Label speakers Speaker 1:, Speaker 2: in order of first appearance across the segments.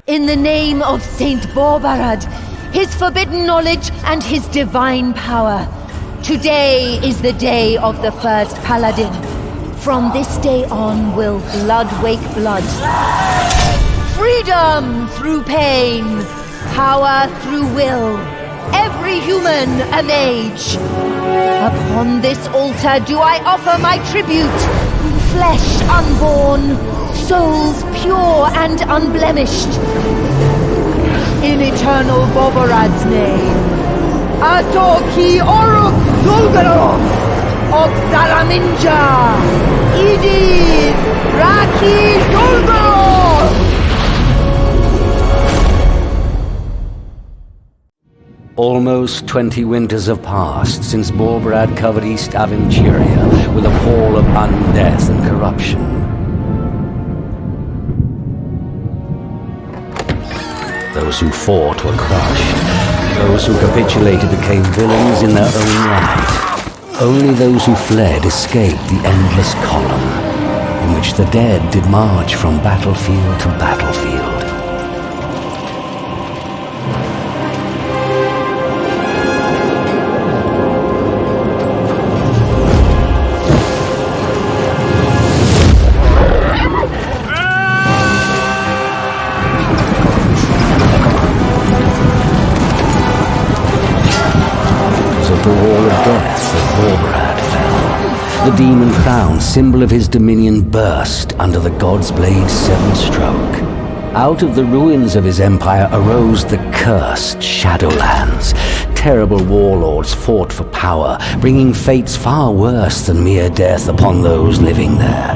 Speaker 1: In the name of Saint Borbarad, his forbidden knowledge and his divine power, today is the day of the first paladin. From this day on will blood wake blood. Freedom through pain, power through will. Every human a mage. Upon this altar do I offer my tribute. Flesh unborn, souls pure and unblemished. In eternal Borbarad's name. Atoki Oruk Zulgarov, Oxalaminja, Idiz, Raki Zulgarov.
Speaker 2: Almost 20 winters have passed since Borbarad covered East Aventuria with a pall of undeath and corruption. Those who fought were crushed. Those who capitulated became villains in their own right. Only those who fled escaped the endless column, in which the dead did march from battlefield to battlefield. The demon crown, symbol of his dominion, burst under the god's blade's seventh stroke. Out of the ruins of his empire arose the cursed Shadowlands. Terrible warlords fought for power, bringing fates far worse than mere death upon those living there.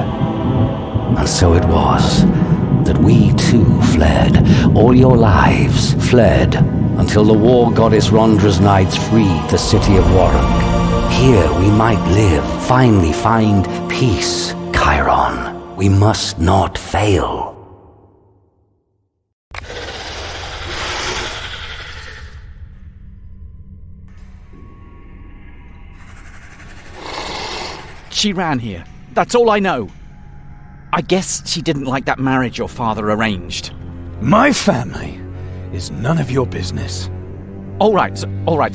Speaker 2: And so it was that we too fled. All your lives fled, until the war goddess Rondra's knights freed the city of Warunk. Here we might live, finally find peace, Cairon. We must not fail.
Speaker 3: She ran here. That's all I know. I guess she didn't like that marriage your father arranged.
Speaker 4: My family is none of your business.
Speaker 3: All right,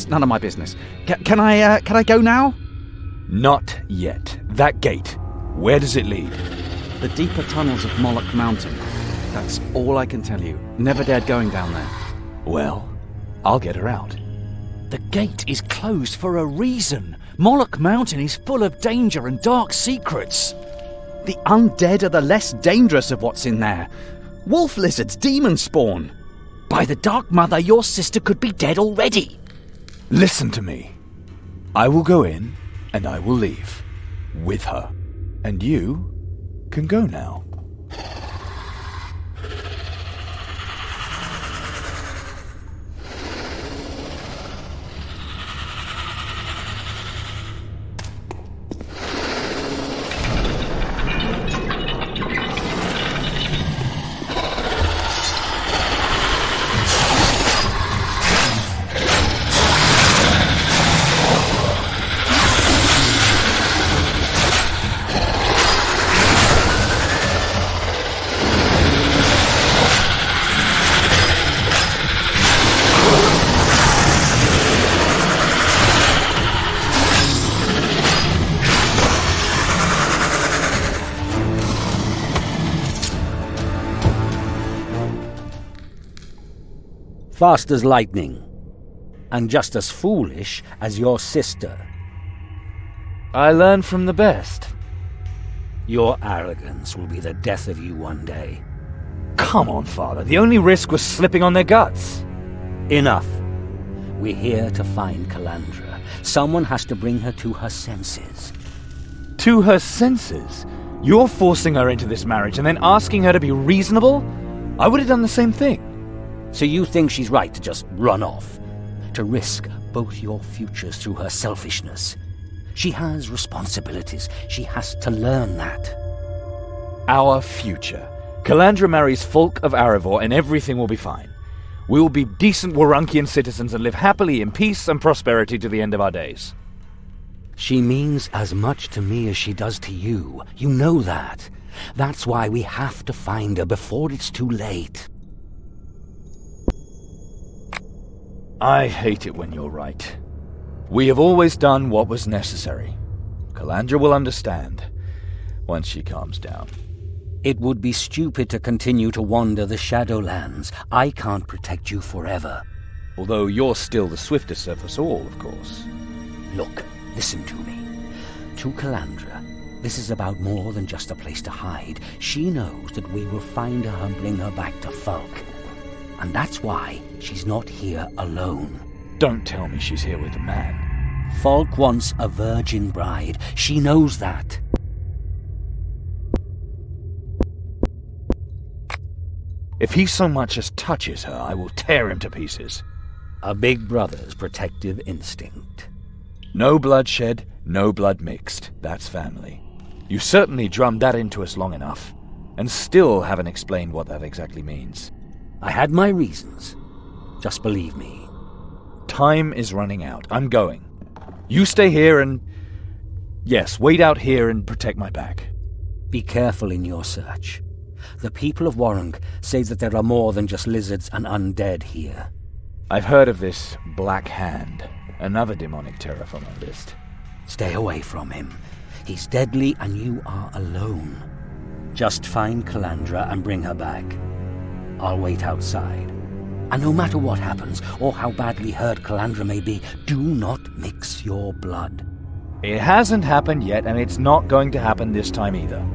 Speaker 3: none of my business. Can I go now?
Speaker 4: Not yet. That gate, where does it lead?
Speaker 3: The deeper tunnels of Moloch Mountain. That's all I can tell you. Never dared going down there.
Speaker 4: Well, I'll get her out.
Speaker 5: The gate is closed for a reason. Moloch Mountain is full of danger and dark secrets.
Speaker 3: The undead are the less dangerous of what's in there. Wolf lizards, demon spawn.
Speaker 5: By the Dark Mother, your sister could be dead already.
Speaker 4: Listen to me. I will go in, and I will leave. With her. And you can go now.
Speaker 2: Fast as lightning, and just as foolish as your sister.
Speaker 6: I learn from the best.
Speaker 2: Your arrogance will be the death of you one day.
Speaker 6: Come on, Father. The only risk was slipping on their guts.
Speaker 2: Enough. We're here to find Calandra. Someone has to bring her to her senses.
Speaker 6: To her senses? You're forcing her into this marriage and then asking her to be reasonable? I would have done the same thing.
Speaker 2: So you think she's right to just run off? To risk both your futures through her selfishness? She has responsibilities. She has to learn that.
Speaker 6: Our future. Calandra marries Folk of Arivor and everything will be fine. We will be decent Warunkian citizens and live happily in peace and prosperity to the end of our days.
Speaker 2: She means as much to me as she does to you. You know that. That's why we have to find her before it's too late.
Speaker 6: I hate it when you're right. We have always done what was necessary. Calandra will understand once she calms down.
Speaker 2: It would be stupid to continue to wander the Shadowlands. I can't protect you forever.
Speaker 6: Although you're still the swiftest of us all, of course.
Speaker 2: Look, listen to me. To Calandra, this is about more than just a place to hide. She knows that we will find her and bring her back to Falk. And that's why she's not here alone.
Speaker 6: Don't tell me she's here with a man.
Speaker 2: Falk wants a virgin bride. She knows that.
Speaker 6: If he so much as touches her, I will tear him to pieces.
Speaker 2: A big brother's protective instinct.
Speaker 6: No bloodshed, no blood mixed. That's family. You certainly drummed that into us long enough, and still haven't explained what that exactly means.
Speaker 2: I had my reasons. Just believe me.
Speaker 6: Time is running out. I'm going. You stay here and... yes, wait out here and protect my back.
Speaker 2: Be careful in your search. The people of Warunk say that there are more than just lizards and undead here.
Speaker 6: I've heard of this Black Hand, another demonic terror from my list.
Speaker 2: Stay away from him. He's deadly and you are alone. Just find Calandra and bring her back. I'll wait outside. And no matter what happens, or how badly hurt Calandra may be, do not mix your blood.
Speaker 6: It hasn't happened yet, and it's not going to happen this time either.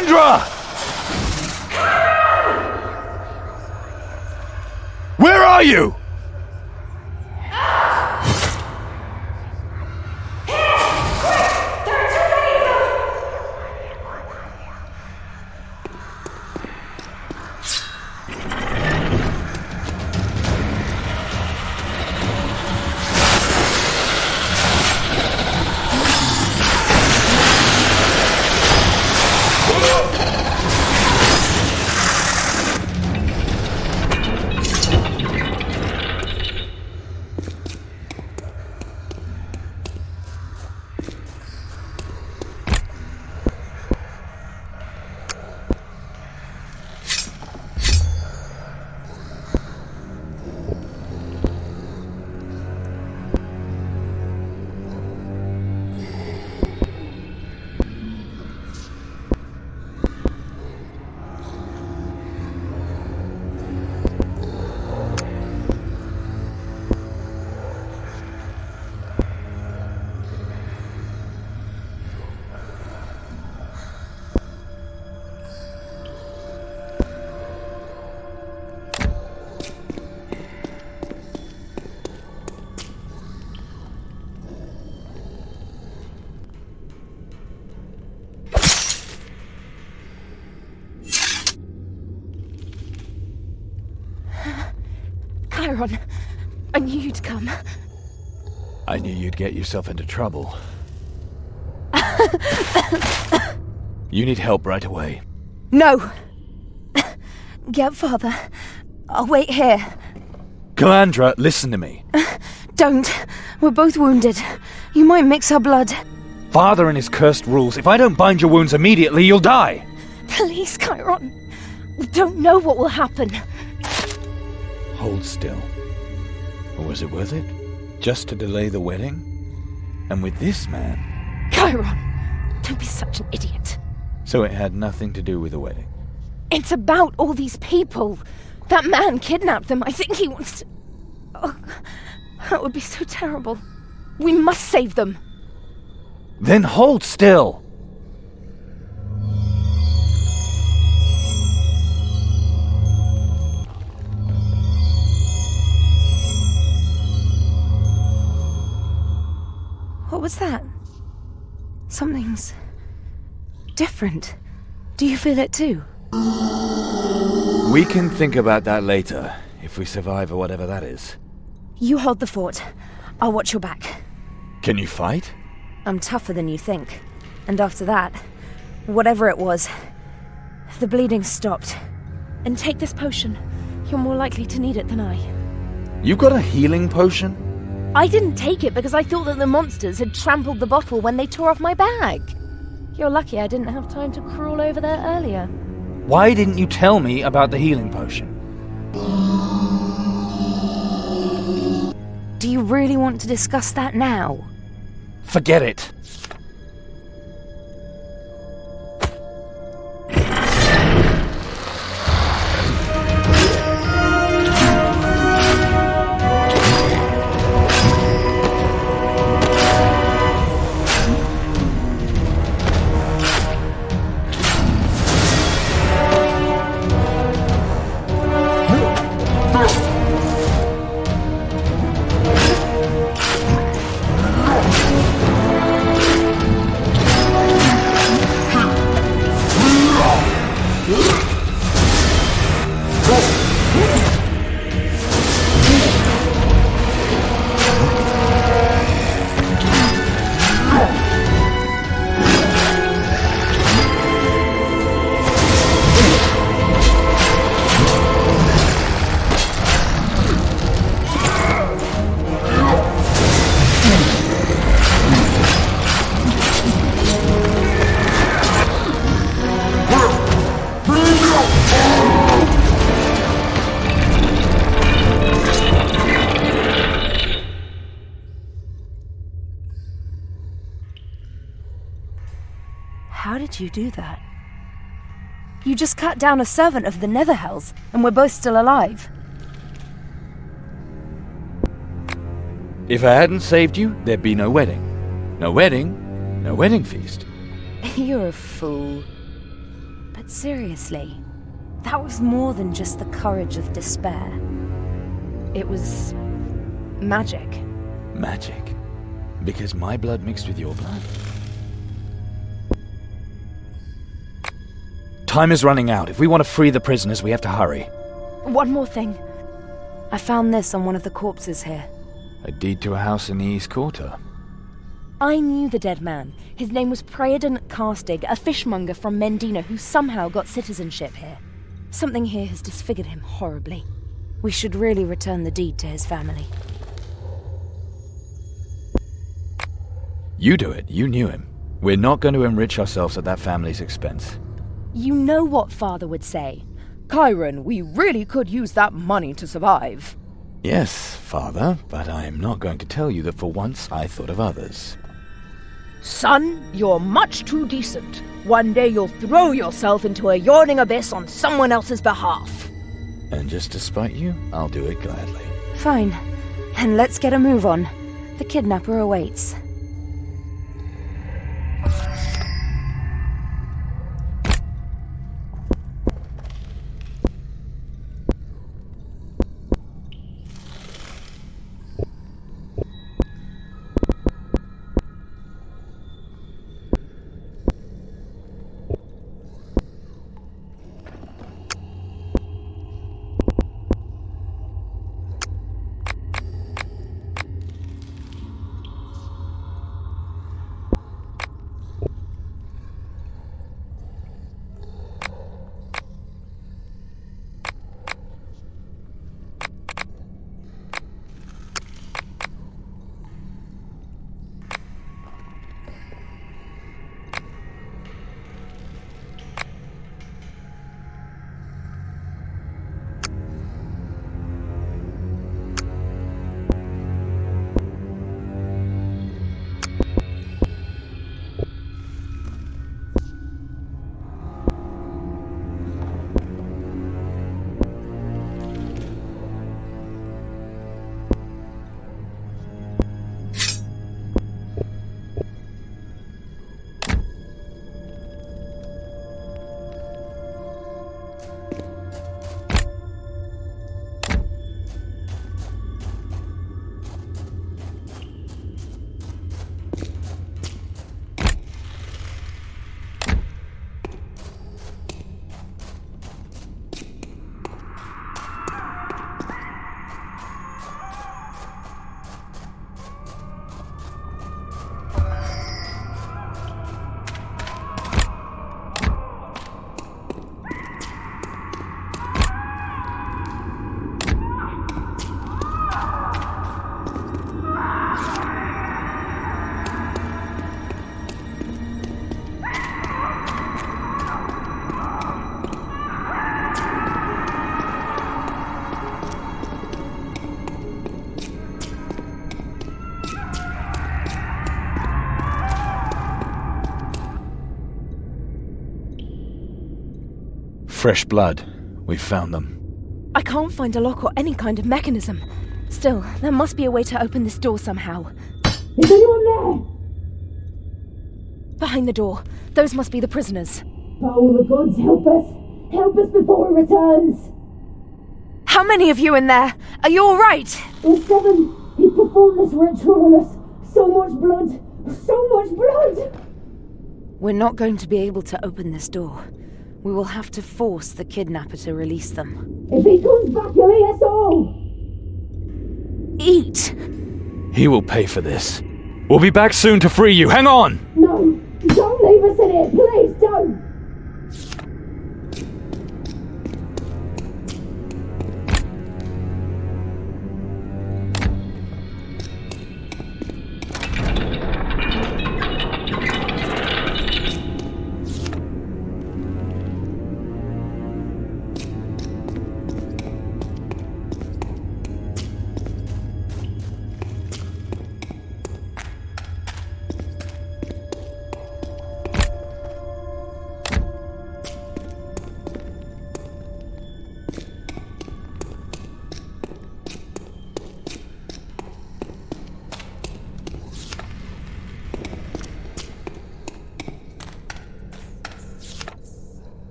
Speaker 6: Calandra! Where are you?
Speaker 1: Cairon, I knew you'd come.
Speaker 4: I knew you'd get yourself into trouble. You need help right away.
Speaker 1: No! Get Father. I'll wait here.
Speaker 6: Calandra, listen to me.
Speaker 1: Don't. We're both wounded. You might mix our blood.
Speaker 6: Father and his cursed rules. If I don't bind your wounds immediately, you'll die.
Speaker 1: Please, Cairon. We don't know what will happen.
Speaker 4: Hold still. Or was it worth it? Just to delay the wedding? And with this man?
Speaker 1: Cairon, don't be such an idiot.
Speaker 4: So it had nothing to do with the wedding?
Speaker 1: It's about all these people. That man kidnapped them. I think he wants to... Oh, that would be so terrible. We must save them.
Speaker 6: Then hold still.
Speaker 1: What was that? Something's different. Do you feel it too?
Speaker 4: We can think about that later, if we survive or whatever that is.
Speaker 1: You hold the fort. I'll watch your back.
Speaker 4: Can you fight?
Speaker 1: I'm tougher than you think. And after that, whatever it was, the bleeding stopped. And take this potion. You're more likely to need it than I.
Speaker 4: You got a healing potion?
Speaker 1: I didn't take it because I thought that the monsters had trampled the bottle when they tore off my bag. You're lucky I didn't have time to crawl over there earlier.
Speaker 6: Why didn't you tell me about the healing potion?
Speaker 1: Do you really want to discuss that now?
Speaker 6: Forget it.
Speaker 1: How did you do that? You just cut down a servant of the Netherhells, and we're both still alive.
Speaker 4: If I hadn't saved you, there'd be no wedding. No wedding, no wedding feast.
Speaker 1: You're a fool.
Speaker 7: Seriously, that was more than just the courage of despair. It was magic.
Speaker 6: Magic? Because my blood mixed with your blood? Time is running out. If we want to free the prisoners, we have to hurry.
Speaker 7: One more thing. I found this on one of the corpses here.
Speaker 6: A deed to a house in the East Quarter.
Speaker 7: I knew the dead man. His name was Praedon Carstig, a fishmonger from Mendina who somehow got citizenship here. Something here has disfigured him horribly. We should really return the deed to his family.
Speaker 6: You do it. You knew him. We're not going to enrich ourselves at that family's expense.
Speaker 7: You know what Father would say. Cairon, we really could use that money to survive.
Speaker 6: Yes, Father, but I am not going to tell you that for once I thought of others.
Speaker 7: Son, you're much too decent. One day you'll throw yourself into a yawning abyss on someone else's behalf.
Speaker 6: And just to spite you, I'll do it gladly.
Speaker 7: Fine. Then let's get a move on. The kidnapper awaits.
Speaker 6: Fresh blood. We've found them.
Speaker 7: I can't find a lock or any kind of mechanism. Still, there must be a way to open this door somehow.
Speaker 1: Is anyone there?
Speaker 7: Behind the door. Those must be the prisoners.
Speaker 1: Oh, the gods, help us! Help us before he returns!
Speaker 7: How many of you in there? Are you alright?
Speaker 1: There's 7. He performed this ritual on us. So much blood! So much blood!
Speaker 7: We're not going to be able to open this door. We will have to force the kidnapper to release them.
Speaker 1: If he comes back, he'll eat us all!
Speaker 7: Eat!
Speaker 6: He will pay for this. We'll be back soon to free you. Hang on!
Speaker 1: No! Don't leave us in here! Please don't!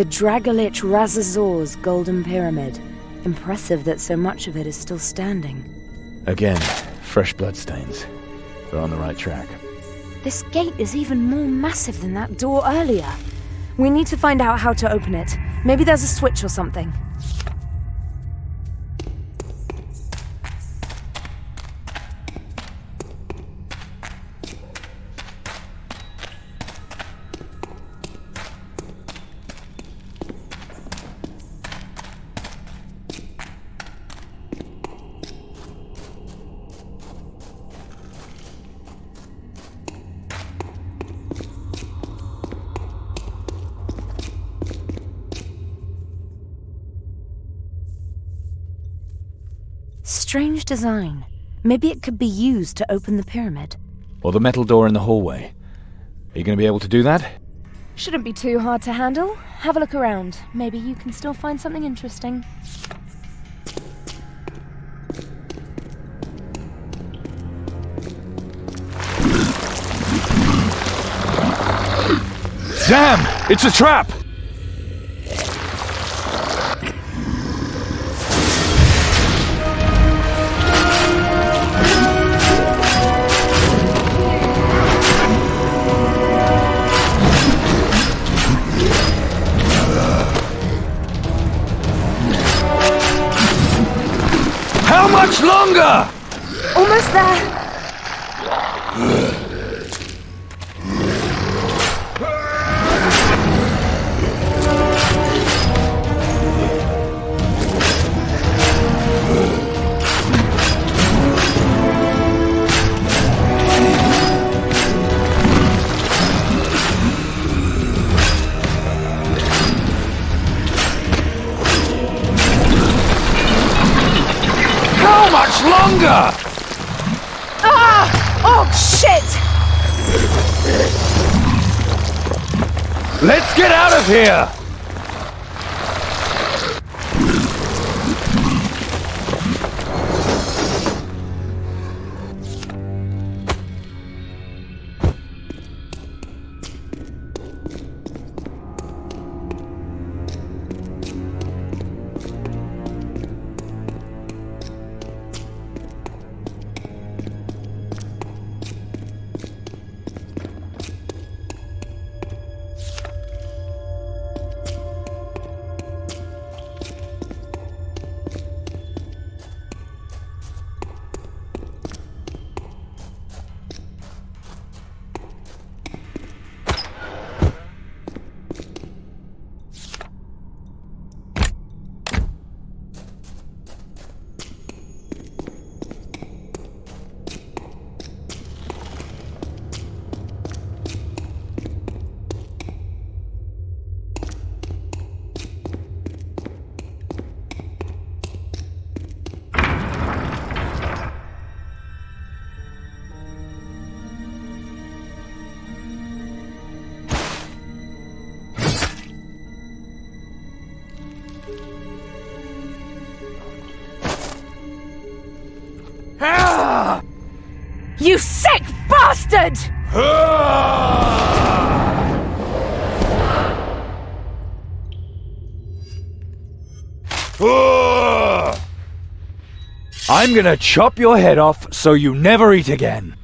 Speaker 7: The Dragolich Razazor's Golden Pyramid. Impressive that so much of it is still standing.
Speaker 6: Again, fresh bloodstains. We're on the right track.
Speaker 7: This gate is even more massive than that door earlier. We need to find out how to open it. Maybe there's a switch or something. Strange design. Maybe it could be used to open the pyramid.
Speaker 6: Or the metal door in the hallway. Are you going to be able to do that?
Speaker 7: Shouldn't be too hard to handle. Have a look around. Maybe you can still find something interesting.
Speaker 6: Damn! It's a trap! How much longer?
Speaker 7: Almost there.
Speaker 6: How much longer?
Speaker 7: Ah! Oh, shit!
Speaker 6: Let's get out of here!
Speaker 7: You sick bastard!
Speaker 6: I'm gonna chop your head off so you never eat again.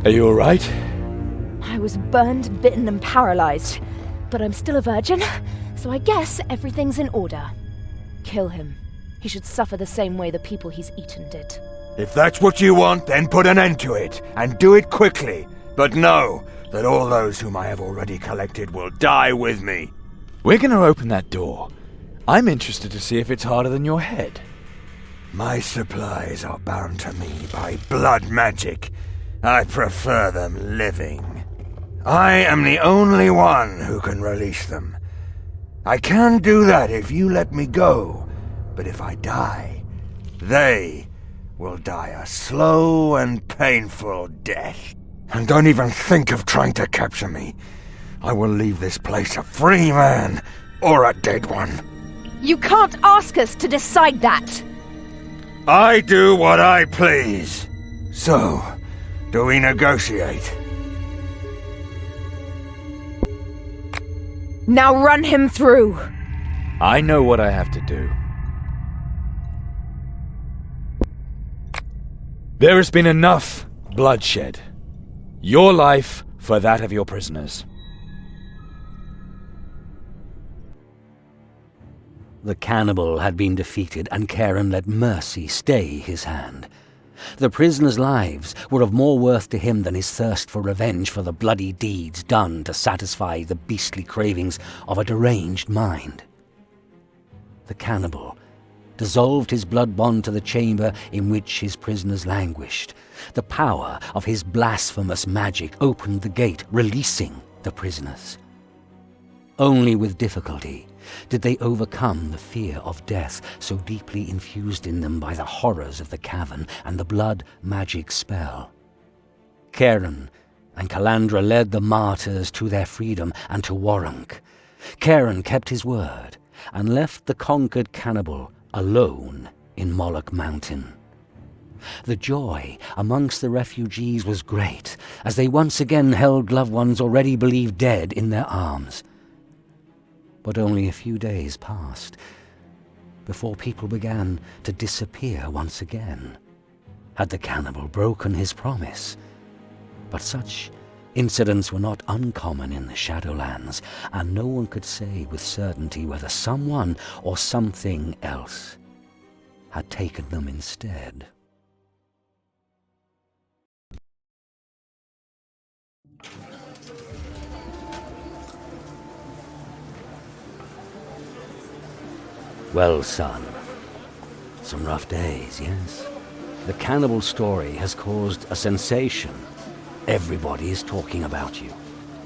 Speaker 4: Are you alright?
Speaker 7: I was burned, bitten, and paralyzed. But I'm still a virgin, so I guess everything's in order. Kill him. He should suffer the same way the people he's eaten did.
Speaker 8: If that's what you want, then put an end to it, and do it quickly. But know that all those whom I have already collected will die with me.
Speaker 4: We're gonna open that door. I'm interested to see if it's harder than your head.
Speaker 8: My supplies are bound to me by blood magic. I prefer them living. I am the only one who can release them. I can do that if you let me go, but if I die, they will die a slow and painful death. And don't even think of trying to capture me. I will leave this place a free man, or a dead one.
Speaker 7: You can't ask us to decide that!
Speaker 8: I do what I please. So, do we negotiate?
Speaker 7: Now run him through!
Speaker 6: I know what I have to do. There has been enough bloodshed. Your life for that of your prisoners.
Speaker 2: The cannibal had been defeated, and Cairon let mercy stay his hand. The prisoners' lives were of more worth to him than his thirst for revenge for the bloody deeds done to satisfy the beastly cravings of a deranged mind. The cannibal dissolved his blood bond to the chamber in which his prisoners languished. The power of his blasphemous magic opened the gate, releasing the prisoners. Only with difficulty did they overcome the fear of death so deeply infused in them by the horrors of the cavern and the blood magic spell. Cairon and Calandra led the martyrs to their freedom and to Warunk. Cairon kept his word and left the conquered cannibal alone in Moloch Mountain. The joy amongst the refugees was great as they once again held loved ones already believed dead in their arms. But only a few days passed before people began to disappear once again. Had the cannibal broken his promise? But such incidents were not uncommon in the Shadowlands, and no one could say with certainty whether someone or something else had taken them instead. Well, son, some rough days, yes? The cannibal story has caused a sensation. Everybody is talking about you.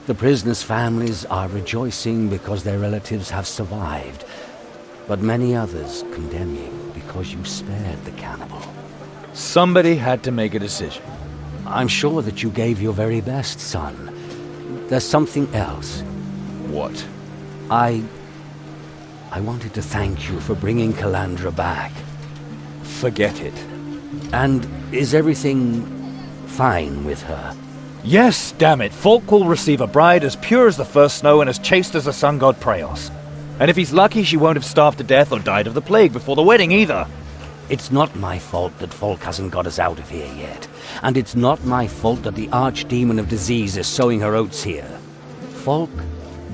Speaker 2: The prisoners' families are rejoicing because their relatives have survived, but many others condemn you because you spared the cannibal.
Speaker 6: Somebody had to make a decision.
Speaker 2: I'm sure that you gave your very best, son. There's something else.
Speaker 6: What?
Speaker 2: I wanted to thank you for bringing Calandra back.
Speaker 6: Forget it.
Speaker 2: And is everything fine with her?
Speaker 6: Yes, damn it. Folk will receive a bride as pure as the first snow and as chaste as the sun god Praeos. And if he's lucky, she won't have starved to death or died of the plague before the wedding either.
Speaker 2: It's not my fault that Folk hasn't got us out of here yet. And it's not my fault that the archdemon of disease is sowing her oats here. Folk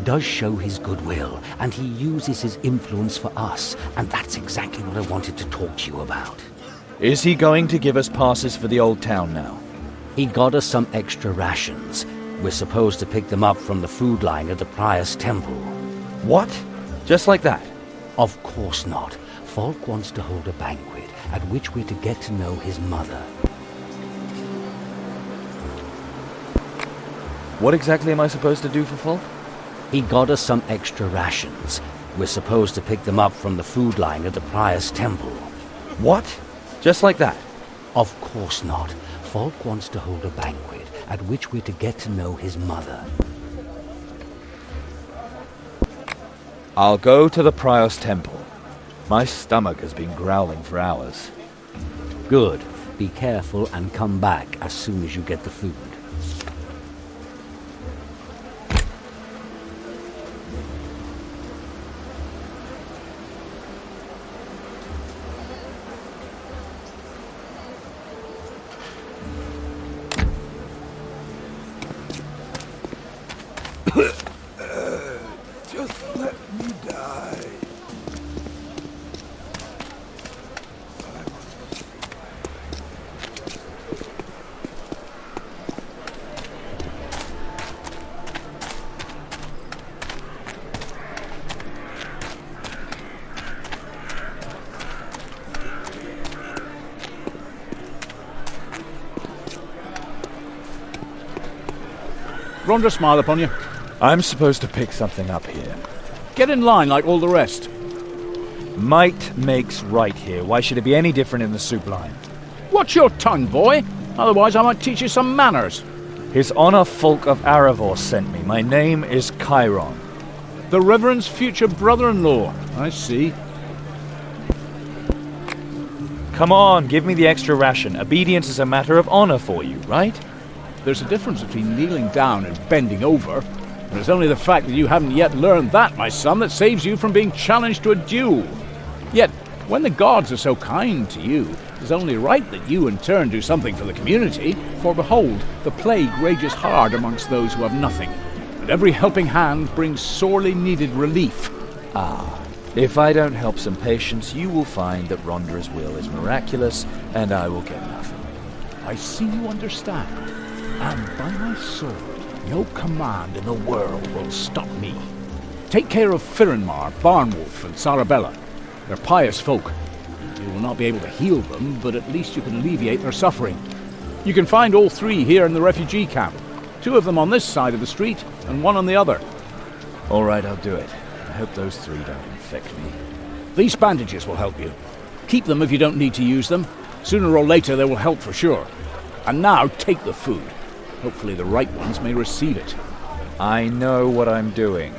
Speaker 2: does show his goodwill, and he uses his influence for us, and that's exactly what I wanted to talk to you about.
Speaker 6: Is he going to give us passes for the old town now?
Speaker 2: He got us some extra rations. We're supposed to pick them up from the food line at the Prior's Temple.
Speaker 6: What? Just like that?
Speaker 2: Of course not. Folk wants to hold a banquet at which we're to get to know his mother.
Speaker 6: What exactly am I supposed to do for Folk?
Speaker 2: He got us some extra rations. We're supposed to pick them up from the food line at the Prior's Temple.
Speaker 6: What? Just like that?
Speaker 2: Of course not. Folk wants to hold a banquet at which we're to get to know his mother.
Speaker 6: I'll go to the Prior's Temple. My stomach has been growling for hours.
Speaker 2: Good. Be careful and come back as soon as you get the food.
Speaker 8: Just let me die.
Speaker 9: Rhonda, smile upon you.
Speaker 6: I'm supposed to pick something up here.
Speaker 9: Get in line like all the rest.
Speaker 6: Might makes right here. Why should it be any different in the soup line?
Speaker 9: Watch your tongue, boy. Otherwise I might teach you some manners.
Speaker 6: His Honor Folk of Arivor sent me. My name is Cairon.
Speaker 9: The Reverend's future brother-in-law. I see.
Speaker 6: Come on, give me the extra ration. Obedience is a matter of honor for you, right?
Speaker 9: There's a difference between kneeling down and bending over. And it's only the fact that you haven't yet learned that, my son, that saves you from being challenged to a duel. Yet, when the gods are so kind to you, it's only right that you in turn do something for the community. For behold, the plague rages hard amongst those who have nothing, and every helping hand brings sorely needed relief.
Speaker 6: If I don't help some patients, you will find that Rhonda's will is miraculous, and I will get nothing.
Speaker 9: I see you understand, and by my sword, no command in the world will stop me. Take care of Firinmar, Barnwolf, and Sarabella. They're pious folk. You will not be able to heal them, but at least you can alleviate their suffering. You can find all three here in the refugee camp. 2 of them on this side of the street, and 1 on the other.
Speaker 6: All right, I'll do it. I hope those 3 don't infect me.
Speaker 9: These bandages will help you. Keep them if you don't need to use them. Sooner or later they will help for sure. And now take the food. Hopefully the right ones may receive it.
Speaker 6: I know what I'm doing.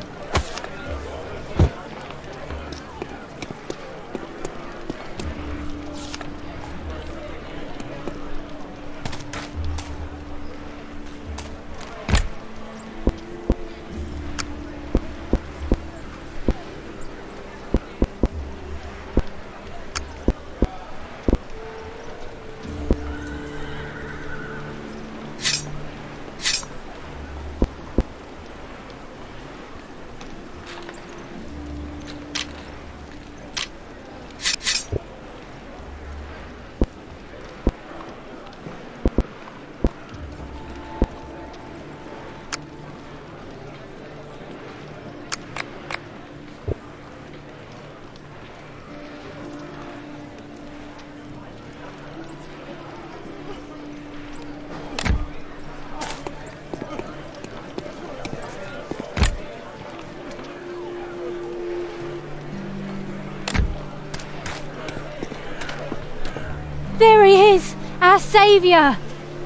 Speaker 10: There he is, our saviour!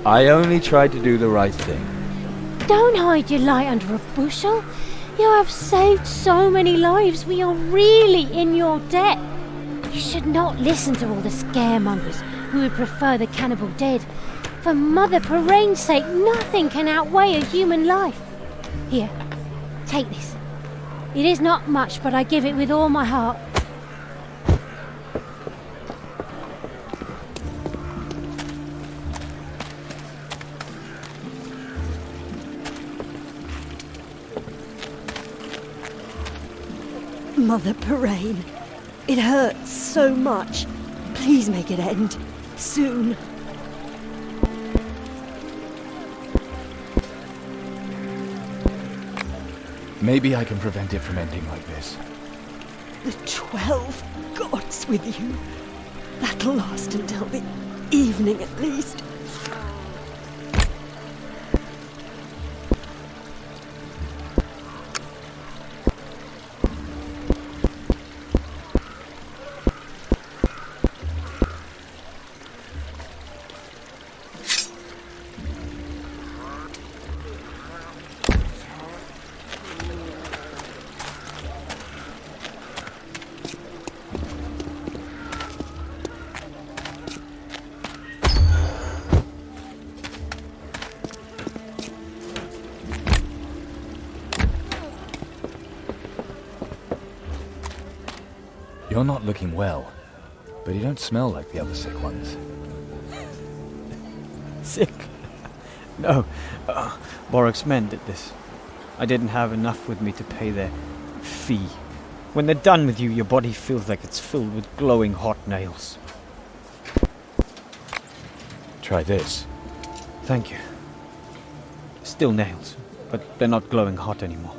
Speaker 6: I only tried to do the right thing.
Speaker 10: Don't hide your light under a bushel. You have saved so many lives, we are really in your debt. You should not listen to all the scaremongers who would prefer the cannibal dead. For Mother Peraine's sake, nothing can outweigh a human life. Here, take this. It is not much, but I give it with all my heart.
Speaker 11: Mother Paraine, it hurts so much. Please make it end. Soon.
Speaker 6: Maybe I can prevent it from ending like this.
Speaker 11: The 12 gods with you. That'll last until the evening at least.
Speaker 6: You're not looking well, but you don't smell like the other sick ones.
Speaker 12: Sick? No. Warwick's men did this. I didn't have enough with me to pay their fee. When they're done with you, your body feels like it's filled with glowing hot nails.
Speaker 6: Try this.
Speaker 12: Thank you. Still nails, but they're not glowing hot anymore.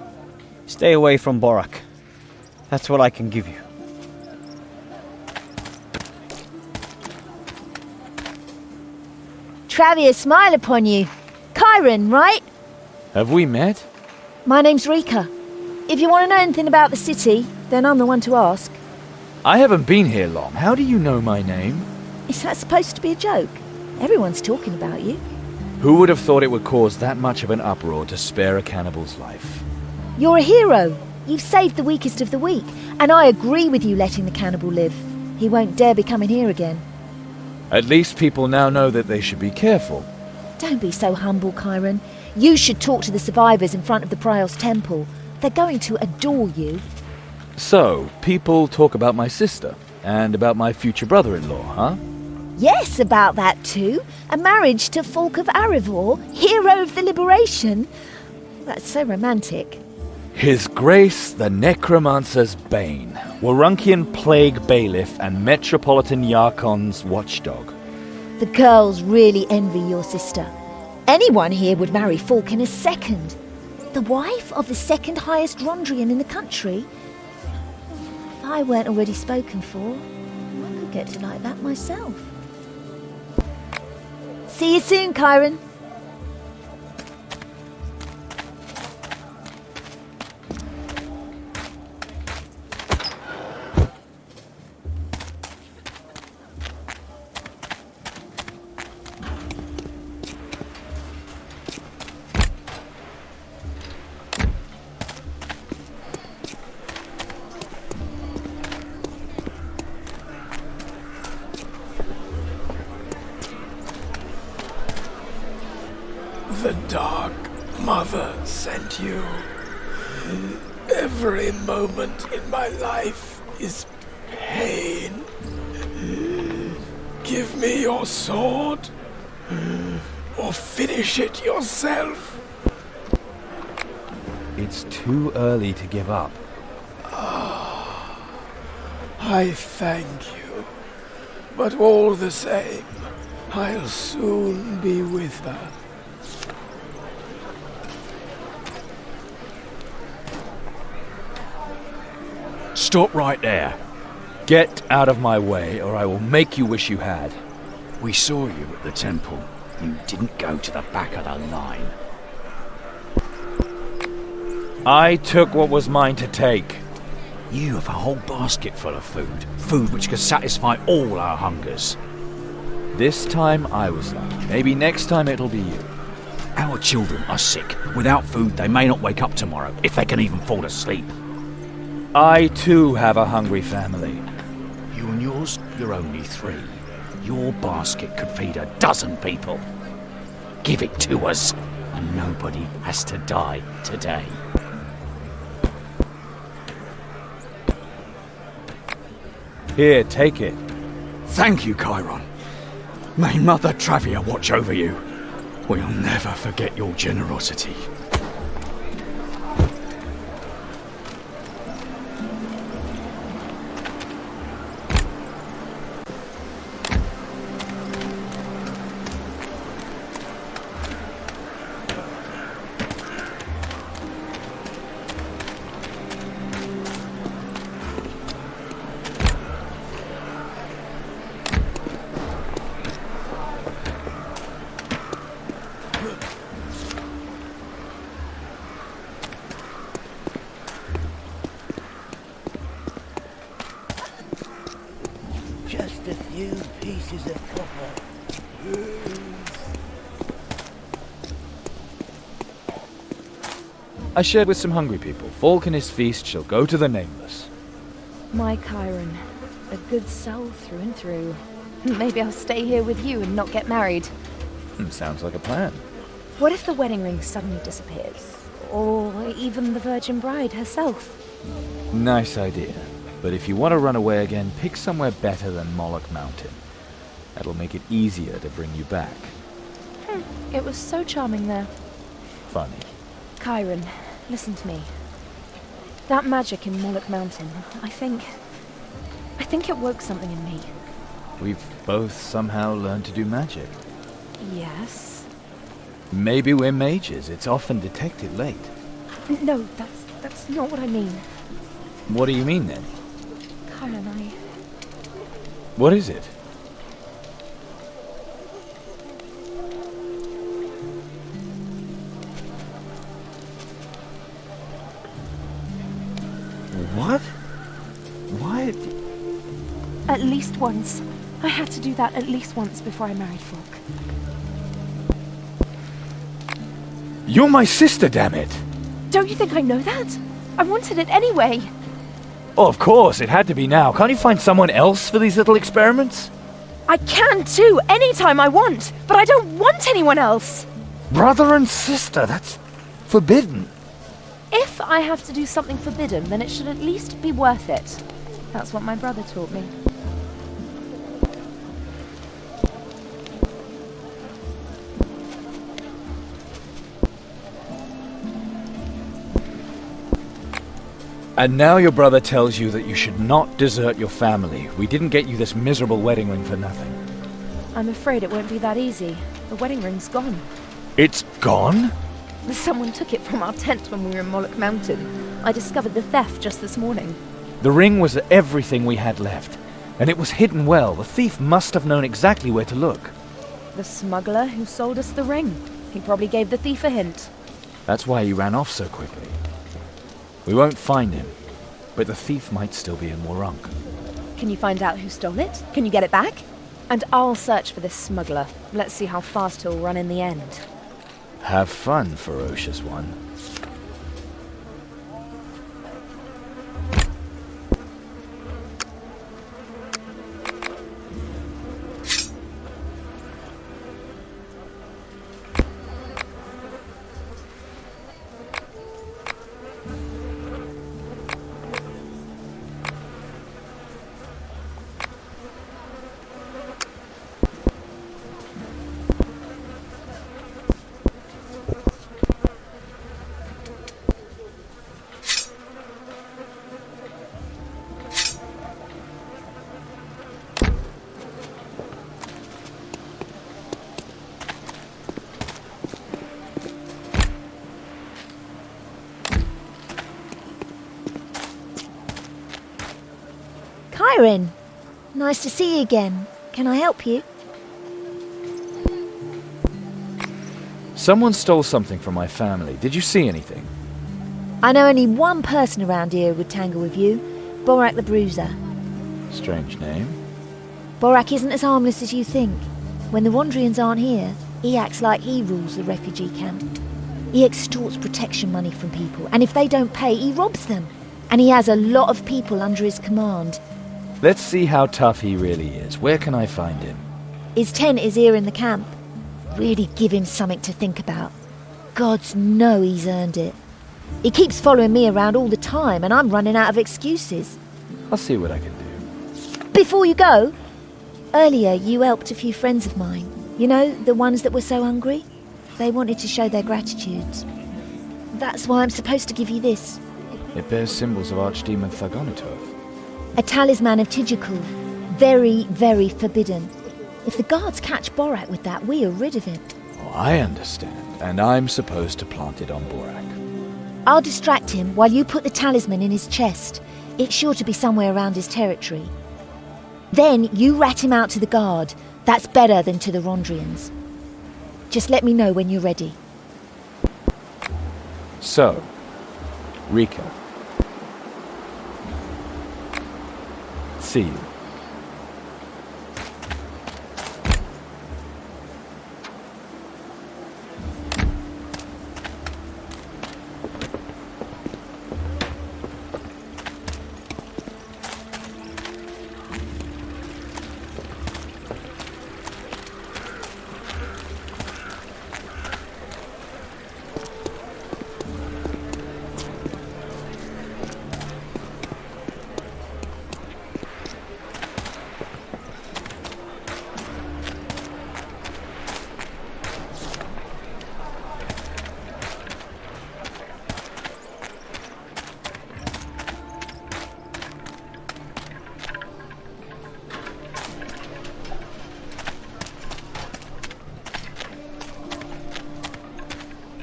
Speaker 12: Stay away from Warunk. That's what I can give you.
Speaker 1: Travia, smile upon you. Cairon, right?
Speaker 6: Have we met?
Speaker 1: My name's Rika. If you want to know anything about the city, then I'm the one to ask.
Speaker 6: I haven't been here long. How do you know my name?
Speaker 1: Is that supposed to be a joke? Everyone's talking about you.
Speaker 6: Who would have thought it would cause that much of an uproar to spare a cannibal's life?
Speaker 1: You're a hero. You've saved the weakest of the weak, and I agree with you letting the cannibal live. He won't dare be coming here again.
Speaker 6: At least people now know that they should be careful.
Speaker 1: Don't be so humble, Cairon. You should talk to the survivors in front of the Prior's temple. They're going to adore you.
Speaker 6: So, people talk about my sister, and about my future brother-in-law, huh?
Speaker 1: Yes, about that too. A marriage to Folk of Arivor, hero of the liberation. That's so romantic.
Speaker 6: His Grace the Necromancer's Bane, Warunkian Plague Bailiff and Metropolitan Yarkon's watchdog.
Speaker 1: The girls really envy your sister. Anyone here would marry Folk in a second. The wife of the second highest Rondrian in the country. If I weren't already spoken for, I could get to like that myself. See you soon, Cairon.
Speaker 13: The Dark Mother sent you. Every moment in my life is pain. Give me your sword, or finish it yourself.
Speaker 6: It's too early to give up.
Speaker 13: I thank you, but all the same, I'll soon be with her.
Speaker 5: Stop right there.
Speaker 6: Get out of my way, or I will make you wish you had.
Speaker 5: We saw you at the temple. You didn't go to the back of the line.
Speaker 6: I took what was mine to take.
Speaker 5: You have a whole basket full of food. Food which could satisfy all our hungers.
Speaker 6: This time I was lucky. Maybe next time it'll be you.
Speaker 5: Our children are sick. Without food, they may not wake up tomorrow, if they can even fall asleep.
Speaker 6: I too have a hungry family.
Speaker 5: You and yours, you're only 3. Your basket could feed 12 people. Give it to us, and nobody has to die today.
Speaker 6: Here, take it.
Speaker 5: Thank you, Cairon. May Mother Travia watch over you. We'll never forget your generosity.
Speaker 14: Just a few pieces of copper.
Speaker 6: I shared with some hungry people. Folk and his feast shall go to the nameless.
Speaker 7: My Cairon, a good soul through and through. Maybe I'll stay here with you and not get married.
Speaker 6: Sounds like a plan.
Speaker 7: What if the wedding ring suddenly disappears? Or even the Virgin Bride herself?
Speaker 6: Nice idea. But if you want to run away again, pick somewhere better than Moloch Mountain. That'll make it easier to bring you back.
Speaker 7: It was so charming there.
Speaker 6: Funny.
Speaker 7: Cairon, Listen to me. That magic in Moloch Mountain, I think it woke something in me.
Speaker 6: We've both somehow learned to do magic.
Speaker 7: Yes?
Speaker 6: Maybe we're mages. It's often detected late.
Speaker 7: No, that's not what I mean.
Speaker 6: What do you mean then?
Speaker 7: Cairon,
Speaker 6: What is it? What? Why?
Speaker 7: At least once. I had to do that at least once before I married Folk.
Speaker 6: You're my sister, damn it!
Speaker 7: Don't you think I know that? I wanted it anyway.
Speaker 6: Oh, of course, it had to be now. Can't you find someone else for these little experiments?
Speaker 7: I can too, anytime I want, but I don't want anyone else.
Speaker 6: Brother and sister, that's forbidden.
Speaker 7: If I have to do something forbidden, then it should at least be worth it. That's what my brother taught me.
Speaker 6: And now your brother tells you that you should not desert your family. We didn't get you this miserable wedding ring for nothing.
Speaker 7: I'm afraid it won't be that easy. The wedding ring's gone.
Speaker 6: It's gone?
Speaker 7: Someone took it from our tent when we were in Moloch Mountain. I discovered the theft just this morning.
Speaker 6: The ring was everything we had left, and it was hidden well. The thief must have known exactly where to look.
Speaker 7: The smuggler who sold us the ring. He probably gave the thief a hint.
Speaker 6: That's why he ran off so quickly. We won't find him, but the thief might still be in Warunk.
Speaker 7: Can you find out who stole it? Can you get it back? And I'll search for this smuggler. Let's see how fast he'll run in the end.
Speaker 6: Have fun, ferocious one.
Speaker 1: Cairon, nice to see you again. Can I help you?
Speaker 6: Someone stole something from my family. Did you see anything?
Speaker 1: I know only one person around here would tangle with you. Borak the Bruiser.
Speaker 6: Strange name.
Speaker 1: Borak isn't as harmless as you think. When the Wandrians aren't here, he acts like he rules the refugee camp. He extorts protection money from people, and if they don't pay, he robs them. And he has a lot of people under his command.
Speaker 6: Let's see how tough he really is. Where can I find him?
Speaker 1: His tent is here in the camp. Really give him something to think about. Gods know he's earned it. He keeps following me around all the time, and I'm running out of excuses.
Speaker 6: I'll see what I can do.
Speaker 1: Before you go, earlier you helped a few friends of mine. You know, the ones that were so hungry? They wanted to show their gratitude. That's why I'm supposed to give you this.
Speaker 6: It bears symbols of Archdemon Thagonotov.
Speaker 1: A talisman of Tigikul. Very, very forbidden. If the guards catch Borak with that, we are rid of him.
Speaker 6: Oh, I understand. And I'm supposed to plant it on Borak.
Speaker 1: I'll distract him while you put the talisman in his chest. It's sure to be somewhere around his territory. Then you rat him out to the guard. That's better than to the Rondrians. Just let me know when you're ready.
Speaker 6: So, Rika. See you.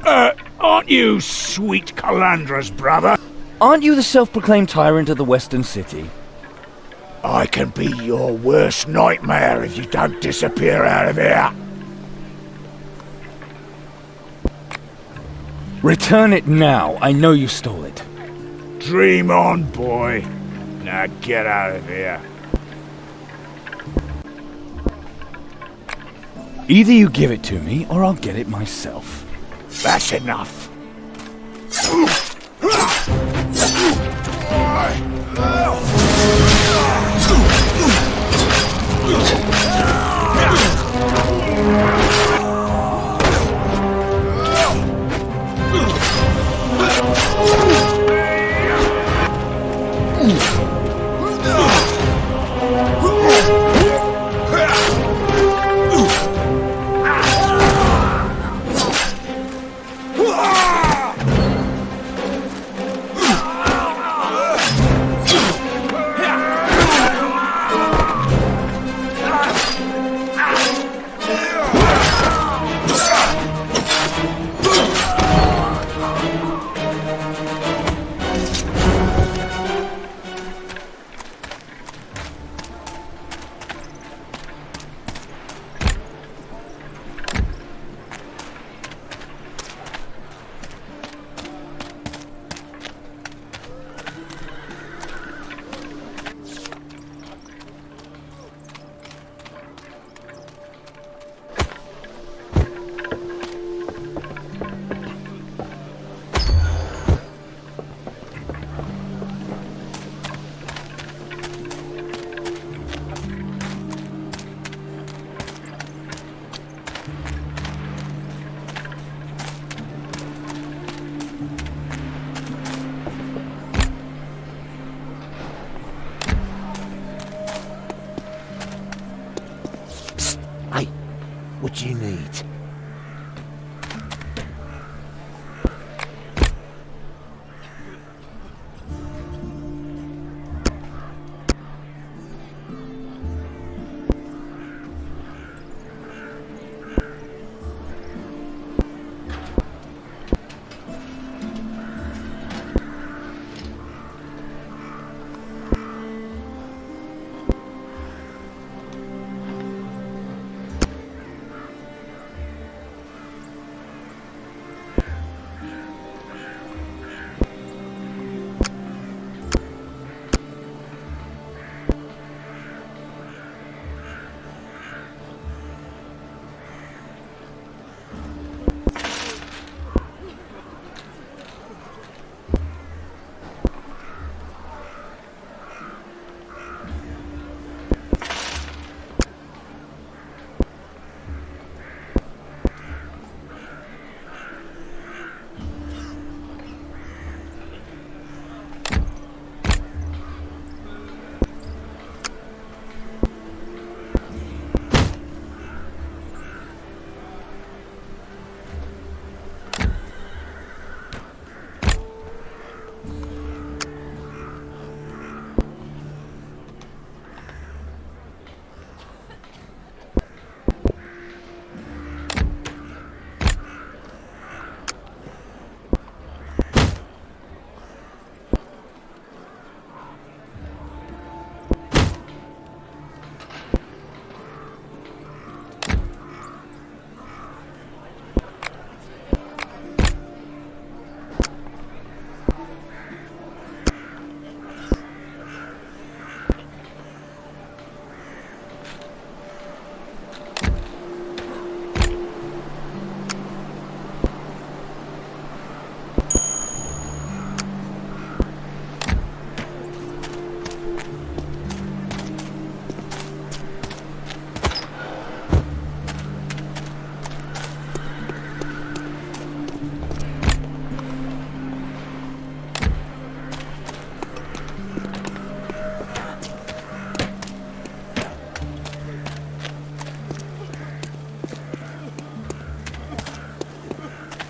Speaker 5: Aren't you sweet Calandra's brother?
Speaker 6: Aren't you the self-proclaimed tyrant of the Western City?
Speaker 5: I can be your worst nightmare if you don't disappear out of here.
Speaker 6: Return it now. I know you stole it.
Speaker 5: Dream on, boy. Now get out of here.
Speaker 6: Either you give it to me, or I'll get it myself.
Speaker 5: That's enough.
Speaker 14: What do you need?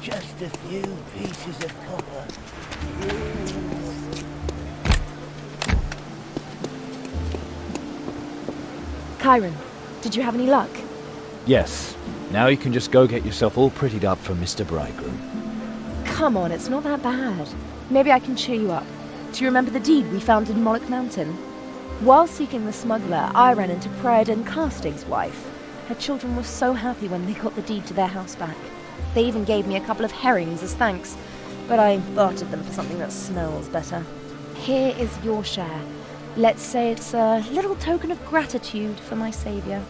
Speaker 14: Just a few pieces of copper.
Speaker 7: Cairon, did you have any luck?
Speaker 6: Yes. Now you can just go get yourself all prettied up for Mr. Bridegroom.
Speaker 7: come on, it's not that bad. Maybe I can cheer you up. Do you remember the deed we found in Moloch Mountain? While seeking the smuggler, I ran into Praedon Castig's wife. Her children were so happy when they got the deed to their house back. They even gave me a couple of herrings as thanks, but I bartered them for something that smells better. Here is your share. Let's say it's a little token of gratitude for my saviour.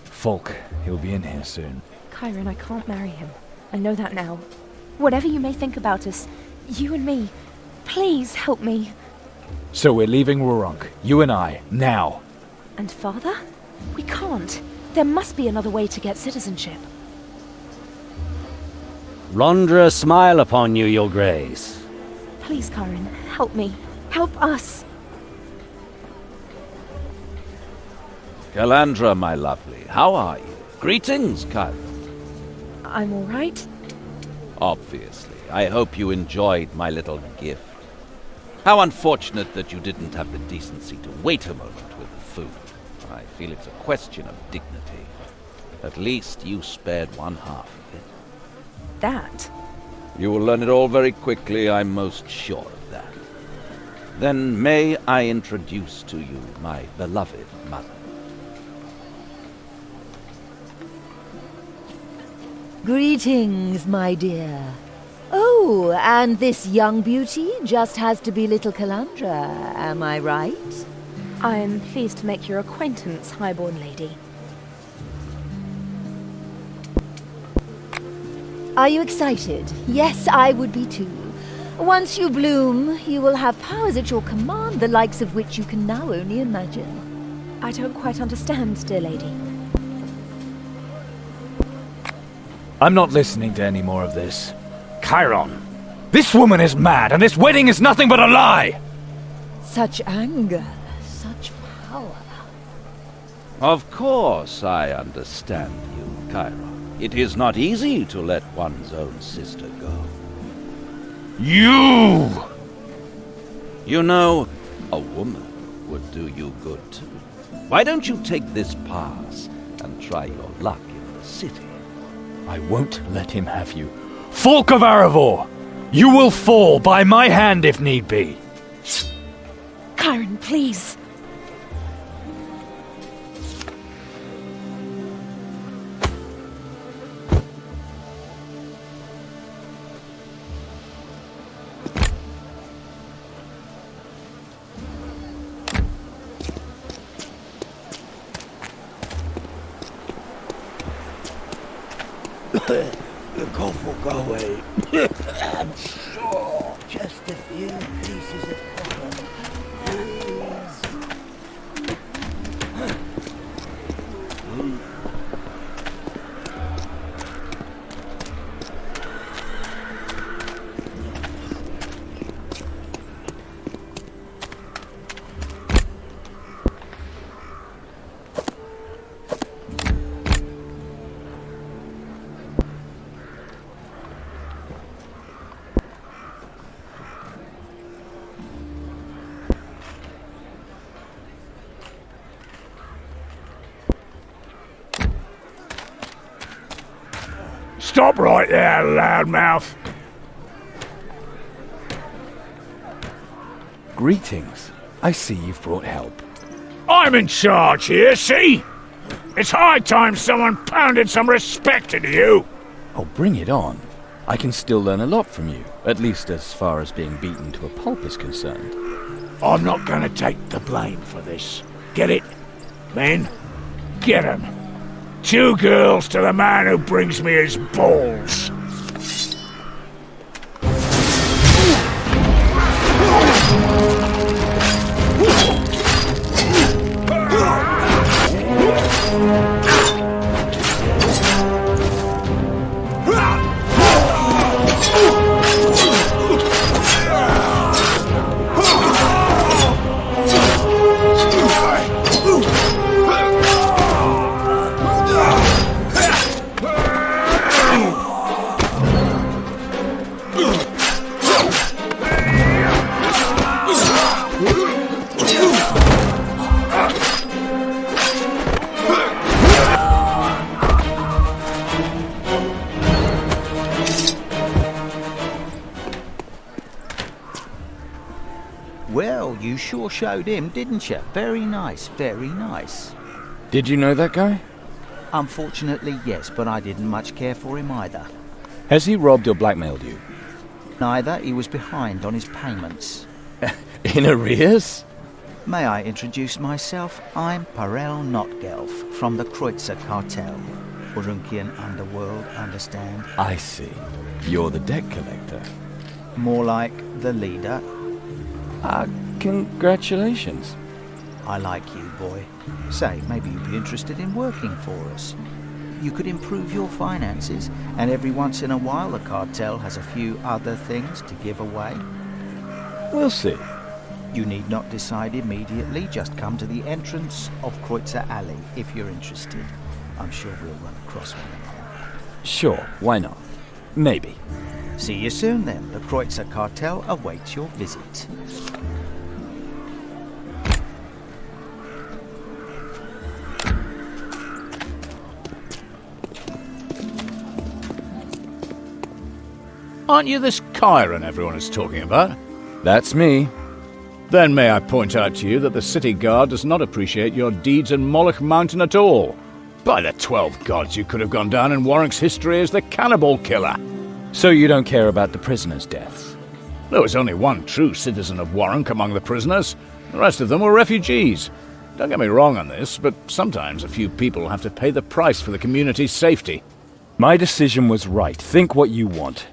Speaker 4: Folk, he'll be in here soon.
Speaker 7: Cairon, I can't marry him. I know that now. Whatever you may think about us, you and me, please help me.
Speaker 6: So we're leaving Warunk, you and I, now.
Speaker 7: And father? We can't. There must be another way to get citizenship.
Speaker 2: Rondra smile upon you, your grace.
Speaker 7: Please, Cairon, help me. Help us.
Speaker 5: Calandra, my lovely, how are you? Greetings, Cairon.
Speaker 7: I'm all right.
Speaker 5: Obviously. I hope you enjoyed my little gift. How unfortunate that you didn't have the decency to wait a moment with the food. I feel it's a question of dignity. At least you spared one half of it.
Speaker 7: That?
Speaker 5: You will learn it all very quickly, I'm most sure of that. Then may I introduce to you my beloved mother.
Speaker 1: Greetings, my dear. Oh, and this young beauty just has to be little Calandra, am I right?
Speaker 7: I'm pleased to make your acquaintance, highborn lady.
Speaker 1: Are you excited? Yes, I would be too. Once you bloom, you will have powers at your command, the likes of which you can now only imagine.
Speaker 7: I don't quite understand, dear lady.
Speaker 6: I'm not listening to any more of this. Cairon, this woman is mad, and this wedding is nothing but a lie!
Speaker 1: Such anger, such power.
Speaker 5: Of course I understand you, Cairon. It is not easy to let one's own sister go.
Speaker 6: You!
Speaker 5: You know, a woman would do you good too. Why don't you take this pass and try your luck in the city?
Speaker 6: I won't let him have you. Folk of Aravor! You will fall by my hand if need be.
Speaker 7: Cairon, please.
Speaker 14: The cough will go away. I'm sure. Just a few pieces of copper.
Speaker 13: Stop right there, loudmouth.
Speaker 4: Greetings. I see you've brought help.
Speaker 13: I'm in charge here, see? It's high time someone pounded some respect into you.
Speaker 4: Oh, bring it on. I can still learn a lot from you, at least as far as being beaten to a pulp is concerned.
Speaker 13: I'm not gonna take the blame for this. Get it? Men, get 'em. 2 girls to the man who brings me his balls.
Speaker 14: sure showed him, didn't you? Very nice, very nice.
Speaker 6: Did you know that guy?
Speaker 14: Unfortunately, yes, but I didn't much care for him either.
Speaker 6: Has he robbed or blackmailed you?
Speaker 14: Neither. He was behind on his payments.
Speaker 6: In arrears?
Speaker 14: May I introduce myself? I'm Parel Notgelf from the Kreutzer Cartel. Warunkian underworld, understand?
Speaker 6: I see. You're the debt collector.
Speaker 14: More like the leader.
Speaker 6: Congratulations.
Speaker 14: I like you, boy. Say, maybe you'd be interested in working for us. You could improve your finances, and every once in a while the cartel has a few other things to give away.
Speaker 6: We'll see.
Speaker 14: You need not decide immediately, just come to the entrance of Kreutzer Alley if you're interested. I'm sure we'll run across one another.
Speaker 6: Sure, why not? Maybe.
Speaker 14: See you soon then. The Kreutzer Cartel awaits your visit.
Speaker 9: Aren't you this Cairon everyone is talking about?
Speaker 6: That's me.
Speaker 9: Then may I point out to you that the city guard does not appreciate your deeds in Moloch Mountain at all. By the 12 gods, you could have gone down in Warunk's history as the cannibal killer.
Speaker 6: So you don't care about the prisoners' deaths?
Speaker 9: There was only one true citizen of Warunk among the prisoners. The rest of them were refugees. Don't get me wrong on this, but sometimes a few people have to pay the price for the community's safety.
Speaker 6: My decision was right. Think what you want.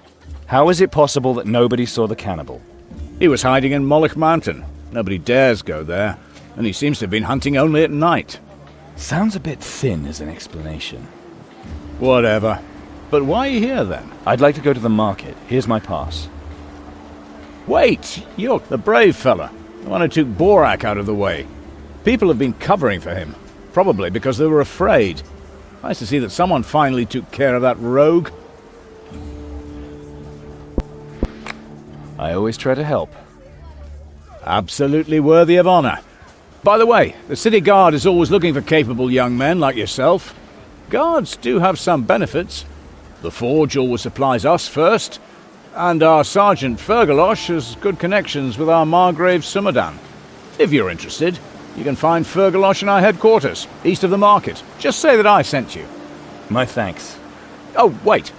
Speaker 6: How is it possible that nobody saw the cannibal?
Speaker 9: He was hiding in Moloch Mountain. Nobody dares go there, and he seems to have been hunting only at night.
Speaker 6: Sounds a bit thin as an explanation.
Speaker 9: Whatever. But why are you here, then?
Speaker 6: I'd like to go to the market. Here's my pass.
Speaker 9: Wait! You're the brave fella, the one who took Borak out of the way. People have been covering for him, probably because they were afraid. Nice to see that someone finally took care of that rogue.
Speaker 6: I always try to help.
Speaker 9: Absolutely worthy of honor. By the way, the city guard is always looking for capable young men like yourself. Guards do have some benefits. The forge always supplies us first, and our Sergeant Fergalosh has good connections with our Margrave Sumadan. If you're interested, you can find Fergalosh in our headquarters, east of the market. Just say that I sent you.
Speaker 6: My thanks.
Speaker 9: Oh, wait.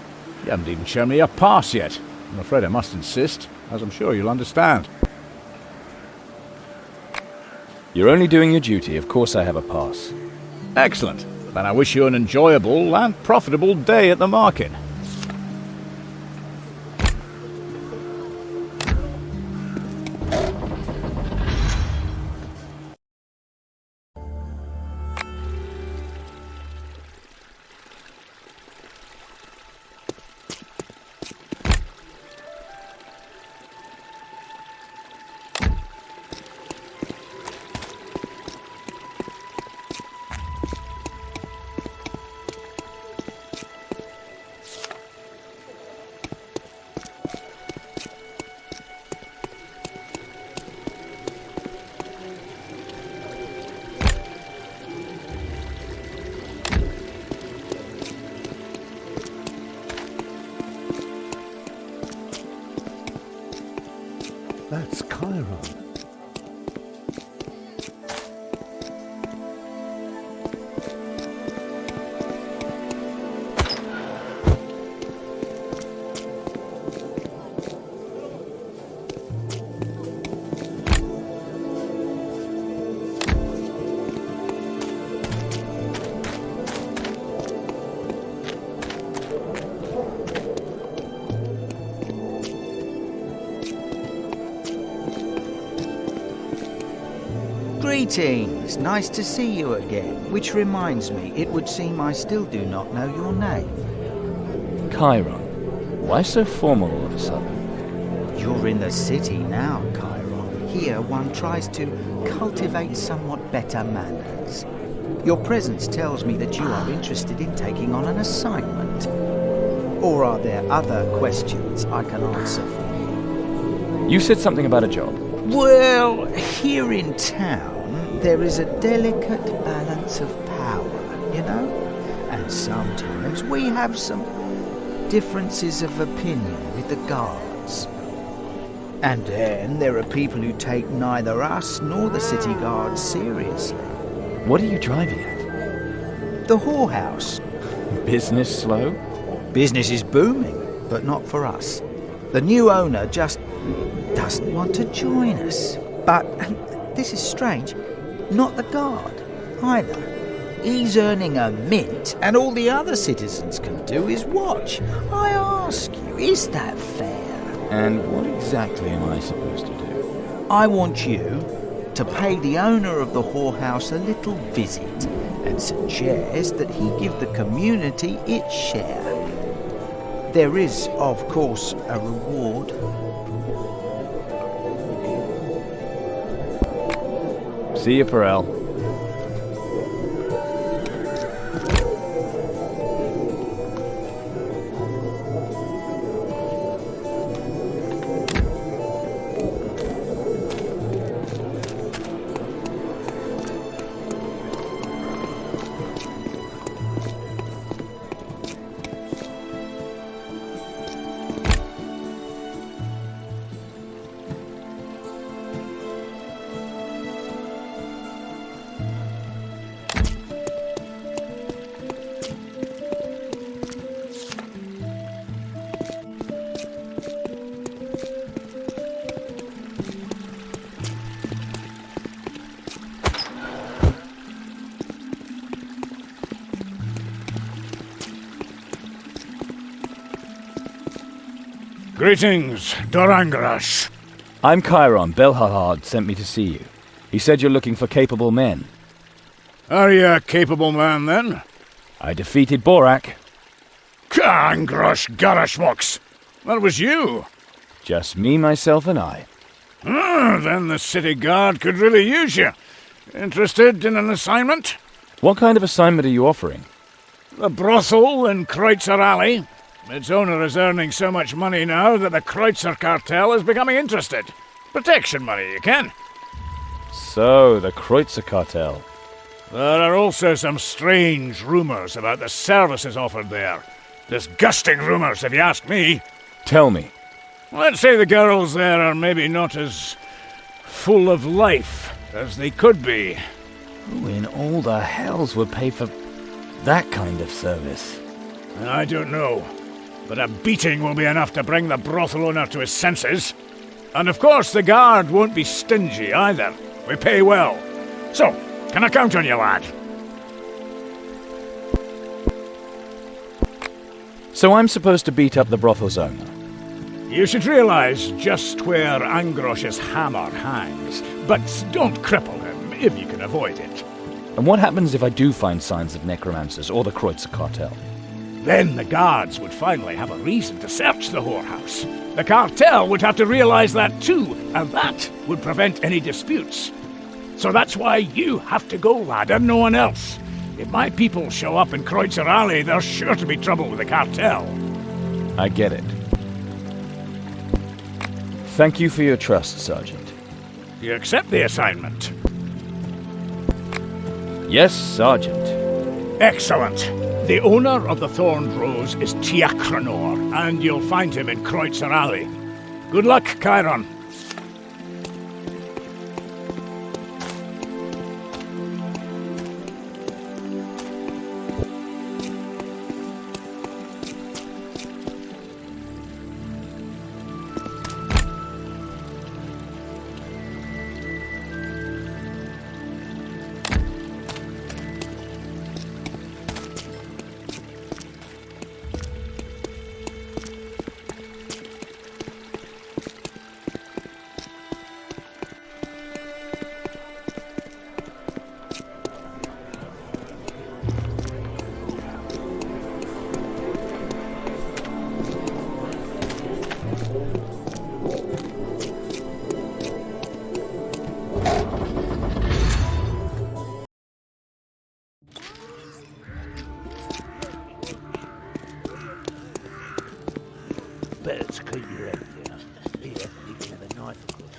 Speaker 9: You haven't even shown me your pass yet. I'm afraid I must insist, as I'm sure you'll understand.
Speaker 6: You're only doing your duty. Of course I have a pass.
Speaker 9: Excellent. Then I wish you an enjoyable and profitable day at the market.
Speaker 15: That's Cairon.
Speaker 14: Greetings! Nice to see you again. Which reminds me, it would seem I still do not know your name.
Speaker 6: Cairon. Why so formal all of a sudden?
Speaker 14: You're in the city now, Cairon. Here one tries to cultivate somewhat better manners. Your presence tells me that you are interested in taking on an assignment. Or are there other questions I can answer for you?
Speaker 6: You said something about a job.
Speaker 14: Well, here in town, there is a delicate balance of power, you know? And sometimes we have some differences of opinion with the guards. And then there are people who take neither us nor the city guards seriously.
Speaker 6: What are you driving at?
Speaker 14: The whorehouse.
Speaker 6: Business slow?
Speaker 14: Business is booming, but not for us. The new owner just doesn't want to join us. But, and this is strange, not the guard either. He's earning a mint, and all the other citizens can do is watch. I ask you, is that fair?
Speaker 6: And what exactly am I supposed to do?
Speaker 14: I want you to pay the owner of the whorehouse a little visit and suggest that he give the community its share. There is, of course, a reward.
Speaker 6: See you, Perel.
Speaker 13: Greetings, Dorangrash.
Speaker 6: I'm Cairon. Belhahad sent me to see you. He said you're looking for capable men.
Speaker 13: Are you a capable man, then?
Speaker 6: I defeated Borak.
Speaker 13: Kangrosh Garashwoks! That was you!
Speaker 6: Just me, myself, and I.
Speaker 13: Then the city guard could really use you. Interested in an assignment?
Speaker 6: What kind of assignment are you offering?
Speaker 13: The brothel in Kreutzer Alley. Its owner is earning so much money now that the Kreutzer cartel is becoming interested. Protection money, you can.
Speaker 6: So, the Kreutzer cartel.
Speaker 13: There are also some strange rumours about the services offered there. Disgusting rumours, if you ask me.
Speaker 6: Tell me.
Speaker 13: Let's say the girls there are maybe not as full of life as they could be.
Speaker 6: Who in all the hells would pay for that kind of service?
Speaker 13: I don't know. But a beating will be enough to bring the brothel owner to his senses. And of course the guard won't be stingy either. We pay well. So, can I count on you, lad?
Speaker 6: So I'm supposed to beat up the brothel's owner?
Speaker 13: You should realise just where Angrosh's hammer hangs. But don't cripple him, if you can avoid it.
Speaker 6: And what happens if I do find signs of necromancers or the Kreutzer cartel?
Speaker 13: Then the guards would finally have a reason to search the whorehouse. The cartel would have to realize that too, and that would prevent any disputes. So that's why you have to go, lad, and no one else. If my people show up in Kreutzer Alley, there's sure to be trouble with the cartel.
Speaker 6: I get it. Thank you for your trust, Sergeant.
Speaker 13: You accept the assignment?
Speaker 6: Yes, Sergeant.
Speaker 13: Excellent. The owner of the Thorned Rose is Tiakranor, and you'll find him in Kreutzer Alley. Good luck, Cairon.
Speaker 15: Better to keep your head down. Here, you can have a knife, of course.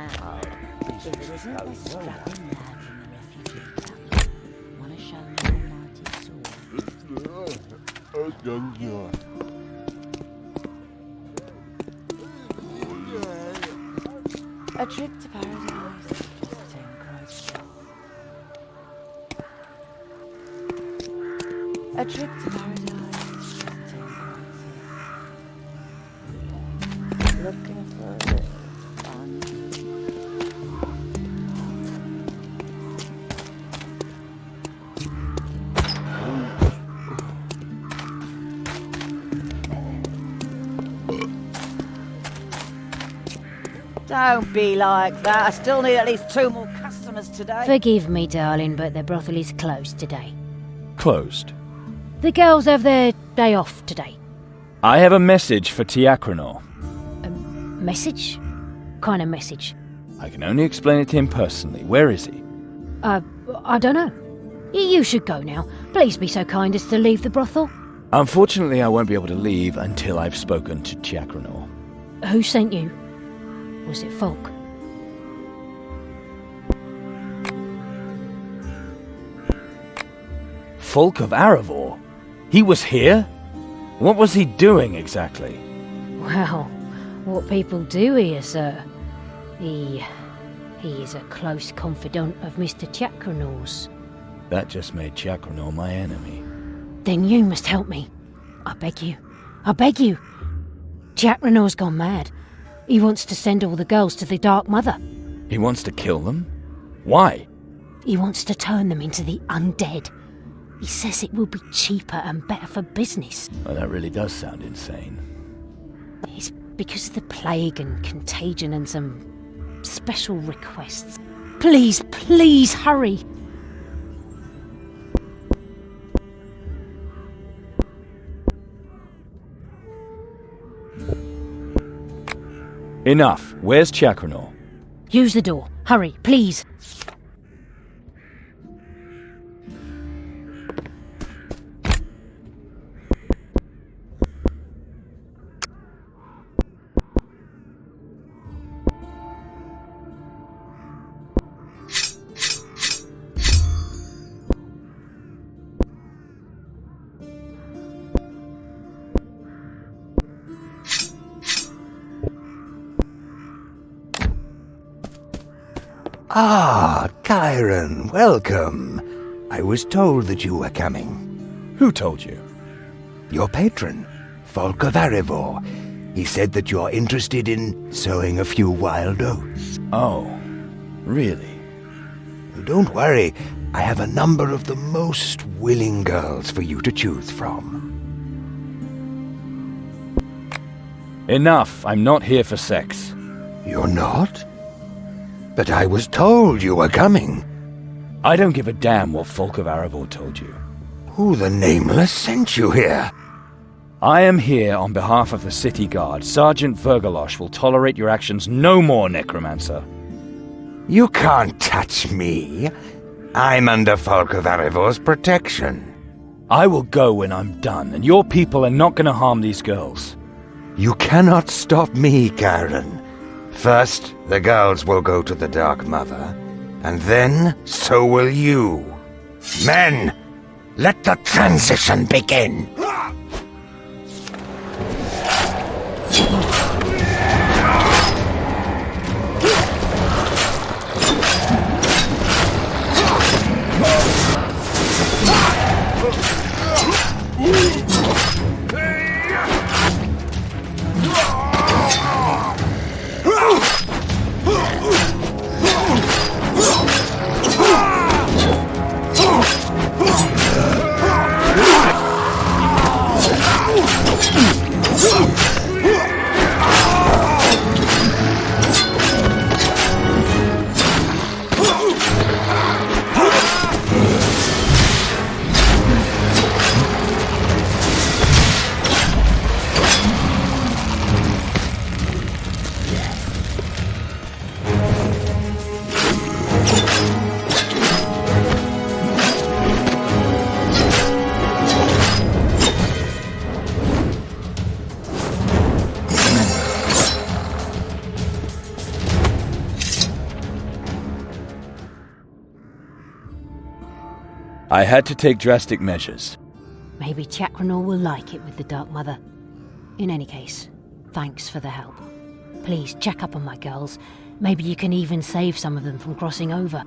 Speaker 16: Now, if it isn't the strapping lad from the refugee camp, want to show me your mighty sword? A trip to paradise, just 10 crowns. A trip to paradise, just 10 crowns. Looking for a little fun. Don't be like that. I still need at least 2 more customers today.
Speaker 10: Forgive me, darling, but the brothel is closed today.
Speaker 6: Closed.
Speaker 10: The girls have their day off today.
Speaker 6: I have a message for Tiakranor.
Speaker 10: A message? Kind of message?
Speaker 6: I can only explain it to him personally. Where is he?
Speaker 10: I don't know. You should go now. Please be so kind as to leave the brothel.
Speaker 6: Unfortunately, I won't be able to leave until I've spoken to Tiakranor.
Speaker 10: Who sent you? Was it Folk?
Speaker 6: Folk of Aravor? He was here? What was he doing exactly?
Speaker 10: Well, what people do here, sir. He is a close confidant of Mr. Tiakranor's.
Speaker 6: That just made Tiakranor my enemy.
Speaker 10: Then you must help me. I beg you. I beg you. Tiakranor's gone mad. He wants to send all the girls to the Dark Mother.
Speaker 6: He wants to kill them? Why?
Speaker 10: He wants to turn them into the undead. He says it will be cheaper and better for business.
Speaker 6: Well, that really does sound insane.
Speaker 10: It's because of the plague and contagion and some special requests. Please, please hurry!
Speaker 6: Enough. Where's Tiakranor?
Speaker 10: Use the door. Hurry, please.
Speaker 8: Ah, Cairon, welcome. I was told that you were coming.
Speaker 6: Who told you?
Speaker 8: Your patron, Folk of Aravor. He said that you're interested in sowing a few wild oats.
Speaker 6: Oh, really?
Speaker 8: Don't worry, I have a number of the most willing girls for you to choose from.
Speaker 6: Enough. I'm not here for sex.
Speaker 8: You're not? But I was told you were coming.
Speaker 6: I don't give a damn what Folk of Aravor told you.
Speaker 8: Who the Nameless sent you here?
Speaker 6: I am here on behalf of the city guard. Sergeant Vergalosh will tolerate your actions no more, Necromancer.
Speaker 8: You can't touch me. I'm under Folk of Aravor's protection.
Speaker 6: I will go when I'm done, and your people are not going to harm these girls.
Speaker 8: You cannot stop me, Cairon. First, the girls will go to the Dark Mother, and then so will you. Men, let the transition begin!
Speaker 6: I had to take drastic measures.
Speaker 10: Maybe Cairon will like it with the Dark Mother. In any case, thanks for the help. Please check up on my girls. Maybe you can even save some of them from crossing over.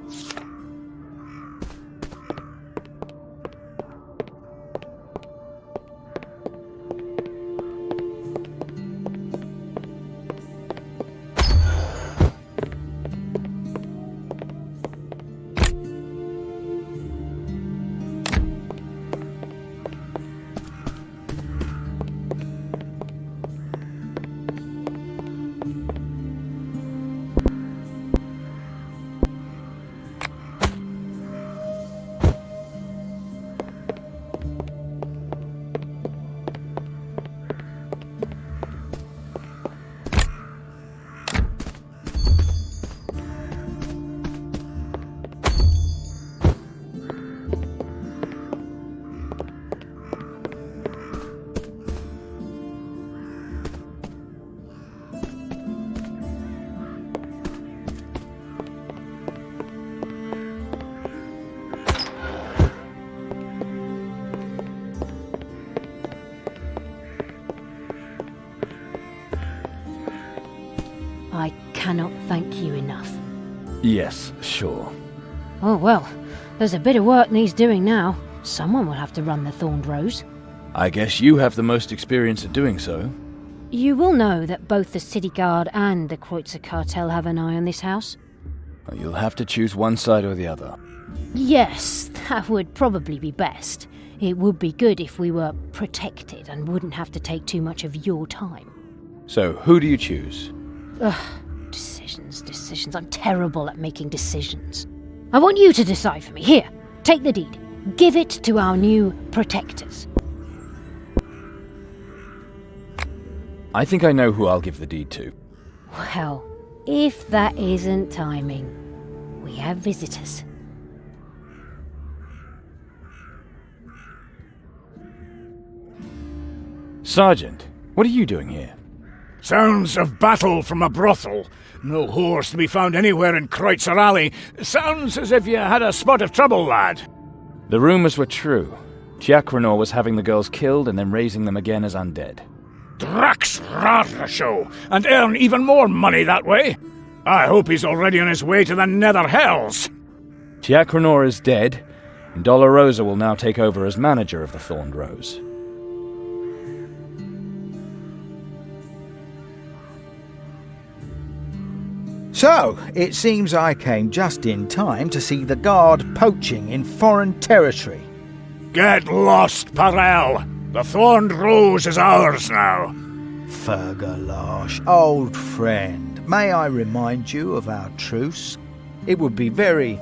Speaker 10: I cannot thank you enough.
Speaker 6: Yes, sure.
Speaker 10: Oh well, there's a bit of work needs doing now. Someone will have to run the Thorned Rose.
Speaker 6: I guess you have the most experience at doing so.
Speaker 10: You will know that both the City Guard and the Kreutzer Cartel have an eye on this house.
Speaker 6: Well, you'll have to choose one side or the other.
Speaker 10: Yes, that would probably be best. It would be good if we were protected and wouldn't have to take too much of your time.
Speaker 6: So, who do you choose?
Speaker 10: Ugh, decisions. I'm terrible at making decisions. I want you to decide for me. Here, take the deed. Give it to our new protectors.
Speaker 6: I think I know who I'll give the deed to.
Speaker 10: Well, if that isn't timing, we have visitors.
Speaker 6: Sergeant, what are you doing here?
Speaker 13: Sounds of battle from a brothel. No whores to be found anywhere in Kreutzer Alley. Sounds as if you had a spot of trouble, lad.
Speaker 6: The rumors were true. Cairon was having the girls killed and then raising them again as undead.
Speaker 13: Drax show, and earn even more money that way. I hope he's already on his way to the Nether Hells.
Speaker 6: Cairon is dead, and Dolorosa will now take over as manager of the Thorned Rose.
Speaker 14: So, it seems I came just in time to see the guard poaching in foreign territory.
Speaker 13: Get lost, Parel. The Thorned Rose is ours now.
Speaker 14: Fergalosh, old friend, may I remind you of our truce? It would be very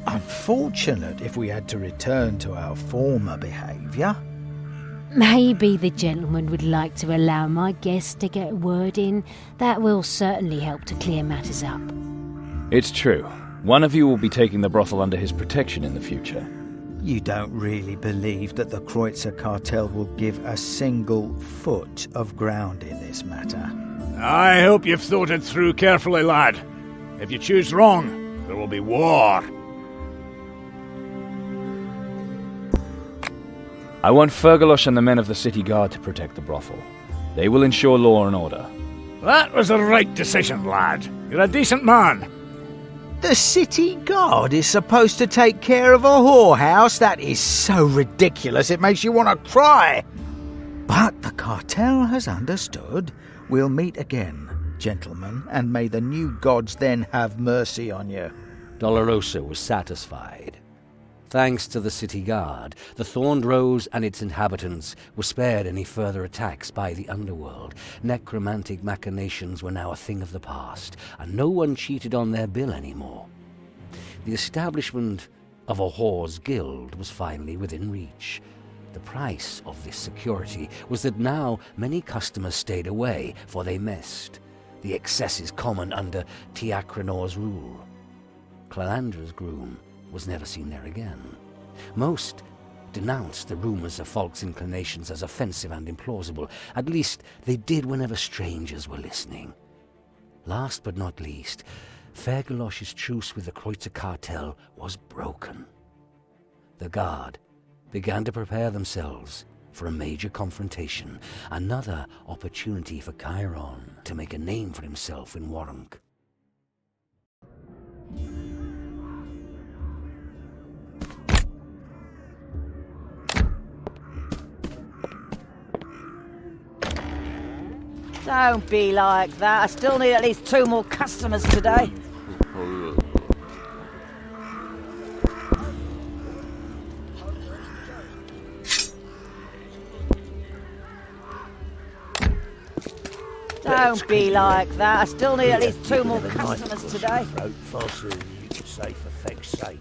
Speaker 14: unfortunate if we had to return to our former behaviour.
Speaker 10: Maybe the gentleman would like to allow my guest to get a word in. That will certainly help to clear matters up.
Speaker 6: It's true. One of you will be taking the brothel under his protection in the future.
Speaker 14: You don't really believe that the Kreutzer Cartel will give a single foot of ground in this matter?
Speaker 13: I hope you've thought it through carefully, lad. If you choose wrong, there will be war.
Speaker 6: I want Fergalosh and the men of the City Guard to protect the brothel. They will ensure law and order.
Speaker 13: That was the right decision, lad. You're a decent man.
Speaker 14: The City Guard is supposed to take care of a whorehouse? That is so ridiculous it makes you want to cry. But the cartel has understood. We'll meet again, gentlemen, and may the new gods then have mercy on you.
Speaker 2: Dolorosa was satisfied. Thanks to the City Guard, the Thorned Rose and its inhabitants were spared any further attacks by the underworld. Necromantic machinations were now a thing of the past, and no one cheated on their bill anymore. The establishment of a whore's guild was finally within reach. The price of this security was that now many customers stayed away, for they missed the excesses common under Cairon's rule. Calandra's groom was never seen there again. Most denounced the rumors of Falk's inclinations as offensive and implausible. At least they did whenever strangers were listening. Last but not least, Fergalosh's truce with the Kreutzer Cartel was broken. the Guard, began to prepare themselves for a major confrontation, another opportunity for Cairon to make a name for himself in Warunk.
Speaker 16: Don't be like that. I still need at least 2 more customers today. Don't be like that. I still need at least 2 more customers today.
Speaker 15: Far sooner than you could say for feck's sake.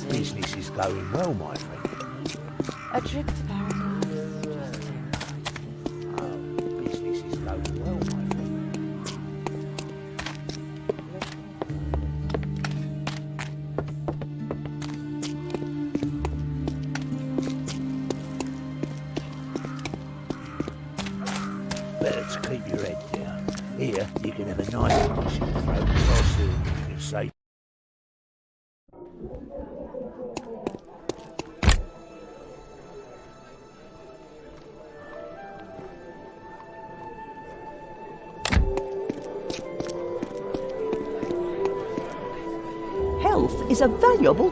Speaker 15: Business is going well, my friend.
Speaker 16: A trip to paradise.
Speaker 15: Business is going well, my friend. Better to keep your head down. Here, you can have a nice punch in the throat. Far sooner than you can say.
Speaker 16: Health is a valuable...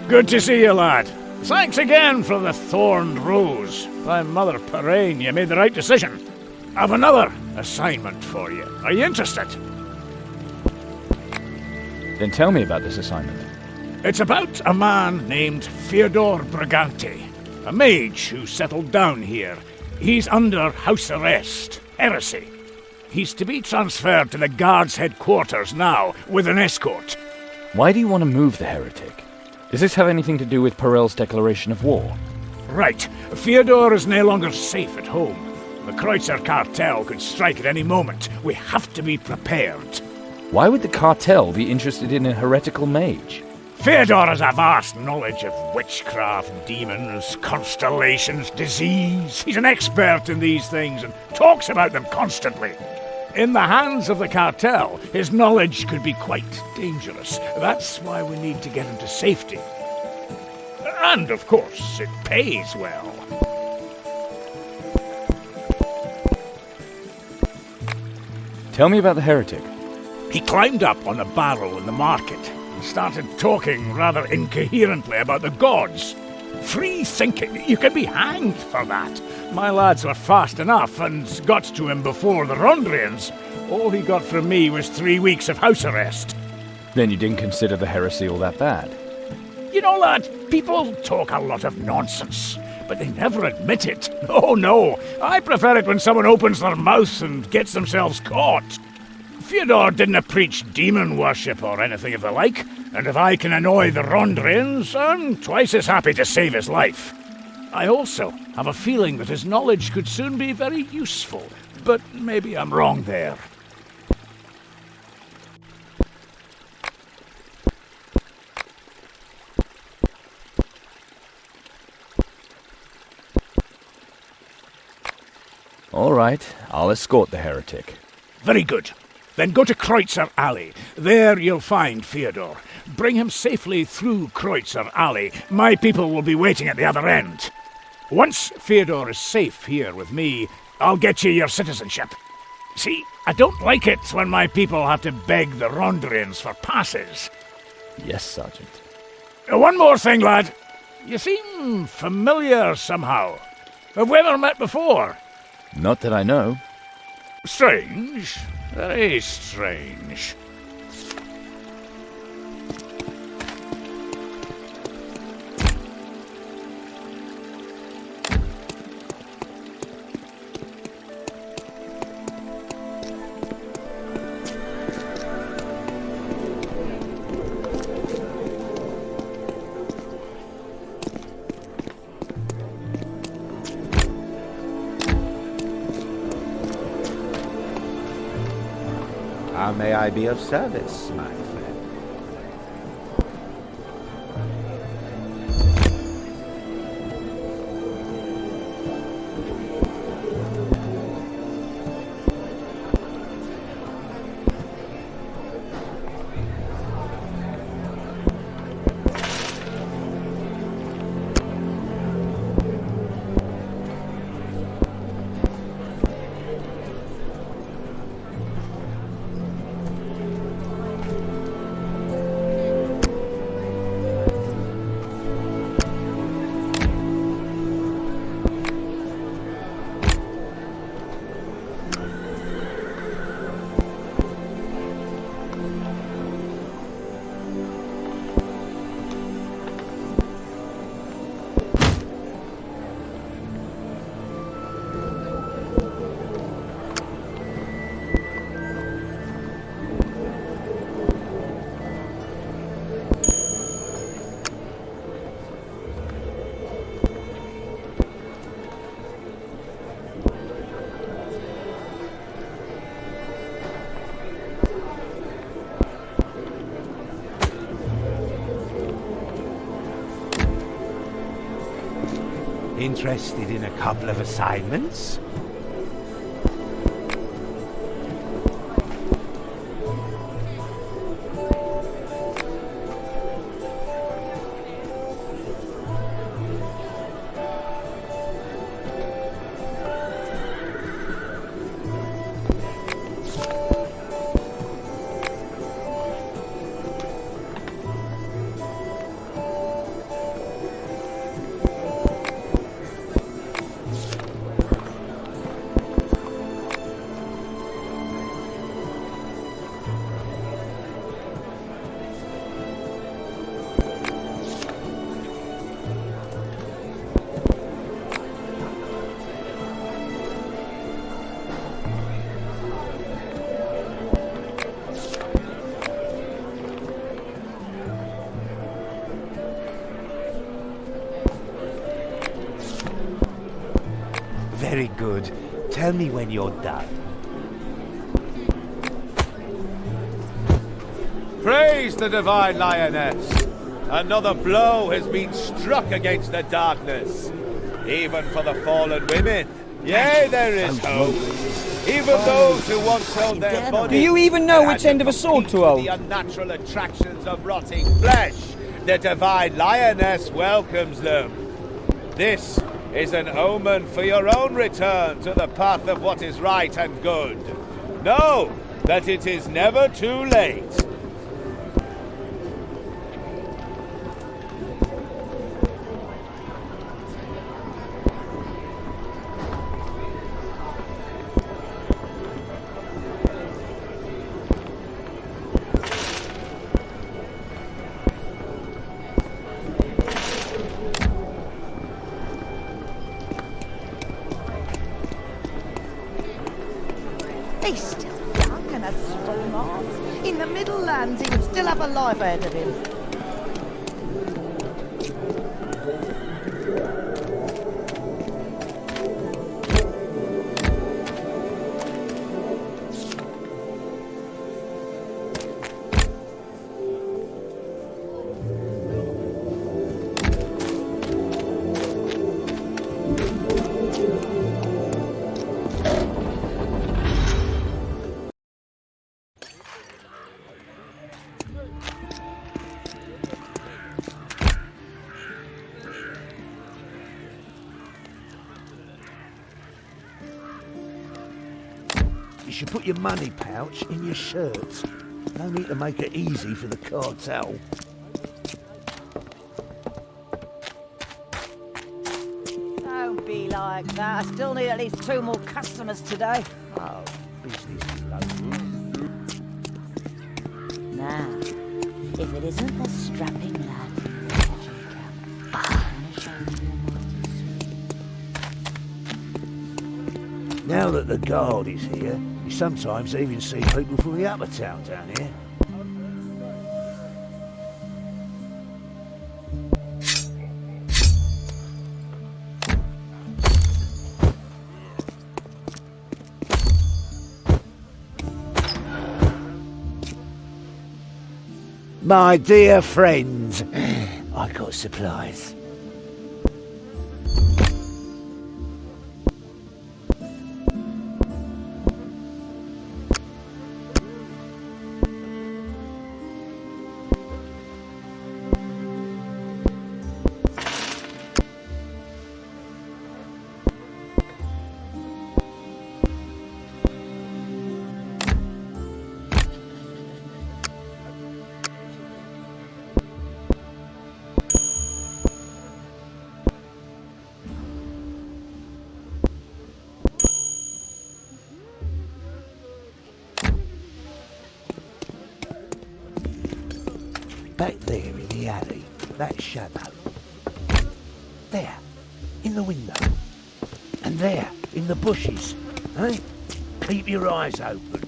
Speaker 13: Good to see you, lad. Thanks again for the thorned rose. By Mother Parain, you made the right decision. I've another assignment for you. Are you interested?
Speaker 6: Then tell me about this assignment.
Speaker 13: It's about a man named Fyodor Brigante, a mage who settled down here. He's under house arrest. Heresy. He's to be transferred to the Guard's headquarters now, with an escort.
Speaker 6: Why do you want to move the heretic? Does this have anything to do with Perel's declaration of war?
Speaker 13: Right. Fyodor is no longer safe at home. The Kreutzer cartel could strike at any moment. We have to be prepared.
Speaker 6: Why would the cartel be interested in a heretical mage?
Speaker 13: Fyodor has a vast knowledge of witchcraft, demons, constellations, disease. He's an expert in these things and talks about them constantly. In the hands of the cartel, his knowledge could be quite dangerous. That's why we need to get him to safety. And, of course, it pays well.
Speaker 6: Tell me about the heretic.
Speaker 13: He climbed up on a barrel in the market and started talking rather incoherently about the gods. Free thinking? You can be hanged for that. My lads were fast enough and got to him before the Rondrians. All he got from me was 3 weeks of house arrest.
Speaker 6: Then you didn't consider the heresy all that bad?
Speaker 13: You know, lad, people talk a lot of nonsense, but they never admit it. Oh, no. I prefer it when someone opens their mouth and gets themselves caught. Fyodor didn't preach demon worship or anything of the like, and if I can annoy the Rondrians, I'm twice as happy to save his life. I also have a feeling that his knowledge could soon be very useful, but maybe I'm wrong there.
Speaker 6: All right, I'll escort the heretic.
Speaker 13: Very good. Then go to Kreutzer Alley. There you'll find Fyodor. Bring him safely through Kreutzer Alley. My people will be waiting at the other end. Once Fyodor is safe here with me, I'll get you your citizenship. See, I don't like it when my people have to beg the Rondrians for passes.
Speaker 6: Yes, Sergeant.
Speaker 13: One more thing, lad. You seem familiar somehow. Have we ever met before?
Speaker 6: Not that I know.
Speaker 13: Strange. Very strange.
Speaker 17: How may I be of service, my friend? Interested in a couple of assignments? Very good. Tell me when you're done.
Speaker 18: Praise the Divine Lioness! Another blow has been struck against the darkness. Even for the fallen women. Yea, there is hope. Even those who once held their bodies.
Speaker 12: Do you even know which end of a sword to hold?
Speaker 18: The unnatural attractions of rotting flesh. The Divine Lioness welcomes them. This is an omen for your own return to the path of what is right and good. Know that it is never too late.
Speaker 16: He's still young and has strong arms. In the Middle Lands, he would still have a life ahead of him.
Speaker 15: You should put your money pouch in your shirt. No need to make it easy for the cartel.
Speaker 16: Don't be like that. I still need at least 2 more customers today.
Speaker 15: Oh, business is low.
Speaker 16: Now, if it isn't the strapping lad from the refugee camp, I want to show you your mighty.
Speaker 15: Now that the guard is here, you sometimes even see people from the upper town down here. My dear friends, I got supplies. Back there in the alley, that shadow. There, in the window. And there, in the bushes. Eh? Keep your eyes open.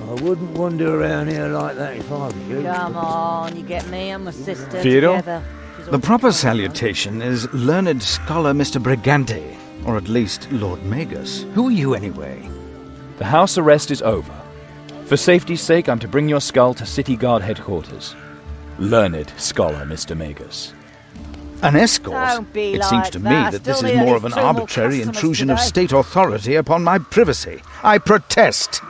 Speaker 15: I wouldn't wander around here like that if I was you.
Speaker 16: Come on, you get me and my sister
Speaker 6: Theodore?
Speaker 16: together.
Speaker 19: The proper salutation is Learned Scholar Mr. Brigante, or at least Lord Magus. Who are you anyway?
Speaker 6: The house arrest is over. For safety's sake, I'm to bring your skull to City Guard headquarters. Learned Scholar Mr. Magus.
Speaker 19: An escort?
Speaker 16: Don't be
Speaker 19: It
Speaker 16: like
Speaker 19: seems to me
Speaker 16: that.
Speaker 19: that this
Speaker 16: Still
Speaker 19: is
Speaker 16: need
Speaker 19: more
Speaker 16: at
Speaker 19: of an
Speaker 16: least 2 more
Speaker 19: arbitrary
Speaker 16: customers
Speaker 19: intrusion of
Speaker 16: today.
Speaker 19: state authority upon my privacy. I protest.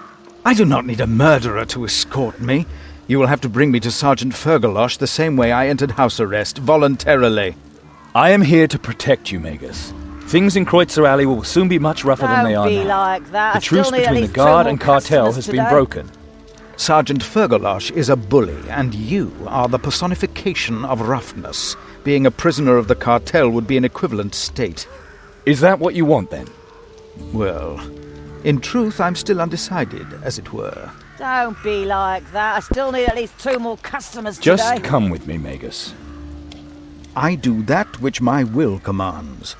Speaker 19: I do not need a murderer to escort me. You will have to bring me to Sergeant Fergalosh the same way I entered house arrest, voluntarily.
Speaker 6: I am here to protect you, Magus. Things in Kreutzer Alley will soon be much rougher than they are
Speaker 16: Don't be
Speaker 6: now.
Speaker 16: like that.
Speaker 6: The
Speaker 16: I still
Speaker 6: truce
Speaker 16: need at
Speaker 6: between the
Speaker 16: least 2
Speaker 6: guard
Speaker 16: more
Speaker 6: and cartel
Speaker 16: customers
Speaker 6: has
Speaker 16: today.
Speaker 6: been broken.
Speaker 19: Sergeant Fergalosh is a bully, and you are the personification of roughness. Being a prisoner of the cartel would be an equivalent state.
Speaker 6: Is that what you want, then?
Speaker 19: Well, in truth, I'm still undecided, as it were.
Speaker 16: Don't be like that. I still need at least 2 more customers
Speaker 6: Just
Speaker 16: today.
Speaker 6: come with me, Magus.
Speaker 19: I do that which my will commands.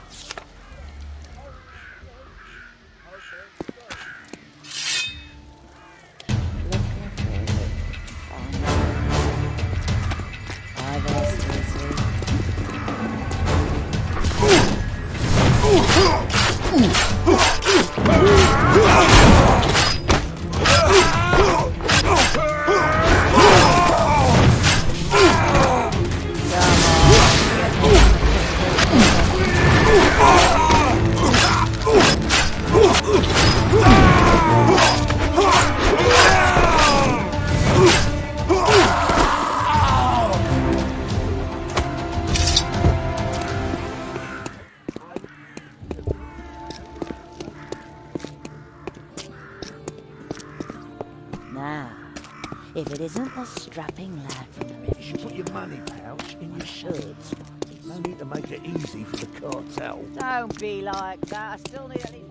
Speaker 16: Now, if it isn't the strapping lad from the refugee.
Speaker 15: Put your money pouch in your shirts. No need to make it easy for the cartel.
Speaker 16: Don't be like that. I still need at least.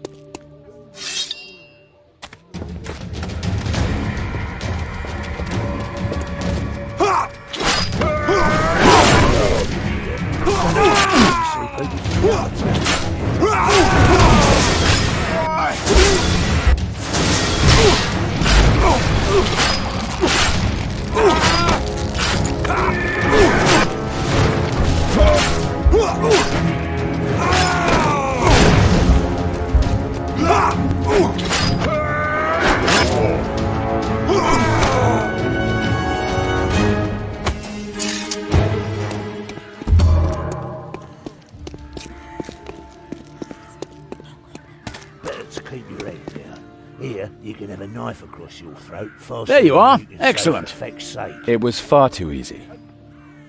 Speaker 15: Better keep your head down. Here, you can have a knife across your throat.
Speaker 9: There you are.
Speaker 15: Say
Speaker 9: Excellent.
Speaker 15: for effect's sake.
Speaker 6: It was far too easy.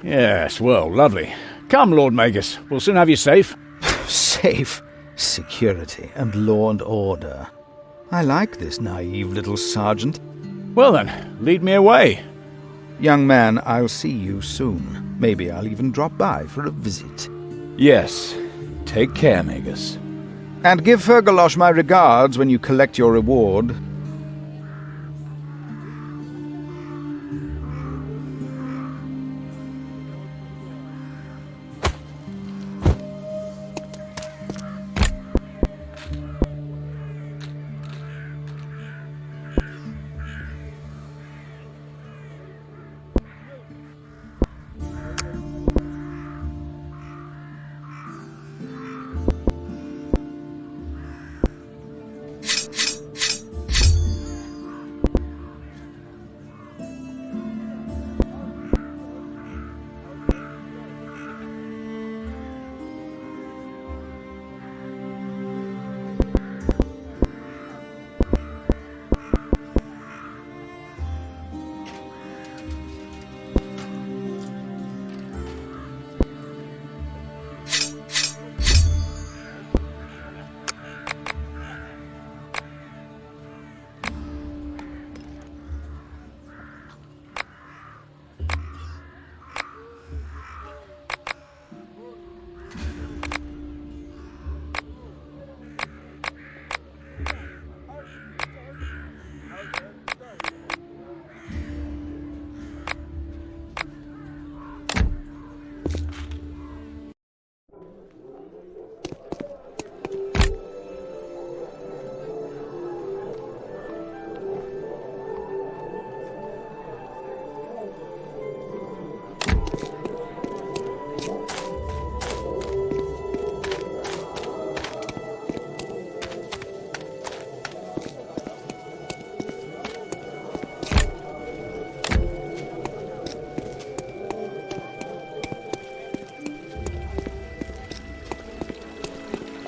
Speaker 9: Yes, well, lovely. Come, Lord Magus. We'll soon have you safe.
Speaker 19: Safe, security, and law and order. I like this naive little sergeant.
Speaker 9: Well then, lead me away.
Speaker 19: Young man, I'll see you soon. Maybe I'll even drop by for a visit.
Speaker 6: Yes. Take care, Magus.
Speaker 19: And give Fergalosh my regards when you collect your reward.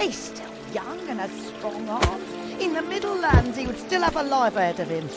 Speaker 20: He's still young and has strong arms. In the Middle Lands, he would still have a life ahead of him.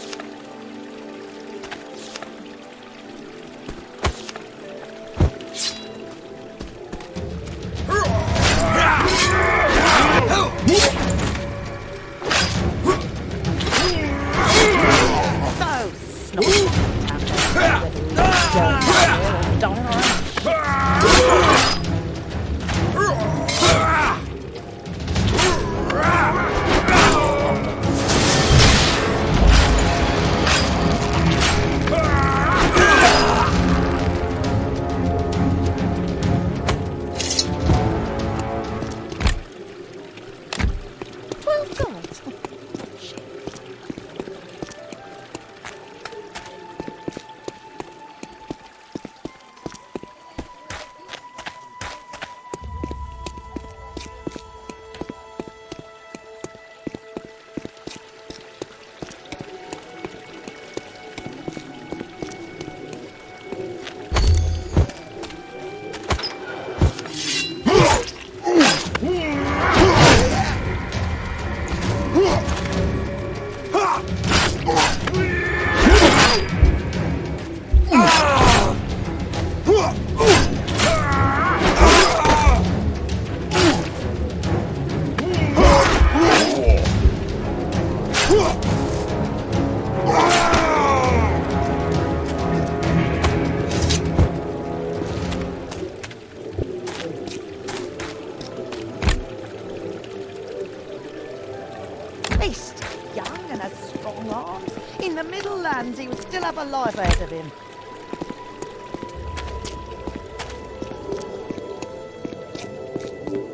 Speaker 20: He would still have a life ahead of him.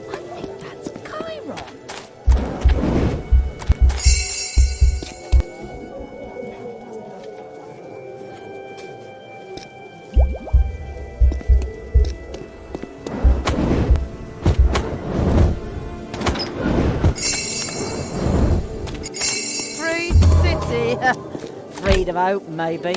Speaker 20: I think that's Cairon. Freed city. Freed of hope, maybe.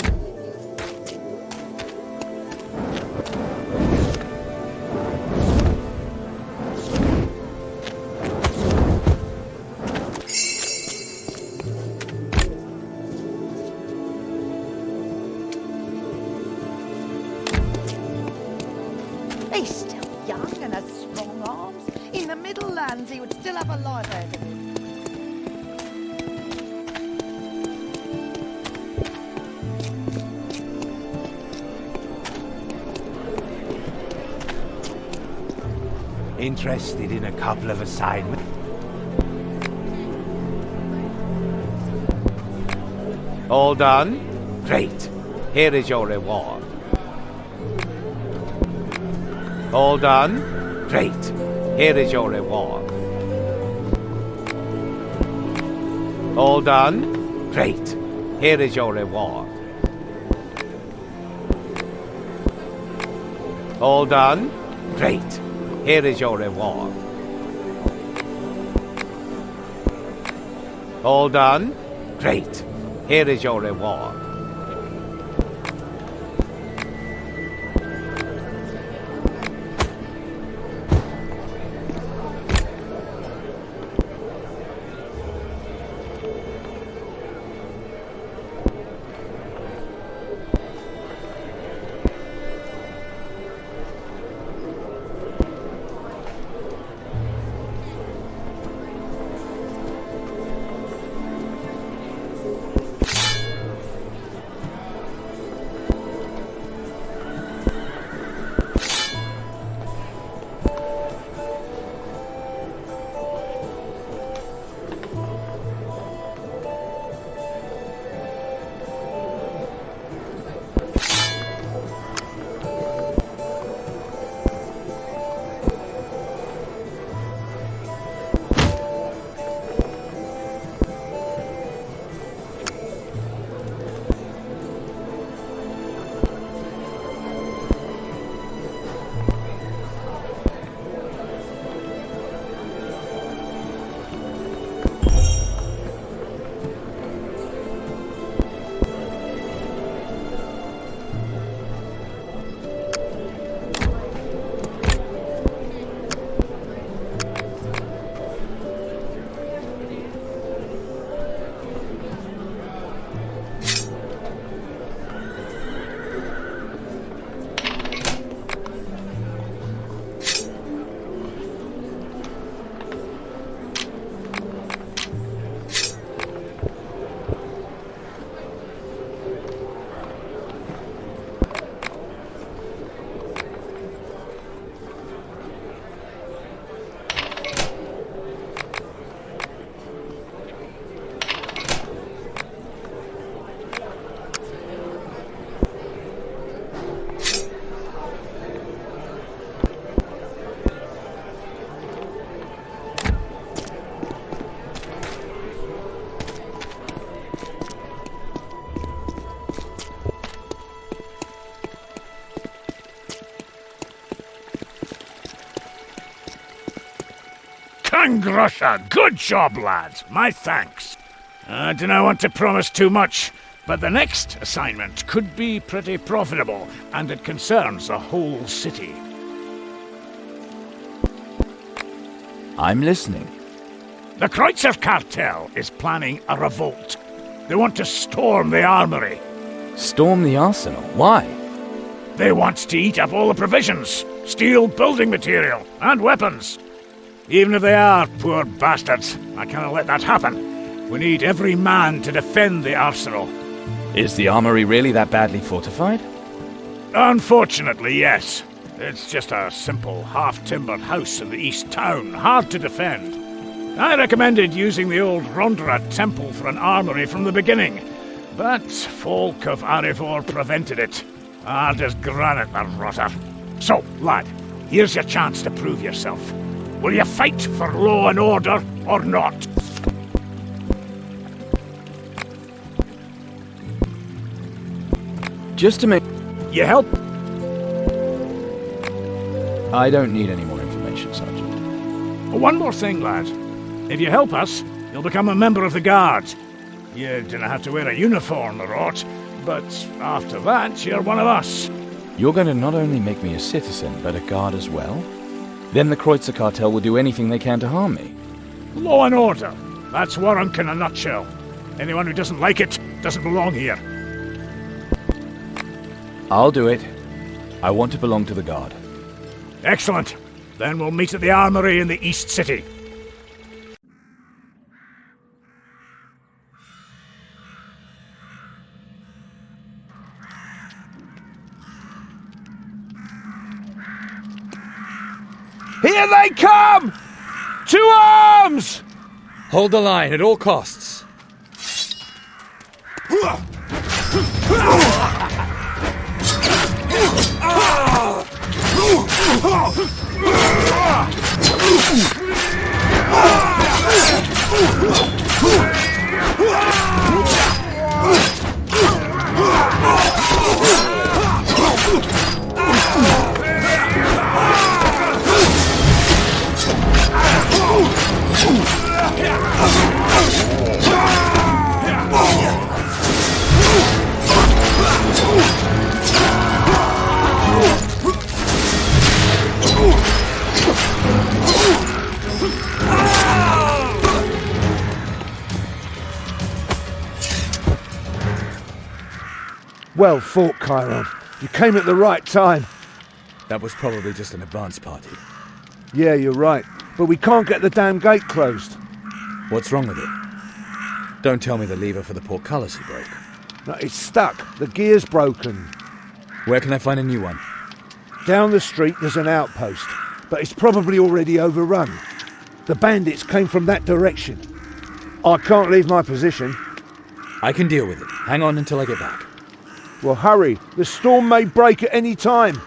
Speaker 20: He's still young and has strong arms. In the Middle Lands, he would still have a life ahead of him.
Speaker 17: Interested in a couple of assignments?
Speaker 15: All done? Great. Here is your reward. All done? Great. Here is your reward. All done? Great. Here is your reward. All done? Great. Here is your reward. All done? Great. Here is your reward.
Speaker 13: Kangrusha! Good job, lads. My thanks. I do not want to promise too much, but the next assignment could be pretty profitable, and it concerns the whole city.
Speaker 6: I'm listening.
Speaker 13: The Kreutzer cartel is planning a revolt. They want to storm the armory.
Speaker 6: Storm the arsenal? Why?
Speaker 13: They want to eat up all the provisions, steal building material, and weapons. Even if they are poor bastards, I cannot let that happen. We need every man to defend the arsenal.
Speaker 6: Is the armory really that badly fortified?
Speaker 13: Unfortunately, yes. It's just a simple, half-timbered house in the east town, hard to defend. I recommended using the old Rondra temple for an armory from the beginning, but folk of Arivor prevented it. Hard as granite, the rotter. So, lad, here's your chance to prove yourself. Will you fight for law and order, or not?
Speaker 6: Just to make...
Speaker 13: You help?
Speaker 6: I don't need any more information, Sergeant.
Speaker 13: One more thing, lad. If you help us, you'll become a member of the Guard. You don't have to wear a uniform or aught, but after that, you're one of us.
Speaker 6: You're going to not only make me a citizen, but a guard as well? Then the Kreutzer cartel will do anything they can to harm me.
Speaker 13: Law and order. That's Warunk in a nutshell. Anyone who doesn't like it doesn't belong here.
Speaker 6: I'll do it. I want to belong to the Guard.
Speaker 13: Excellent. Then we'll meet at the armory in the East City.
Speaker 15: Here they come! To arms!
Speaker 6: Hold the line at all costs.
Speaker 15: Well fought, Cairon. You came at the right time.
Speaker 4: That was probably just an advance party.
Speaker 15: Yeah, you're right. But we can't get the damn gate closed.
Speaker 4: What's wrong with it? Don't tell me the lever for the portcullis broke.
Speaker 15: No, it's stuck. The gear's broken.
Speaker 4: Where can I find a new one?
Speaker 15: Down the street there's an outpost, but it's probably already overrun. The bandits came from that direction. I can't leave my position.
Speaker 4: I can deal with it. Hang on until I get back.
Speaker 15: Well, hurry. The storm may break at any time.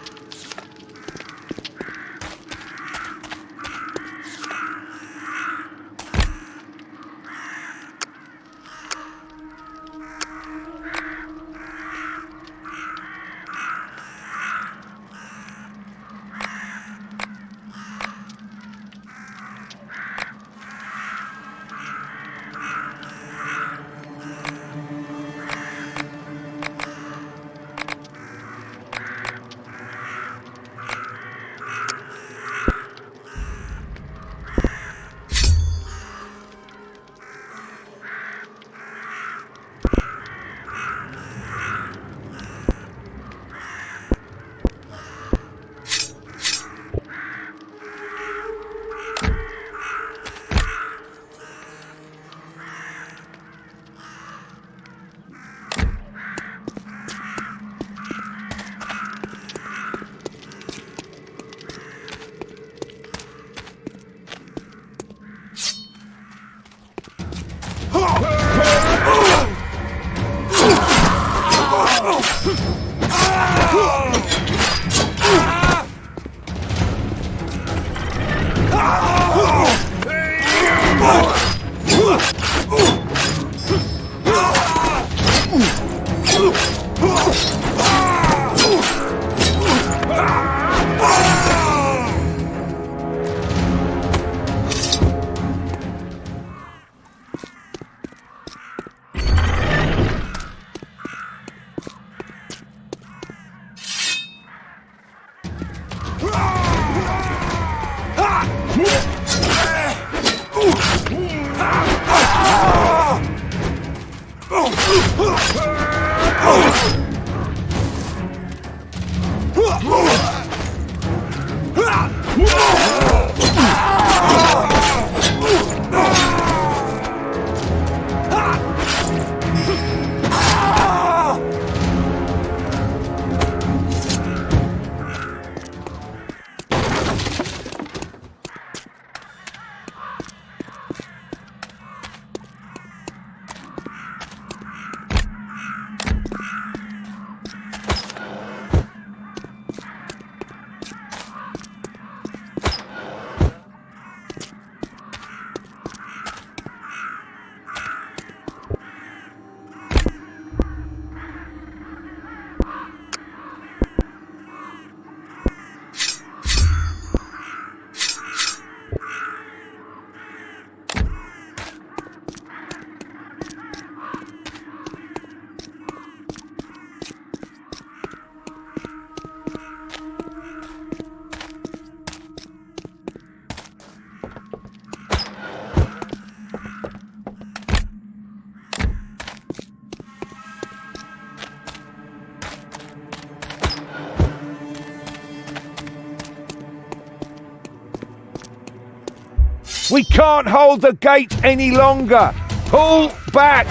Speaker 15: We can't hold the gate any longer! Pull back!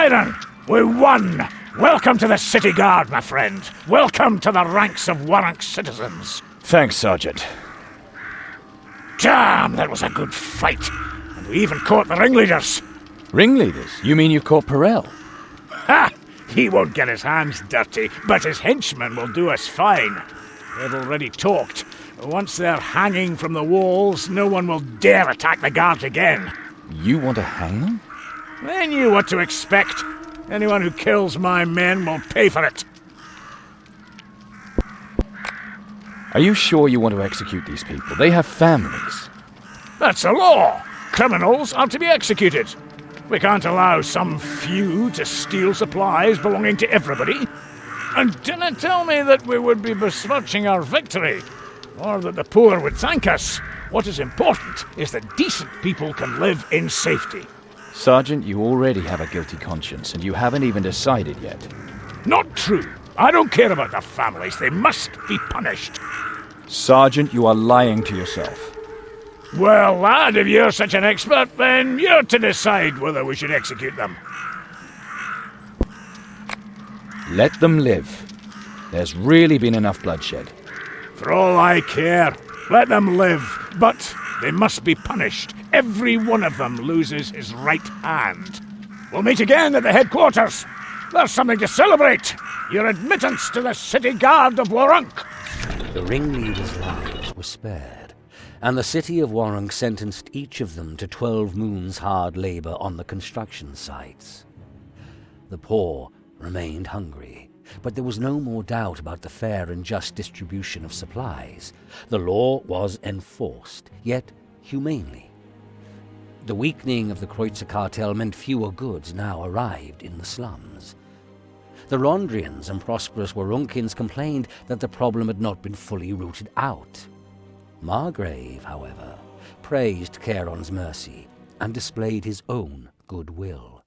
Speaker 13: Cairon, we won! Welcome to the city guard, my friend. Welcome to the ranks of Warunk's citizens.
Speaker 6: Thanks, Sergeant.
Speaker 13: Damn, that was a good fight. And we even caught the ringleaders.
Speaker 6: Ringleaders? You mean you've caught Perel?
Speaker 13: Ha! He won't get his hands dirty, but his henchmen will do us fine. They've already talked. Once they're hanging from the walls, no one will dare attack the guards again.
Speaker 6: You want to hang them?
Speaker 13: They knew what to expect. Anyone who kills my men will pay for it.
Speaker 6: Are you sure you want to execute these people? They have families.
Speaker 13: That's the law. Criminals are to be executed. We can't allow some few to steal supplies belonging to everybody. And didn't tell me that we would be besmirching our victory, or that the poor would thank us. What is important is that decent people can live in safety.
Speaker 6: Sergeant, you already have a guilty conscience, and you haven't even decided yet.
Speaker 13: Not true. I don't care about the families. They must be punished.
Speaker 6: Sergeant, you are lying to yourself.
Speaker 13: Well, lad, if you're such an expert, then you're to decide whether we should execute them.
Speaker 6: Let them live. There's really been enough bloodshed.
Speaker 13: For all I care, let them live, but they must be punished. Every one of them loses his right hand. We'll meet again at the headquarters. There's something to celebrate. Your admittance to the city guard of Warunk.
Speaker 2: The ringleaders' lives were spared, and the city of Warunk sentenced each of them to 12 moons' hard labor on the construction sites. The poor remained hungry, but there was no more doubt about the fair and just distribution of supplies. The law was enforced, yet humanely. The weakening of the Kreutzer cartel meant fewer goods now arrived in the slums. The Rondrians and prosperous Warunkins complained that the problem had not been fully rooted out. Margrave, however, praised Cairon's mercy and displayed his own goodwill.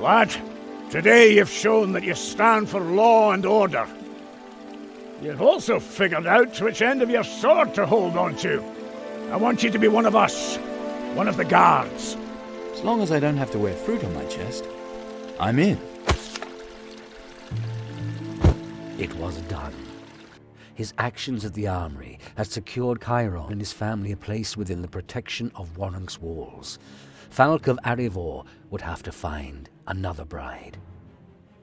Speaker 13: Lad, today you've shown that you stand for law and order. You've also figured out which end of your sword to hold on to. I want you to be one of us, one of the guards.
Speaker 4: As long as I don't have to wear fruit on my chest, I'm in.
Speaker 2: It was done. His actions at the armory had secured Cairon and his family a place within the protection of Warunk's walls. Falk of Arivor would have to find another bride.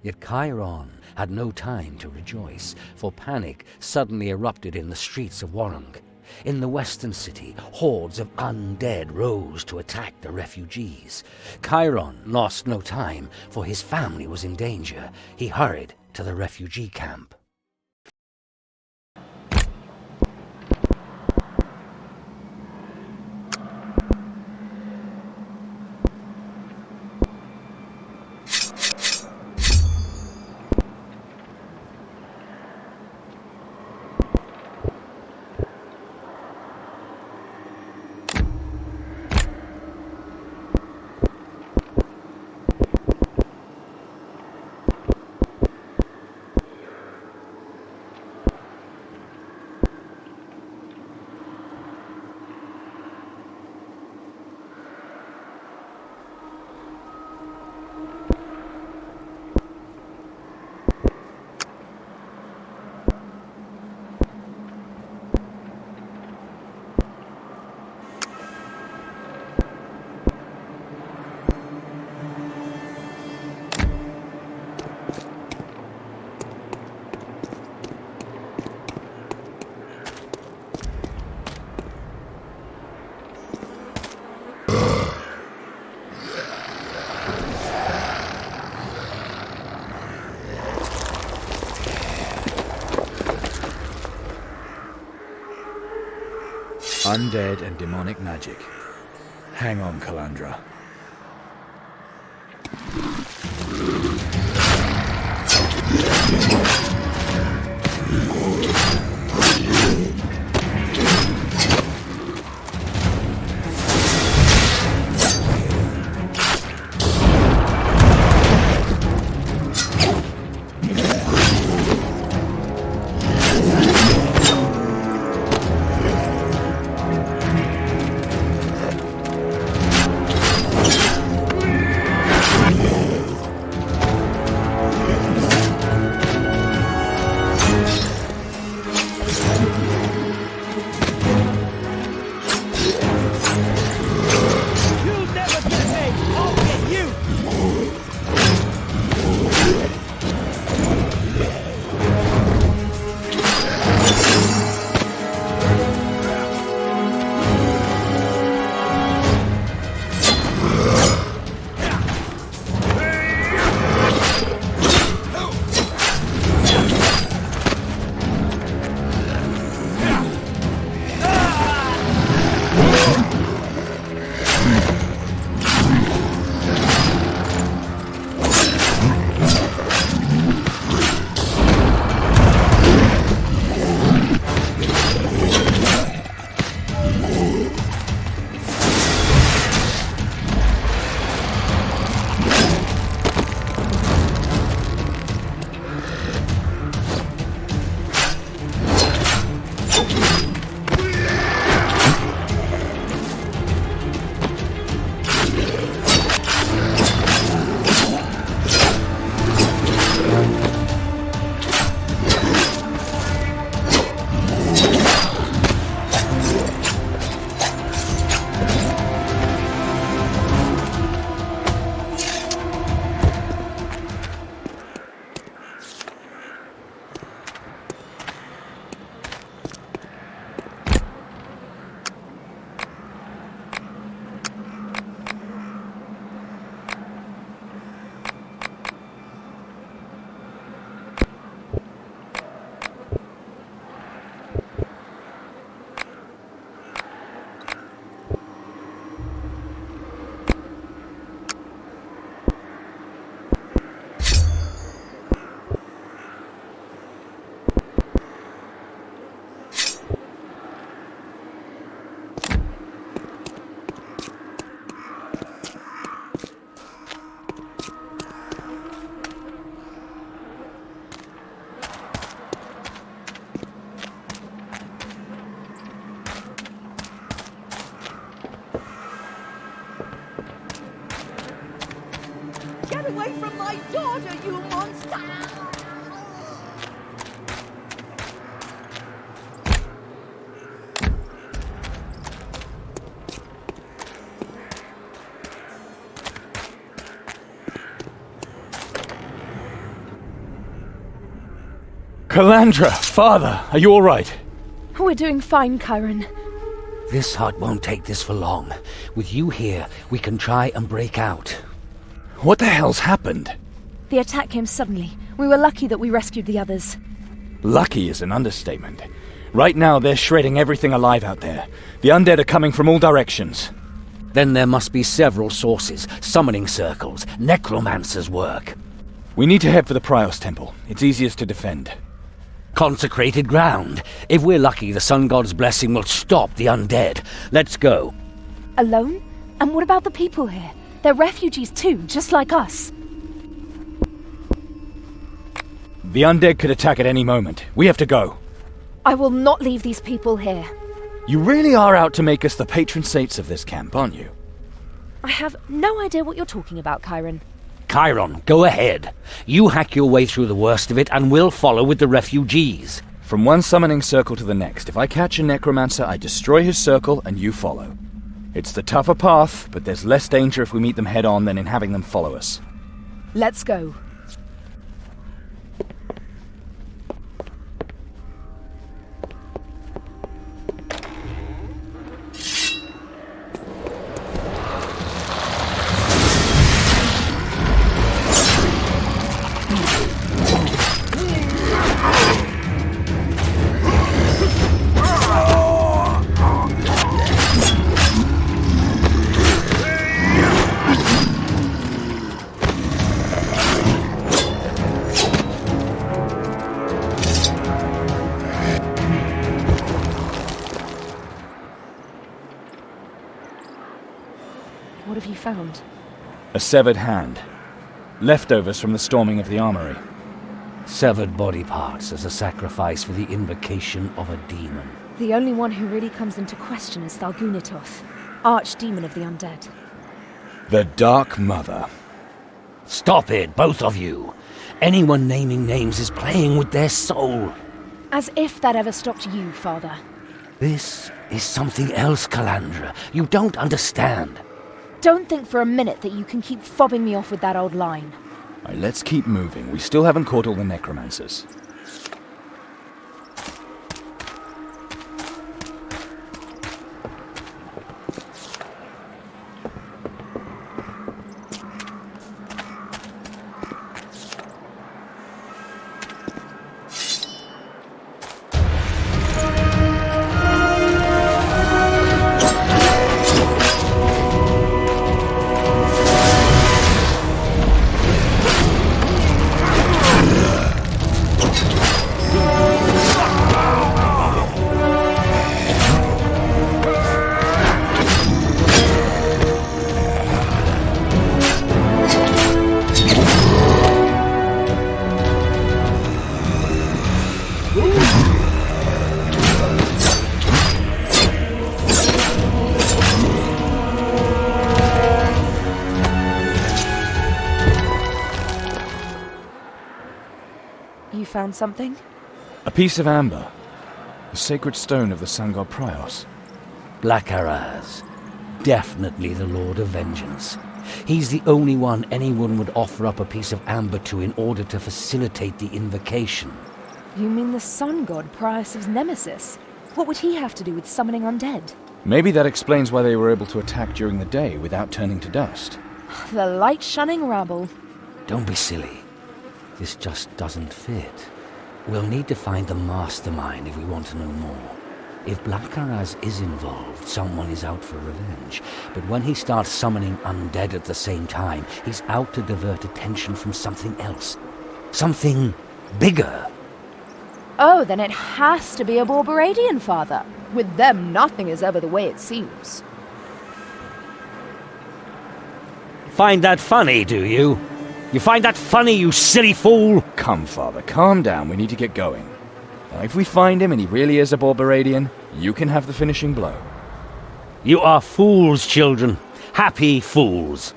Speaker 2: Yet Cairon had no time to rejoice, for panic suddenly erupted in the streets of Warunk. In the western city, hordes of undead rose to attack the refugees. Cairon lost no time, for his family was in danger. He hurried to the refugee camp.
Speaker 19: Undead and demonic magic. Hang on, Calandra.
Speaker 20: Get away from my daughter, you monster!
Speaker 6: Calandra, father, are you all right?
Speaker 7: We're doing fine, Cairon.
Speaker 2: This hut won't take this for long. With you here, we can try and break out.
Speaker 6: What the hell's happened?
Speaker 7: The attack came suddenly. We were lucky that we rescued the others.
Speaker 6: Lucky is an understatement. Right now, they're shredding everything alive out there. The undead are coming from all directions.
Speaker 2: Then there must be several sources, summoning circles, necromancer's work.
Speaker 6: We need to head for the Prios Temple. It's easiest to defend.
Speaker 2: Consecrated ground. If we're lucky, the Sun God's blessing will stop the undead. Let's go.
Speaker 7: Alone? And what about the people here? They're refugees too, just like us.
Speaker 6: The undead could attack at any moment. We have to go.
Speaker 7: I will not leave these people here.
Speaker 6: You really are out to make us the patron saints of this camp, aren't you?
Speaker 7: I have no idea what you're talking about, Cairon.
Speaker 2: Cairon, go ahead. You hack your way through the worst of it, and we'll follow with the refugees.
Speaker 6: From one summoning circle to the next, if I catch a necromancer, I destroy his circle, and you follow. It's the tougher path, but there's less danger if we meet them head-on than in having them follow us.
Speaker 7: Let's go. What have you found?
Speaker 6: A severed hand. Leftovers from the storming of the armory.
Speaker 2: Severed body parts as a sacrifice for the invocation of a demon.
Speaker 7: The only one who really comes into question is Thalgunitoth, archdemon of the undead.
Speaker 6: The Dark Mother.
Speaker 2: Stop it, both of you! Anyone naming names is playing with their soul.
Speaker 7: As if that ever stopped you, Father.
Speaker 2: This is something else, Calandra. You don't understand.
Speaker 7: Don't think for a minute that you can keep fobbing me off with that old line.
Speaker 6: Right, let's keep moving. We still haven't caught all the necromancers.
Speaker 7: Found something?
Speaker 6: A piece of amber. The sacred stone of the sun god Prios.
Speaker 2: Blackaraz. Definitely the Lord of Vengeance. He's the only one anyone would offer up a piece of amber to in order to facilitate the invocation.
Speaker 7: You mean the sun god, Prios' nemesis? What would he have to do with summoning undead?
Speaker 6: Maybe that explains why they were able to attack during the day without turning to dust.
Speaker 7: The light-shunning rabble.
Speaker 2: Don't be silly. This just doesn't fit. We'll need to find the mastermind if we want to know more. If Blackaraz is involved, someone is out for revenge. But when he starts summoning undead at the same time, he's out to divert attention from something else. Something bigger.
Speaker 7: Oh, then it has to be a Borberadian, Father. With them, nothing is ever the way it seems.
Speaker 2: Find that funny, do you? You find that funny, you silly fool?
Speaker 6: Come, Father, calm down. We need to get going. Now, if we find him and he really is a Borberadian, you can have the finishing blow.
Speaker 2: You are fools, children. Happy fools.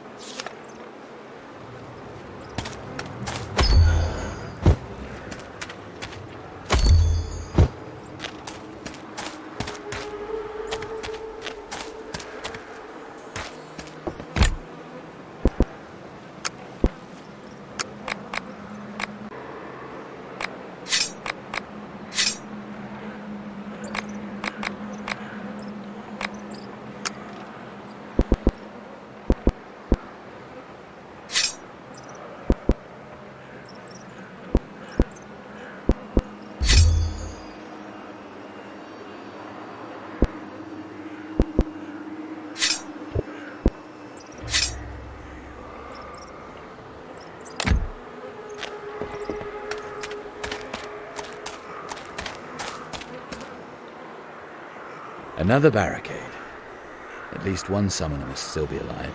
Speaker 4: Another barricade. At least one summoner must still be alive.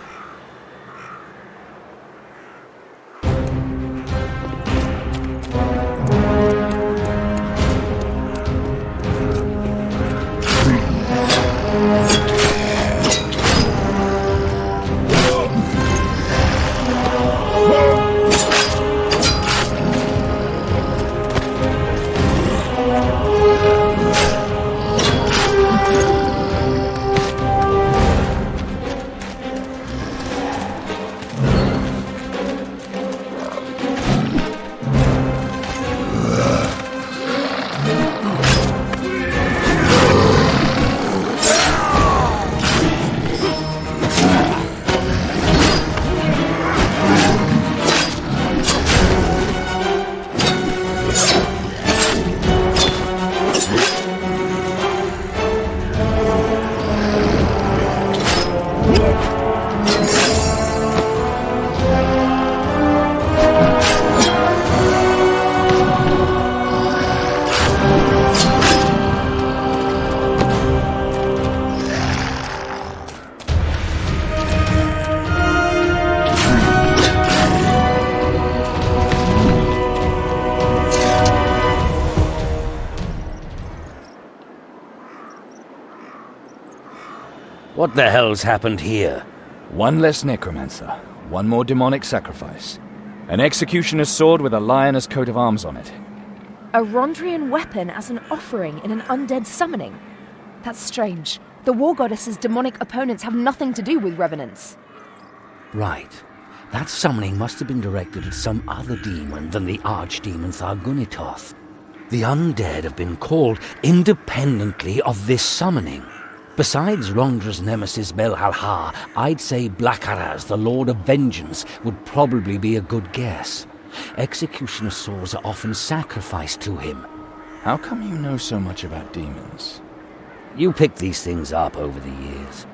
Speaker 2: What the hell's happened here?
Speaker 6: One less necromancer, one more demonic sacrifice. An executioner's sword with a lioness coat of arms on it.
Speaker 7: A Rondrian weapon as an offering in an undead summoning. That's strange. The war goddess's demonic opponents have nothing to do with revenants.
Speaker 2: Right. That summoning must have been directed at some other demon than the archdemon Thargunitoth. The undead have been called independently of this summoning. Besides Rondra's nemesis Belhalha, I'd say Blackaraz, the Lord of Vengeance, would probably be a good guess. Executioner swords are often sacrificed to him.
Speaker 6: How come you know so much about demons?
Speaker 2: You picked these things up over the years.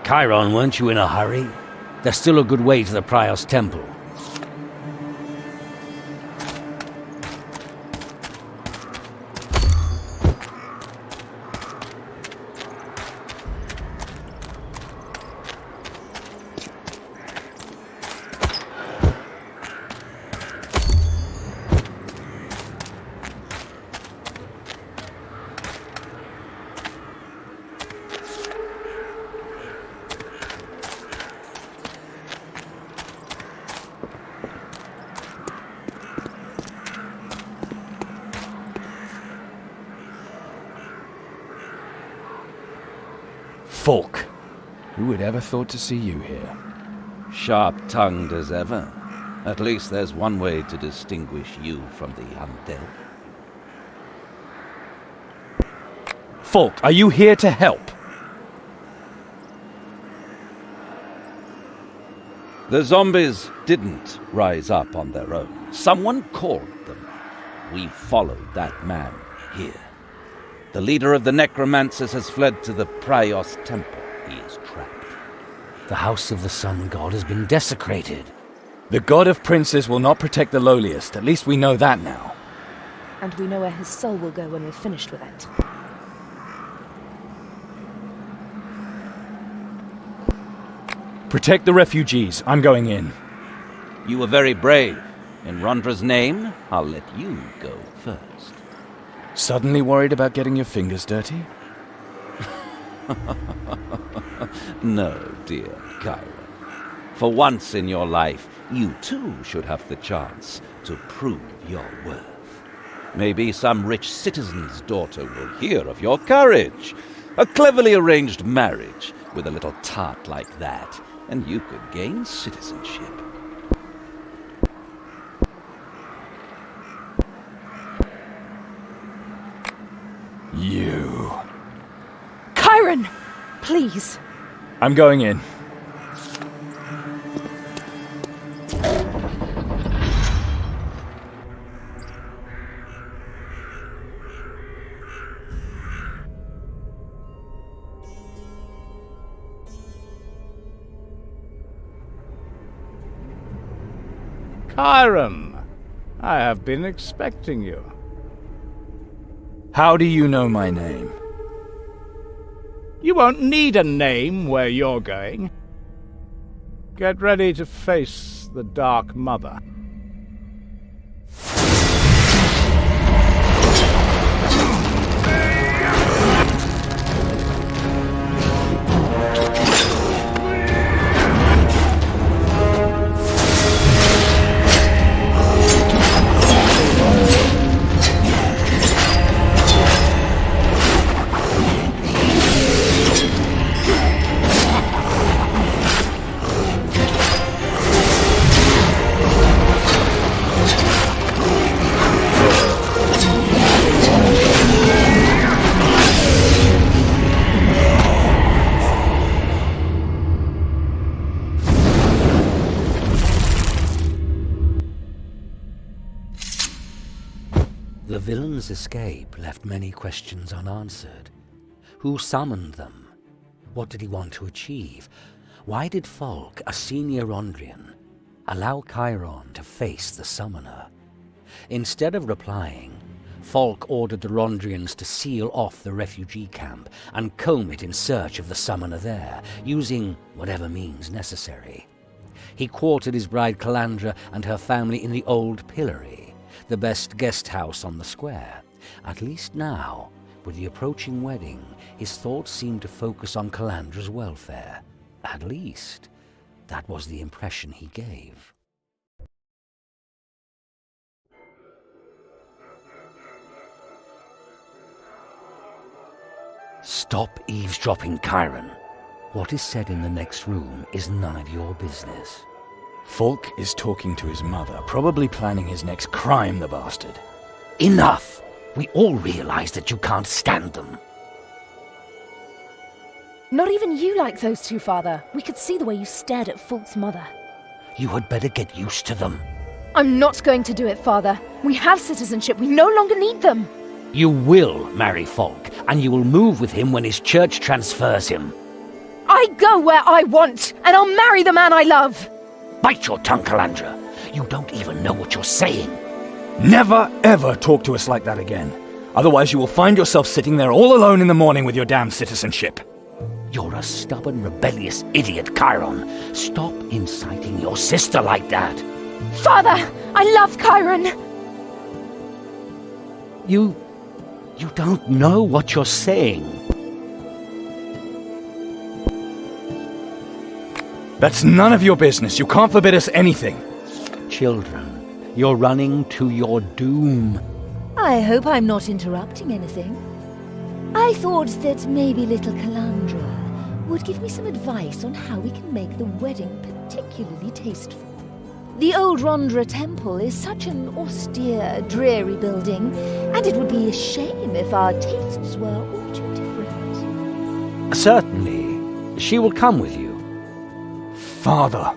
Speaker 2: Cairon, weren't you in a hurry? There's still a good way to the Prior's temple.
Speaker 6: Falk. Who would ever thought to see you here?
Speaker 5: Sharp-tongued as ever. At least there's one way to distinguish you from the undead.
Speaker 6: Falk, are you here to help?
Speaker 5: The zombies didn't rise up on their own. Someone called them. We followed that man here. The leader of the necromancers has fled to the Prior's temple. He is trapped.
Speaker 2: The house of the sun god has been desecrated.
Speaker 6: The god of princes will not protect the lowliest. At least we know that now.
Speaker 7: And we know where his soul will go when we're finished with it.
Speaker 6: Protect the refugees. I'm going in.
Speaker 5: You were very brave. In Rondra's name, I'll let you go first.
Speaker 6: Suddenly worried about getting your fingers dirty?
Speaker 5: No, dear Cairon. For once in your life, you too should have the chance to prove your worth. Maybe some rich citizen's daughter will hear of your courage. A cleverly arranged marriage with a little tart like that, and you could gain citizenship.
Speaker 6: You.
Speaker 7: Cairon! Please.
Speaker 6: I'm going in.
Speaker 9: Cairon, I have been expecting you.
Speaker 6: How do you know my name?
Speaker 9: You won't need a name where you're going. Get ready to face the Dark Mother.
Speaker 2: The villain's escape left many questions unanswered. Who summoned them? What did he want to achieve? Why did Falk, a senior Rondrian, allow Cairon to face the summoner? Instead of replying, Falk ordered the Rondrians to seal off the refugee camp and comb it in search of the summoner there, using whatever means necessary. He quartered his bride Calandra and her family in the Old Pillory, the best guest house on the square. At least now, With the approaching wedding, his thoughts seemed to focus on Calandra's welfare. At least, that was the impression he gave. Stop eavesdropping, Cairon. What is said in the next room is none of your business.
Speaker 6: Fulk is talking to his mother, probably planning his next crime, the bastard.
Speaker 2: Enough! We all realize that you can't stand them.
Speaker 7: Not even you like those two, Father. We could see the way you stared at Fulk's mother.
Speaker 2: You had better get used to them.
Speaker 7: I'm not going to do it, Father. We have citizenship. We no longer need them.
Speaker 2: You will marry Fulk, and you will move with him when his church transfers him.
Speaker 7: I go where I want, and I'll marry the man I love.
Speaker 2: Bite your tongue, Calandra. You don't even know what you're saying.
Speaker 6: Never, ever talk to us like that again. Otherwise you will find yourself sitting there all alone in the morning with your damn citizenship.
Speaker 2: You're a stubborn, rebellious idiot, Cairon. Stop inciting your sister like that.
Speaker 7: Father, I love Cairon.
Speaker 2: You don't know what you're saying.
Speaker 6: That's none of your business. You can't forbid us anything.
Speaker 2: Children, you're running to your doom.
Speaker 1: I hope I'm not interrupting anything. I thought that maybe little Calandra would give me some advice on how we can make the wedding particularly tasteful. The old Rondra temple is such an austere, dreary building, and it would be a shame if our tastes were all too different.
Speaker 2: Certainly. She will come with you.
Speaker 6: Father.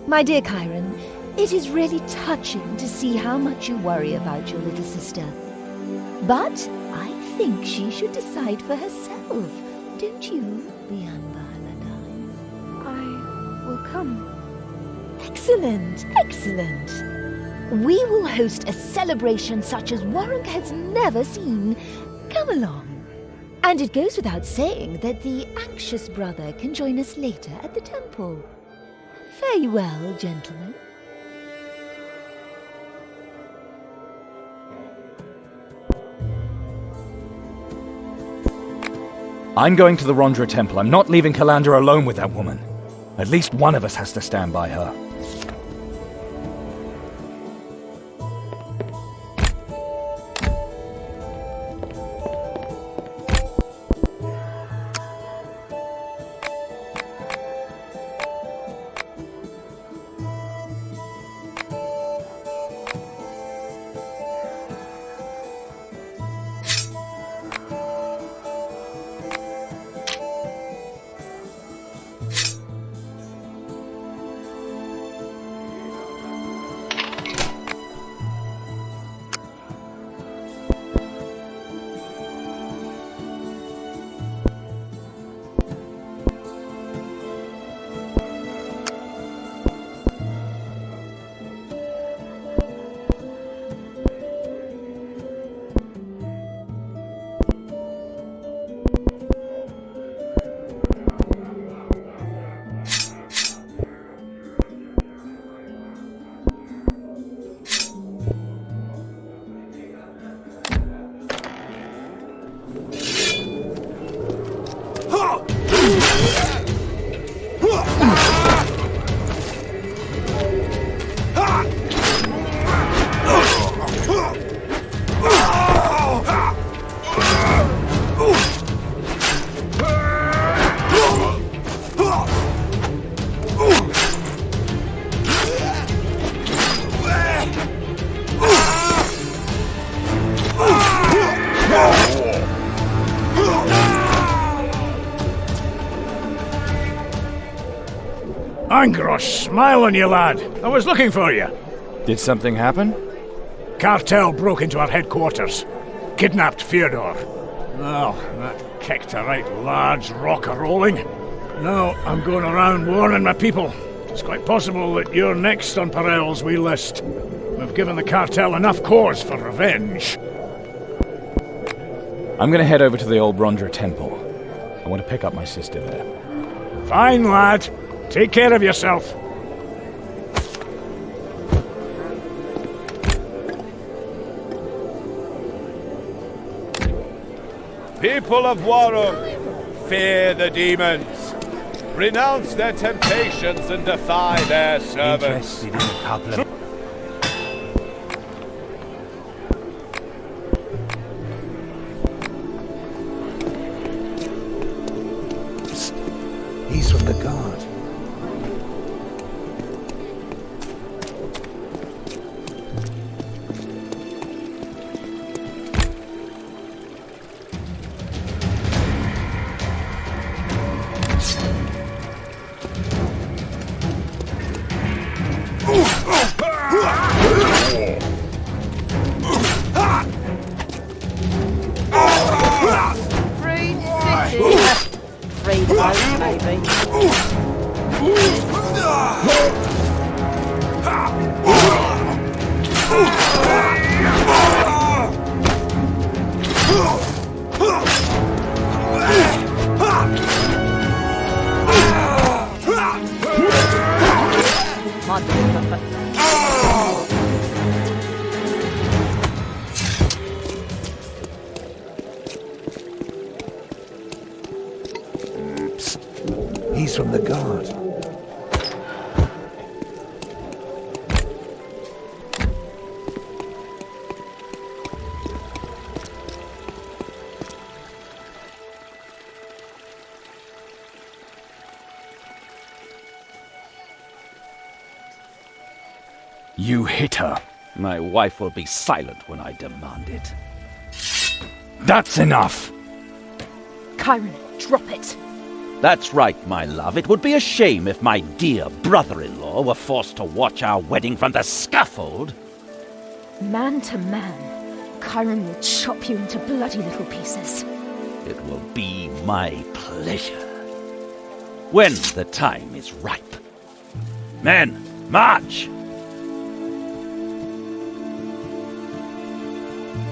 Speaker 1: My dear Cairon, it is really touching to see how much you worry about your little sister. But I think she should decide for herself. Don't you, Bianca Paladine?
Speaker 7: I will come.
Speaker 1: Excellent, excellent. We will host a celebration such as Warunk has never seen. Come along. And it goes without saying that the anxious brother can join us later at the temple. Fare you well, gentlemen.
Speaker 6: I'm going to the Rondra temple. I'm not leaving Calandra alone with that woman. At least one of us has to stand by her.
Speaker 13: Angrosh, smile on you, lad. I was looking for you.
Speaker 6: Did something happen?
Speaker 13: Cartel broke into our headquarters. Kidnapped Fyodor. Well, that kicked a right large rock a-rolling. Now I'm going around warning my people. It's quite possible that you're next on Perel's wee list. We've given the cartel enough cause for revenge.
Speaker 6: I'm going to head over to the old Rondra temple. I want to pick up my sister there.
Speaker 13: Fine, lad. Take care of yourself.
Speaker 18: People of Warunk, fear the demons. Renounce their temptations and defy their servants.
Speaker 17: Interested in a couple of...
Speaker 15: He's from the guard. He's from the guard.
Speaker 6: You hit her.
Speaker 5: My wife will be silent when I demand it.
Speaker 6: That's enough!
Speaker 7: Cairon, drop it.
Speaker 5: That's right, my love. It would be a shame if my dear brother-in-law were forced to watch our wedding from the scaffold.
Speaker 7: Man to man, Cairon will chop you into bloody little pieces.
Speaker 5: It will be my pleasure. When the time is ripe. Men, march!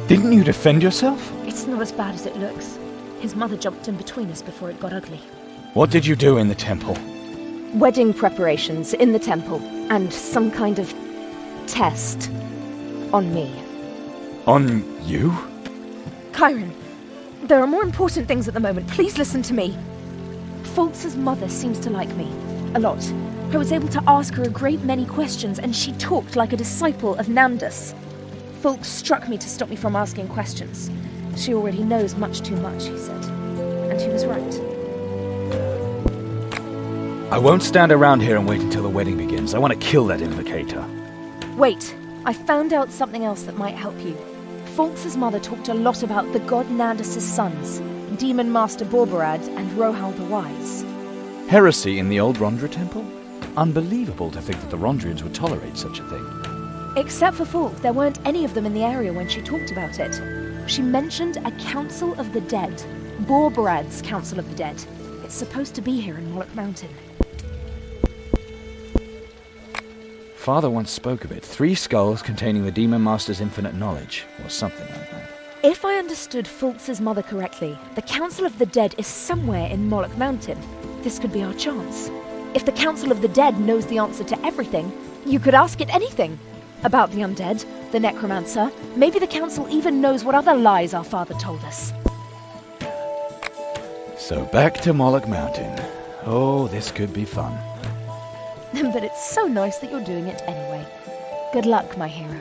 Speaker 6: Didn't you defend yourself?
Speaker 7: It's not as bad as it looks. His mother jumped in between us before it got ugly.
Speaker 6: What did you do in the temple?
Speaker 7: Wedding preparations in the temple, and some kind of test on me.
Speaker 6: On you?
Speaker 7: Cairon, there are more important things at the moment. Please listen to me. Fulks' mother seems to like me. A lot. I was able to ask her a great many questions, and she talked like a disciple of Namdas. Fulks struck me to stop me from asking questions. She already knows much too much, he said. And he was right.
Speaker 6: I won't stand around here and wait until the wedding begins. I want to kill that invocator.
Speaker 7: Wait, I found out something else that might help you. Fulks' mother talked a lot about the god Nandus' sons, Demon Master Borbarad and Rohal the Wise.
Speaker 6: Heresy in the old Rondra temple? Unbelievable to think that the Rondrians would tolerate such a thing.
Speaker 7: Except for Fulk, there weren't any of them in the area when she talked about it. She mentioned a Council of the Dead. Borbarad's Council of the Dead. It's supposed to be here in Moloch Mountain.
Speaker 6: Father once spoke of it. 3 skulls containing the Demon Master's infinite knowledge, or something like that.
Speaker 7: If I understood Fulks' mother correctly, the Council of the Dead is somewhere in Moloch Mountain. This could be our chance. If the Council of the Dead knows the answer to everything, you could ask it anything. About the undead, the necromancer, maybe the council even knows what other lies our father told us.
Speaker 6: So back to Moloch Mountain. Oh, this could be fun.
Speaker 7: But it's so nice that you're doing it anyway. Good luck, my hero.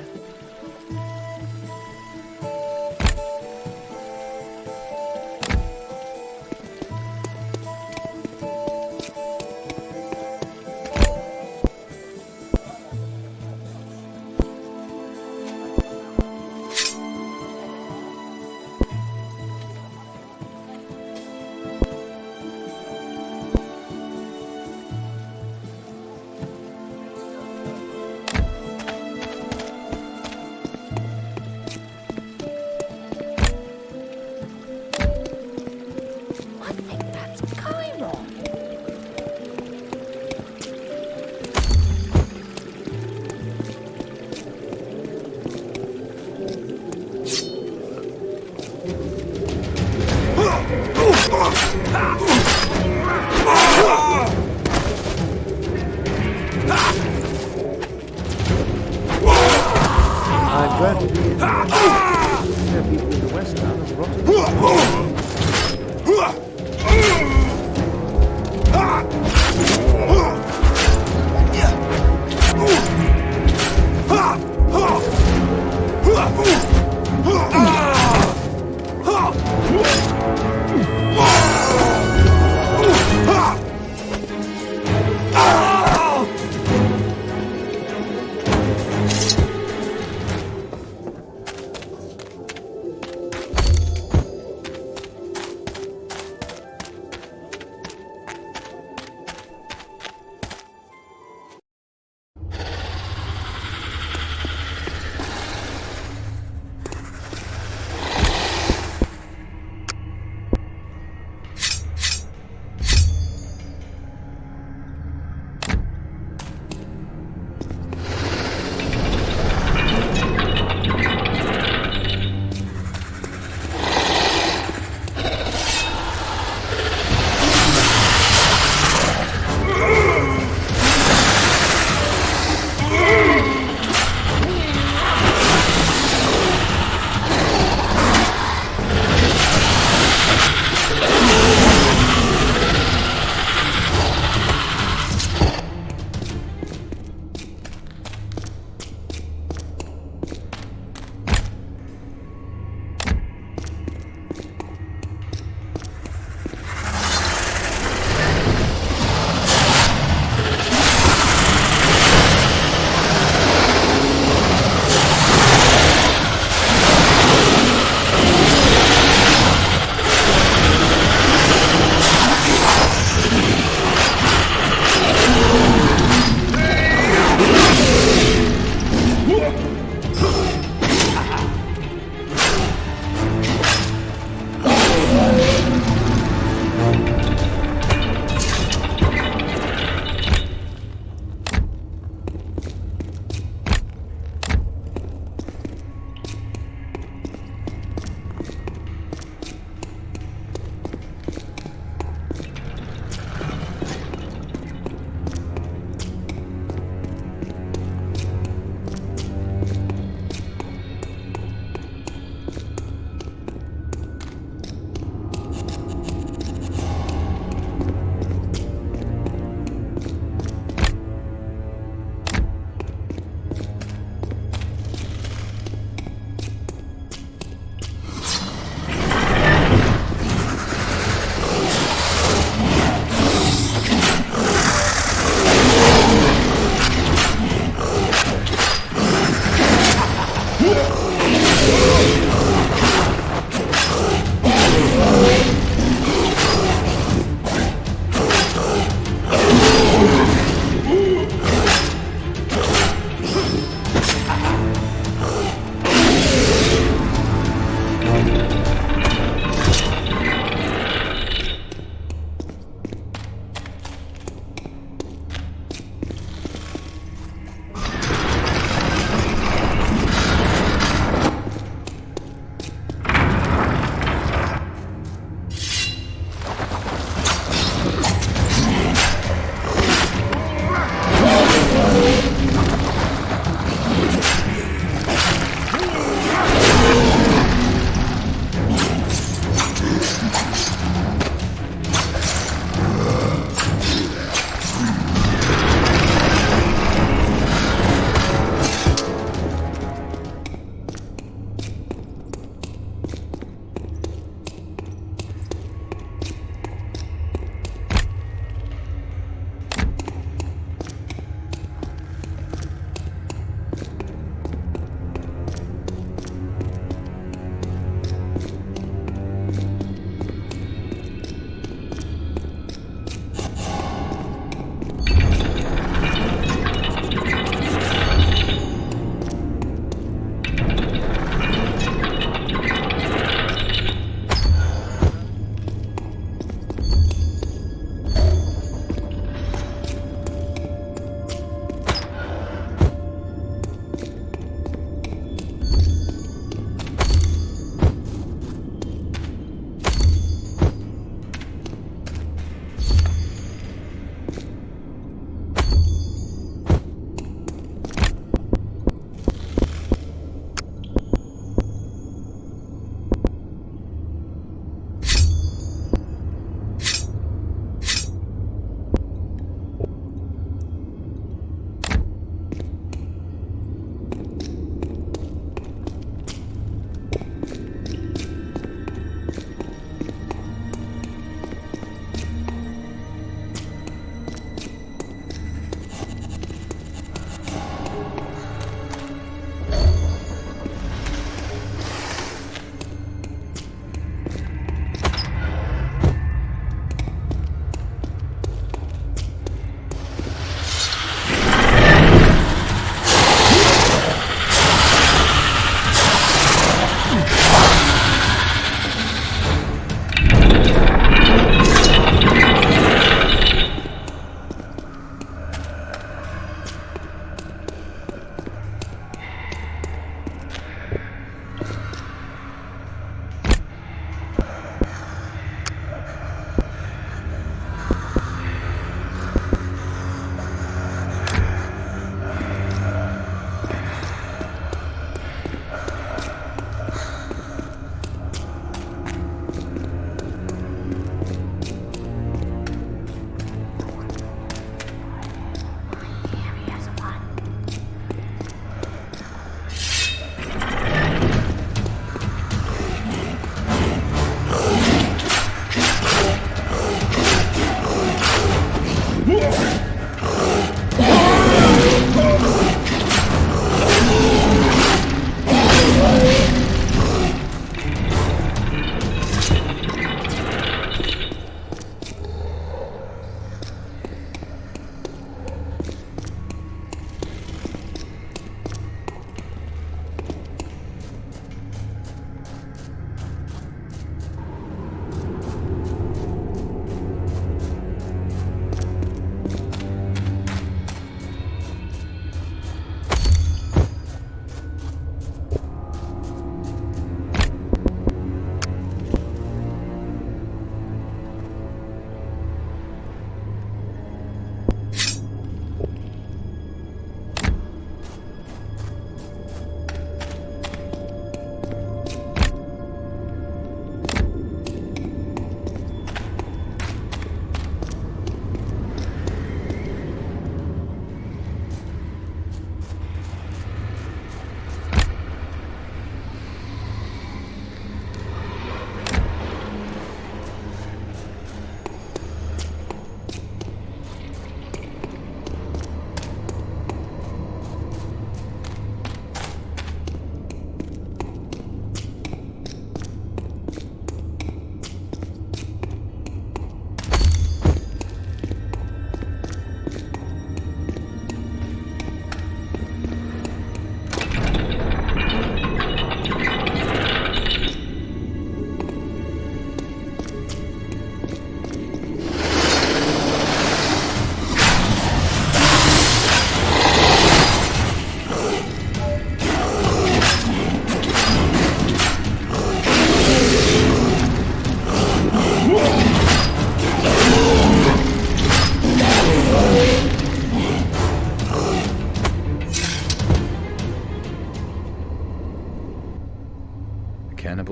Speaker 15: I'm glad to be in the people in the west town of Rotterdam.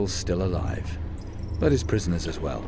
Speaker 4: people still alive, but his prisoners as well.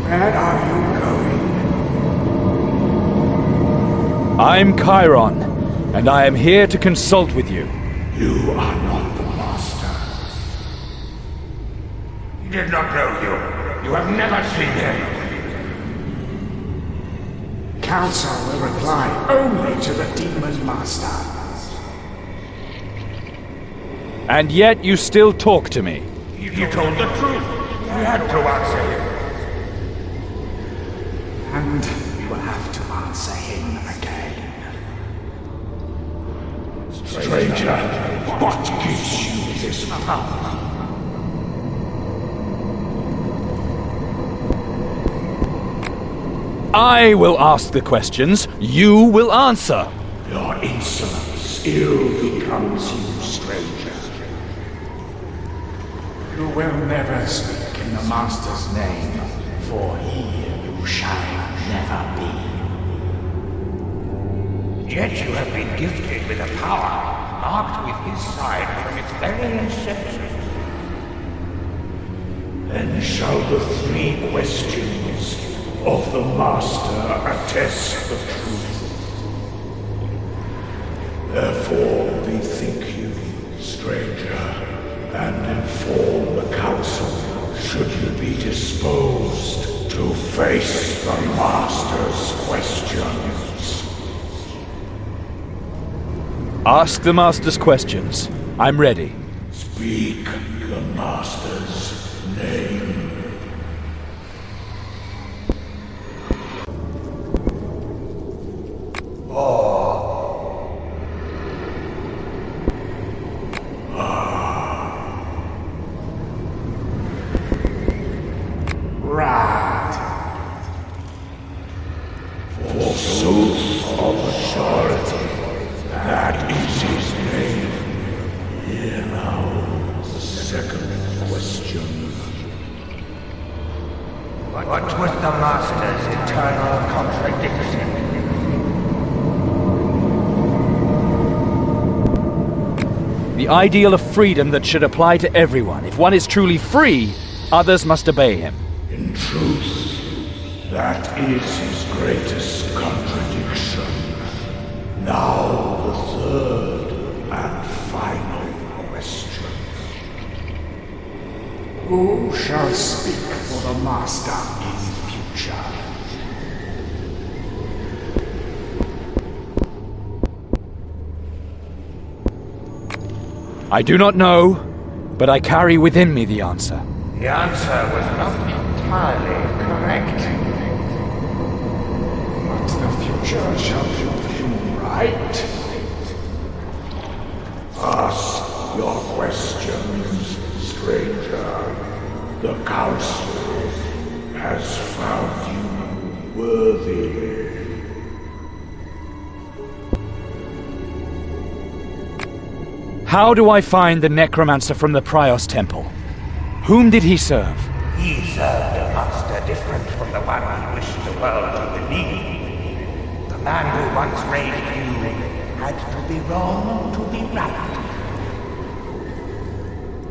Speaker 13: Where are you going?
Speaker 6: I'm Cairon, and I am here to consult with you.
Speaker 13: You are not the Master. He did not know you. You have never seen him. Council will reply only to the Demon Master.
Speaker 6: And yet you still talk to me.
Speaker 13: You told the truth. You had to answer him. And you will have to answer him again. Stranger, what gives you this power?
Speaker 6: I will ask the questions, you will answer.
Speaker 13: Your insolence ill becomes you, stranger. You will never speak in the Master's name, for he you shall never be. Yet you have been gifted with a power marked with his side from its very inception. Then shall the three questions of the Master attest the truth. Therefore bethink you, stranger,
Speaker 21: and inform the council should you be disposed to face the Master's questions.
Speaker 6: Ask the Master's questions. I'm ready.
Speaker 21: Speak the Master's name.
Speaker 8: What was the Master's eternal contradiction?
Speaker 6: The ideal of freedom that should apply to everyone. If one is truly free, others must obey him.
Speaker 21: In truth, that is his greatest contradiction. Now the third and final question. Who shall speak for the Master in future?
Speaker 6: I do not know, but I carry within me the answer.
Speaker 8: The answer was not entirely correct.
Speaker 21: But the future shall prove him right. Ask your questions, stranger. The council has found you worthy.
Speaker 6: How do I find the necromancer from the Prios Temple? Whom did he serve?
Speaker 8: He served a master different from the one he wished the world to believe. The man who once raised you had to be wrong to be right.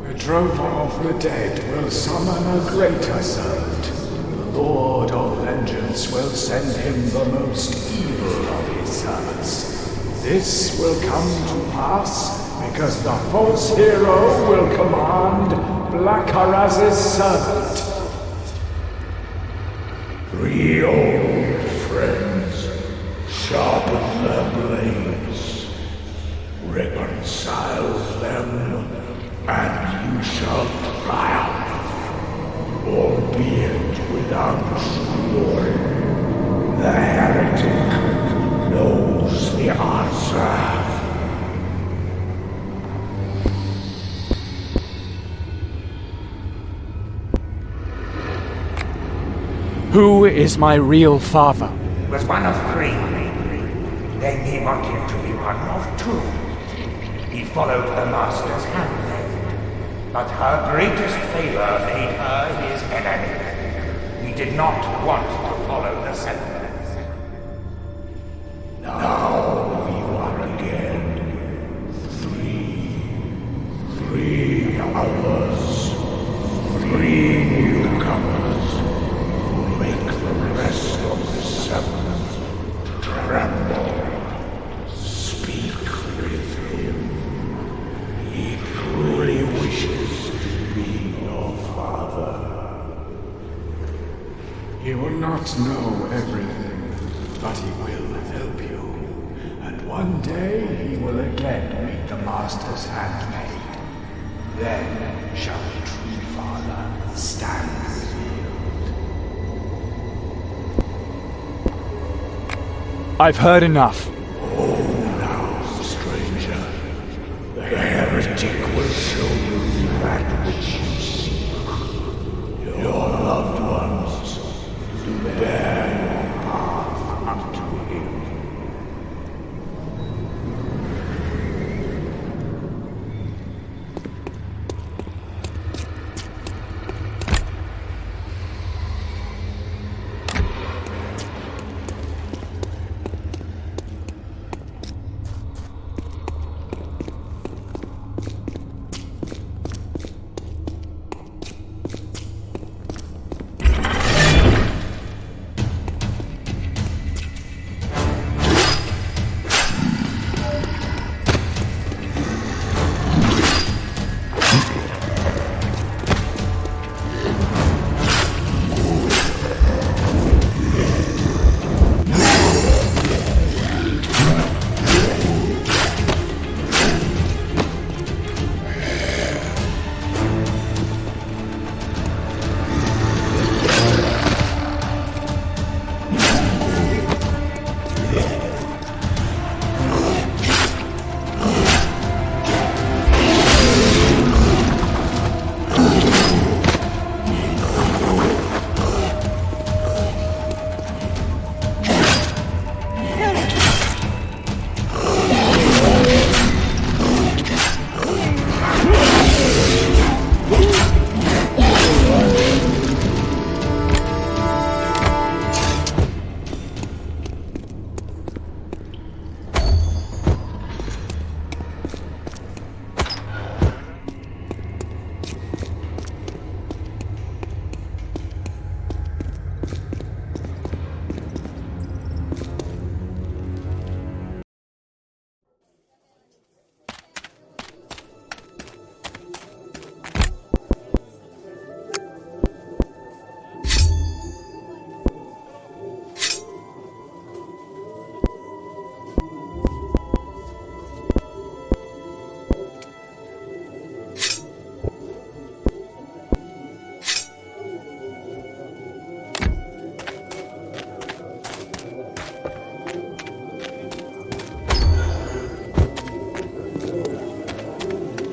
Speaker 21: The drover of the dead will summon a greater servant. The Lord of Vengeance will send him the most evil of his servants. This will come to pass because the false hero will command Black Haraz's servant. 3 old friends sharpen their blades, reconcile them, and you shall triumph, albeit without glory. The heretic knows the answer.
Speaker 6: Who is my real father?
Speaker 8: He was one of 3. Then he wanted to be one of 2. He followed the Master's handmaid, but her greatest favor made her his enemy. He did not want to follow the Sentinels.
Speaker 21: Now you are again 3 others, 3 newcomers who make the rest of the 7 tremble. Speak with him. He truly wishes to be your father. He will not know everything, but he will help you. And one day he will again meet the Master's handmaid. Then shall the true father stand revealed.
Speaker 6: I've heard enough.
Speaker 21: Oh, now, stranger. The heretic will show you that which you seek. Your loved ones to bear your path unto him.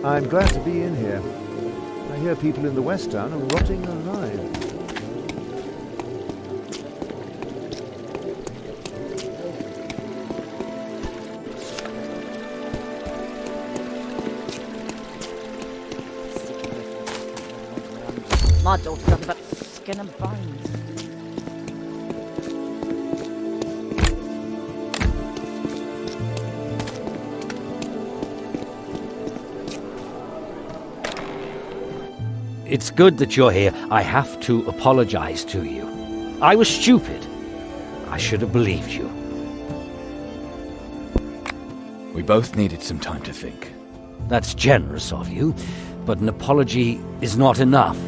Speaker 4: I'm glad to be in here. I hear people in the West Town are rotting alive.
Speaker 20: My daughter's nothing but skin and bones.
Speaker 2: It's good that you're here. I have to apologize to you. I was stupid. I should have believed you.
Speaker 4: We both needed some time to think.
Speaker 2: That's generous of you, but an apology is not enough.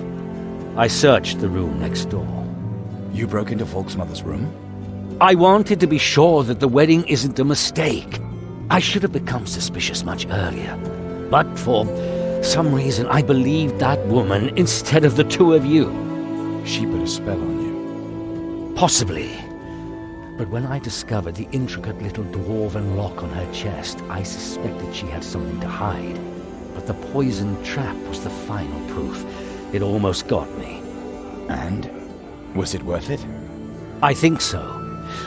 Speaker 2: I searched the room next door.
Speaker 4: You broke into Volk's mother's room?
Speaker 2: I wanted to be sure that the wedding isn't a mistake. I should have become suspicious much earlier. But for some reason, I believed that woman instead of the two of you.
Speaker 4: She put a spell on you.
Speaker 2: Possibly. But when I discovered the intricate little dwarven lock on her chest, I suspected she had something to hide. But the poison trap was the final proof. It almost got me.
Speaker 4: And? Was it worth it?
Speaker 2: I think so.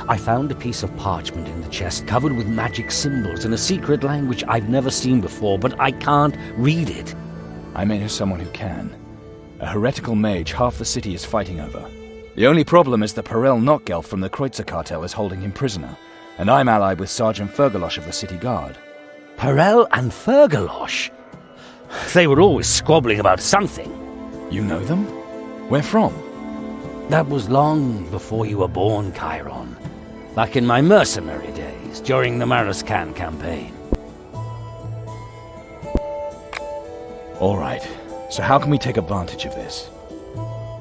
Speaker 2: I found a piece of parchment in the chest covered with magic symbols in a secret language I've never seen before, but I can't read it.
Speaker 4: I made her someone who can. A heretical mage half the city is fighting over. The only problem is that Perel Notgelf from the Kreutzer cartel is holding him prisoner, and I'm allied with Sergeant Fergalosh of the city guard.
Speaker 2: Perel and Fergalosh? They were always squabbling about something.
Speaker 4: You know them? Where from?
Speaker 2: That was long before you were born, Cairon. Back in my mercenary days, during the Maraskan campaign.
Speaker 4: All right. So how can we take advantage of this?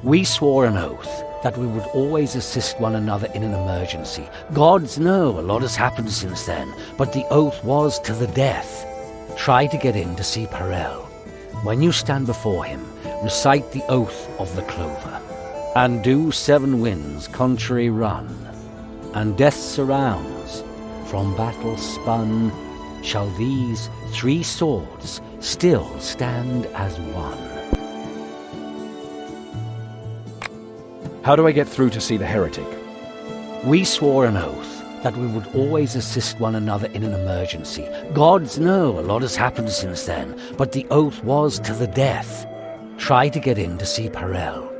Speaker 2: We swore an oath that we would always assist one another in an emergency. Gods know a lot has happened since then, but the oath was to the death. Try to get in to see Perel. When you stand before him, recite the oath of the clover. And do 7 winds contrary run, and death surrounds. From battle spun, shall these 3 swords still stand as one.
Speaker 4: How do I get through to see the heretic?
Speaker 2: We swore an oath that we would always assist one another in an emergency. Gods know a lot has happened since then, but the oath was to the death. Try to get in to see Perel.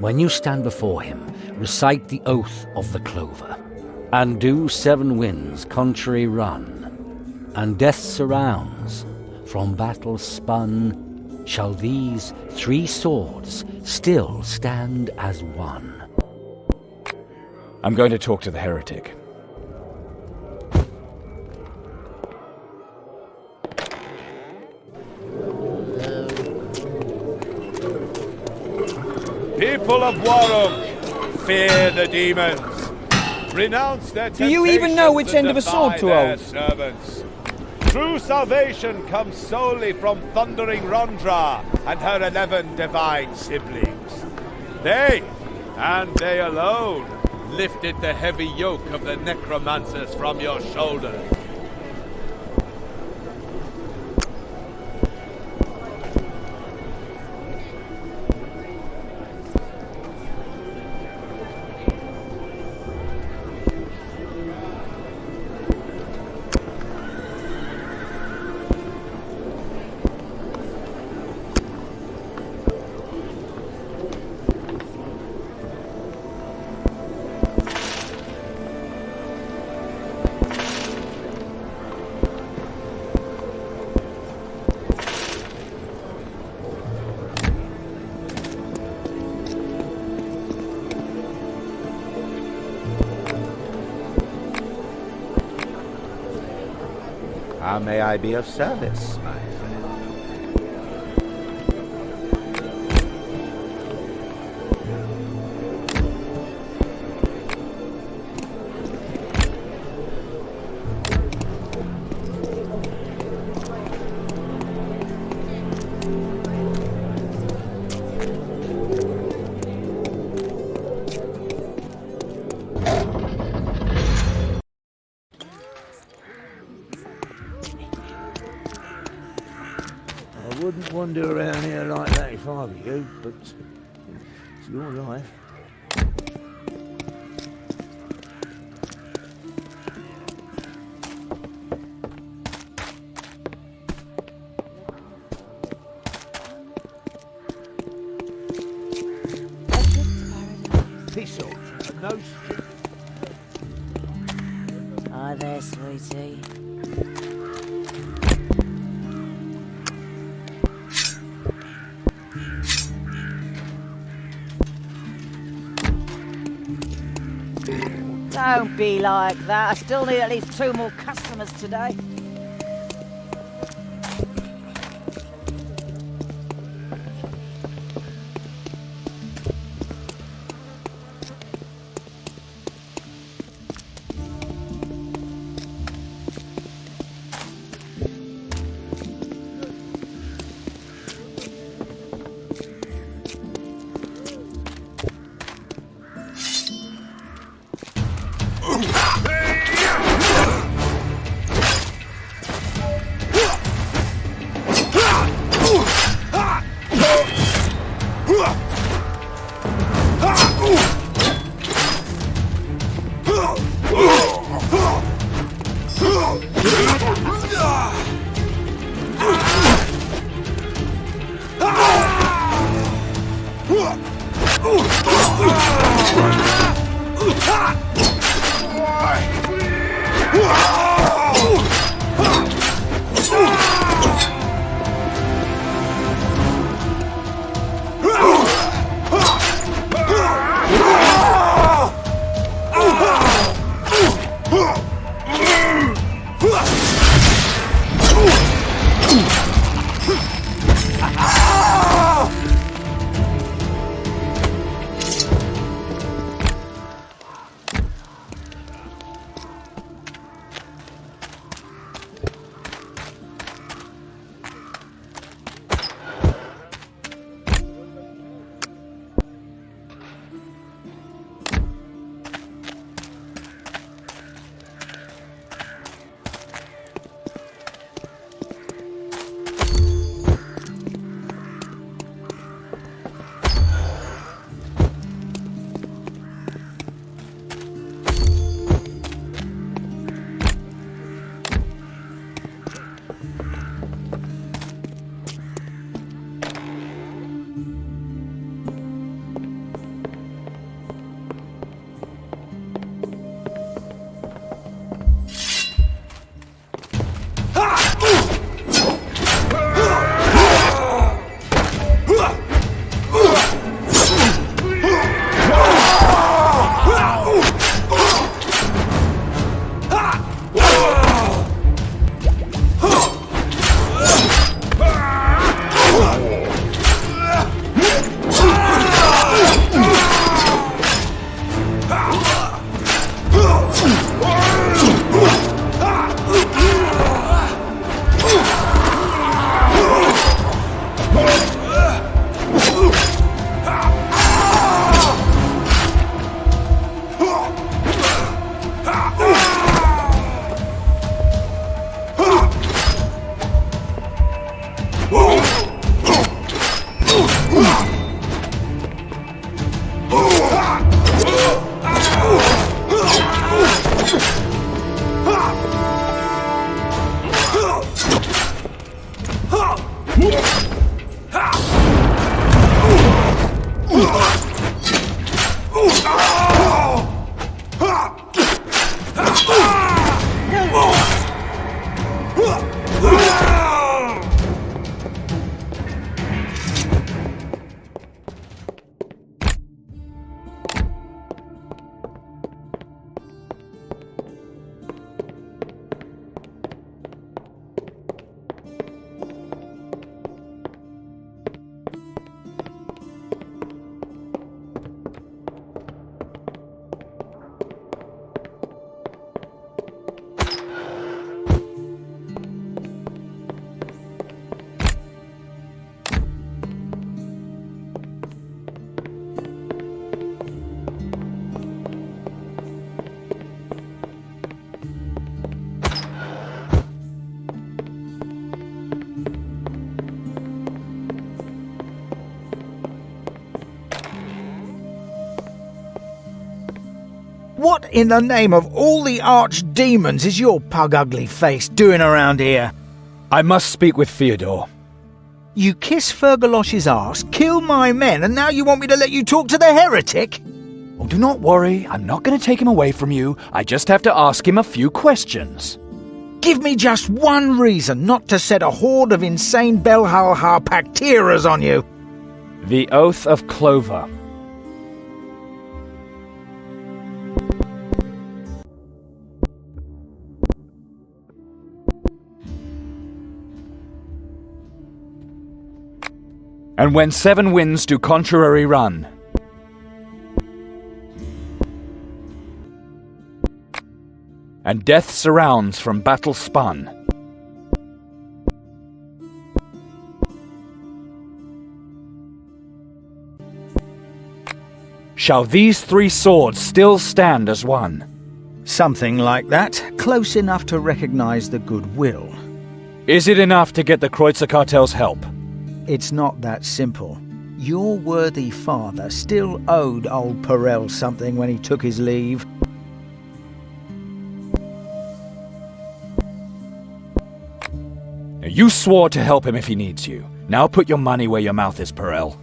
Speaker 2: When you stand before him, recite the oath of the clover. And do 7 winds contrary run, and death surrounds. From battle spun, shall these 3 swords still stand as one.
Speaker 4: I'm going to talk to the heretic.
Speaker 18: People of Warunk, fear the demons. Renounce their
Speaker 12: Do you even know which end of a sword to hold?
Speaker 18: Servants. True salvation comes solely from thundering Rondra and her 11 divine siblings. They, and they alone, lifted the heavy yoke of the necromancers from your shoulders.
Speaker 15: How may I be of service, my friend? wander around here like that if I were you, but it's your life. Thistle, and no strip.
Speaker 16: Hi there, sweetie. Don't be like that. I still need at least 2 more customers today.
Speaker 19: What in the name of all the archdemons is your pug-ugly face doing around here?
Speaker 6: I must speak with Theodore.
Speaker 19: You kiss Fergalosh's arse, kill my men, and now you want me to let you talk to the heretic?
Speaker 6: Oh, do not worry. I'm not going to take him away from you. I just have to ask him a few questions.
Speaker 19: Give me just one reason not to set a horde of insane Belhal Harpacteras on you.
Speaker 6: The Oath of Clover. And when 7 winds do contrary run, and death surrounds from battle spun, shall these 3 swords still stand as one?
Speaker 19: Something like that, close enough to recognize the goodwill.
Speaker 6: Is it enough to get the Kreutzer Cartel's help?
Speaker 19: It's not that simple. Your worthy father still owed old Perel something when he took his leave.
Speaker 6: You swore to help him if he needs you. Now put your money where your mouth is, Perel.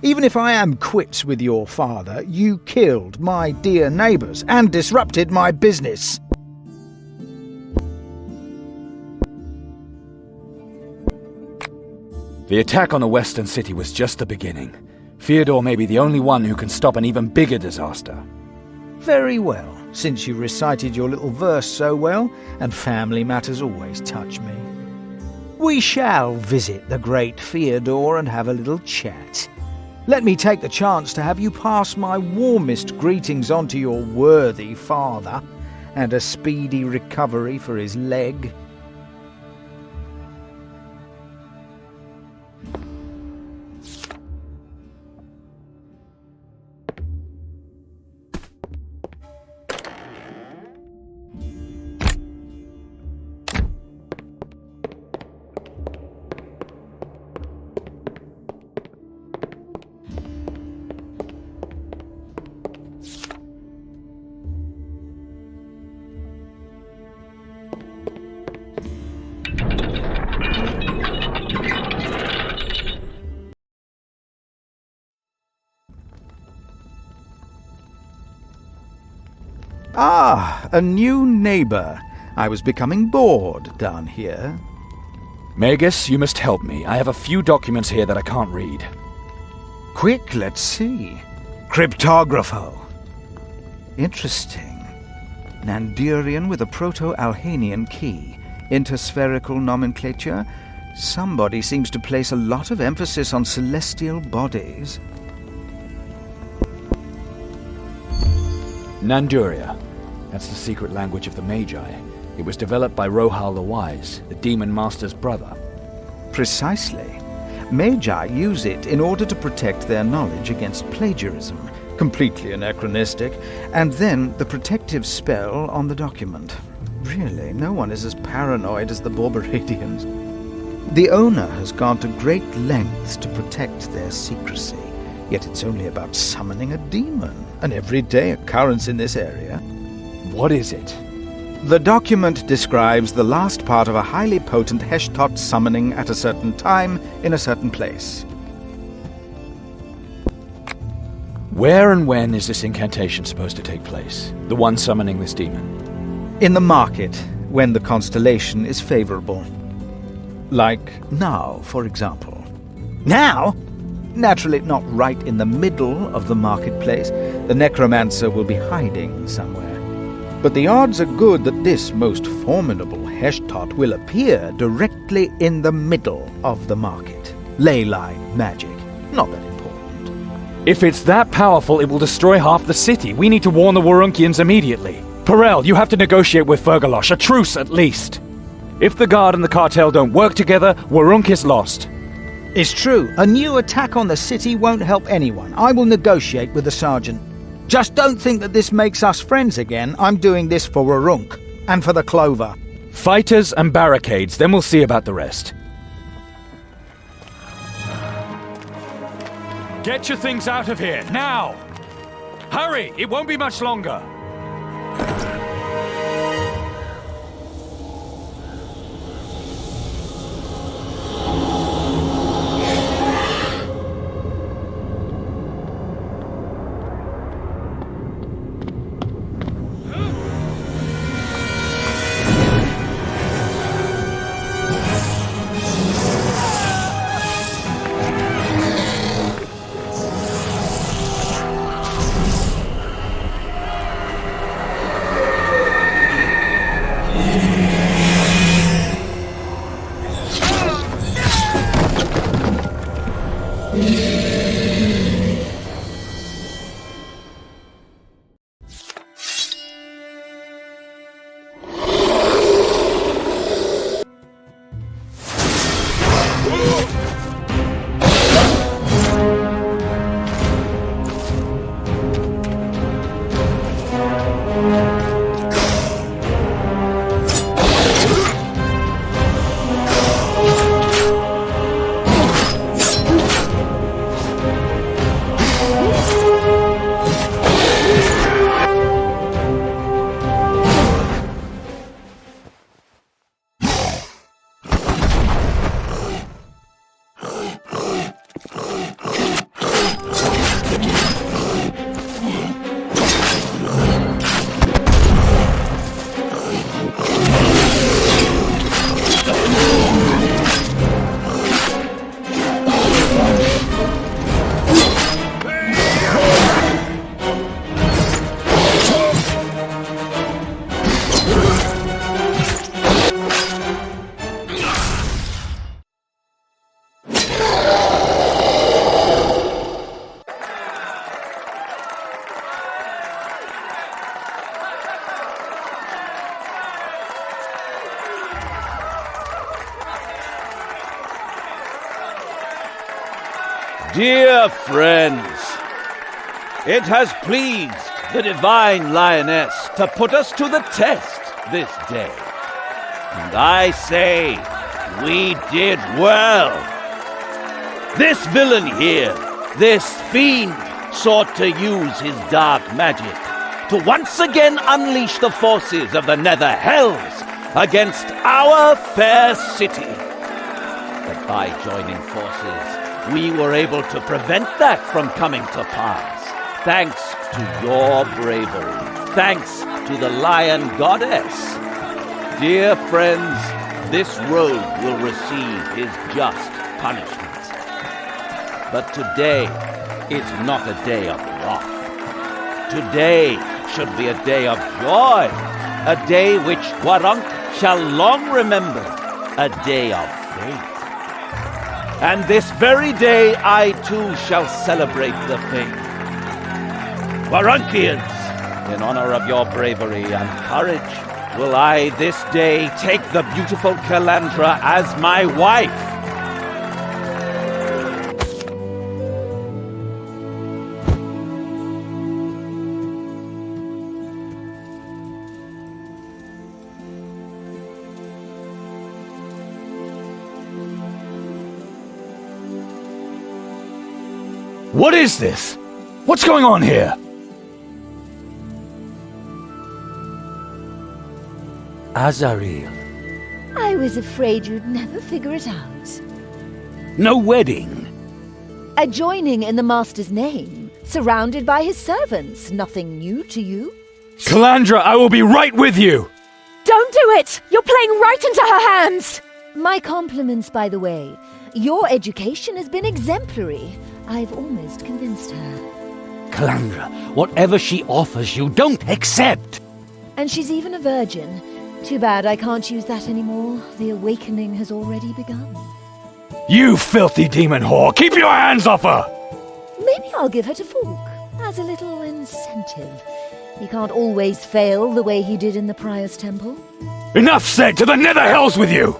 Speaker 19: Even if I am quits with your father, you killed my dear neighbours and disrupted my business.
Speaker 6: The attack on the western city was just the beginning. Theodore may be the only one who can stop an even bigger disaster.
Speaker 19: Very well, since you recited your little verse so well, and family matters always touch me. We shall visit the great Theodore and have a little chat. Let me take the chance to have you pass my warmest greetings on to your worthy father, and a speedy recovery for his leg. Ah, a new neighbour. I was becoming bored down here.
Speaker 6: Magus, you must help me. I have a few documents here that I can't read.
Speaker 19: Quick, let's see. Cryptographo. Interesting. Nandurian with a Proto-Alhanian key. Interspherical nomenclature. Somebody seems to place a lot of emphasis on celestial bodies.
Speaker 6: Nanduria. That's the secret language of the Magi. It was developed by Rohal the Wise, the Demon Master's brother.
Speaker 19: Precisely. Magi use it in order to protect their knowledge against plagiarism, completely anachronistic, and then the protective spell on the document. Really, no one is as paranoid as the Borberadians. The owner has gone to great lengths to protect their secrecy, yet it's only about summoning a demon, an everyday occurrence in this area.
Speaker 6: What is it?
Speaker 19: The document describes the last part of a highly potent Heshtot summoning at a certain time in a certain place.
Speaker 6: Where and when is this incantation supposed to take place? The one summoning this demon?
Speaker 19: In the market, when the constellation is favorable. Like now, for example. Now? Naturally not right in the middle of the marketplace. The necromancer will be hiding somewhere. But the odds are good that this most formidable Heshtot will appear directly in the middle of the market. Ley line magic. Not that important.
Speaker 6: If it's that powerful, it will destroy half the city. We need to warn the Warunkians immediately. Perel, you have to negotiate with Fergalosh, a truce at least. If the Guard and the cartel don't work together, Warunk is lost.
Speaker 19: It's true. A new attack on the city won't help anyone. I will negotiate with the sergeant. Just don't think that this makes us friends again. I'm doing this for Warunk, and for the Clover.
Speaker 6: Fighters and barricades, then we'll see about the rest. Get your things out of here, now! Hurry, it won't be much longer.
Speaker 5: Dear friends, it has pleased the Divine Lioness to put us to the test this day. And I say, we did well. This villain here, this fiend, sought to use his dark magic to once again unleash the forces of the Nether Hells against our fair city. But by joining forces, we were able to prevent that from coming to pass, thanks to your bravery, thanks to the Lion Goddess. Dear friends, this rogue will receive his just punishment. But today is not a day of wrath. Today should be a day of joy, a day which Warunk shall long remember, a day of faith. And this very day I too shall celebrate the faith. Warunkians, in honor of your bravery and courage, will I this day take the beautiful Calandra as my wife.
Speaker 6: What is this? What's going on here?
Speaker 2: Azaril.
Speaker 1: I was afraid you'd never figure it out.
Speaker 6: No wedding.
Speaker 1: A joining in the Master's name, surrounded by his servants. Nothing new to you.
Speaker 6: Calandra, I will be right with you!
Speaker 7: Don't do it! You're playing right into her hands!
Speaker 1: My compliments, by the way. Your education has been exemplary. I've almost convinced her.
Speaker 2: Calandra, whatever she offers you, don't accept!
Speaker 1: And she's even a virgin. Too bad I can't use that anymore. The awakening has already begun.
Speaker 6: You filthy demon whore! Keep your hands off her!
Speaker 1: Maybe I'll give her to Falk, as a little incentive. He can't always fail the way he did in the Prior's Temple.
Speaker 6: Enough said! To the Nether Hells with you!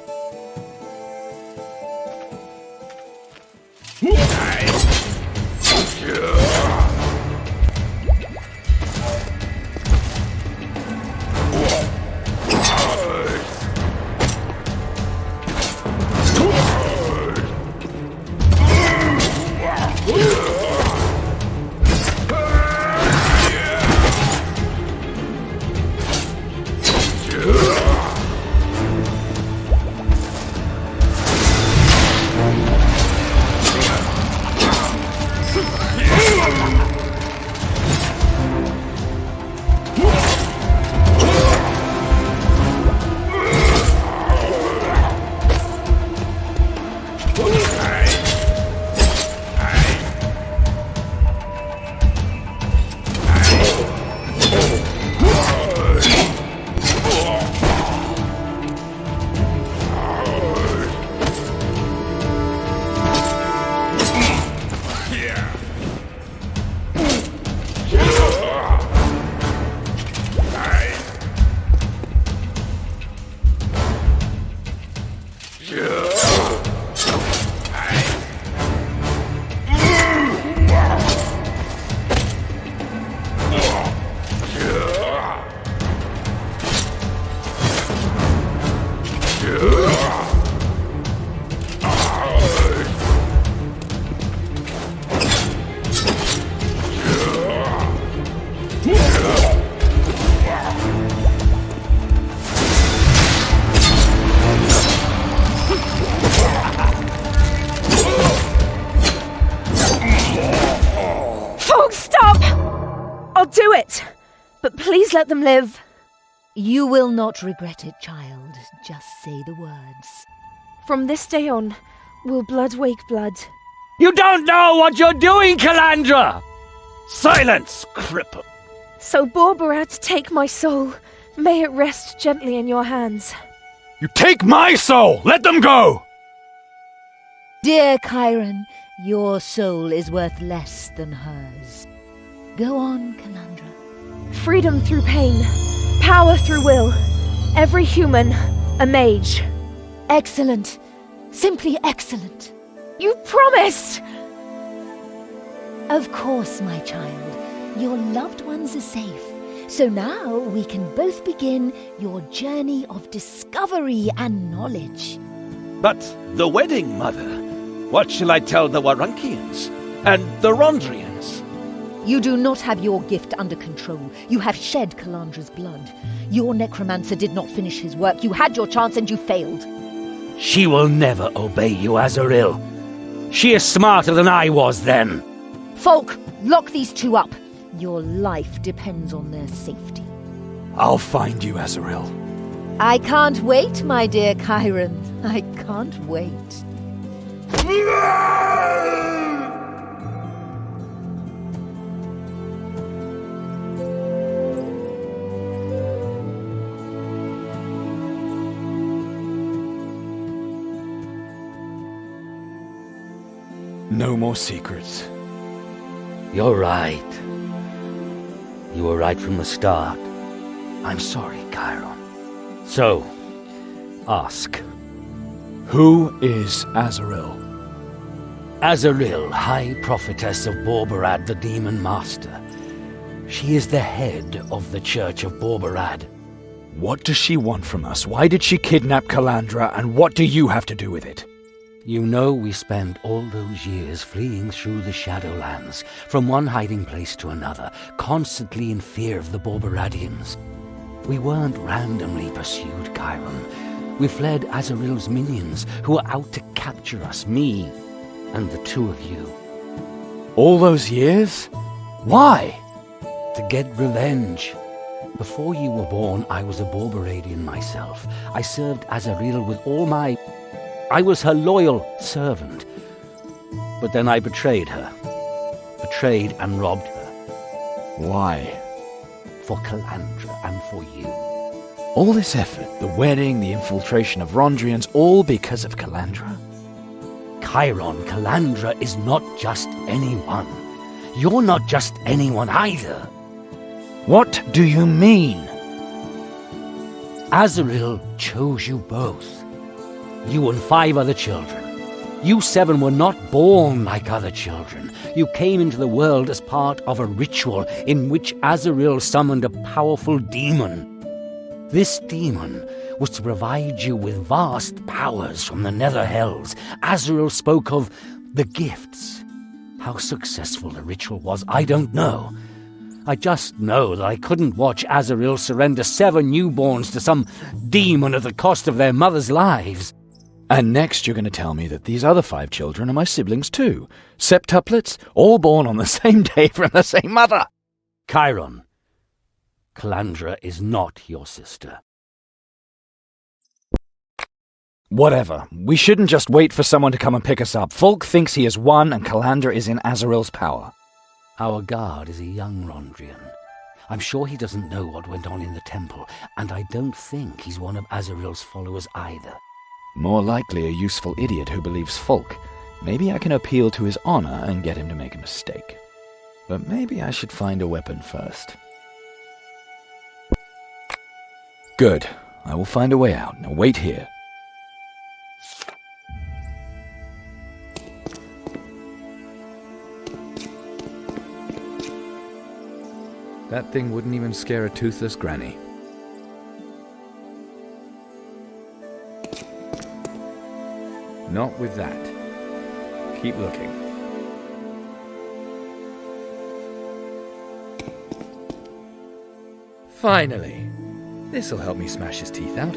Speaker 7: but please let them live.
Speaker 1: You will not regret it, child. Just say the words.
Speaker 7: From this day on, will blood wake blood.
Speaker 6: You don't know what you're doing, Calandra! Silence, cripple!
Speaker 7: So Borbarat, take my soul. May it rest gently in your hands.
Speaker 6: You take my soul! Let them go!
Speaker 1: Dear Cairon, your soul is worth less than hers. Go on, Calandra.
Speaker 7: Freedom through pain. Power through will. Every human, a mage.
Speaker 1: Excellent. Simply excellent.
Speaker 7: You promised!
Speaker 1: Of course, my child. Your loved ones are safe. So now we can both begin your journey of discovery and knowledge.
Speaker 5: But the wedding, Mother? What shall I tell the Warunkians? And the Rondrians?
Speaker 1: You do not have your gift under control. You have shed Calandra's blood. Your necromancer did not finish his work. You had your chance and you failed.
Speaker 2: She will never obey you, Azaril. She is smarter than I was then.
Speaker 1: Folk, lock these two up. Your life depends on their safety.
Speaker 6: I'll find you, Azaril.
Speaker 1: I can't wait, my dear Cairon. I can't wait.
Speaker 6: No more secrets.
Speaker 2: You're right. You were right from the start. I'm sorry, Cairon. So, ask.
Speaker 6: Who is Azaril?
Speaker 2: Azaril, High Prophetess of Borbarad, the Demon Master. She is the head of the Church of Borbarad.
Speaker 6: What does she want from us? Why did she kidnap Calandra, and what do you have to do with it?
Speaker 2: You know we spent all those years fleeing through the Shadowlands, from one hiding place to another, constantly in fear of the Borbaradians. We weren't randomly pursued, Cairon. We fled Azaril's minions, who were out to capture us, me and the two of you.
Speaker 6: All those years? Why?
Speaker 2: To get revenge. Before you were born, I was a Borbaradian myself. I served Azaril with all my... I was her loyal servant. But then I betrayed her. Betrayed and robbed her.
Speaker 6: Why?
Speaker 2: For Calandra and for you.
Speaker 6: All this effort, the wedding, the infiltration of Rondrians, all because of Calandra?
Speaker 2: Cairon, Calandra is not just anyone. You're not just anyone either.
Speaker 6: What do you mean?
Speaker 2: Azaril chose you both. You and 5 other children. You 7 were not born like other children. You came into the world as part of a ritual in which Azaril summoned a powerful demon. This demon was to provide you with vast powers from the Nether Hells. Azaril spoke of the gifts. How successful the ritual was, I don't know. I just know that I couldn't watch Azaril surrender 7 newborns to some demon at the cost of their mothers' lives.
Speaker 6: And next you're going to tell me that these other 5 children are my siblings too. Septuplets, all born on the same day from the same mother.
Speaker 2: Cairon, Calandra is not your sister.
Speaker 6: Whatever. We shouldn't just wait for someone to come and pick us up. Folk thinks he is won and Calandra is in Azaril's power.
Speaker 2: Our guard is a young Rondrian. I'm sure he doesn't know what went on in the temple, and I don't think he's one of Azaril's followers either.
Speaker 6: More likely a useful idiot who believes folk. Maybe I can appeal to his honor and get him to make a mistake. But maybe I should find a weapon first. Good. I will find a way out. Now wait here. That thing wouldn't even scare a toothless granny. Not with that. Keep looking. Finally! This'll help me smash his teeth out.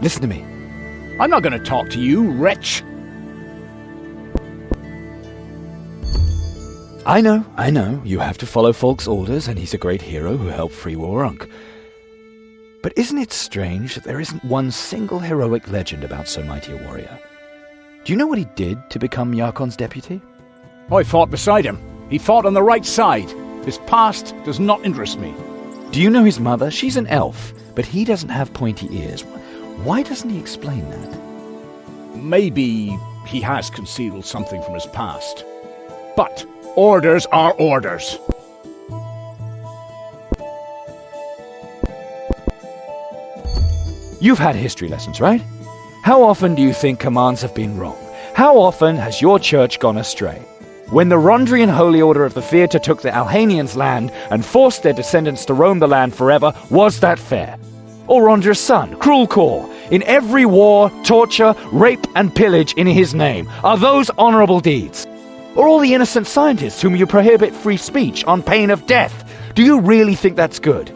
Speaker 4: listen to me.
Speaker 13: I'm not going to talk to you, wretch.
Speaker 4: I know. You have to follow Folk's orders, and he's a great hero who helped free Warunk. But isn't it strange that there isn't one single heroic legend about so mighty a warrior? Do you know what he did to become Yarkon's deputy?
Speaker 13: I fought beside him. He fought on the right side. His past does not interest me.
Speaker 4: Do you know his mother? She's an elf, but he doesn't have pointy ears. Why doesn't he explain that?
Speaker 13: Maybe he has concealed something from his past. But orders are orders.
Speaker 4: You've had history lessons, right? How often do you think commands have been wrong? How often has your church gone astray? When the Rondrian Holy Order of the Theatre took the Alhanians' land and forced their descendants to roam the land forever, was that fair? Or Rondra's son, Cruel Core, in every war, torture, rape and pillage in his name, are those honorable deeds? Or all the innocent scientists whom you prohibit free speech on pain of death? Do you really think that's good?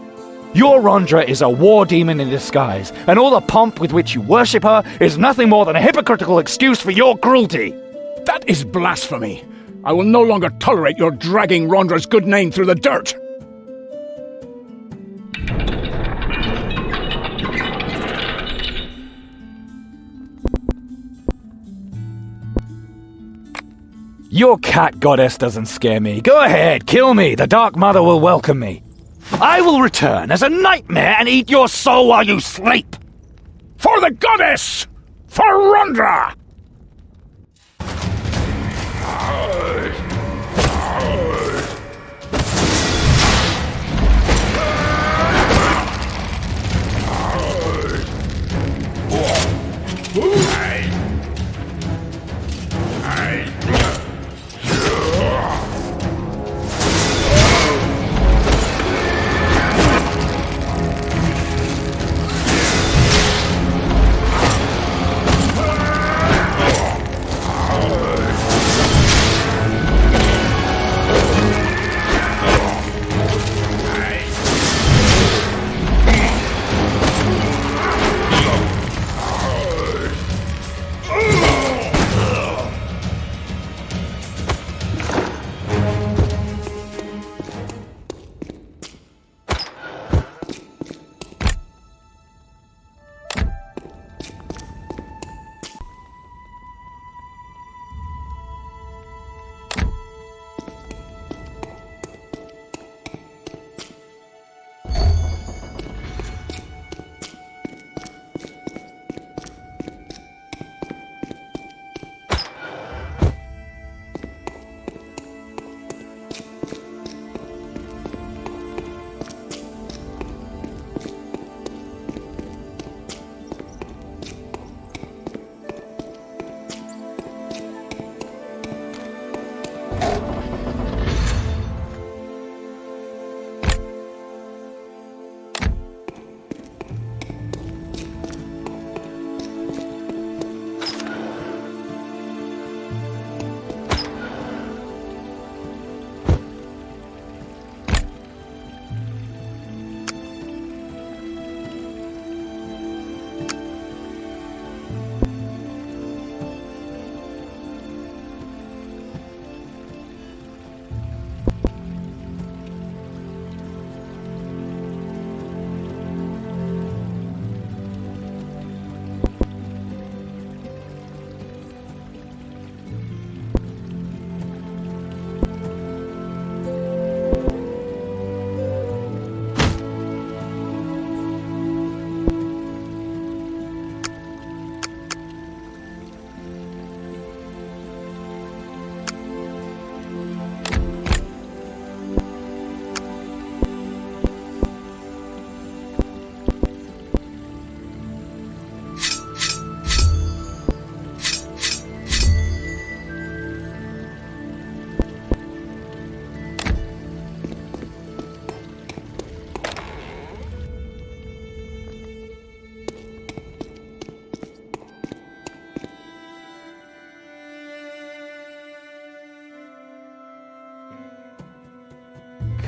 Speaker 4: Your Rondra is a war demon in disguise, and all the pomp with which you worship her is nothing more than a hypocritical excuse for your cruelty.
Speaker 13: That is blasphemy. I will no longer tolerate your dragging Rondra's good name through the dirt.
Speaker 4: Your cat goddess doesn't scare me. Go ahead, kill me. The Dark Mother will welcome me. I will return as a nightmare and eat your soul while you sleep!
Speaker 13: For the goddess! For Rondra!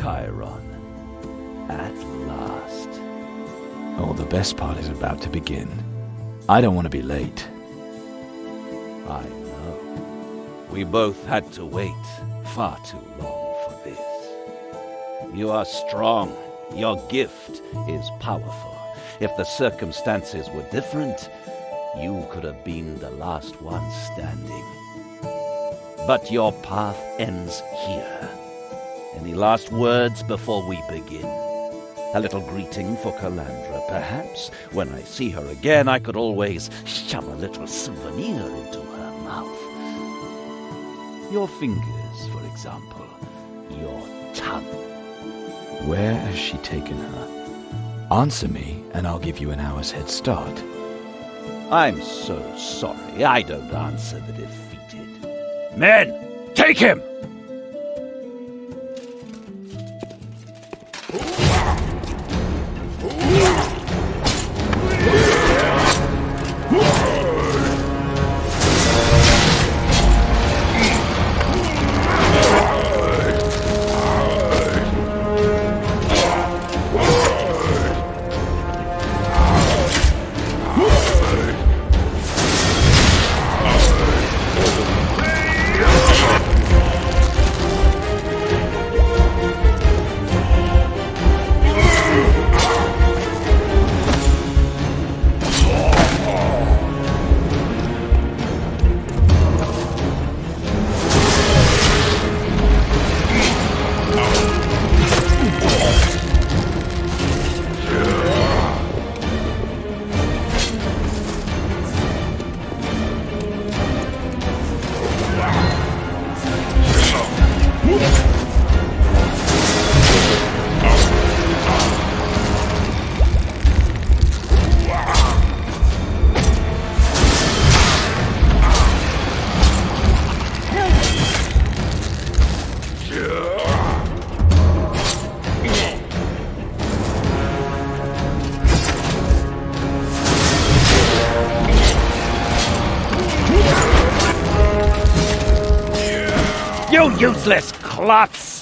Speaker 4: Cairon. At last. Oh, the best part is about to begin. I don't want to be late.
Speaker 5: I know. We both had to wait far too long for this. You are strong. Your gift is powerful. If the circumstances were different, you could have been the last one standing. But your path ends here. Any last words before we begin? A little greeting for Calandra, perhaps? When I see her again, I could always shove a little souvenir into her mouth. Your fingers, for example. Your tongue.
Speaker 4: Where has she taken her? Answer me, and I'll give you an hour's head start.
Speaker 5: I'm so sorry. I don't answer the defeated.
Speaker 13: Men, take him! You useless klutz!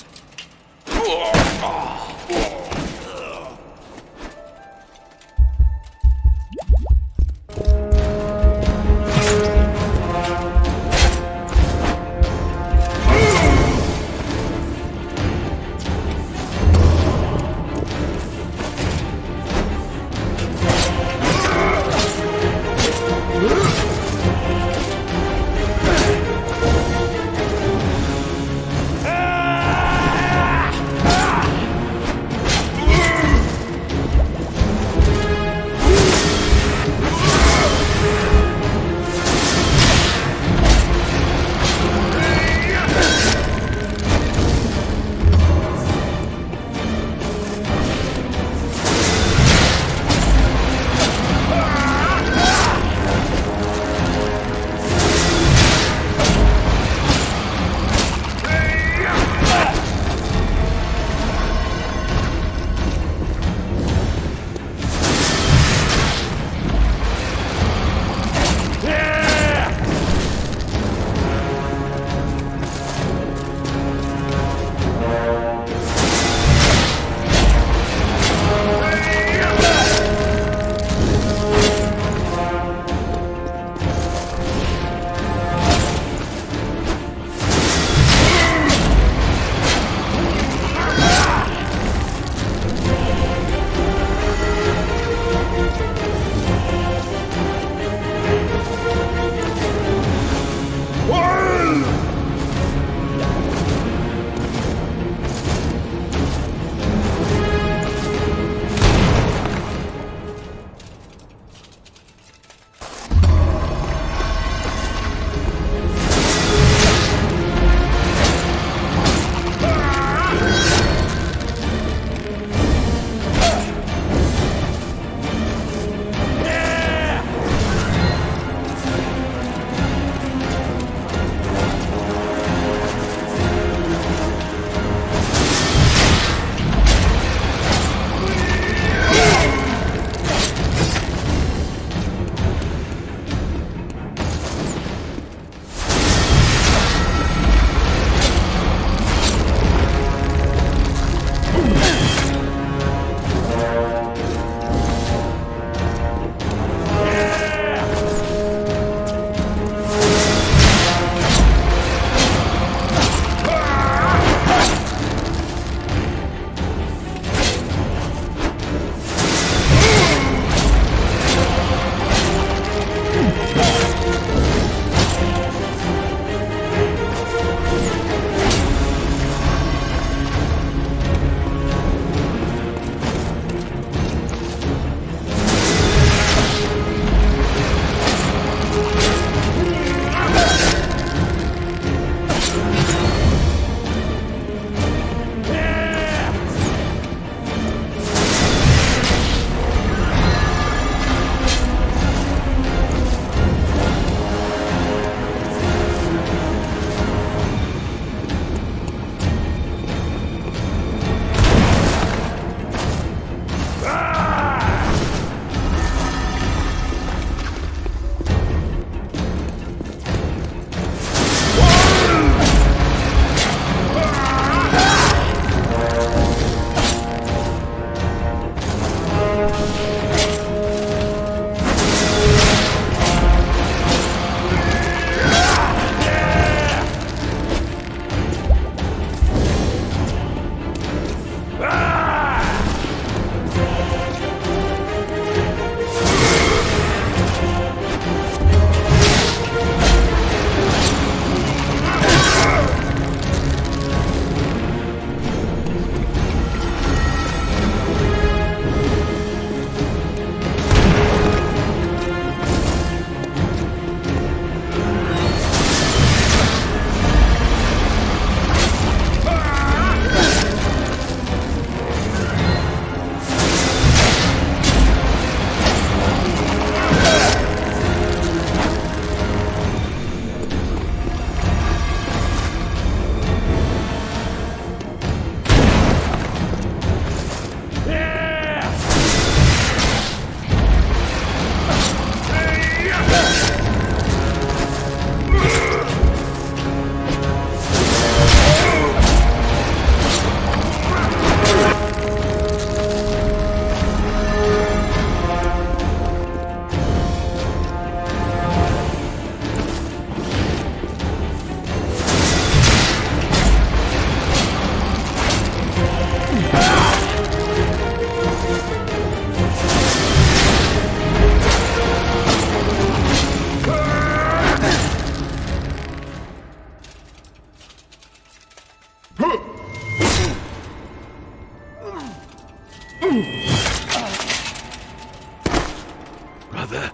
Speaker 13: Brother,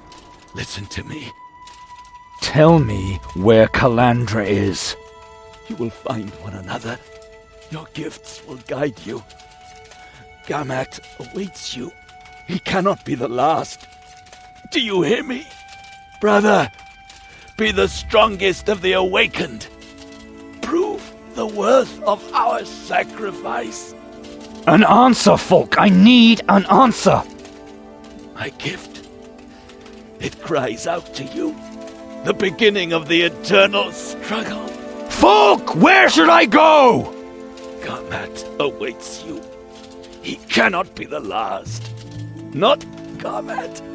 Speaker 13: listen to me.
Speaker 6: Tell me where Calandra is.
Speaker 13: You will find one another. Your gifts will guide you. Gamat awaits you. He cannot be the last. Do you hear me? Brother, be the strongest of the awakened. Prove the worth of our sacrifice.
Speaker 6: An answer, Folk! I need an answer!
Speaker 13: My gift. It cries out to you. The beginning of the eternal struggle.
Speaker 6: Folk! Where should I go?
Speaker 13: Gamat awaits you. He cannot be the last. Not Gamat.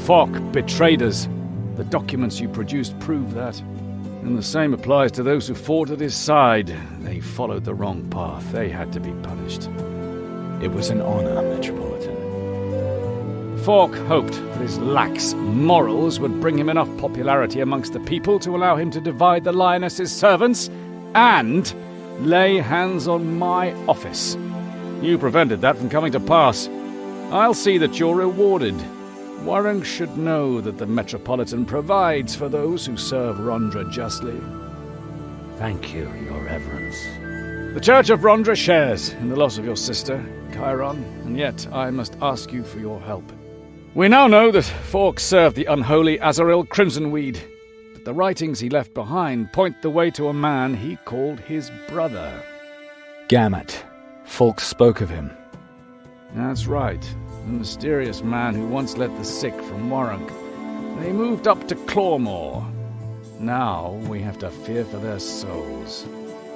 Speaker 6: Falk betrayed us. The documents you produced prove that. And the same applies to those who fought at his side. They followed the wrong path. They had to be punished.
Speaker 4: It was an honor, Metropolitan.
Speaker 6: Falk hoped that his lax morals would bring him enough popularity amongst the people to allow him to divide the Lioness's servants and lay hands on my office. You prevented that from coming to pass. I'll see that you're rewarded. Warunk should know that the Metropolitan provides for those who serve Rondra justly.
Speaker 2: Thank you, Your Reverence.
Speaker 6: The Church of Rondra shares in the loss of your sister, Cairon, and yet I must ask you for your help. We now know that Falk served the unholy Azaril Crimsonweed, but the writings he left behind point the way to a man he called his brother.
Speaker 4: Gamat. Falk spoke of him.
Speaker 6: That's right. The mysterious man who once led the sick from Warunk. They moved up to Clawmoor. Now we have to fear for their souls.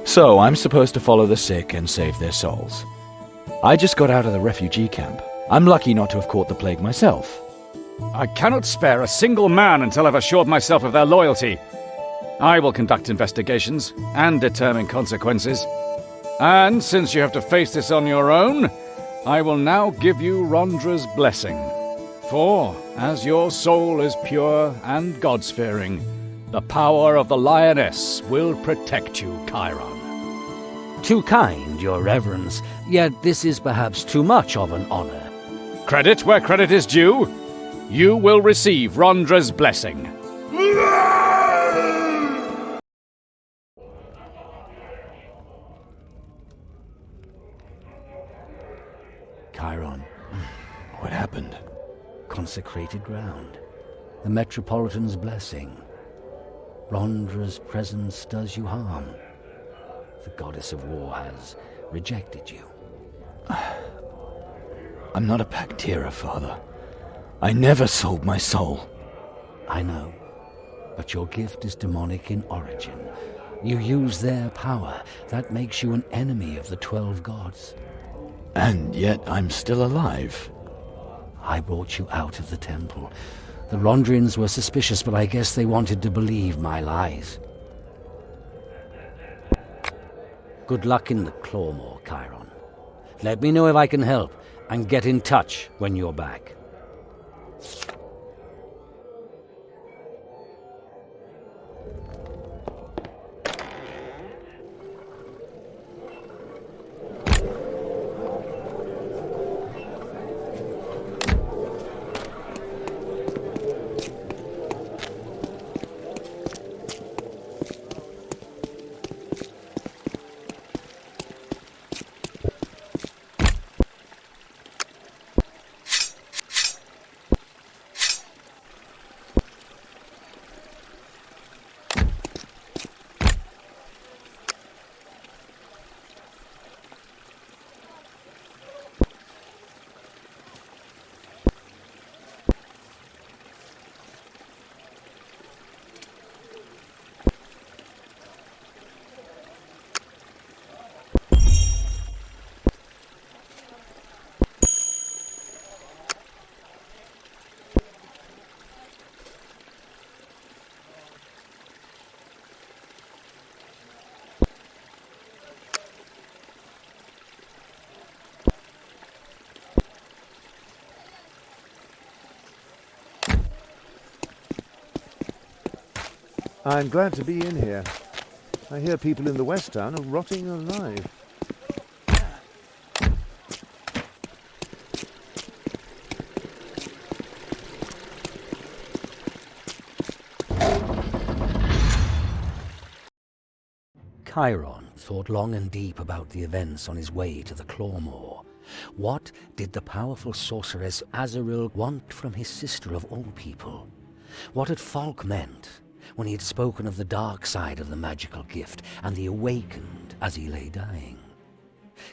Speaker 4: So I'm supposed to follow the sick and save their souls. I just got out of the refugee camp. I'm lucky not to have caught the plague myself.
Speaker 6: I cannot spare a single man until I've assured myself of their loyalty. I will conduct investigations and determine consequences. And since you have to face this on your own, I will now give you Rondra's blessing. For, as your soul is pure and God-fearing, the power of the Lioness will protect you, Cairon.
Speaker 2: Too kind, Your Reverence, yet this is perhaps too much of an honor.
Speaker 6: Credit where credit is due. You will receive Rondra's blessing.
Speaker 2: Cairon.
Speaker 4: What happened?
Speaker 2: Consecrated ground. The Metropolitan's blessing. Rondra's presence does you harm. The goddess of war has rejected you.
Speaker 4: I'm not a Pactira, Father. I never sold my soul.
Speaker 2: I know, but your gift is demonic in origin. You use their power. That makes you an enemy of the 12 gods.
Speaker 4: And yet I'm still alive.
Speaker 2: I brought you out of the temple. The Rondrians were suspicious, but I guess they wanted to believe my lies. Good luck in the Clawmoor, Cairon. Let me know if I can help, and get in touch when you're back.
Speaker 3: I'm glad to be in here. I hear people in the West Town are rotting alive.
Speaker 2: Cairon thought long and deep about the events on his way to the Clawmoor. What did the powerful sorceress Azaril want from his sister of all people? What had Falk meant when he had spoken of the dark side of the magical gift and the awakened as he lay dying?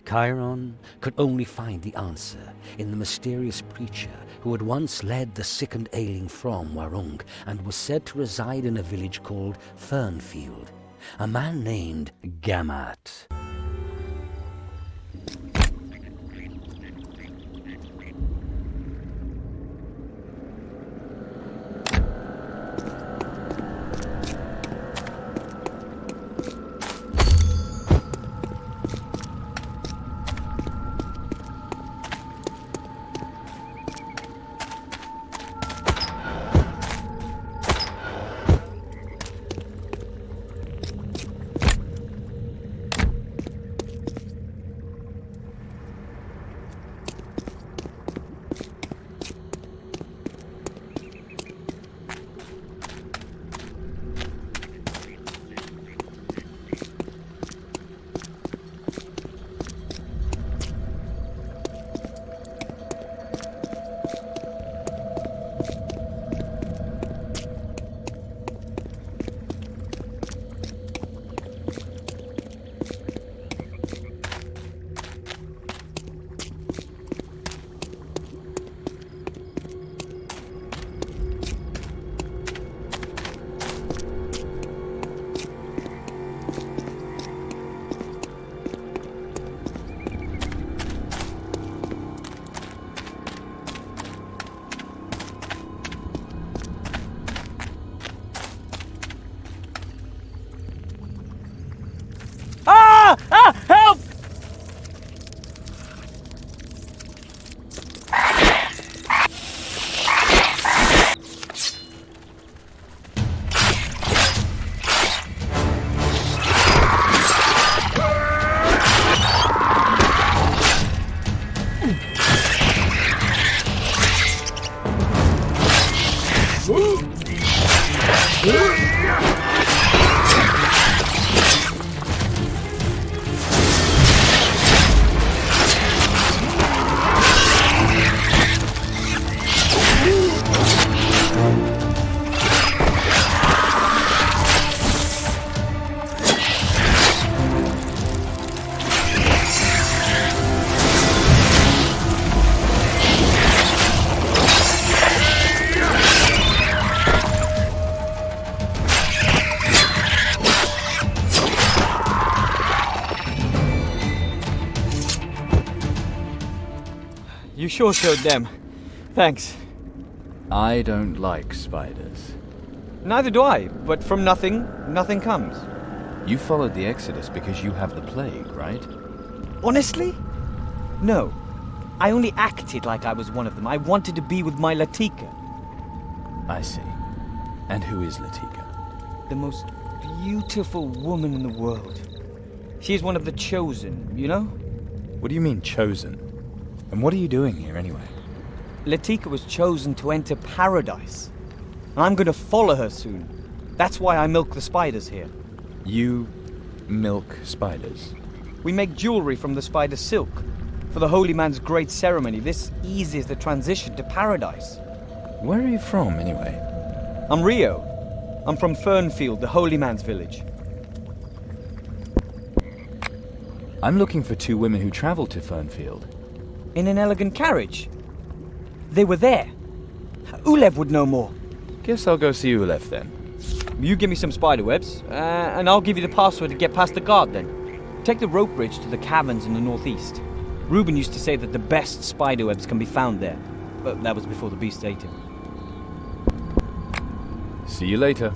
Speaker 2: Cairon could only find the answer in the mysterious preacher who had once led the sick and ailing from Warunk and was said to reside in a village called Fernfield, a man named Gamat.
Speaker 12: Help! You sure showed them. Thanks.
Speaker 4: I don't like spiders.
Speaker 12: Neither do I, but from nothing, nothing comes.
Speaker 4: You followed the Exodus because you have the plague, right?
Speaker 12: Honestly? No. I only acted like I was one of them. I wanted to be with my Latika.
Speaker 4: I see. And who is Latika?
Speaker 12: The most beautiful woman in the world. She is one of the chosen, you know?
Speaker 4: What do you mean, chosen? And what are you doing here, anyway?
Speaker 12: Latika was chosen to enter paradise. I'm gonna follow her soon. That's why I milk the spiders here.
Speaker 4: You milk spiders?
Speaker 12: We make jewelry from the spider silk. For the holy man's great ceremony, this eases the transition to paradise.
Speaker 4: Where are you from, anyway?
Speaker 12: I'm Rio. I'm from Fernfield, the holy man's village.
Speaker 4: I'm looking for two women who traveled to Fernfield.
Speaker 12: In an elegant carriage. They were there. Ulev would know more.
Speaker 4: Guess I'll go see Ulev then.
Speaker 12: You give me some spider webs, and I'll give you the password to get past the guard then. Take the rope bridge to the caverns in the northeast. Reuben used to say that the best spider webs can be found there, but that was before the beast ate him.
Speaker 4: See you later.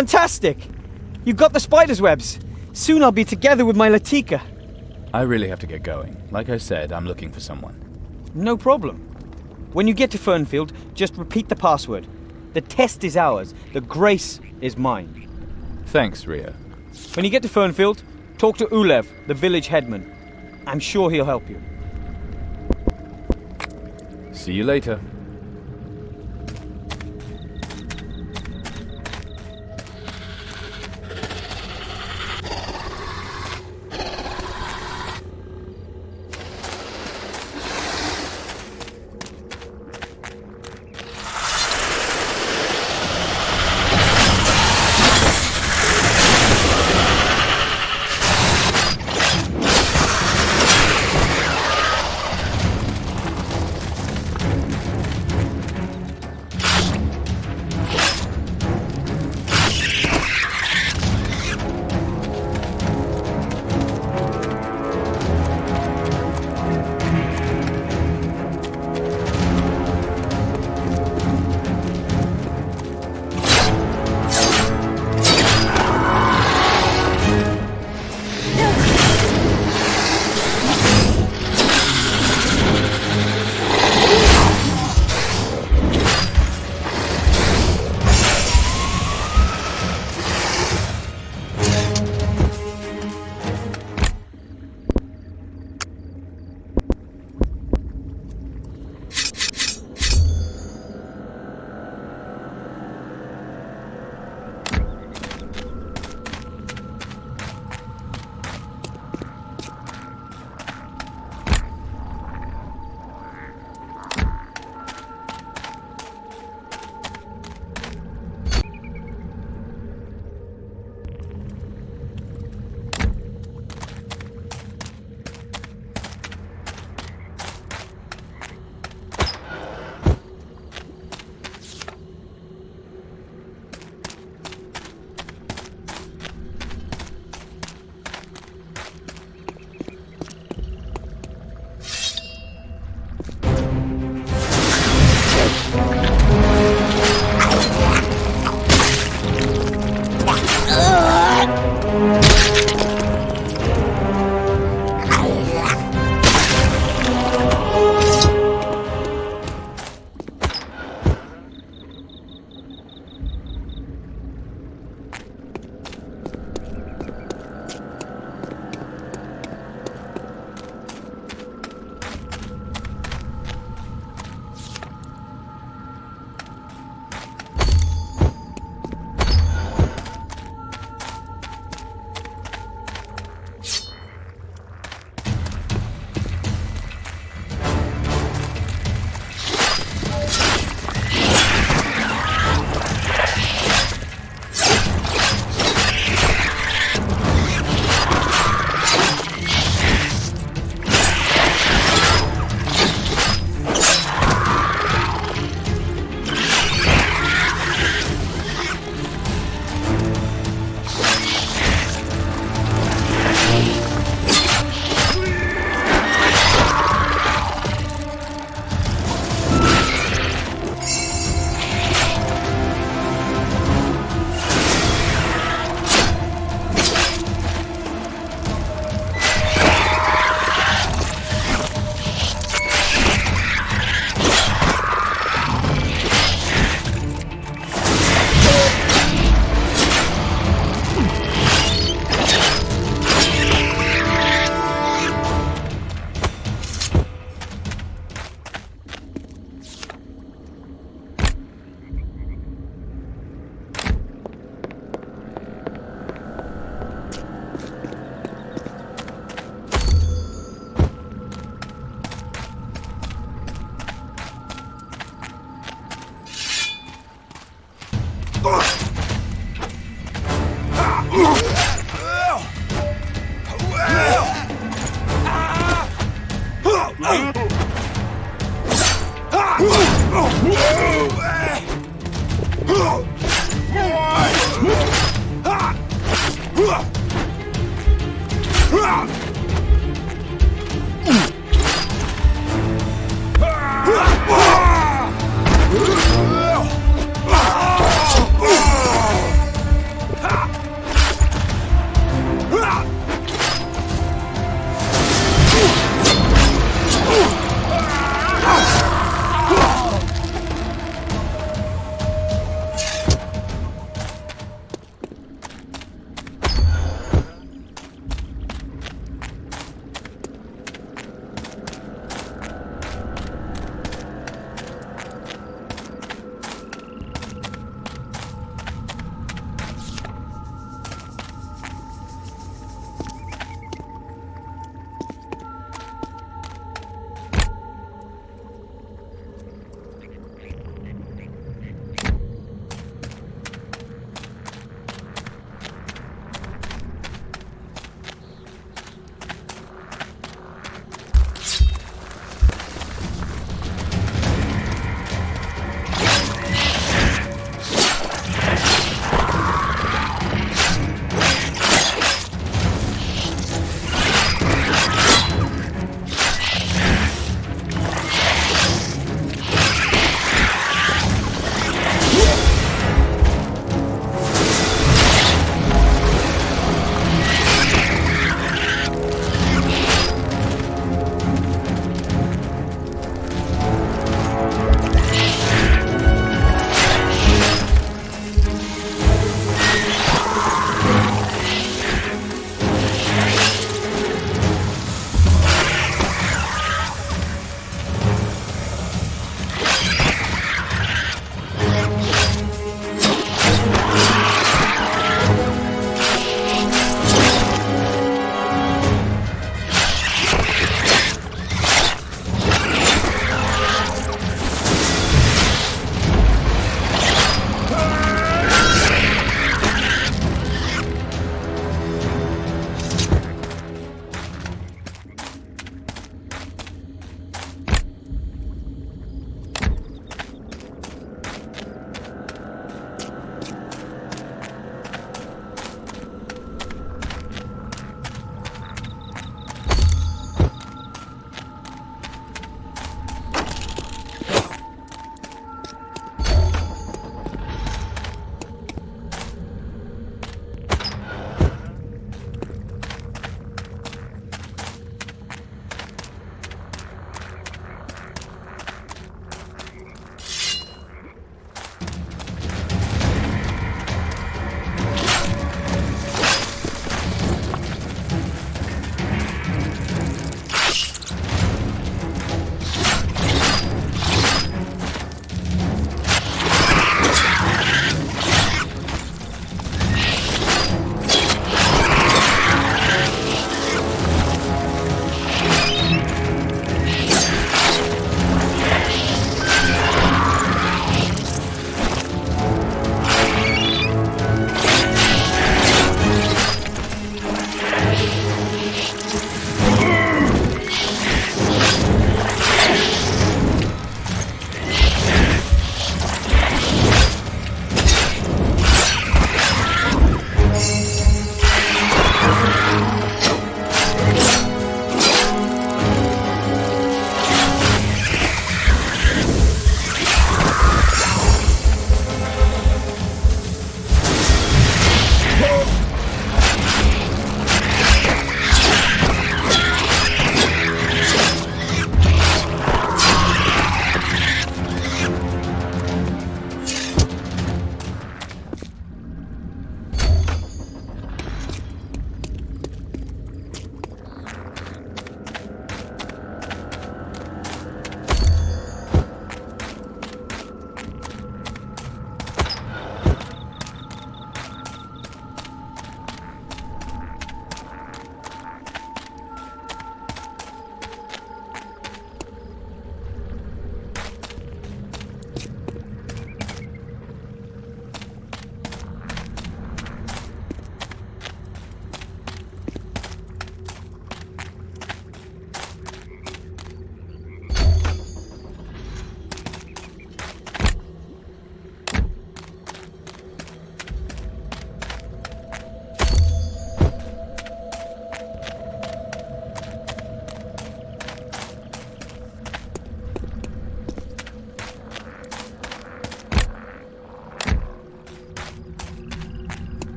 Speaker 12: Fantastic! You've got the spider's webs. Soon I'll be together with my Latika.
Speaker 4: I really have to get going. Like I said, I'm looking for someone.
Speaker 12: No problem. When you get to Fernfield, just repeat the password. The test is ours. The grace is mine.
Speaker 4: Thanks, Ria.
Speaker 12: When you get to Fernfield, talk to Ulev, the village headman. I'm sure he'll help you.
Speaker 4: See you later.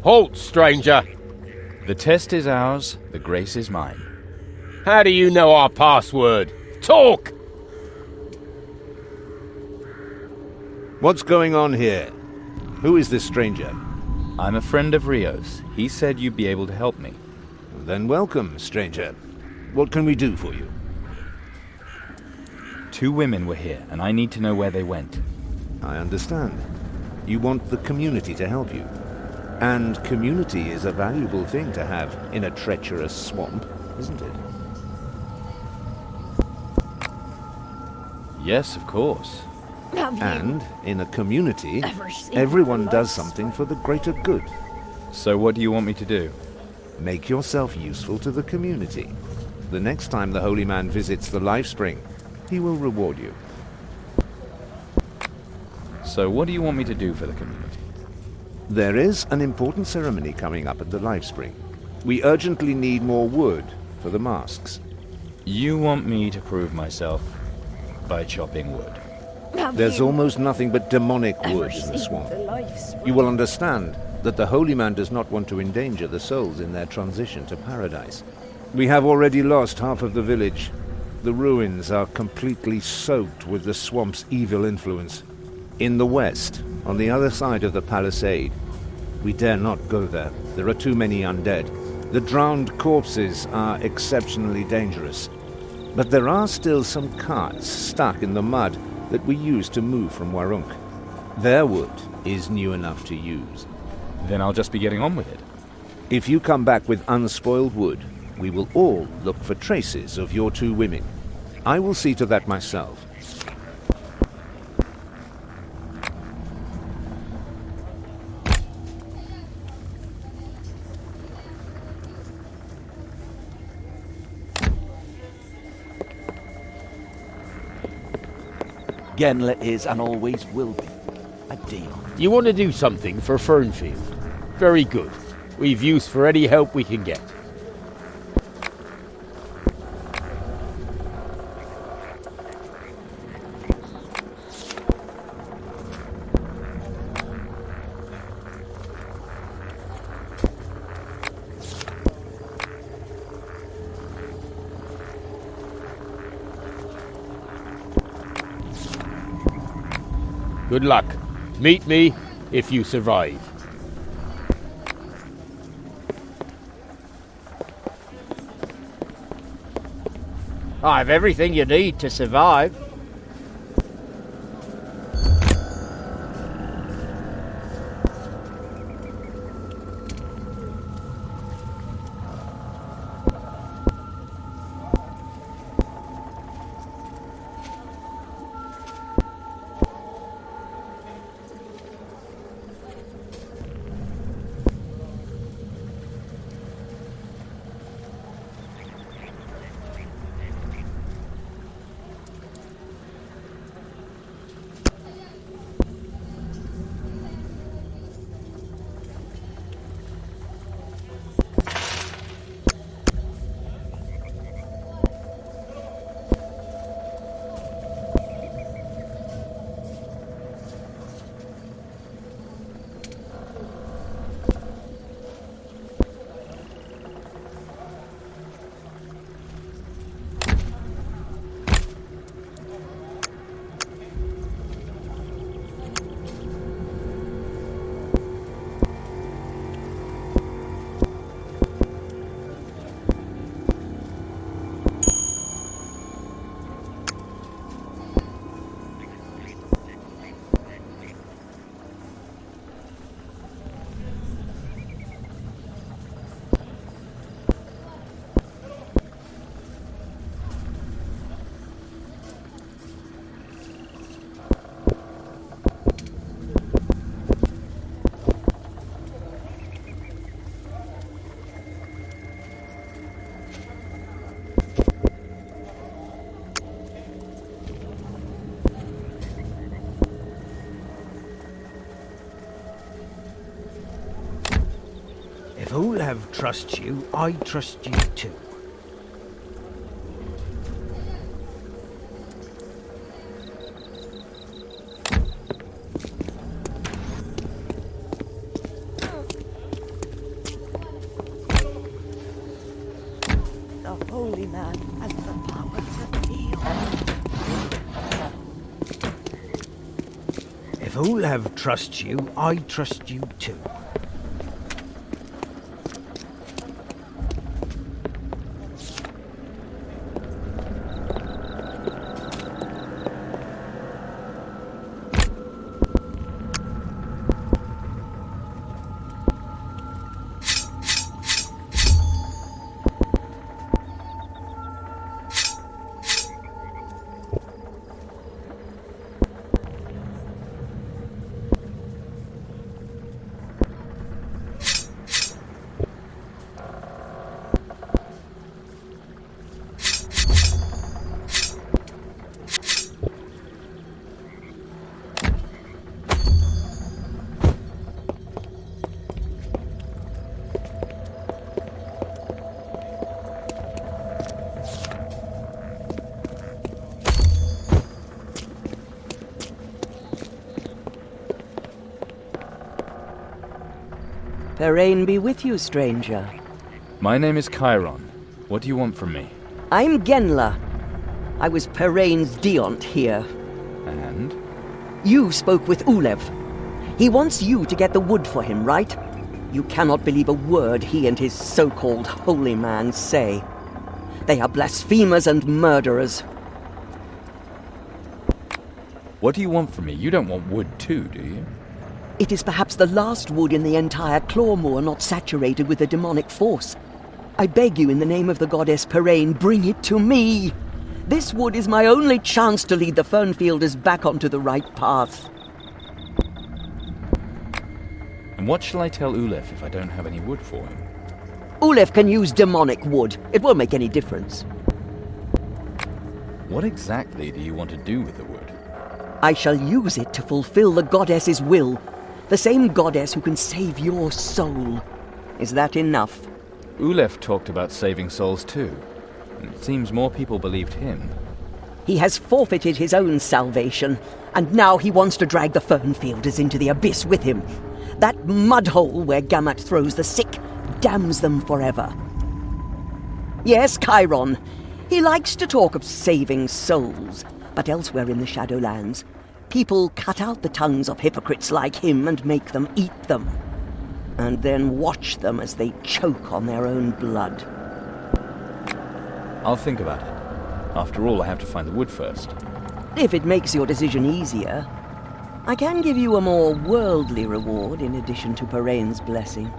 Speaker 15: Halt, stranger!
Speaker 4: The test is ours, the grace is mine.
Speaker 15: How do you know our password? Talk!
Speaker 3: What's going on here? Who is this stranger?
Speaker 4: I'm a friend of Rio's. He said you'd be able to help me.
Speaker 3: Then welcome, stranger. What can we do for you?
Speaker 4: 2 women were here, and I need to know where they went.
Speaker 3: I understand. You want the community to help you. And community is a valuable thing to have in a treacherous swamp, isn't it?
Speaker 4: Yes, of course.
Speaker 3: And in a community, everyone does something for the greater good.
Speaker 4: So what do you want me to do?
Speaker 3: Make yourself useful to the community. The next time the holy man visits the life spring, he will reward you.
Speaker 4: So what do you want me to do for the community?
Speaker 3: There is an important ceremony coming up at the life spring. We urgently need more wood for the masks.
Speaker 4: You want me to prove myself by chopping wood?
Speaker 3: There's almost nothing but demonic wood in the swamp. You will understand that the holy man does not want to endanger the souls in their transition to paradise. We have already lost half of the village. The ruins are completely soaked with the swamp's evil influence. In the west, on the other side of the palisade, we dare not go there. There are too many undead. The drowned corpses are exceptionally dangerous. But there are still some carts stuck in the mud that we use to move from Warunk. Their wood is new enough to use.
Speaker 4: Then I'll just be getting on with it.
Speaker 3: If you come back with unspoiled wood, we will all look for traces of your 2 women. I will see to that myself.
Speaker 15: Genla is and always will be a demon. You want to do something for Fernfield? Very good. We've use for any help we can get. Good luck. Meet me if you survive.
Speaker 11: I have everything you need to survive.
Speaker 15: If Olav trusts you, I trust you too. Ulev trusts you, I trust you too.
Speaker 10: Parain be with you, stranger.
Speaker 4: My name is Cairon. What do you want from me?
Speaker 10: I'm Genla. I was Parain's Deont here.
Speaker 4: And?
Speaker 10: You spoke with Ulev. He wants you to get the wood for him, right? You cannot believe a word he and his so-called holy man say. They are blasphemers and murderers.
Speaker 4: What do you want from me? You don't want wood too, do you?
Speaker 10: It is perhaps the last wood in the entire Clawmoor not saturated with the demonic force. I beg you in the name of the goddess Parain, bring it to me! This wood is my only chance to lead the Fernfielders back onto the right path.
Speaker 4: And what shall I tell Ulev if I don't have any wood for him?
Speaker 10: Ulev can use demonic wood. It won't make any difference.
Speaker 4: What exactly do you want to do with the wood?
Speaker 10: I shall use it to fulfill the goddess's will. The same goddess who can save your soul. Is that enough?
Speaker 4: Ulev talked about saving souls too. And it seems more people believed him.
Speaker 10: He has forfeited his own salvation, and now he wants to drag the Fernfielders into the abyss with him. That mudhole where Gamut throws the sick damns them forever. Yes, Cairon. He likes to talk of saving souls, but elsewhere in the Shadowlands, people cut out the tongues of hypocrites like him and make them eat them. And then watch them as they choke on their own blood.
Speaker 4: I'll think about it. After all, I have to find the wood first.
Speaker 10: If it makes your decision easier, I can give you a more worldly reward in addition to Parain's blessing.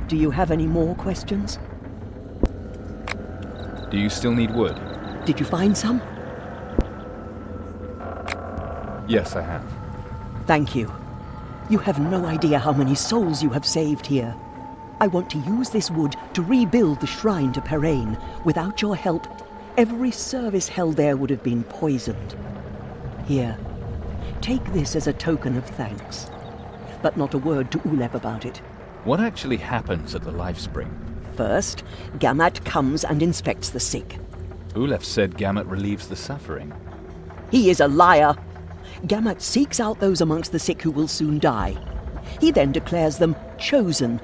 Speaker 10: Do you have any more questions?
Speaker 4: Do you still need wood?
Speaker 10: Did you find some?
Speaker 4: Yes, I have.
Speaker 10: Thank you. You have no idea how many souls you have saved here. I want to use this wood to rebuild the shrine to Perain. Without your help, every service held there would have been poisoned. Here, take this as a token of thanks. But not a word to Ulef about it.
Speaker 4: What actually happens at the Life Spring?
Speaker 10: First, Gamat comes and inspects the sick.
Speaker 4: Ulef said Gamat relieves the suffering.
Speaker 10: He is a liar. Gamat seeks out those amongst the sick who will soon die. He then declares them chosen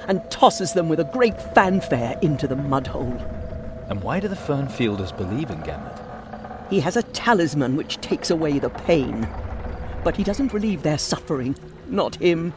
Speaker 10: and tosses them with a great fanfare into the mudhole.
Speaker 4: And why do the Fernfielders believe in Gamat?
Speaker 10: He has a talisman which takes away the pain. But he doesn't relieve their suffering, not him.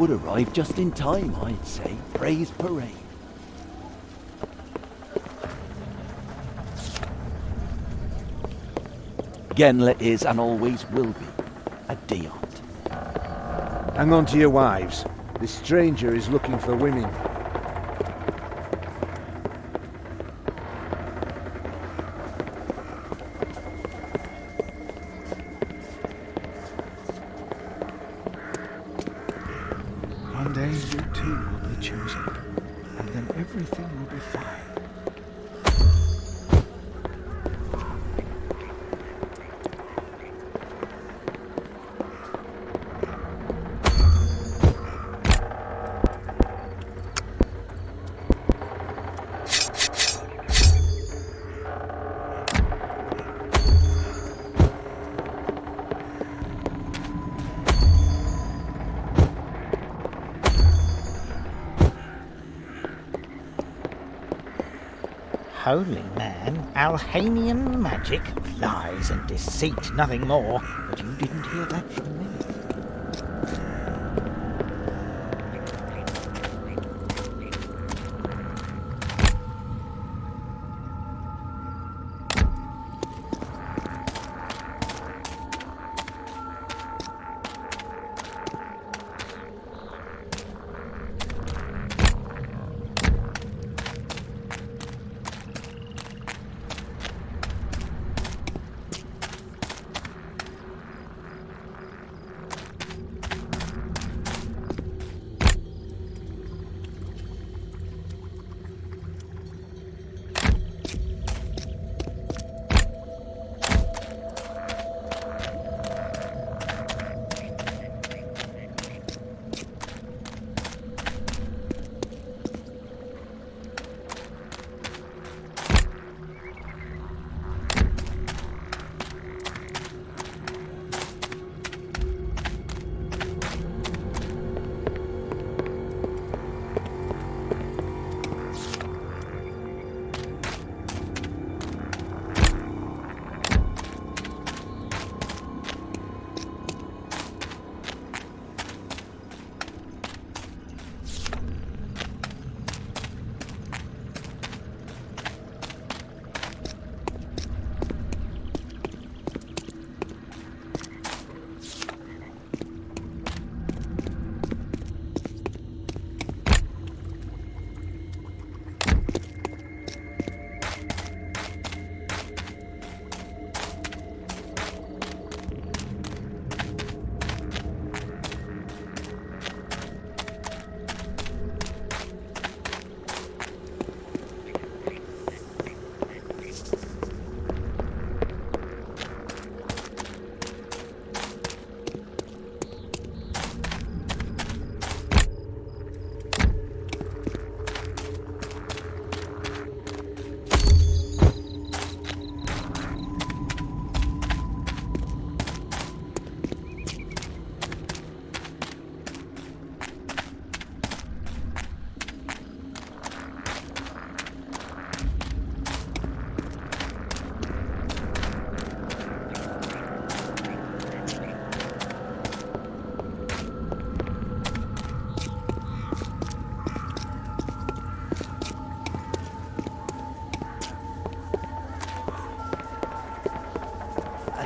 Speaker 14: would arrive just in time, I'd say. Praise parade. Genla is and always will be a Deont.
Speaker 3: Hang on to your wives. This stranger is looking for women.
Speaker 19: One day you too will be chosen, and then everything will be fine.
Speaker 15: Holy man, Alhanian magic, lies and deceit, nothing more. But you didn't hear that from me.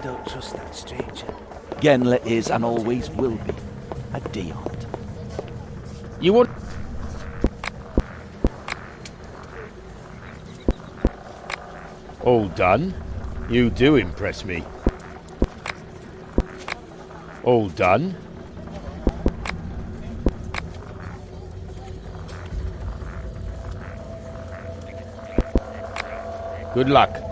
Speaker 15: Don't trust that stranger.
Speaker 14: Genla is and always will be a Deont.
Speaker 18: You want... All done? You do impress me. All done? Good luck.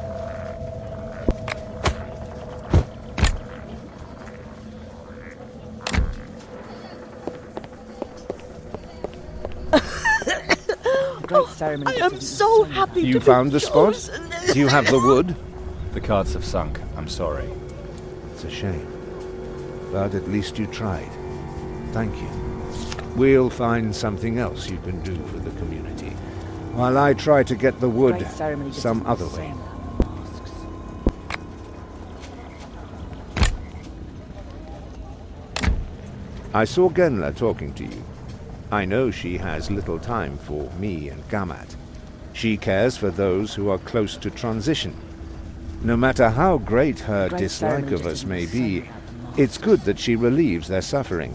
Speaker 10: I am so happy
Speaker 3: You
Speaker 10: to
Speaker 3: found
Speaker 10: be
Speaker 3: the spot?
Speaker 10: chosen.
Speaker 3: Do you have the wood?
Speaker 4: The cards have sunk. I'm sorry.
Speaker 3: It's a shame. But at least you tried. Thank you. We'll find something else you can do for the community, while I try to get the wood some other way. I saw Genla talking to you. I know she has little time for me and Gamat. She cares for those who are close to transition. No matter how great her dislike of us may be, it's good that she relieves their suffering.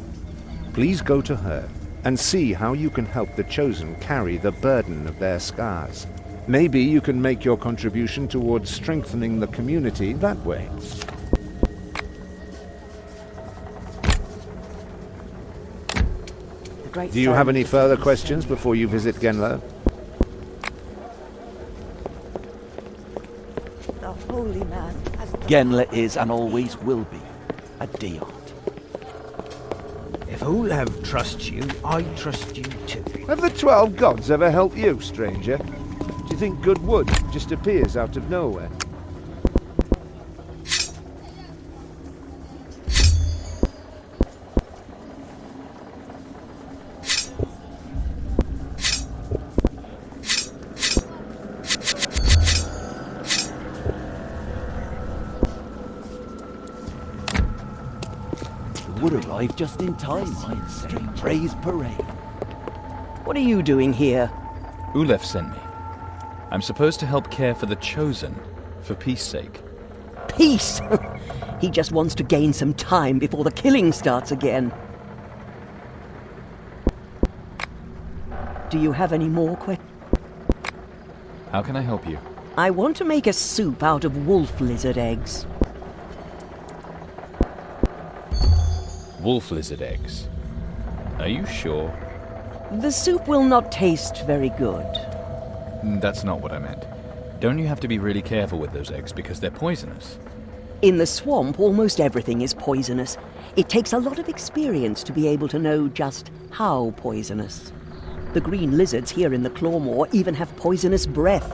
Speaker 3: Please go to her and see how you can help the Chosen carry the burden of their scars. Maybe you can make your contribution towards strengthening the community that way. Do you have any further questions before you visit Genla?
Speaker 20: The holy man has the
Speaker 14: Genla is and always will be a Deont.
Speaker 15: If Ulev trusts you, I trust you too.
Speaker 3: Have the 12 gods ever helped you, stranger? Do you think good wood just appears out of nowhere?
Speaker 14: Would arrive just in time, I'd say. Praise parade.
Speaker 10: What are you doing here?
Speaker 4: Ulef sent me. I'm supposed to help care for the Chosen, for peace sake.
Speaker 10: Peace! He just wants to gain some time before the killing starts again. Do you have any more questions?
Speaker 4: How can I help you?
Speaker 10: I want to make a soup out of wolf lizard eggs.
Speaker 4: Wolf lizard eggs. Are you sure?
Speaker 10: The soup will not taste very good.
Speaker 4: That's not what I meant. Don't you have to be really careful with those eggs because they're poisonous?
Speaker 10: In the swamp, almost everything is poisonous. It takes a lot of experience to be able to know just how poisonous. The green lizards here in the Clawmoor even have poisonous breath.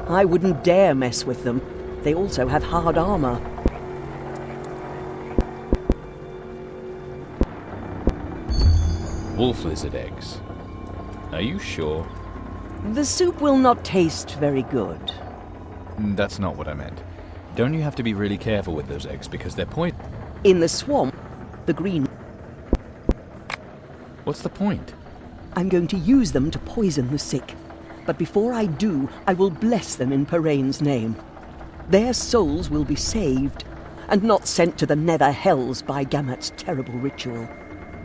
Speaker 10: I wouldn't dare mess with them. They also have hard armor.
Speaker 4: Wolf lizard eggs. Are you sure?
Speaker 10: The soup will not taste very good.
Speaker 4: That's not what I meant. Don't you have to be really careful with those eggs because they're poisonous?
Speaker 10: In the swamp, the green...
Speaker 4: What's the point?
Speaker 10: I'm going to use them to poison the sick. But before I do, I will bless them in Parain's name. Their souls will be saved, and not sent to the nether hells by Gamat's terrible ritual.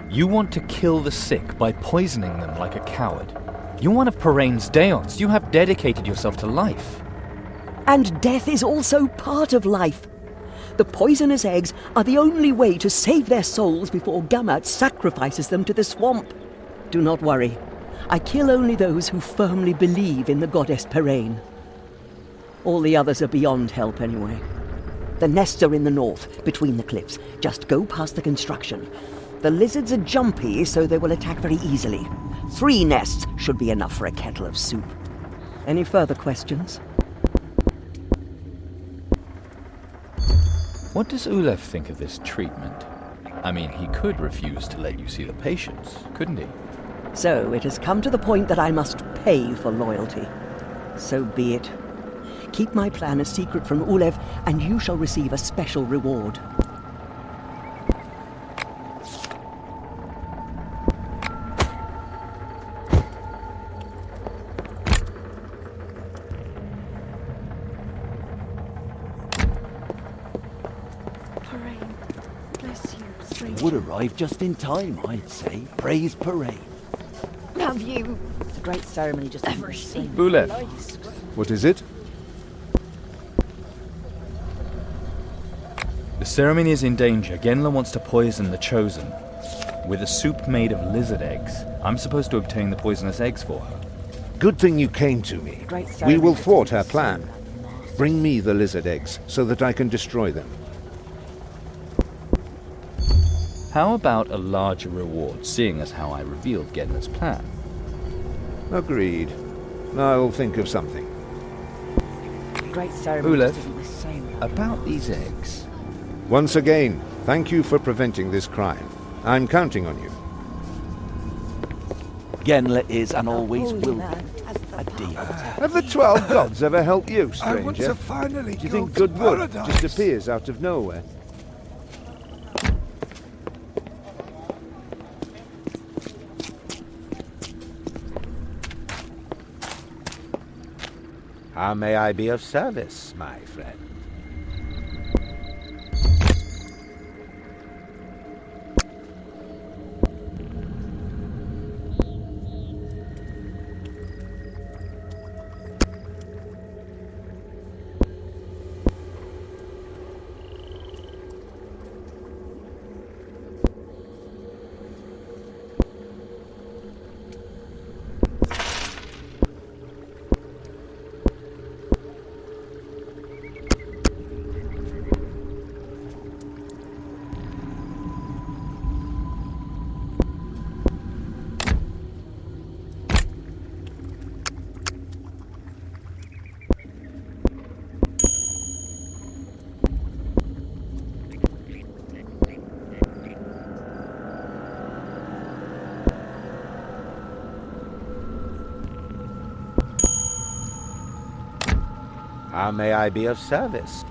Speaker 4: You want to kill the sick by poisoning them like a coward. You're one of Parain's Deonts. You have dedicated yourself to life.
Speaker 10: And death is also part of life. The poisonous eggs are the only way to save their souls before Gamat sacrifices them to the swamp. Do not worry. I kill only those who firmly believe in the goddess Parain. All the others are beyond help anyway. The nests are in the north, between the cliffs. Just go past the construction. The lizards are jumpy, so they will attack very easily. 3 nests should be enough for a kettle of soup. Any further questions?
Speaker 4: What does Ulef think of this treatment? I mean, he could refuse to let you see the patients, couldn't he?
Speaker 10: So it has come to the point that I must pay for loyalty. So be it. Keep my plan a secret from Ulev, and you shall receive a special reward.
Speaker 14: Would arrive just in time, I'd say. Praise parade.
Speaker 7: Have you, the great ceremony, just ever seen?
Speaker 4: Ulef.
Speaker 3: What is it?
Speaker 4: The ceremony is in danger. Genla wants to poison the Chosen. With a soup made of lizard eggs, I'm supposed to obtain the poisonous eggs for her.
Speaker 3: Good thing you came to me. We will thwart her plan. Bring me the lizard eggs so that I can destroy them.
Speaker 4: How about a larger reward, seeing as how I revealed Genla's plan?
Speaker 3: Agreed. I'll think of something.
Speaker 7: Great ceremony.
Speaker 4: Ulef, about these eggs.
Speaker 3: Once again, thank you for preventing this crime. I'm counting on you.
Speaker 14: Genla is and always will be a Deont.
Speaker 3: Have the 12 gods ever helped you, stranger?
Speaker 8: I want to finally
Speaker 3: Do you
Speaker 8: go
Speaker 3: think
Speaker 8: to
Speaker 3: good wood
Speaker 8: paradise.
Speaker 3: just appears out of nowhere?
Speaker 15: How may I be of service, my friend? How may I be of service?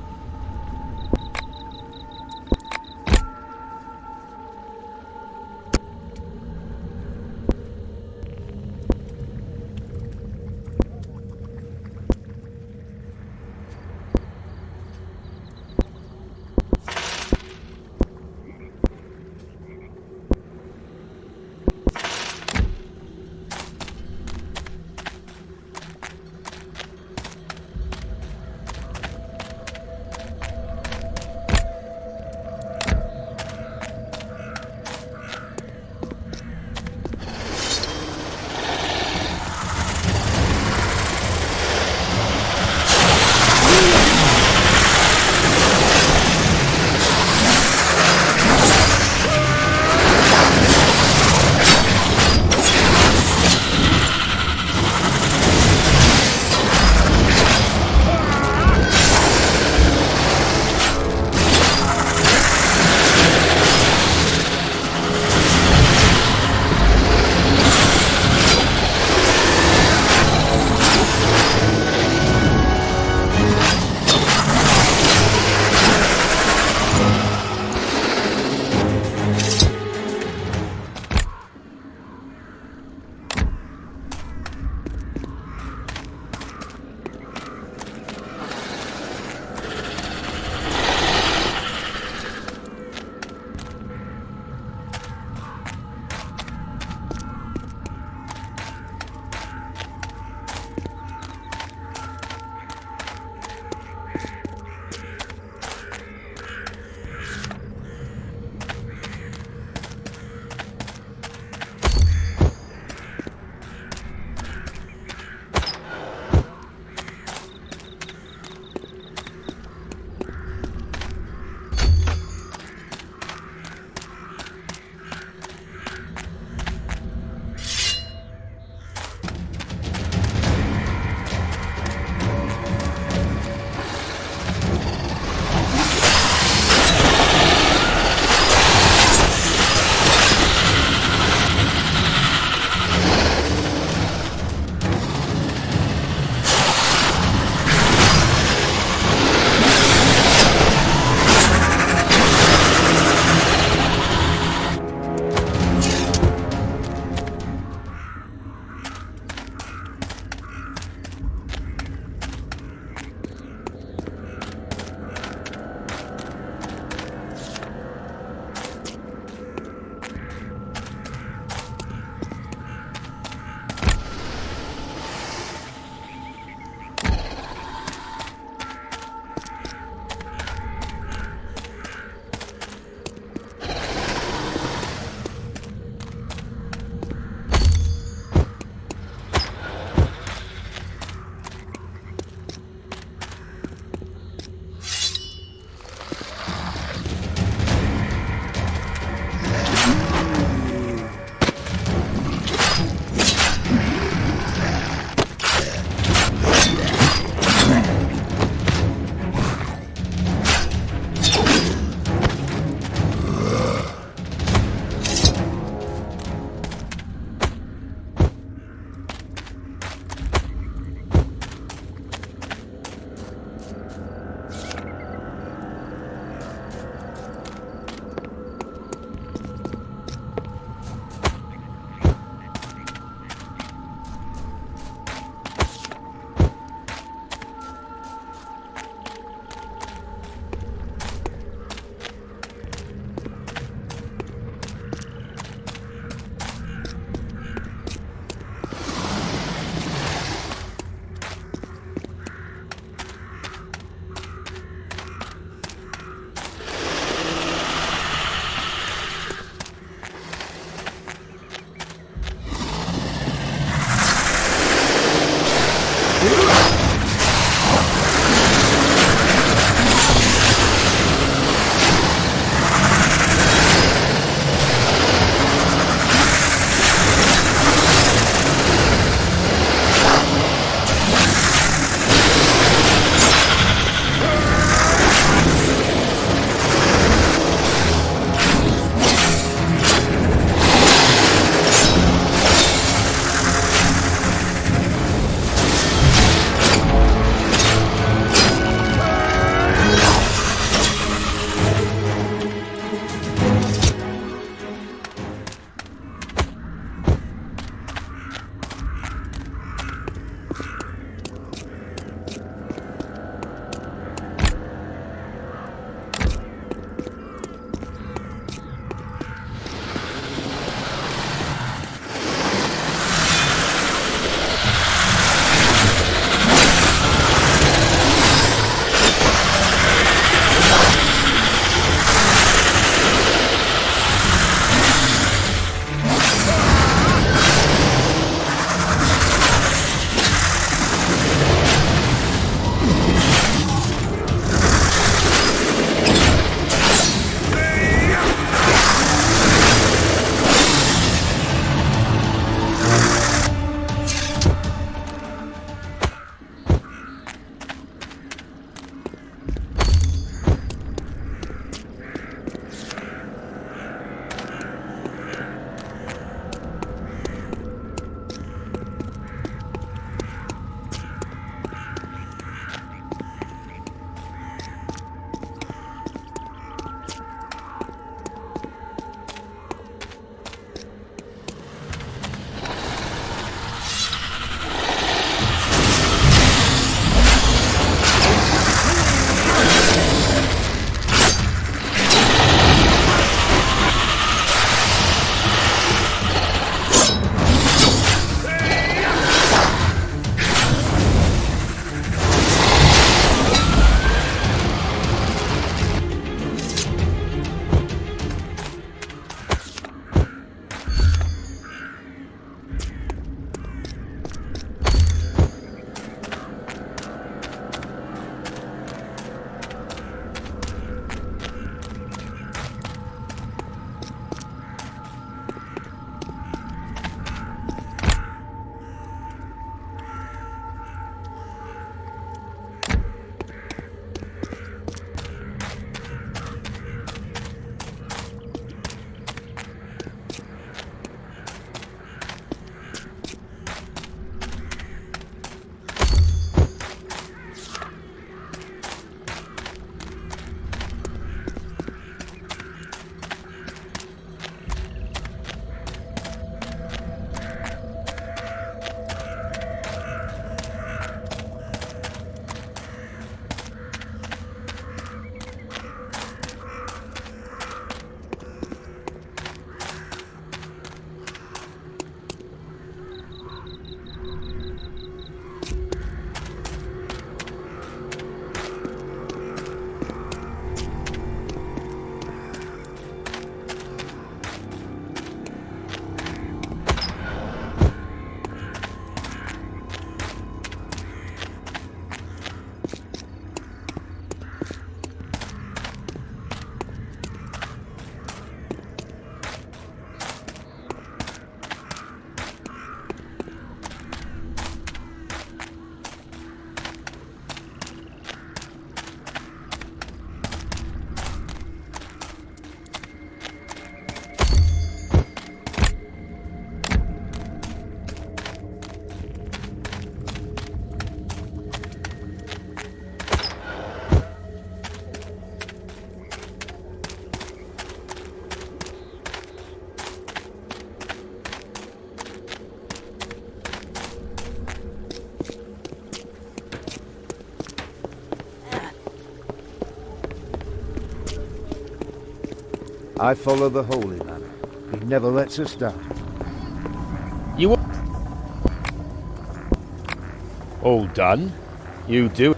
Speaker 3: I follow the Holy Man. He never lets us down.
Speaker 15: You all done? You do.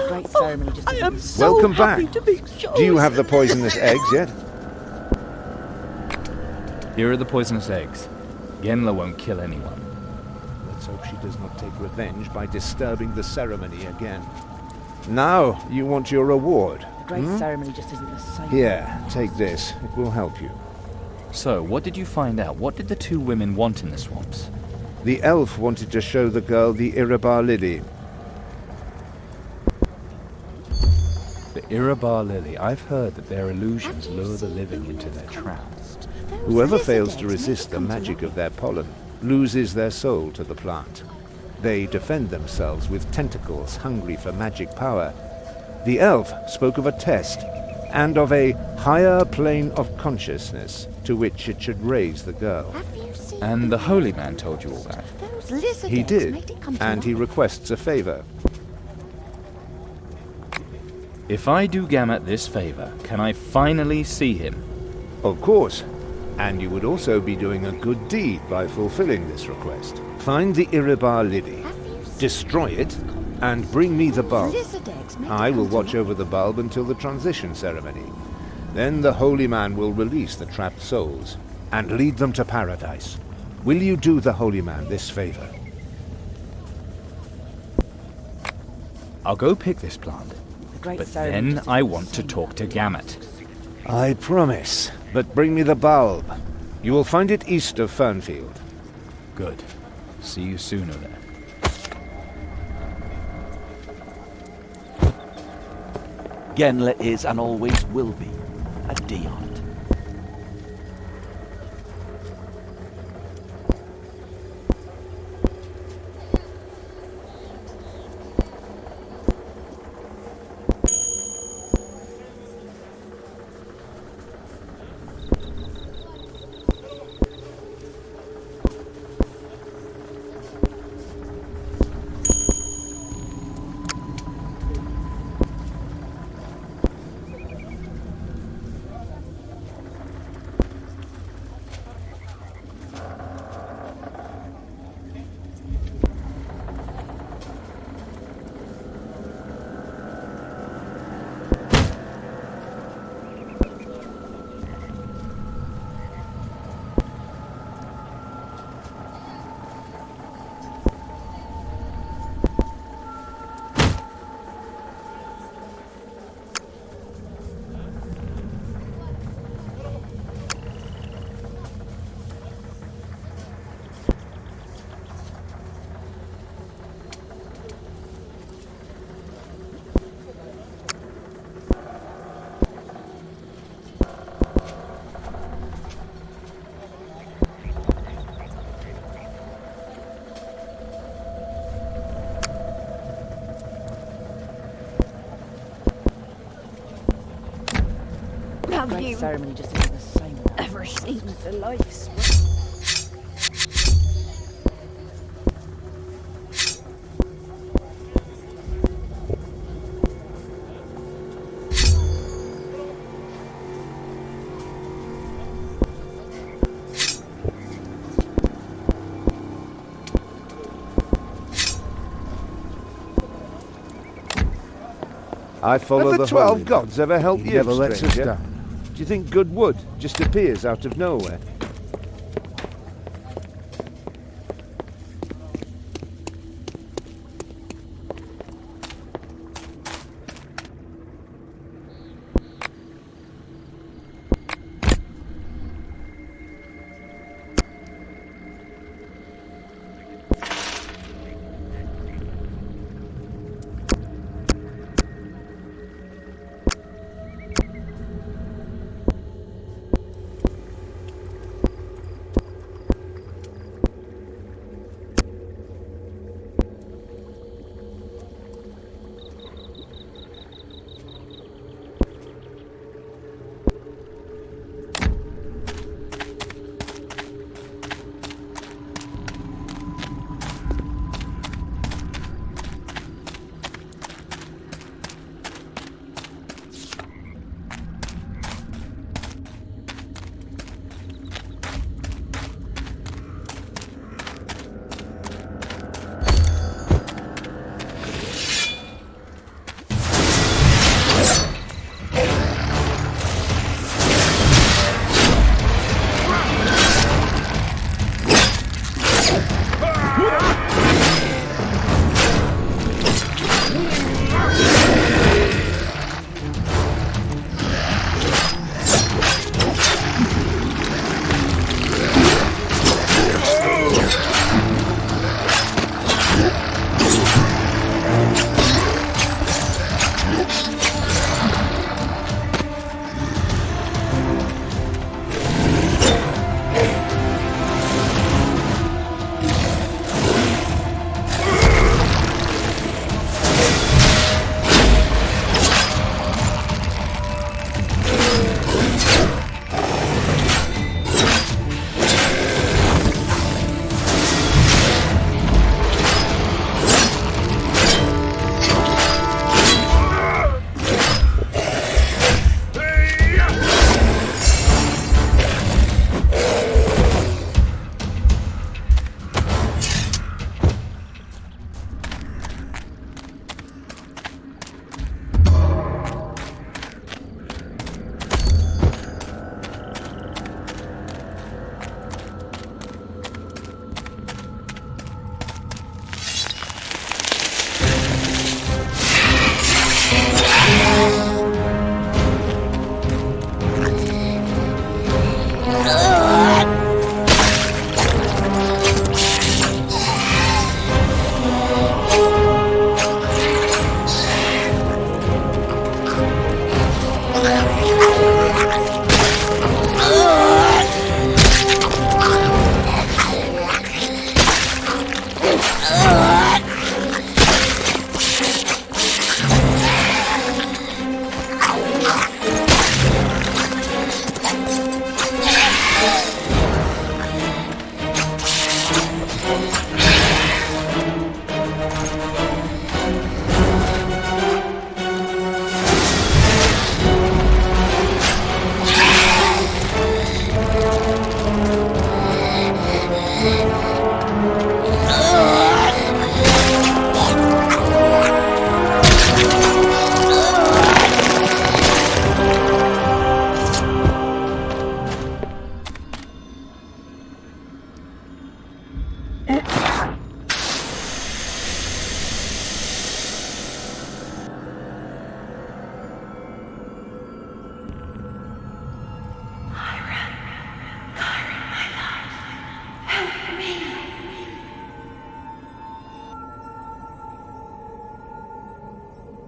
Speaker 10: Great ceremony. Just I am
Speaker 3: so Welcome back.
Speaker 10: To be chosen.
Speaker 3: Do you have the poisonous eggs yet?
Speaker 4: Here are the poisonous eggs. Genla won't kill anyone.
Speaker 3: Let's hope she does not take revenge by disturbing the ceremony again. Now, you want your reward.
Speaker 7: The great ceremony just isn't the same.
Speaker 3: Here, take this. It will help you.
Speaker 4: So, what did you find out? What did the two women want in the swamps?
Speaker 3: The elf wanted to show the girl the Iribar lily.
Speaker 4: The Iribar lily. I've heard that their illusions lure the living into their traps.
Speaker 3: Whoever fails to resist the magic of their pollen loses their soul to the plant. They defend themselves with tentacles hungry for magic power. The elf spoke of a test, and of a higher plane of consciousness to which it should raise the girl.
Speaker 4: And the holy man told you all that?
Speaker 3: He did, and he requests a favor.
Speaker 4: If I do Gamut this favor, can I finally see him?
Speaker 3: Of course. And you would also be doing a good deed by fulfilling this request. Find the Iribar lily, destroy it, and bring me the bulb. I will watch over the bulb until the transition ceremony. Then the holy man will release the trapped souls and lead them to paradise. Will you do the holy man this favor?
Speaker 4: I'll go pick this plant. But then I want to talk to Gamut.
Speaker 3: I promise. But bring me the bulb. You will find it east of Fernfield.
Speaker 4: Good. See you sooner then.
Speaker 14: Genla is and always will be a Deont.
Speaker 7: Have you ceremony just isn't the same. Ever seen the likes?
Speaker 3: I follow
Speaker 15: Have
Speaker 3: the
Speaker 15: the 12
Speaker 3: holy gods ever help
Speaker 15: He
Speaker 3: you,
Speaker 15: never lets us
Speaker 3: stranger?
Speaker 15: down.
Speaker 3: Do you think good wood just appears out of nowhere?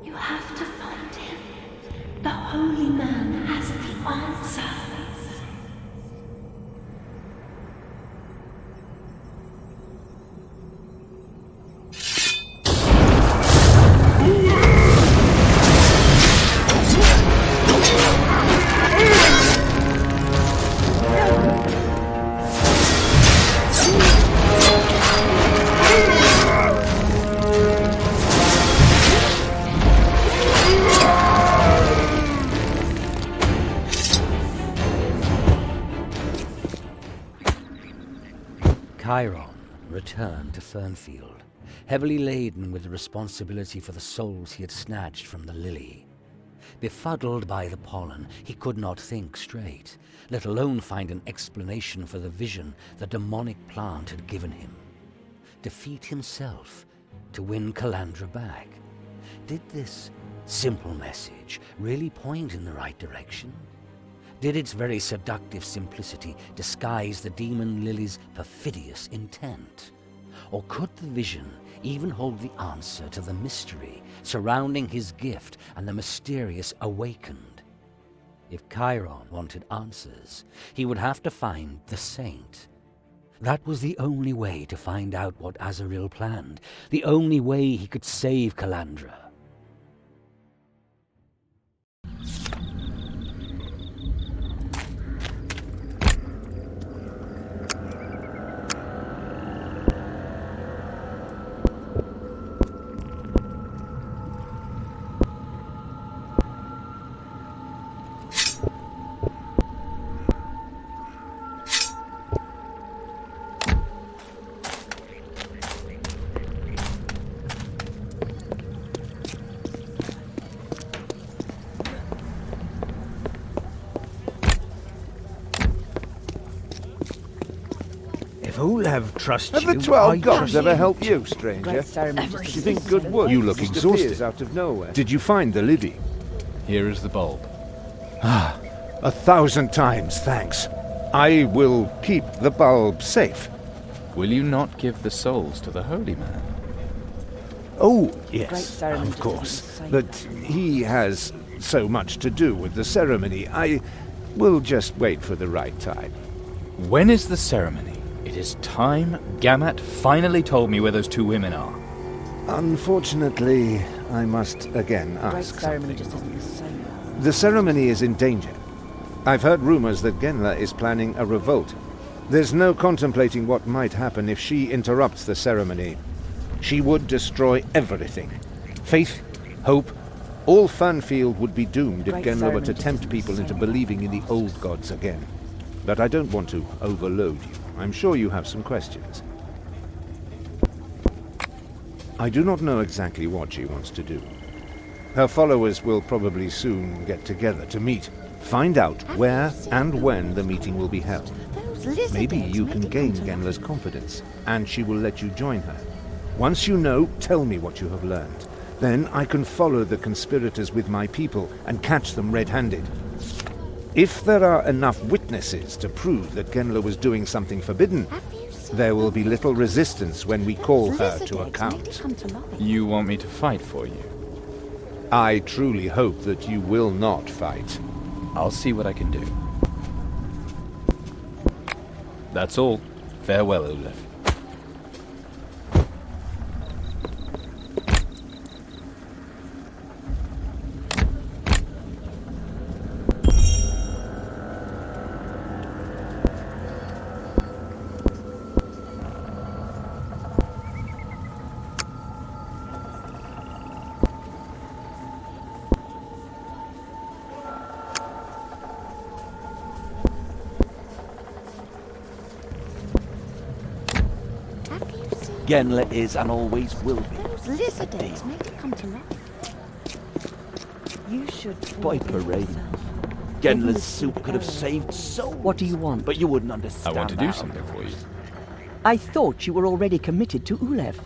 Speaker 9: You have to find him. The Holy Man has the answer.
Speaker 2: Cairon returned to Fernfield, heavily laden with the responsibility for the souls he had snatched from the lily. Befuddled by the pollen, he could not think straight, let alone find an explanation for the vision the demonic plant had given him. Defeat himself to win Calandra back. Did this simple message really point in the right direction? Did its very seductive simplicity disguise the demon lily's perfidious intent? Or could the vision even hold the answer to the mystery surrounding his gift and the mysterious awakened? If Cairon wanted answers, he would have to find the saint. That was the only way to find out what Azaril planned, the only way he could save Calandra.
Speaker 8: If Olav trusts
Speaker 3: Have
Speaker 8: you,
Speaker 3: the 12
Speaker 8: I
Speaker 3: gods
Speaker 8: trust
Speaker 3: ever
Speaker 8: you.
Speaker 3: helped you, stranger?
Speaker 10: Great ceremony.
Speaker 3: You think good wood
Speaker 4: You look
Speaker 3: just
Speaker 4: exhausted.
Speaker 3: appears out of nowhere? Did you find the lily?
Speaker 4: Here is the bulb.
Speaker 3: 1,000 times thanks. I will keep the bulb safe.
Speaker 4: Will you not give the souls to the Holy Man?
Speaker 3: Oh,
Speaker 10: Great
Speaker 3: yes,
Speaker 10: ceremony
Speaker 3: of
Speaker 10: just
Speaker 3: course.
Speaker 10: doesn't say
Speaker 3: But he has so much to do with the ceremony. I will just wait for the right time.
Speaker 4: When is the ceremony? It is time Gamat finally told me where those two women are.
Speaker 3: Unfortunately, I must again
Speaker 10: Great
Speaker 3: ask
Speaker 10: ceremony
Speaker 3: something
Speaker 10: just
Speaker 3: of
Speaker 10: doesn't
Speaker 3: you.
Speaker 10: say.
Speaker 3: The ceremony is in danger. I've heard rumors that Genla is planning a revolt. There's no contemplating what might happen if she interrupts the ceremony. She would destroy everything. Faith, hope, all Fernfield would be doomed if
Speaker 10: Great
Speaker 3: Genla were to
Speaker 10: ceremony
Speaker 3: tempt
Speaker 10: just
Speaker 3: people
Speaker 10: doesn't
Speaker 3: into
Speaker 10: say.
Speaker 3: believing in the old gods again. But I don't want to overload you. I'm sure you have some questions. I do not know exactly what she wants to do. Her followers will probably soon get together to meet. Find out where and when the meeting will be held. Maybe you can gain Genla's confidence, and she will let you join her. Once you know, tell me what you have learned. Then I can follow the conspirators with my people and catch them red-handed. If there are enough witnesses to prove that Genla was doing something forbidden, there will be little resistance when we call her to account.
Speaker 4: You want me to fight for you?
Speaker 3: I truly hope that you will not fight.
Speaker 4: I'll see what I can do. That's all. Farewell, Olaf.
Speaker 14: Genla is and always will be.
Speaker 20: Those lizard eggs made it come to life. You should...
Speaker 14: By parade. Genla's soup could have saved so...
Speaker 10: What do you want?
Speaker 14: But you wouldn't understand.
Speaker 4: I want to do something for you.
Speaker 10: I thought you were already committed to Ulev.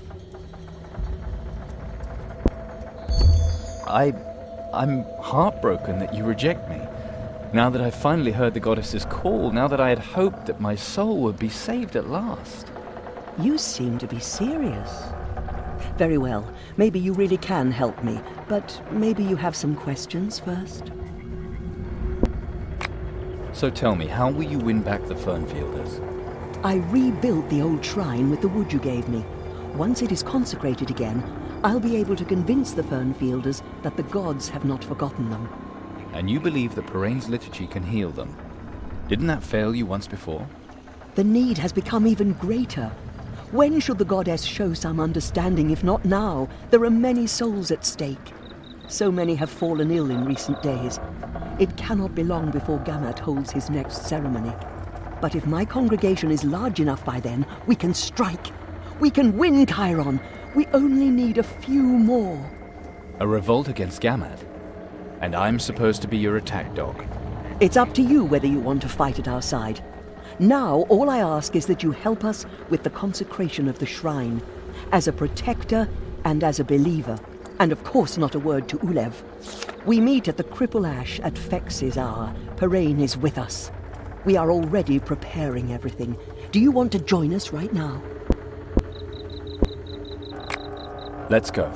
Speaker 4: I'm heartbroken that you reject me. Now that I've finally heard the goddess's call, now that I had hoped that my soul would be saved at last.
Speaker 10: You seem to be serious. Very well. Maybe you really can help me, but maybe you have some questions first.
Speaker 4: So tell me, how will you win back the Fernfielders?
Speaker 10: I rebuilt the old shrine with the wood you gave me. Once it is consecrated again, I'll be able to convince the Fernfielders that the gods have not forgotten them.
Speaker 4: And you believe that Parain's liturgy can heal them. Didn't that fail you once before?
Speaker 10: The need has become even greater. When should the goddess show some understanding, if not now? There are many souls at stake. So many have fallen ill in recent days. It cannot be long before Gamat holds his next ceremony. But if my congregation is large enough by then, we can strike. We can win Cairon. We only need a few more.
Speaker 4: A revolt against Gamat? And I'm supposed to be your attack dog?
Speaker 10: It's up to you whether you want to fight at our side. Now, all I ask is that you help us with the consecration of the shrine, as a protector and as a believer, and of course not a word to Ulev. We meet at the Cripple Ash at Fex's hour. Parain is with us. We are already preparing everything. Do you want to join us right now?
Speaker 4: Let's go.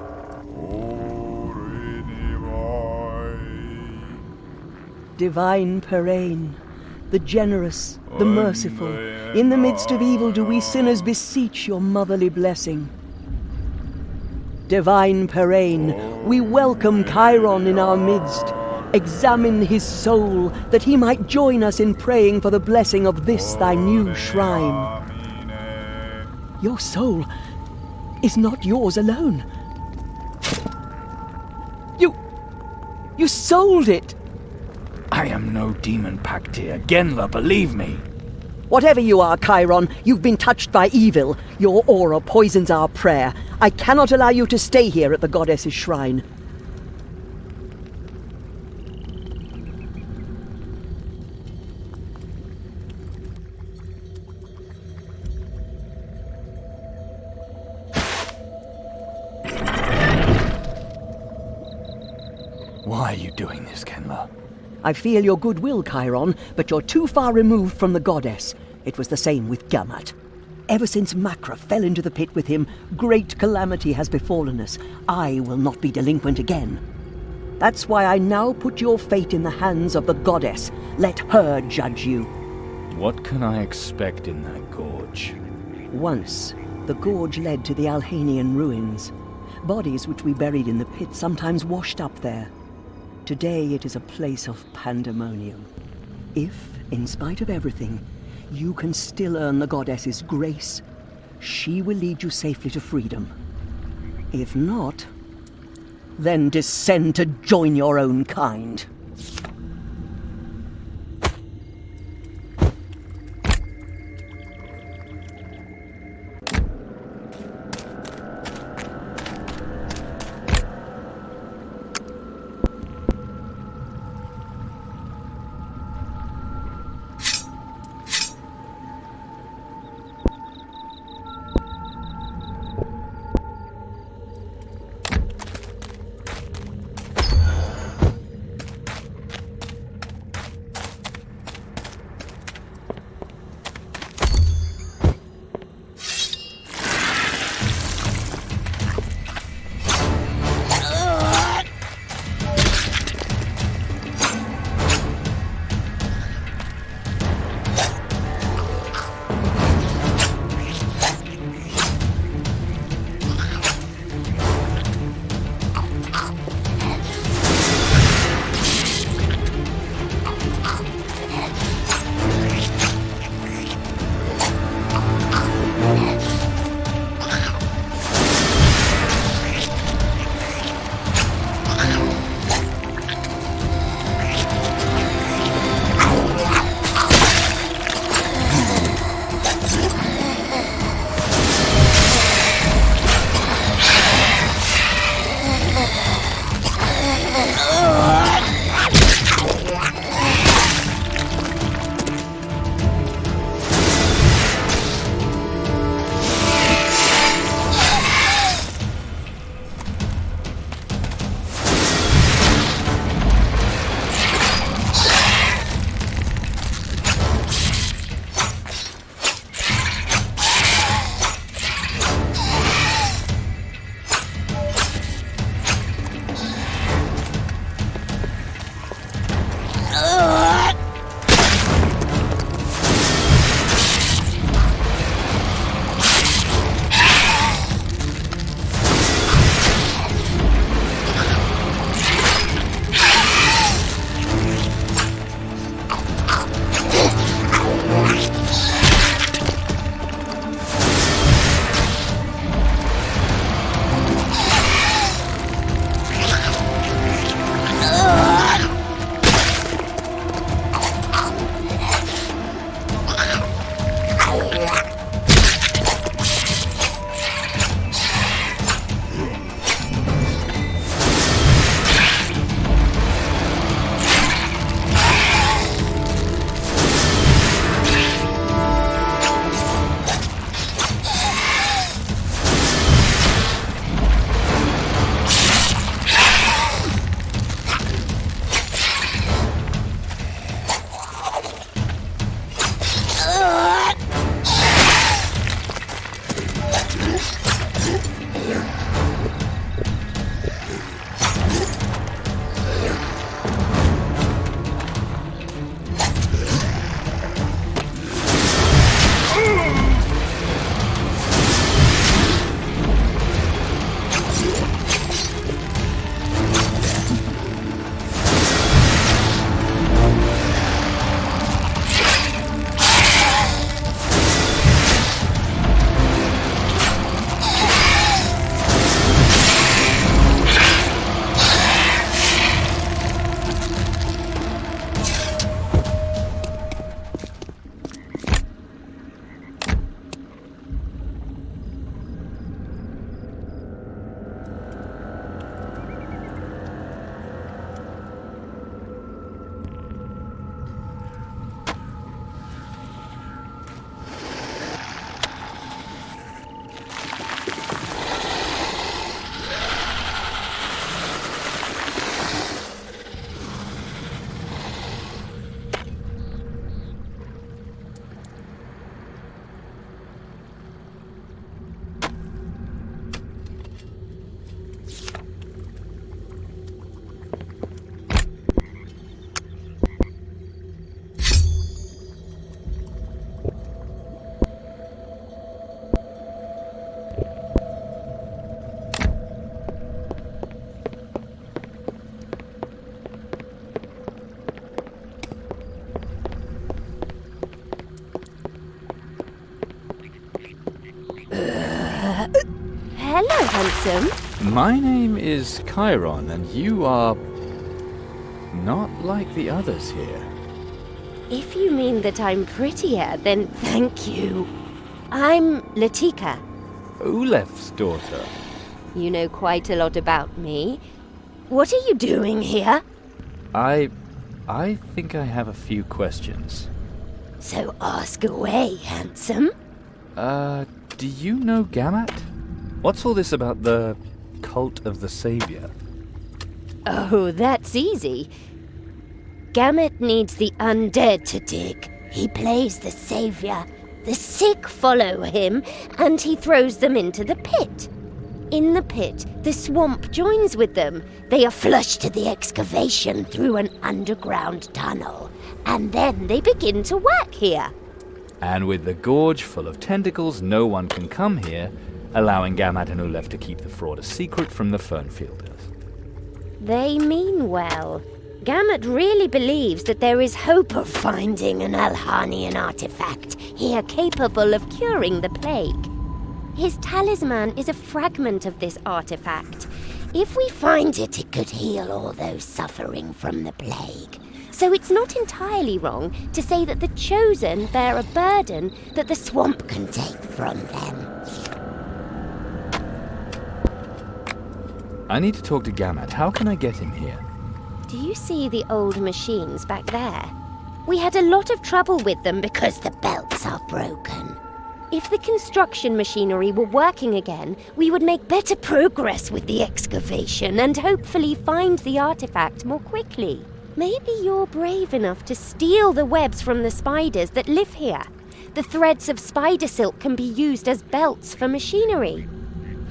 Speaker 10: Divine Parain, the generous, the merciful, in the midst of evil do we sinners beseech your motherly blessing. Divine Parain, we welcome Cairon in our midst. Examine his soul, that he might join us in praying for the blessing of this thy new shrine. Your soul is not yours alone. You sold it!
Speaker 4: I am no demon Paktir. Genla, believe me.
Speaker 10: Whatever you are, Cairon, you've been touched by evil. Your aura poisons our prayer. I cannot allow you to stay here at the goddess's shrine.
Speaker 4: Why are you doing this, Genla?
Speaker 10: I feel your goodwill, Cairon, but you're too far removed from the goddess. It was the same with Gamat. Ever since Makra fell into the pit with him, great calamity has befallen us. I will not be delinquent again. That's why I now put your fate in the hands of the goddess. Let her judge you.
Speaker 4: What can I expect in that gorge?
Speaker 10: Once, the gorge led to the Alhanian ruins. Bodies which we buried in the pit sometimes washed up there. Today it is a place of pandemonium. If, in spite of everything, you can still earn the goddess's grace, she will lead you safely to freedom. If not, then descend to join your own kind.
Speaker 17: hello, handsome.
Speaker 4: My name is Cairon, and you are not like the others here.
Speaker 17: If you mean that I'm prettier, then thank you. I'm Latika.
Speaker 4: Ulef's daughter.
Speaker 17: You know quite a lot about me. What are you doing here?
Speaker 4: I think I have a few questions.
Speaker 17: So ask away, handsome.
Speaker 4: Do you know Gamat? What's all this about the cult of the Savior?
Speaker 17: Oh, that's easy. Gamet needs the undead to dig. He plays the savior. The sick follow him, and he throws them into the pit. In the pit, the swamp joins with them. They are flushed to the excavation through an underground tunnel, and then they begin to work here.
Speaker 4: And with the gorge full of tentacles, no one can come here, allowing Gamat and Ulef to keep the fraud a secret from the Fernfielders.
Speaker 17: They mean well. Gamet really believes that there is hope of finding an Alhanian artifact here capable of curing the plague. His talisman is a fragment of this artifact. If we find it, it could heal all those suffering from the plague. So it's not entirely wrong to say that the Chosen bear a burden that the swamp can take from them.
Speaker 4: I need to talk to Gamat. How can I get him here?
Speaker 17: Do you see the old machines back there? We had a lot of trouble with them because the belts are broken. If the construction machinery were working again, we would make better progress with the excavation and hopefully find the artifact more quickly. Maybe you're brave enough to steal the webs from the spiders that live here. The threads of spider silk can be used as belts for machinery.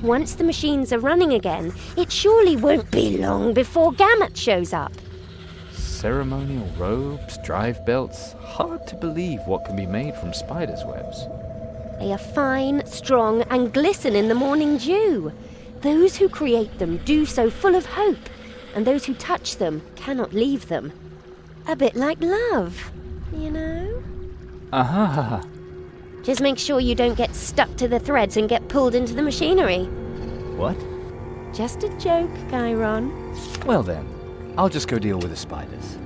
Speaker 17: Once the machines are running again, it surely won't be long before Gamet shows up.
Speaker 4: Ceremonial robes, drive belts. Hard to believe what can be made from spiders' webs.
Speaker 17: They are fine, strong, and glisten in the morning dew. Those who create them do so full of hope, and those who touch them cannot leave them. A bit like love, you know?
Speaker 4: Aha!
Speaker 17: Just make sure you don't get stuck to the threads and get pulled into the machinery.
Speaker 4: What?
Speaker 17: Just a joke, Cairon.
Speaker 4: Well then, I'll just go deal with the spiders.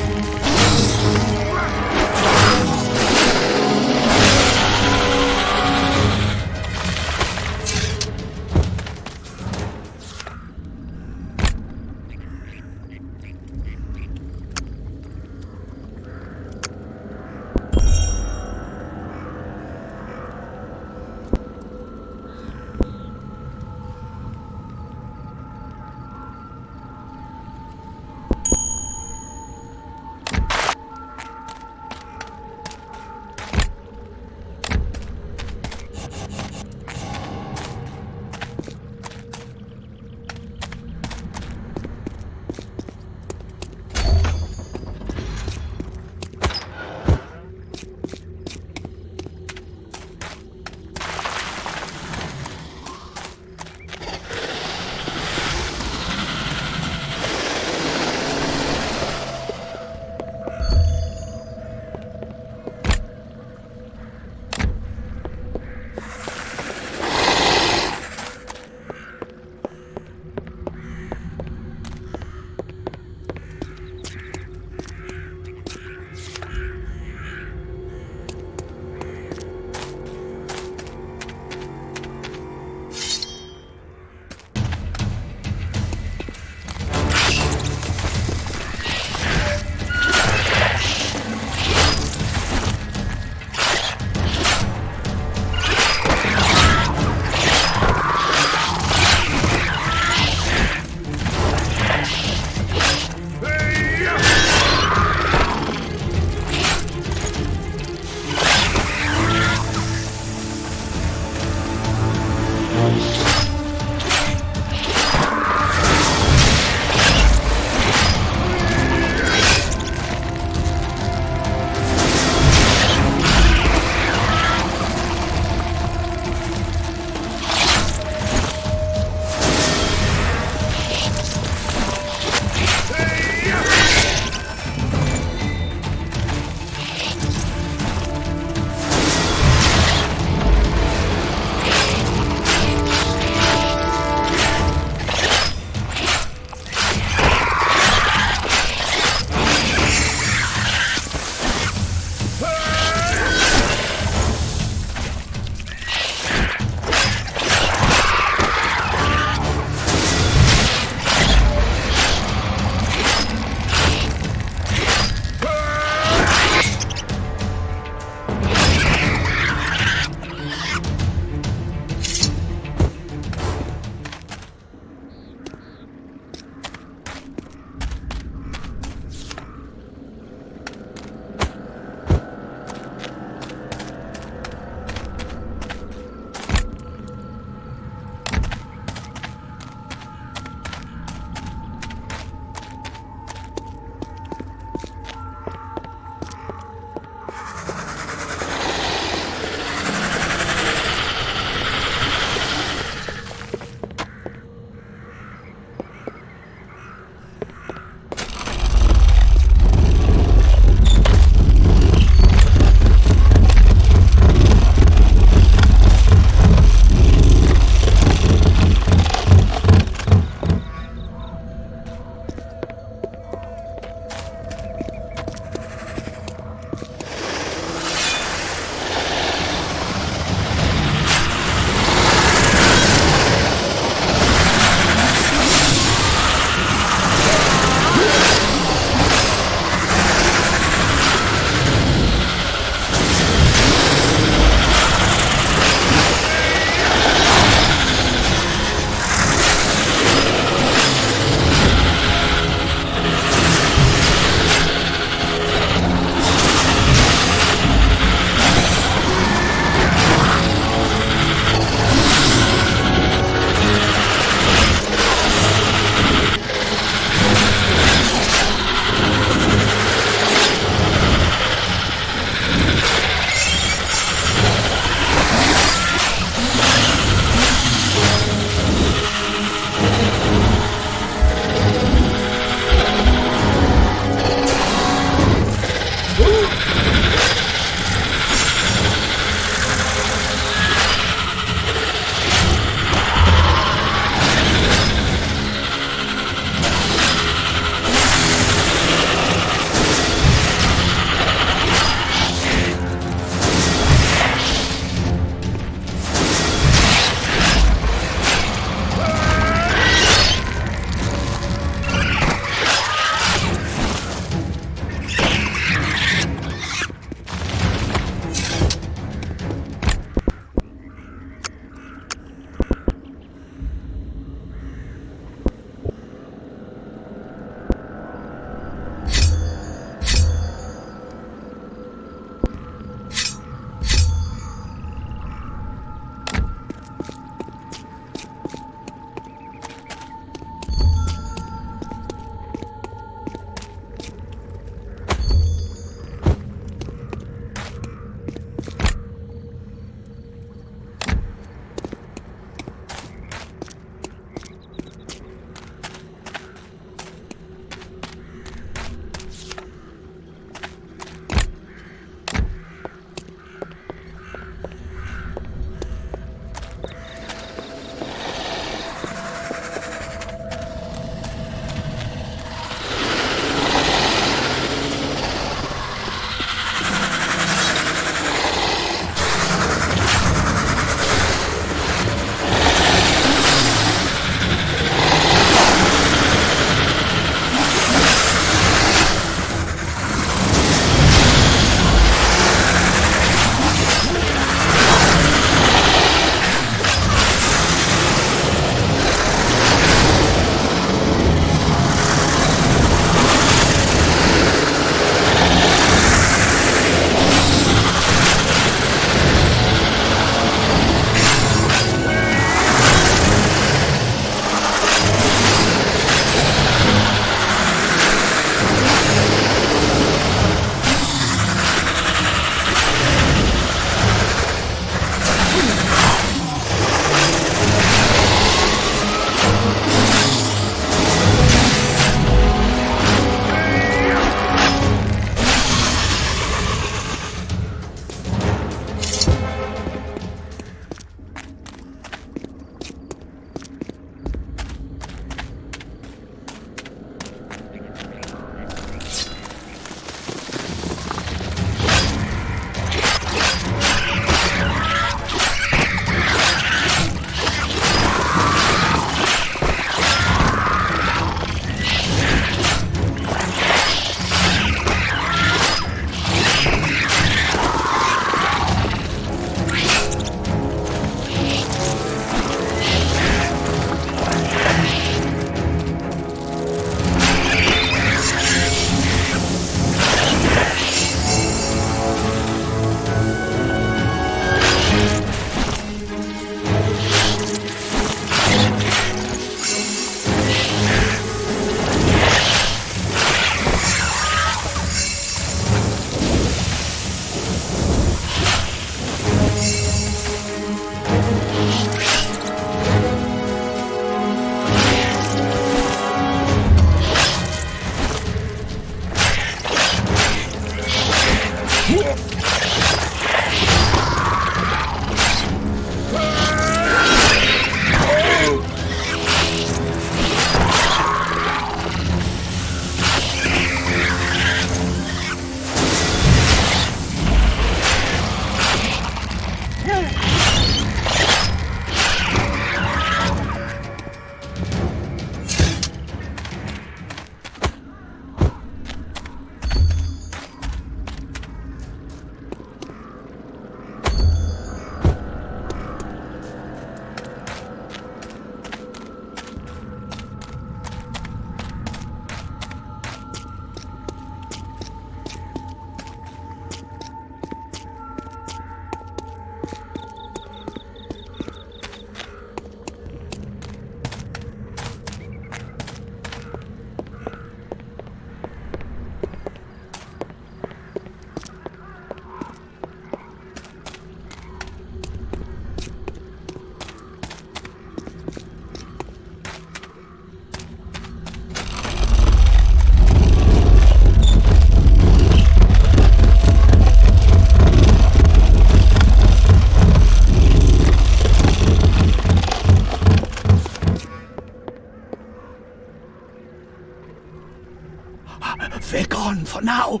Speaker 13: They're gone for now,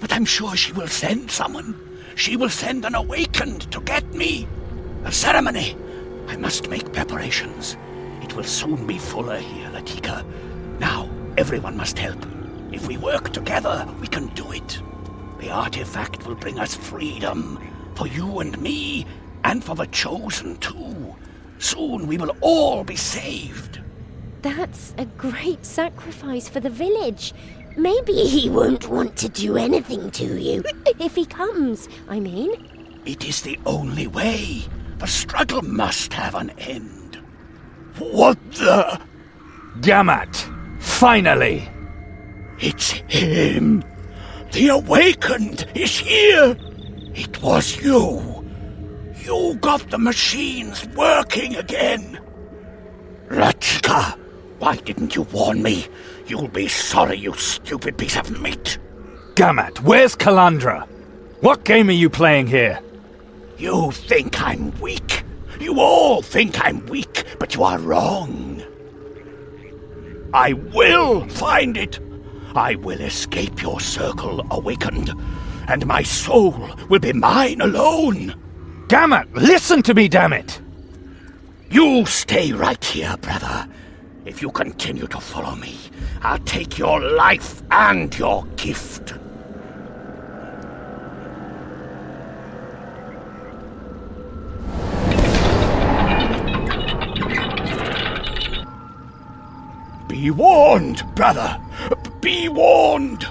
Speaker 13: but I'm sure she will send someone. She will send an awakened to get me. A ceremony. I must make preparations. It will soon be fuller here, Latika. Now, everyone must help. If we work together, we can do it. The artifact will bring us freedom. For you and me, and for the Chosen too. Soon we will all be saved.
Speaker 17: That's a great sacrifice for the village. Maybe he won't want to do anything to you. If he comes, I mean.
Speaker 13: It is the only way. The struggle must have an end. What the?
Speaker 6: Gamat! Finally!
Speaker 13: It's him! The Awakened is here! It was you! You got the machines working again! Latika! Why didn't you warn me? You'll be sorry, you stupid piece of meat!
Speaker 6: Gamat, where's Kalandra? What game are you playing here?
Speaker 13: You think I'm weak. You all think I'm weak, but you are wrong. I will find it. I will escape your circle, Awakened, and my soul will be mine alone.
Speaker 6: Gamat, listen to me, damn it!
Speaker 13: You stay right here, brother. If you continue to follow me, I'll take your life and your gift. Be warned, brother! Be warned!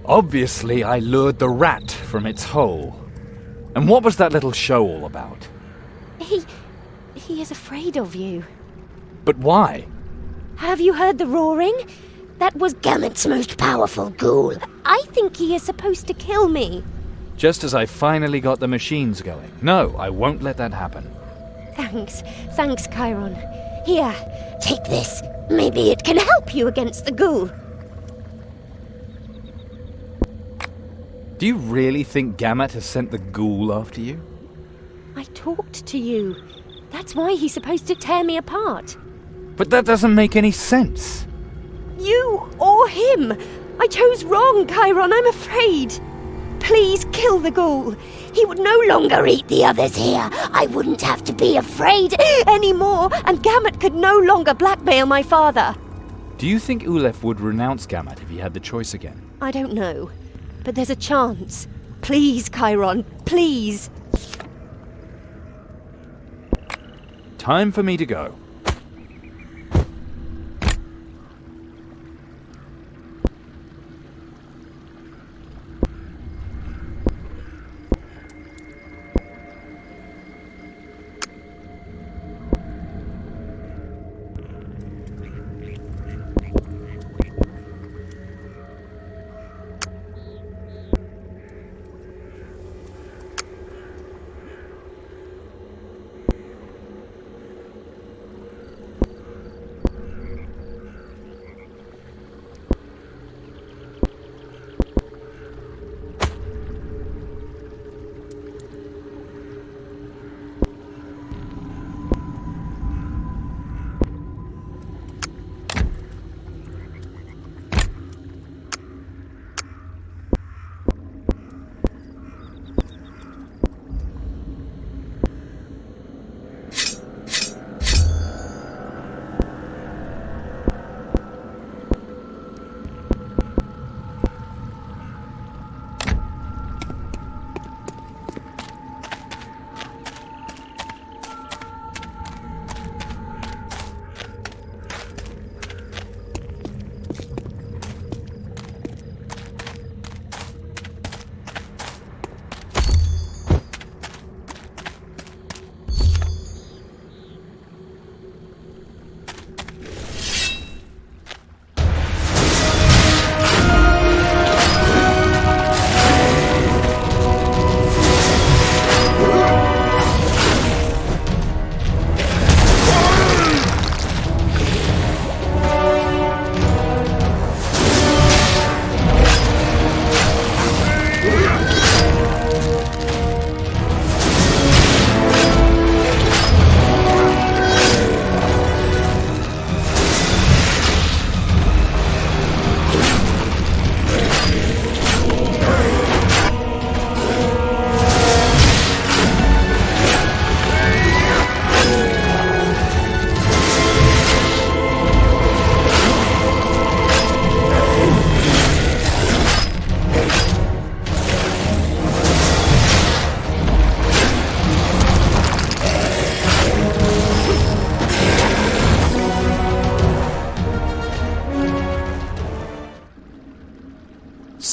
Speaker 6: Obviously, I lured the rat from its hole. And what was that little show all about?
Speaker 17: He is afraid of you.
Speaker 6: But why?
Speaker 17: Have you heard the roaring? That was Gamat's most powerful ghoul. I think he is supposed to kill me.
Speaker 6: Just as I finally got the machines going. No, I won't let that happen.
Speaker 17: Thanks, Cairon. Here, take this. Maybe it can help you against the ghoul.
Speaker 6: Do you really think Gamat has sent the ghoul after you?
Speaker 17: I talked to you. That's why he's supposed to tear me apart.
Speaker 6: But that doesn't make any sense.
Speaker 17: You or him. I chose wrong, Cairon, I'm afraid. Please kill the ghoul. He would no longer eat the others here. I wouldn't have to be afraid anymore, and Gamat could no longer blackmail my father.
Speaker 6: Do you think Ulef would renounce Gamat if he had the choice again?
Speaker 17: I don't know, but there's a chance. Please, Cairon, please.
Speaker 6: Time for me to go.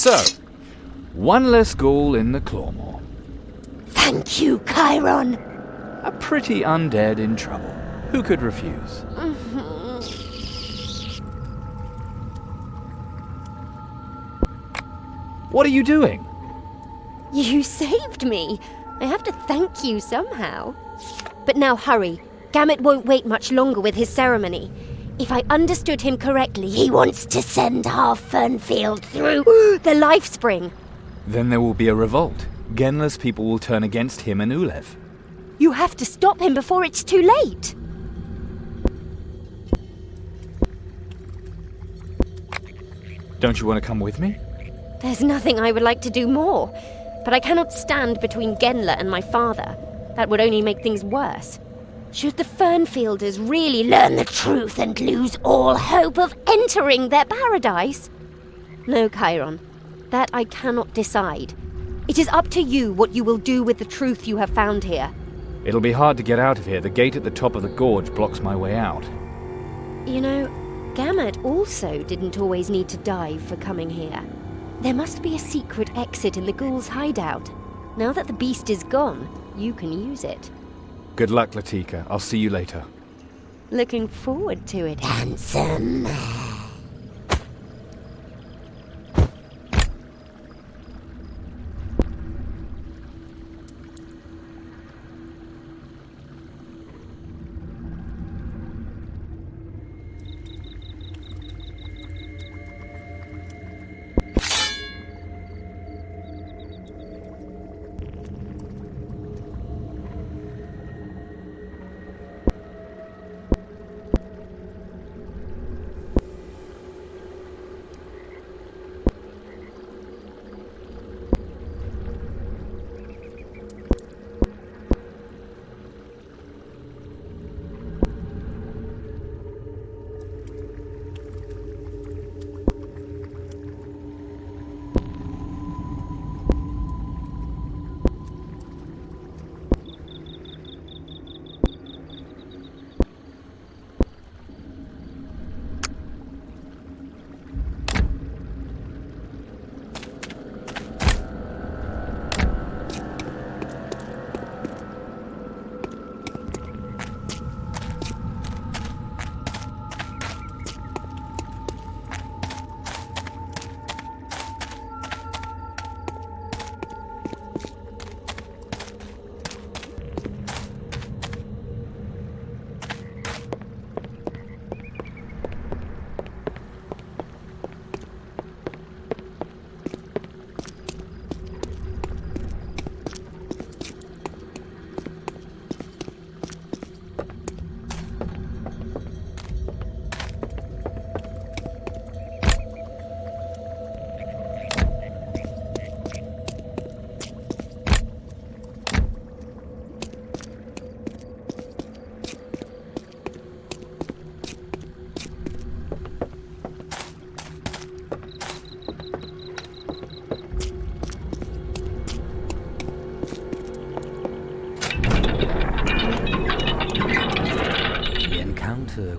Speaker 6: So, one less ghoul in the Clawmoor.
Speaker 17: Thank you, Cairon.
Speaker 6: A pretty undead in trouble. Who could refuse? What are you doing?
Speaker 17: You saved me. I have to thank you somehow. But now hurry. Gamut won't wait much longer with his ceremony. If I understood him correctly, he wants to send half Fernfield through the life spring.
Speaker 6: Then there will be a revolt. Genla's people will turn against him and Ulev.
Speaker 17: You have to stop him before it's too late.
Speaker 6: Don't you want to come with me?
Speaker 17: There's nothing I would like to do more, but I cannot stand between Genla and my father. That would only make things worse. Should the Fernfielders really learn the truth and lose all hope of entering their paradise? No, Cairon. That I cannot decide. It is up to you what you will do with the truth you have found here.
Speaker 6: It'll be hard to get out of here. The gate at the top of the gorge blocks my way out.
Speaker 17: You know, Gamut also didn't always need to dive for coming here. There must be a secret exit in the ghoul's hideout. Now that the beast is gone, you can use it.
Speaker 6: Good luck, Latika. I'll see you later.
Speaker 17: Looking forward to it, handsome.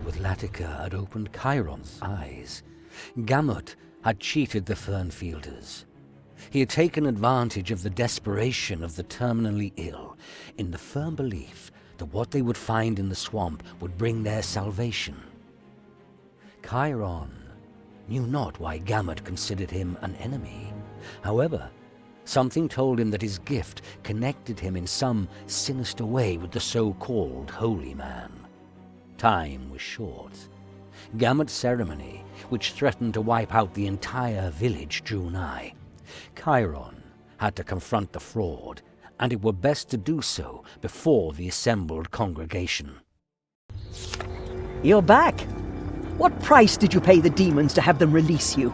Speaker 2: With Latika had opened Cairon's eyes. Gamut had cheated the Fernfielders. He had taken advantage of the desperation of the terminally ill, in the firm belief that what they would find in the swamp would bring their salvation. Cairon knew not why Gamut considered him an enemy. However, something told him that his gift connected him in some sinister way with the so-called Holy Man. Time was short. Gamut's ceremony, which threatened to wipe out the entire village, drew nigh. Cairon had to confront the fraud, and it were best to do so before the assembled congregation.
Speaker 10: You're back. What price did you pay the demons to have them release you?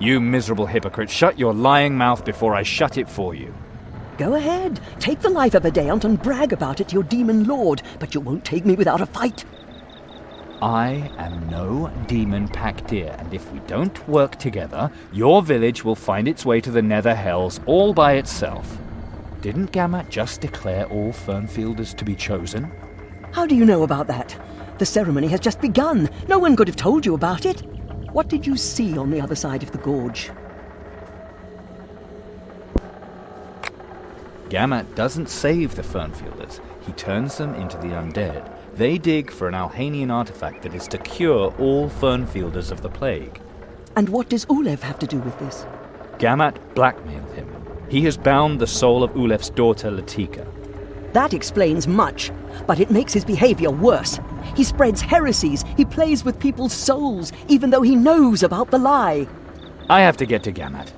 Speaker 6: You miserable hypocrite, shut your lying mouth before I shut it for you.
Speaker 10: Go ahead, take the life of a Deant and brag about it to your demon lord, but you won't take me without a fight.
Speaker 6: I am no demon Pakdir, and if we don't work together, your village will find its way to the Nether Hells all by itself. Didn't Gamut just declare all Fernfielders to be chosen?
Speaker 10: How do you know about that? The ceremony has just begun. No one could have told you about it. What did you see on the other side of the gorge?
Speaker 6: Gammat doesn't save the Fernfielders. He turns them into the undead. They dig for an Alhanian artifact that is to cure all Fernfielders of the plague.
Speaker 10: And what does Ulev have to do with this?
Speaker 6: Gammat blackmailed him. He has bound the soul of Ulev's daughter, Latika.
Speaker 10: That explains much, but it makes his behavior worse. He spreads heresies, he plays with people's souls, even though he knows about the lie.
Speaker 6: I have to get to Gammat.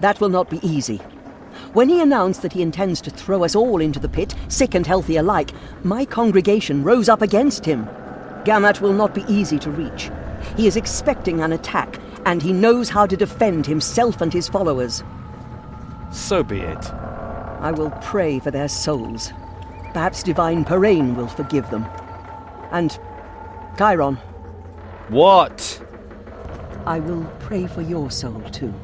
Speaker 10: That will not be easy. When he announced that he intends to throw us all into the pit, sick and healthy alike, my congregation rose up against him. Gammat will not be easy to reach. He is expecting an attack, and he knows how to defend himself and his followers.
Speaker 6: So be it.
Speaker 10: I will pray for their souls. Perhaps Divine Parain will forgive them. And Cairon.
Speaker 6: What?
Speaker 10: I will pray for your soul too.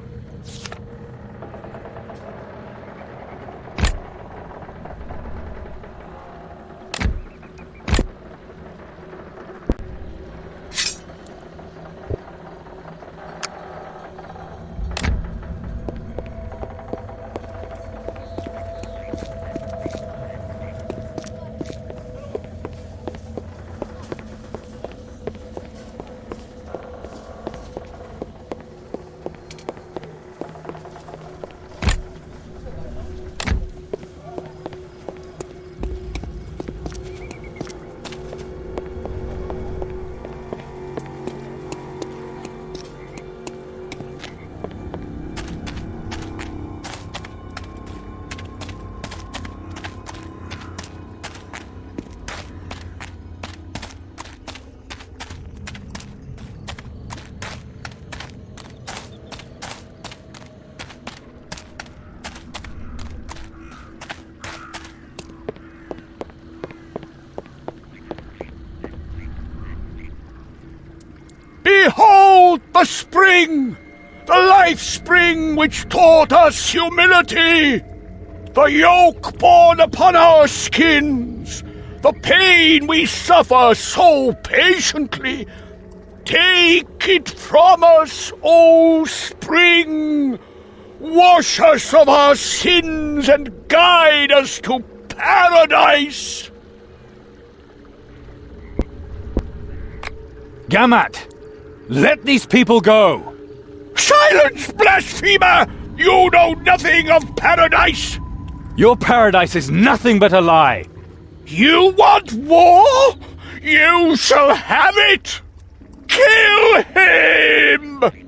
Speaker 13: Behold the spring! The life spring which taught us humility! The yoke borne upon our skins! The pain we suffer so patiently! Take it from us, O spring! Wash us of our sins and guide us to paradise!
Speaker 6: Gammat! Let these people go!
Speaker 13: Silence, blasphemer! You know nothing of paradise!
Speaker 6: Your paradise is nothing but a lie!
Speaker 13: You want war? You shall have it! Kill him!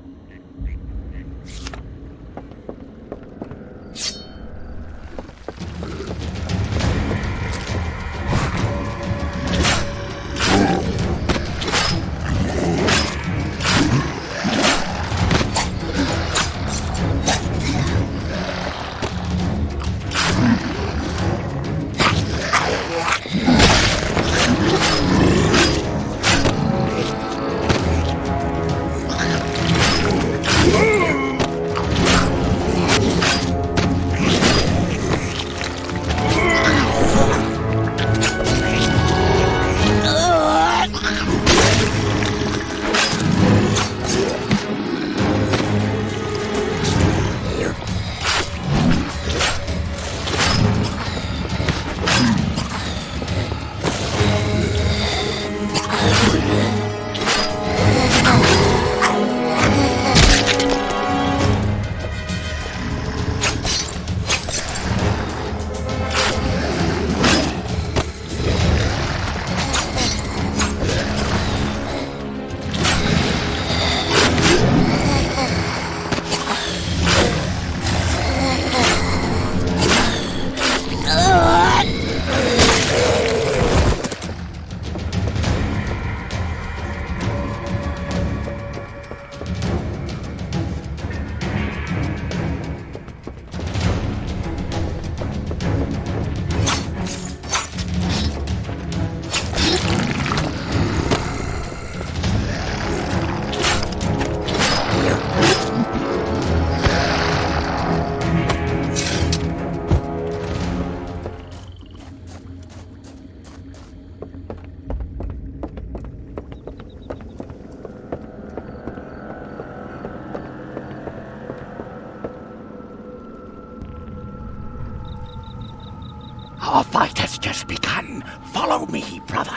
Speaker 15: Our fight has just begun. Follow me, brother.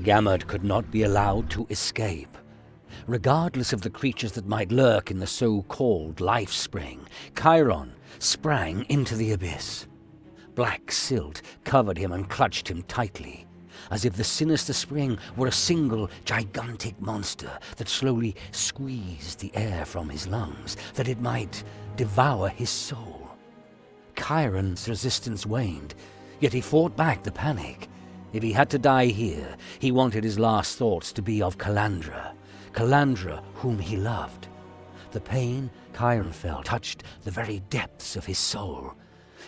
Speaker 2: Gamut could not be allowed to escape. Regardless of the creatures that might lurk in the so-called life spring, Cairon sprang into the abyss. Black silt covered him and clutched him tightly, as if the sinister spring were a single gigantic monster that slowly squeezed the air from his lungs, that it might devour his soul. Cairon's resistance waned, yet he fought back the panic. If he had to die here, he wanted his last thoughts to be of Calandra whom he loved. The pain Cairon felt touched the very depths of his soul.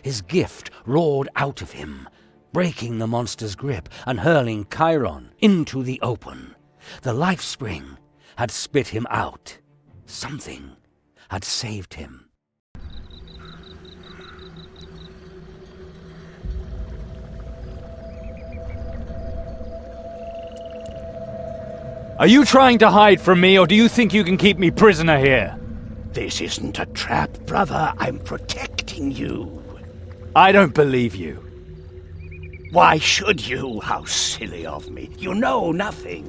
Speaker 2: His gift roared out of him, breaking the monster's grip and hurling Cairon into the open. The life spring had spit him out. Something had saved him.
Speaker 6: Are you trying to hide from me, or do you think you can keep me prisoner here?
Speaker 15: This isn't a trap, brother. I'm protecting you.
Speaker 6: I don't believe you.
Speaker 15: Why should you? How silly of me. You know nothing.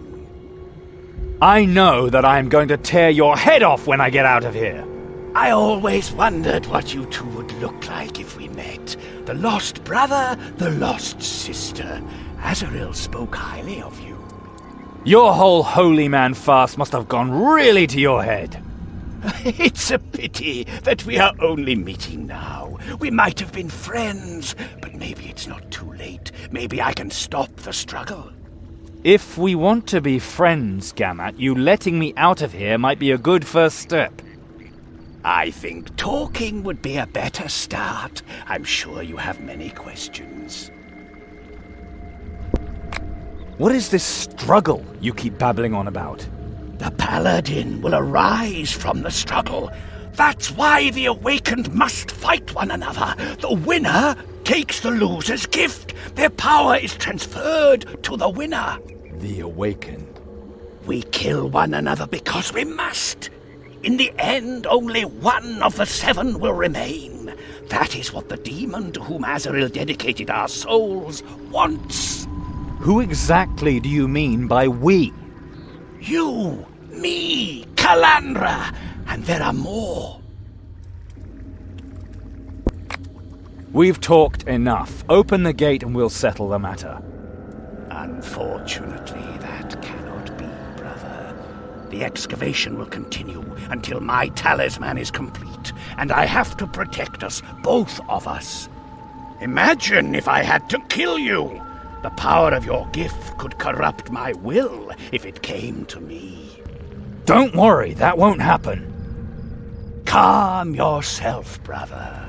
Speaker 6: I know that I am going to tear your head off when I get out of here.
Speaker 15: I always wondered what you two would look like if we met. The lost brother, the lost sister. Azaril spoke highly of you.
Speaker 6: Your whole holy man fast must have gone really to your head.
Speaker 15: It's a pity that we are only meeting now. We might have been friends, but maybe it's not too late. Maybe I can stop the struggle.
Speaker 6: If we want to be friends, Gamut, you letting me out of here might be a good first step.
Speaker 15: I think talking would be a better start. I'm sure you have many questions.
Speaker 6: What is this struggle you keep babbling on about?
Speaker 15: The Paladin will arise from the struggle. That's why the Awakened must fight one another. The winner takes the loser's gift. Their power is transferred to the winner.
Speaker 6: The Awakened.
Speaker 15: We kill one another because we must. In the end, only one of the 7 will remain. That is what the demon to whom Azaril dedicated our souls wants.
Speaker 6: Who exactly do you mean by we?
Speaker 15: You, me, Calandra, and there are more.
Speaker 6: We've talked enough. Open the gate and we'll settle the matter.
Speaker 15: Unfortunately, that cannot be, brother. The excavation will continue until my talisman is complete, and I have to protect us, both of us. Imagine if I had to kill you. The power of your gift could corrupt my will if it came to me.
Speaker 6: Don't worry, that won't happen.
Speaker 15: Calm yourself, brother.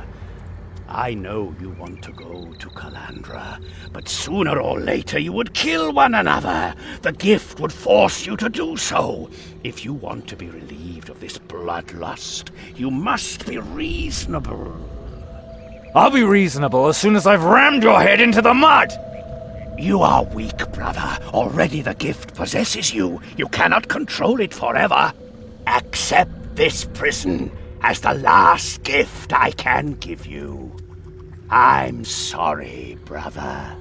Speaker 15: I know you want to go to Calandra, but sooner or later you would kill one another. The gift would force you to do so. If you want to be relieved of this bloodlust, you must be reasonable.
Speaker 6: I'll be reasonable as soon as I've rammed your head into the mud!
Speaker 15: You are weak, brother. Already the gift possesses you. You cannot control it forever. Accept this prison as the last gift I can give you. I'm sorry, brother.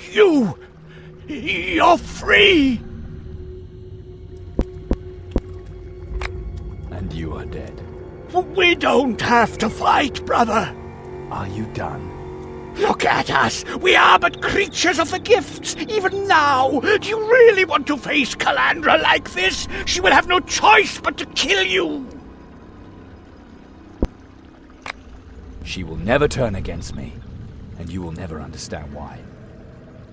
Speaker 15: You're free!
Speaker 4: And you are dead.
Speaker 15: We don't have to fight, brother.
Speaker 4: Are you done?
Speaker 15: Look at us! We are but creatures of the gifts, even now! Do you really want to face Calandra like this? She will have no choice but to kill you!
Speaker 4: She will never turn against me, and you will never understand why.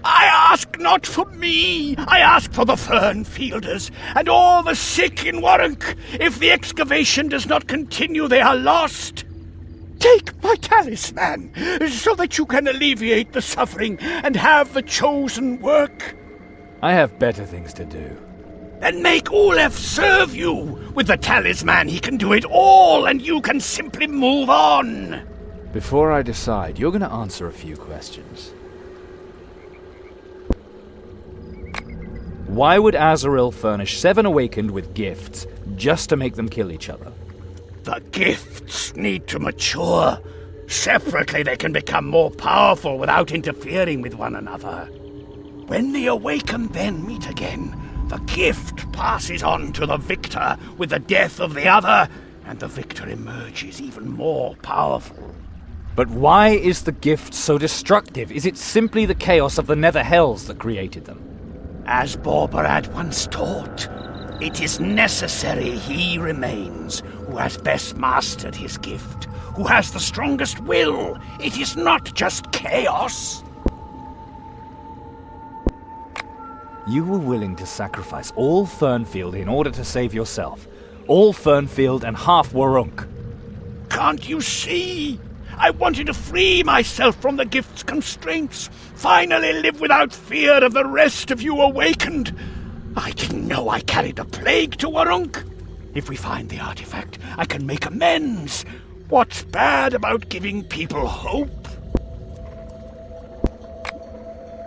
Speaker 15: I ask not for me! I ask for the Fernfielders, and all the sick in Warunk! If the excavation does not continue, they are lost! Take my talisman, so that you can alleviate the suffering and have the chosen work.
Speaker 4: I have better things to do.
Speaker 15: Then make Ulef serve you! With the talisman he can do it all, and you can simply move on!
Speaker 4: Before I decide, you're going to answer a few questions. Why would Azaril furnish 7 Awakened with gifts just to make them kill each other?
Speaker 15: The gifts need to mature. Separately, they can become more powerful without interfering with one another. When the Awakened then meet again, the gift passes on to the victor with the death of the other, and the victor emerges even more powerful.
Speaker 4: But why is the gift so destructive? Is it simply the chaos of the Nether Hells that created them?
Speaker 15: As Borbarad once taught, it is necessary he remains who has best mastered his gift, who has the strongest will. It is not just chaos.
Speaker 4: You were willing to sacrifice all Fernfield in order to save yourself. All Fernfield and half Warunk.
Speaker 15: Can't you see? I wanted to free myself from the gift's constraints. Finally live without fear of the rest of you Awakened. I didn't know I carried a plague to Warunk. If we find the artifact, I can make amends. What's bad about giving people hope?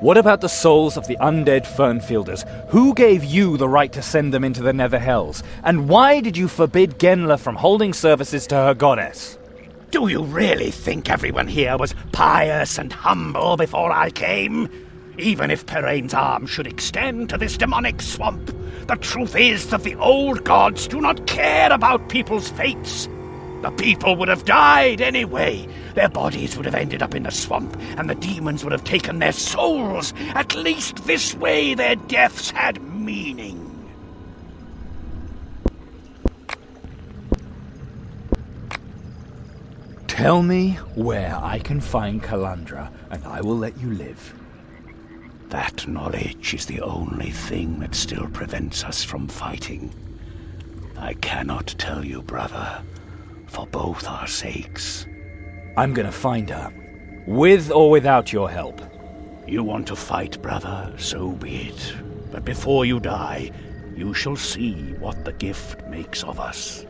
Speaker 4: What about the souls of the undead Fernfielders? Who gave you the right to send them into the Nether Hells? And why did you forbid Genla from holding services to her goddess?
Speaker 15: Do you really think everyone here was pious and humble before I came? Even if Peraine's arm should extend to this demonic swamp, the truth is that the old gods do not care about people's fates. The people would have died anyway. Their bodies would have ended up in the swamp, and the demons would have taken their souls. At least this way their deaths had meaning.
Speaker 4: Tell me where I can find Calandra, and I will let you live.
Speaker 15: That knowledge is the only thing that still prevents us from fighting. I cannot tell you, brother, for both our sakes.
Speaker 4: I'm gonna find her, with or without your help.
Speaker 15: You want to fight, brother, so be it. But before you die, you shall see what the gift makes of us.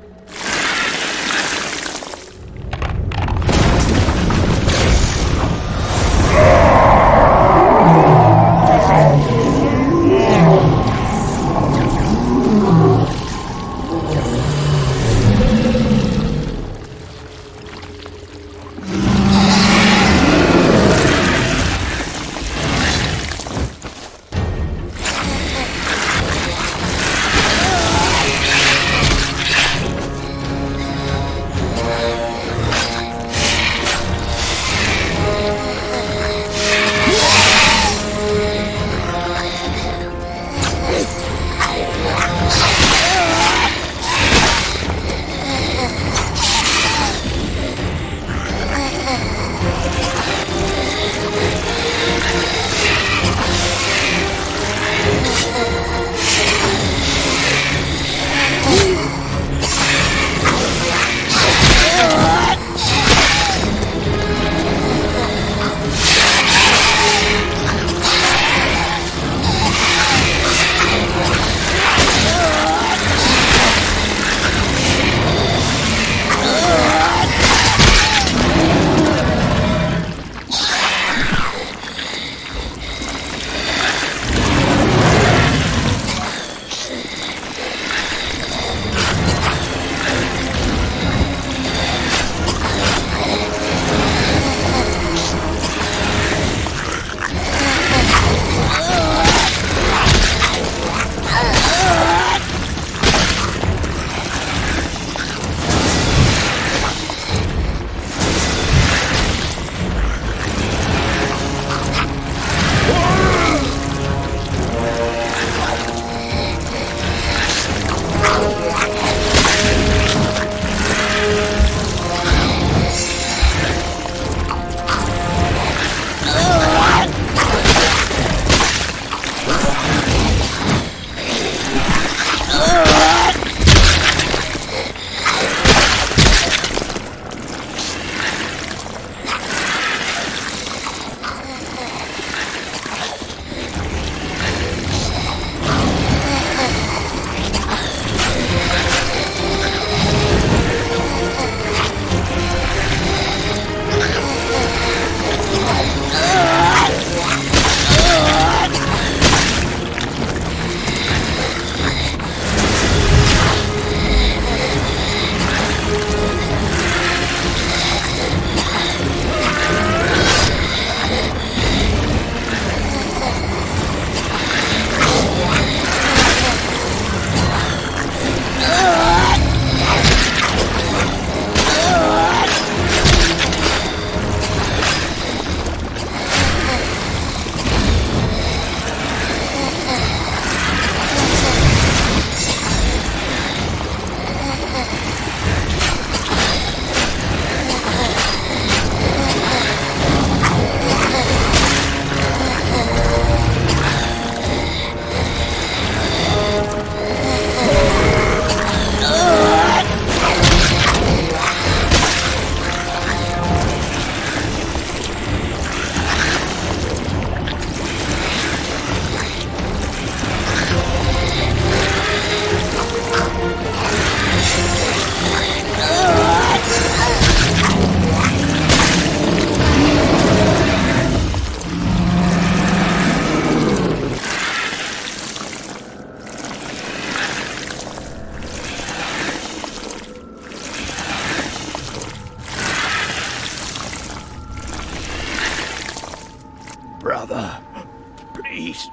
Speaker 15: Please,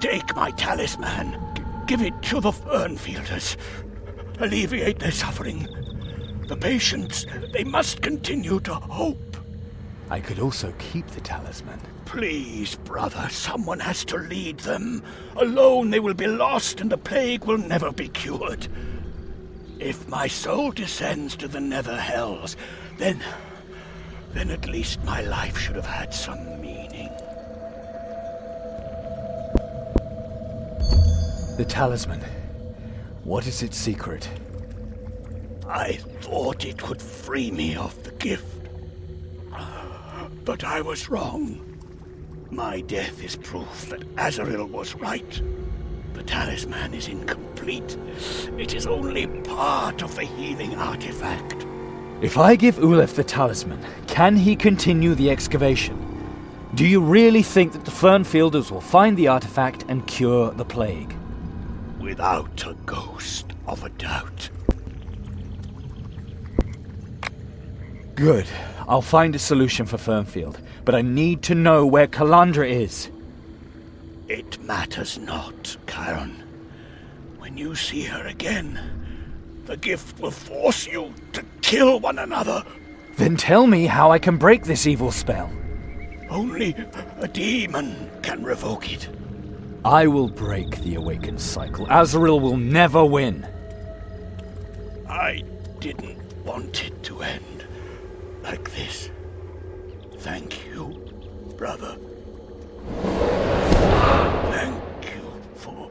Speaker 15: take my talisman. Give it to the Fernfielders. Alleviate their suffering. The patients, they must continue to hope.
Speaker 6: I could also keep the talisman.
Speaker 15: Please, brother, someone has to lead them. Alone they will be lost and the plague will never be cured. If my soul descends to the nether hells, then at least my life should have had some meaning.
Speaker 6: The talisman. What is its secret?
Speaker 15: I thought it would free me of the gift. But I was wrong. My death is proof that Azaril was right. The talisman is incomplete. It is only part of the healing artifact.
Speaker 6: If I give Ulef the talisman, can he continue the excavation? Do you really think that the Fernfielders will find the artifact and cure the plague?
Speaker 15: Without a ghost of a doubt.
Speaker 6: Good. I'll find a solution for Fernfield, but I need to know where Calandra is.
Speaker 15: It matters not, Cairon. When you see her again, the gift will force you to kill one another.
Speaker 6: Then tell me how I can break this evil spell.
Speaker 15: Only a demon can revoke it.
Speaker 6: I will break the awakened cycle. Azaril will never win.
Speaker 15: I didn't want it to end like this. Thank you, brother. Thank you for...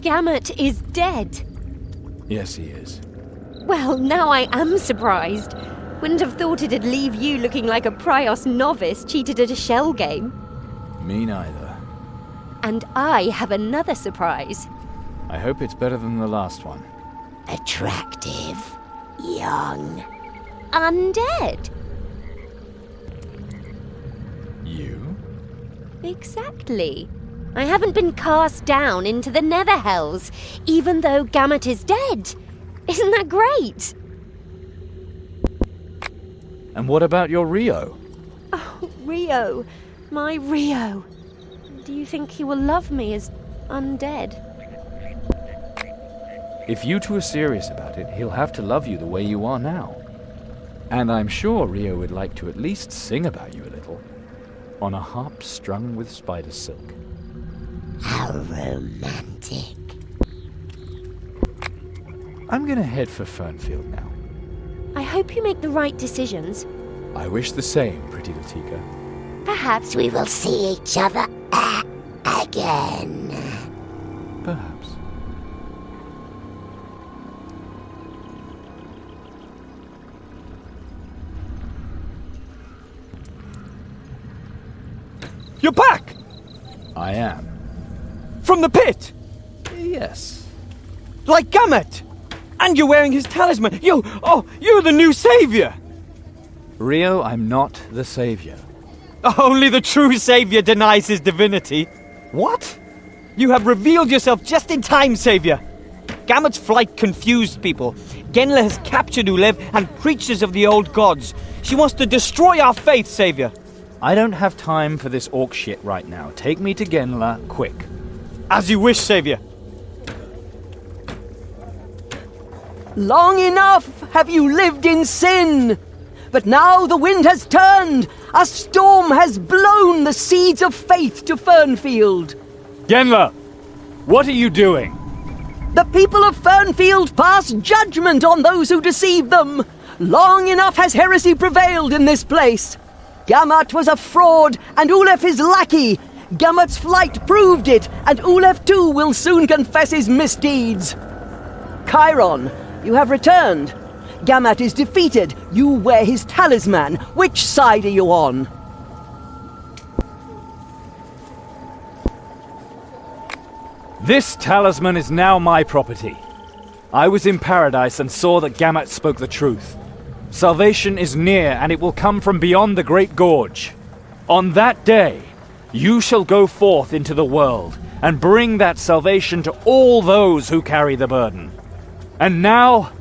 Speaker 17: Gamut is dead.
Speaker 6: Yes, he is.
Speaker 17: Well, now I am surprised. Wouldn't have thought it'd leave you looking like a Prios novice cheated at a shell game.
Speaker 6: Me neither.
Speaker 17: And I have another surprise.
Speaker 6: I hope it's better than the last one.
Speaker 17: Attractive. Young. Undead.
Speaker 6: You?
Speaker 17: Exactly. I haven't been cast down into the nether hells, even though Gamut is dead. Isn't that great?
Speaker 6: And what about your Rio?
Speaker 17: Oh, Rio. My Rio. Do you think he will love me as undead?
Speaker 6: If you two are serious about it, he'll have to love you the way you are now. And I'm sure Rio would like to at least sing about you a little. On a harp strung with spider silk.
Speaker 17: How romantic.
Speaker 6: I'm gonna head for Fernfield now.
Speaker 17: I hope you make the right decisions.
Speaker 6: I wish the same, pretty Latika.
Speaker 17: Perhaps we will see each other again.
Speaker 6: Perhaps.
Speaker 12: You're back!
Speaker 6: I am.
Speaker 12: From the pit?
Speaker 6: Yes.
Speaker 12: Like Gamut! And you're wearing his talisman! You're the new savior!
Speaker 6: Rio, I'm not the savior.
Speaker 12: Only the true savior denies his divinity.
Speaker 6: What?
Speaker 12: You have revealed yourself just in time, savior. Gamut's flight confused people. Genla has captured Ulev and preachers of the old gods. She wants to destroy our faith, savior.
Speaker 6: I don't have time for this orc shit right now. Take me to Genla, quick.
Speaker 12: As you wish, savior.
Speaker 10: Long enough have you lived in sin. But now the wind has turned. A storm has blown the seeds of faith to Fernfield.
Speaker 6: Genla, what are you doing?
Speaker 10: The people of Fernfield pass judgment on those who deceive them. Long enough has heresy prevailed in this place. Gamut was a fraud, and Ulef his lackey. Gamut's flight proved it, and Ulef too will soon confess his misdeeds. Cairon, you have returned. Gamut is defeated. You wear his talisman. Which side are you on?
Speaker 6: This talisman is now my property. I was in paradise and saw that Gamut spoke the truth. Salvation is near, and it will come from beyond the Great Gorge. On that day, you shall go forth into the world and bring that salvation to all those who carry the burden. And now,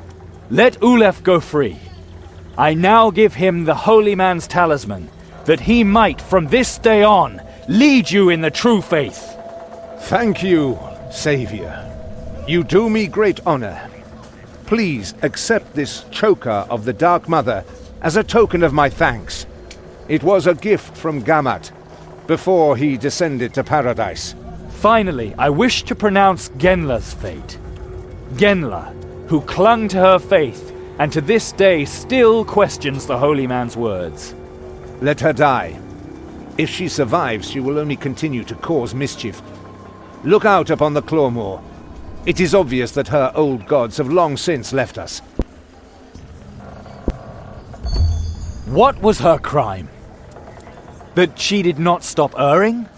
Speaker 6: let Ulef go free. I now give him the Holy Man's talisman, that he might, from this day on, lead you in the true faith.
Speaker 3: Thank you, Savior. You do me great honor. Please accept this choker of the Dark Mother as a token of my thanks. It was a gift from Gamut before he descended to paradise.
Speaker 6: Finally, I wish to pronounce Genla's fate. Genla, who clung to her faith and to this day still questions the Holy Man's words.
Speaker 3: Let her die. If she survives, she will only continue to cause mischief. Look out upon the Clawmoor. It is obvious that her old gods have long since left us.
Speaker 6: What was her crime? That she did not stop erring?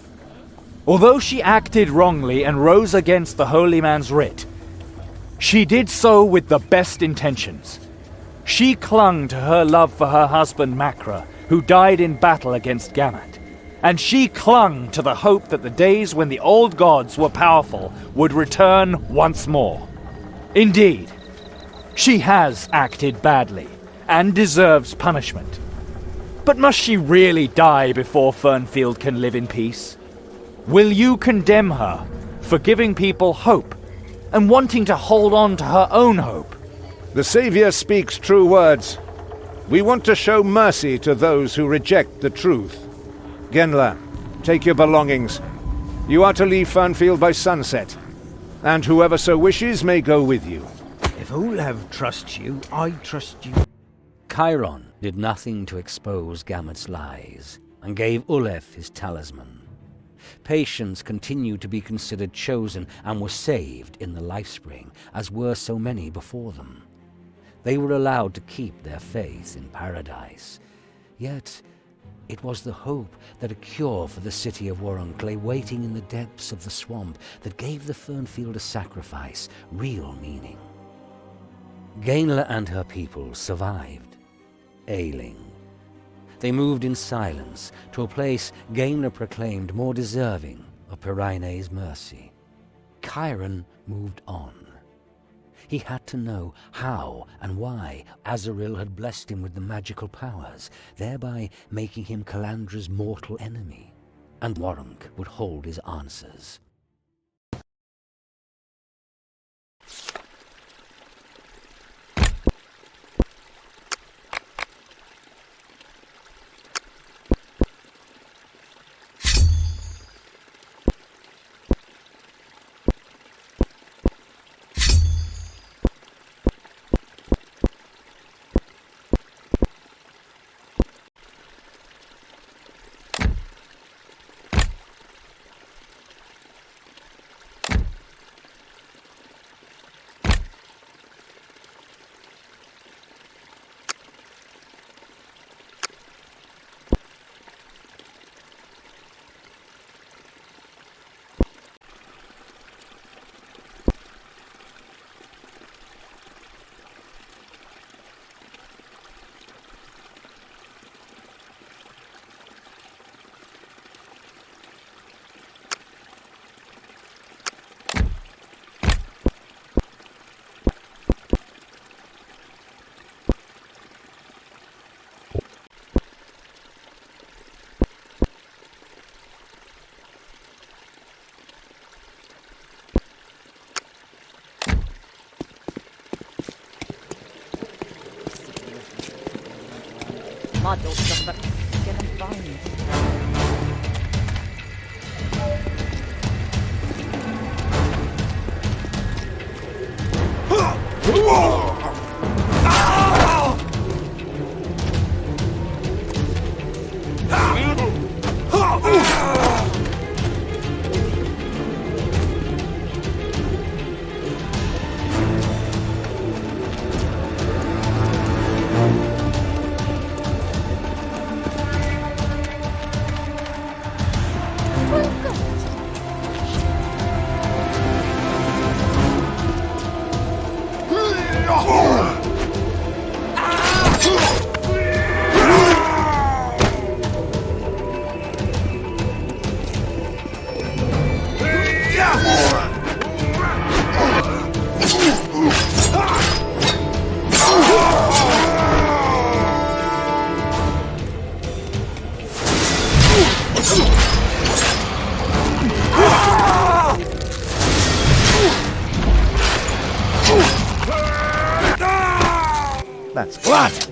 Speaker 6: Although she acted wrongly and rose against the Holy Man's writ, she did so with the best intentions. She clung to her love for her husband Makra, who died in battle against Gamut. And she clung to the hope that the days when the old gods were powerful would return once more. Indeed, she has acted badly and deserves punishment. But must she really die before Fernfield can live in peace? Will you condemn her for giving people hope and wanting to hold on to her own hope?
Speaker 3: The Savior speaks true words. We want to show mercy to those who reject the truth. Genla, take your belongings. You are to leave Fernfield by sunset, and whoever so wishes may go with you.
Speaker 15: If Ulev trusts you, I trust you.
Speaker 2: Cairon did nothing to expose Gamut's lies, and gave Ulef his talisman. Patients continued to be considered chosen and were saved in the Lifespring, as were so many before them. They were allowed to keep their faith in paradise. Yet, it was the hope that a cure for the city of Warunk lay waiting in the depths of the swamp that gave the Fernfield a sacrifice real meaning. Genla and her people survived, ailing. they moved in silence to a place Gaimler proclaimed more deserving of Peraine's mercy. Cairon moved on. He had to know how and why Azaril had blessed him with the magical powers, thereby making him Calandra's mortal enemy. And Warunk would hold his answers.
Speaker 20: My daughter's got skin and bones.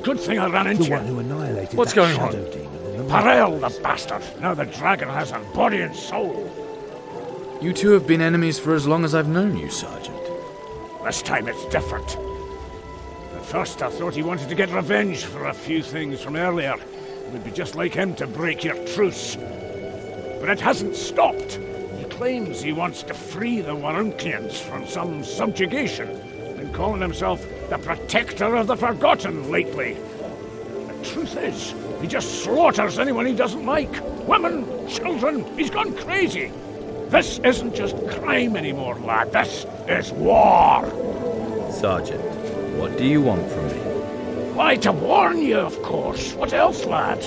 Speaker 13: Good thing I ran into
Speaker 3: the one who annihilated
Speaker 13: What's
Speaker 3: that
Speaker 13: going
Speaker 3: shadow
Speaker 13: on?
Speaker 3: demon in the
Speaker 13: Parel, the bastard! Now the dragon has a body and soul.
Speaker 4: You two have been enemies for as long as I've known you, Sergeant.
Speaker 13: This time it's different. At first I thought he wanted to get revenge for a few things from earlier. It would be just like him to break your truce. But it hasn't stopped. He claims he wants to free the Warunkians from some subjugation, and calling himself the Protector of the Forgotten lately. The truth is, he just slaughters anyone he doesn't like. Women, children, he's gone crazy. This isn't just crime anymore, lad. This is war.
Speaker 4: Sergeant, what do you want from me?
Speaker 13: Why, to warn you, of course. What else, lad?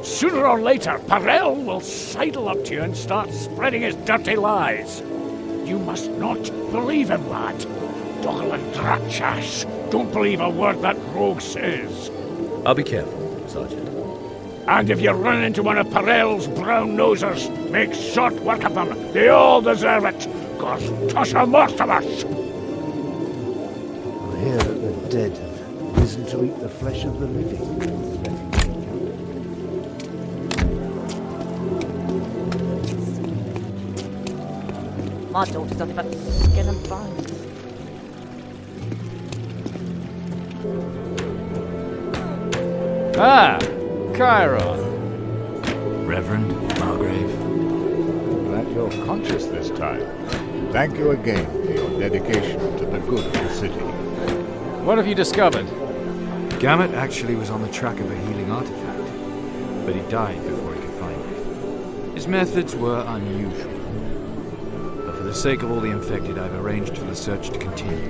Speaker 13: Sooner or later, Parel will sidle up to you and start spreading his dirty lies. You must not believe him, lad. Doggle and Dratchas. Don't believe a word that rogue says.
Speaker 4: I'll be careful, Sergeant.
Speaker 13: And if you run into one of Parel's brown nosers, make short work of them. They all deserve it. Cause Tosha Mortimus!
Speaker 3: I hear that the dead have risen to eat the flesh of the living.
Speaker 20: My daughter's got but skin and bones.
Speaker 21: Ah, Cairon.
Speaker 4: Reverend Margrave.
Speaker 22: Glad you're conscious this time. Thank you again for your dedication to the good of the city.
Speaker 21: What have you discovered?
Speaker 6: Gamut actually was on the track of a healing artifact, but he died before he could find it. His methods were unusual, but for the sake of all the infected, I've arranged for the search to continue.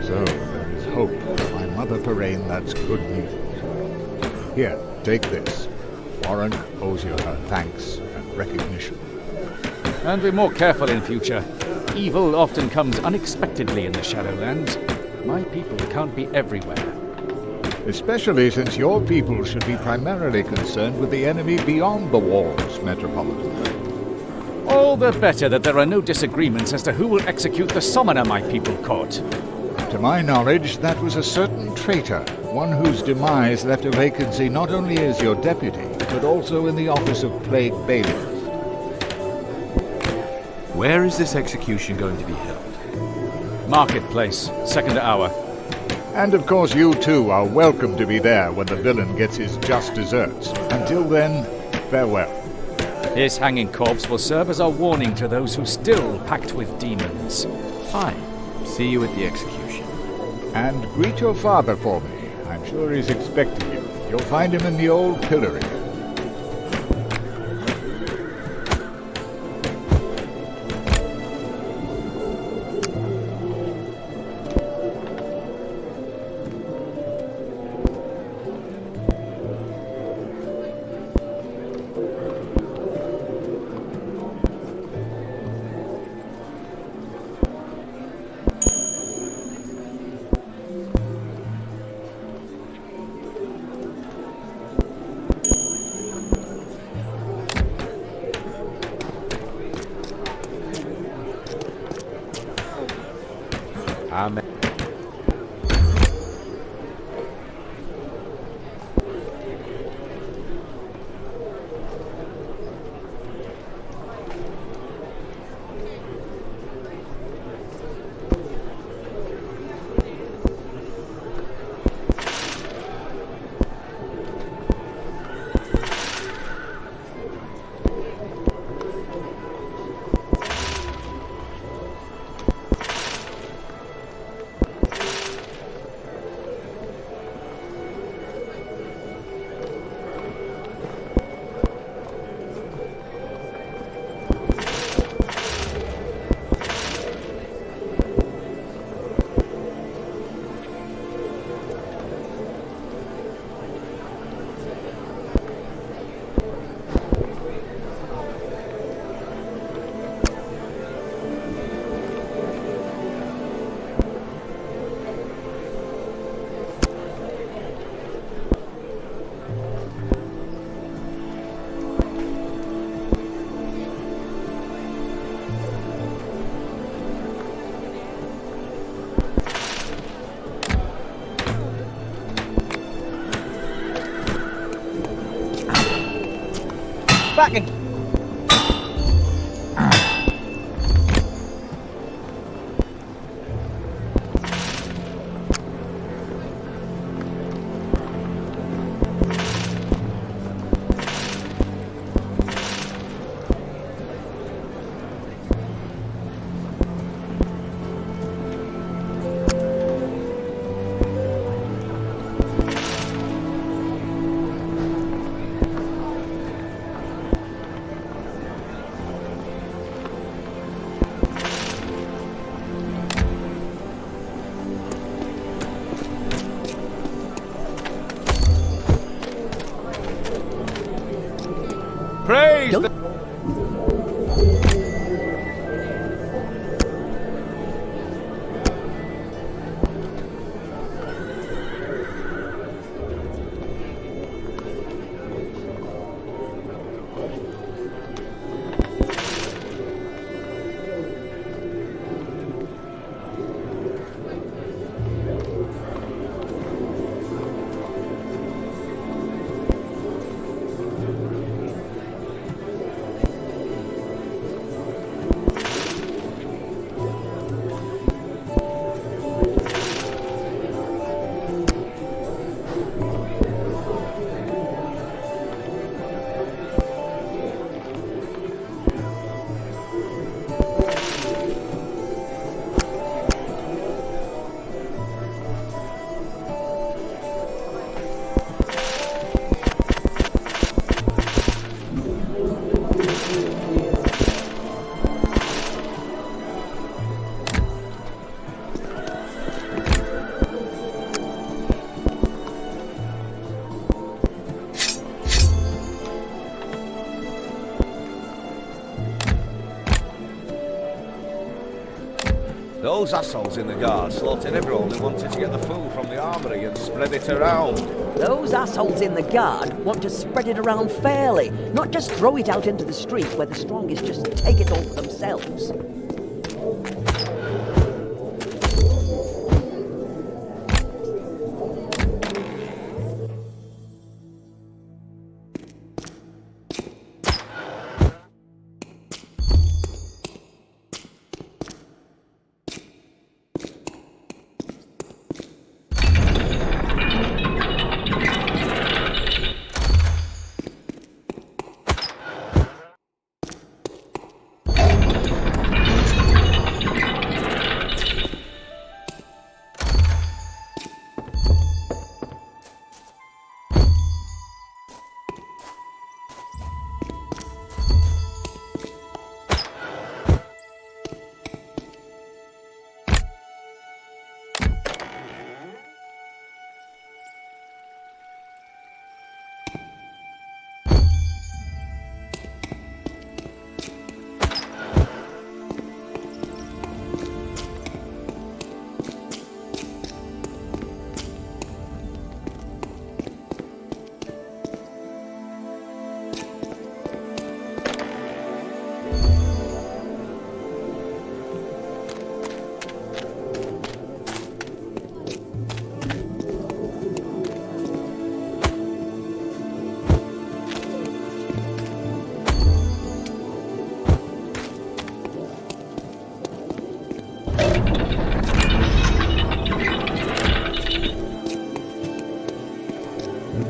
Speaker 22: So, there is hope. For my mother Paraine, that's good news. Here, take this. Warunk owes you her thanks and recognition.
Speaker 21: And be more careful in future. Evil often comes unexpectedly in the Shadowlands. My people can't be everywhere.
Speaker 22: Especially since your people should be primarily concerned with the enemy beyond the walls, Metropolitan.
Speaker 21: All the better that there are no disagreements as to who will execute the summoner my people caught.
Speaker 22: To my knowledge, that was a certain traitor, one whose demise left a vacancy not only as your deputy, but also in the office of Plague Bailiff.
Speaker 1: Where is this execution going to be held?
Speaker 21: Marketplace, second hour.
Speaker 22: And of course you too are welcome to be there when the villain gets his just desserts. Until then, farewell.
Speaker 21: His hanging corpse will serve as a warning to those who still pact with demons.
Speaker 1: Fine. See you at the execution.
Speaker 22: And greet your father for me. I'm sure he's expecting you. You'll find him in the old pillory.
Speaker 18: Amen.
Speaker 12: Back and...
Speaker 21: Praise the...
Speaker 18: Those assholes in the guard slaughtered everyone who wanted to get the food from the armory and spread it around.
Speaker 10: Those assholes in the guard want to spread it around fairly, not just throw it out into the street where the strongest just take it all for themselves.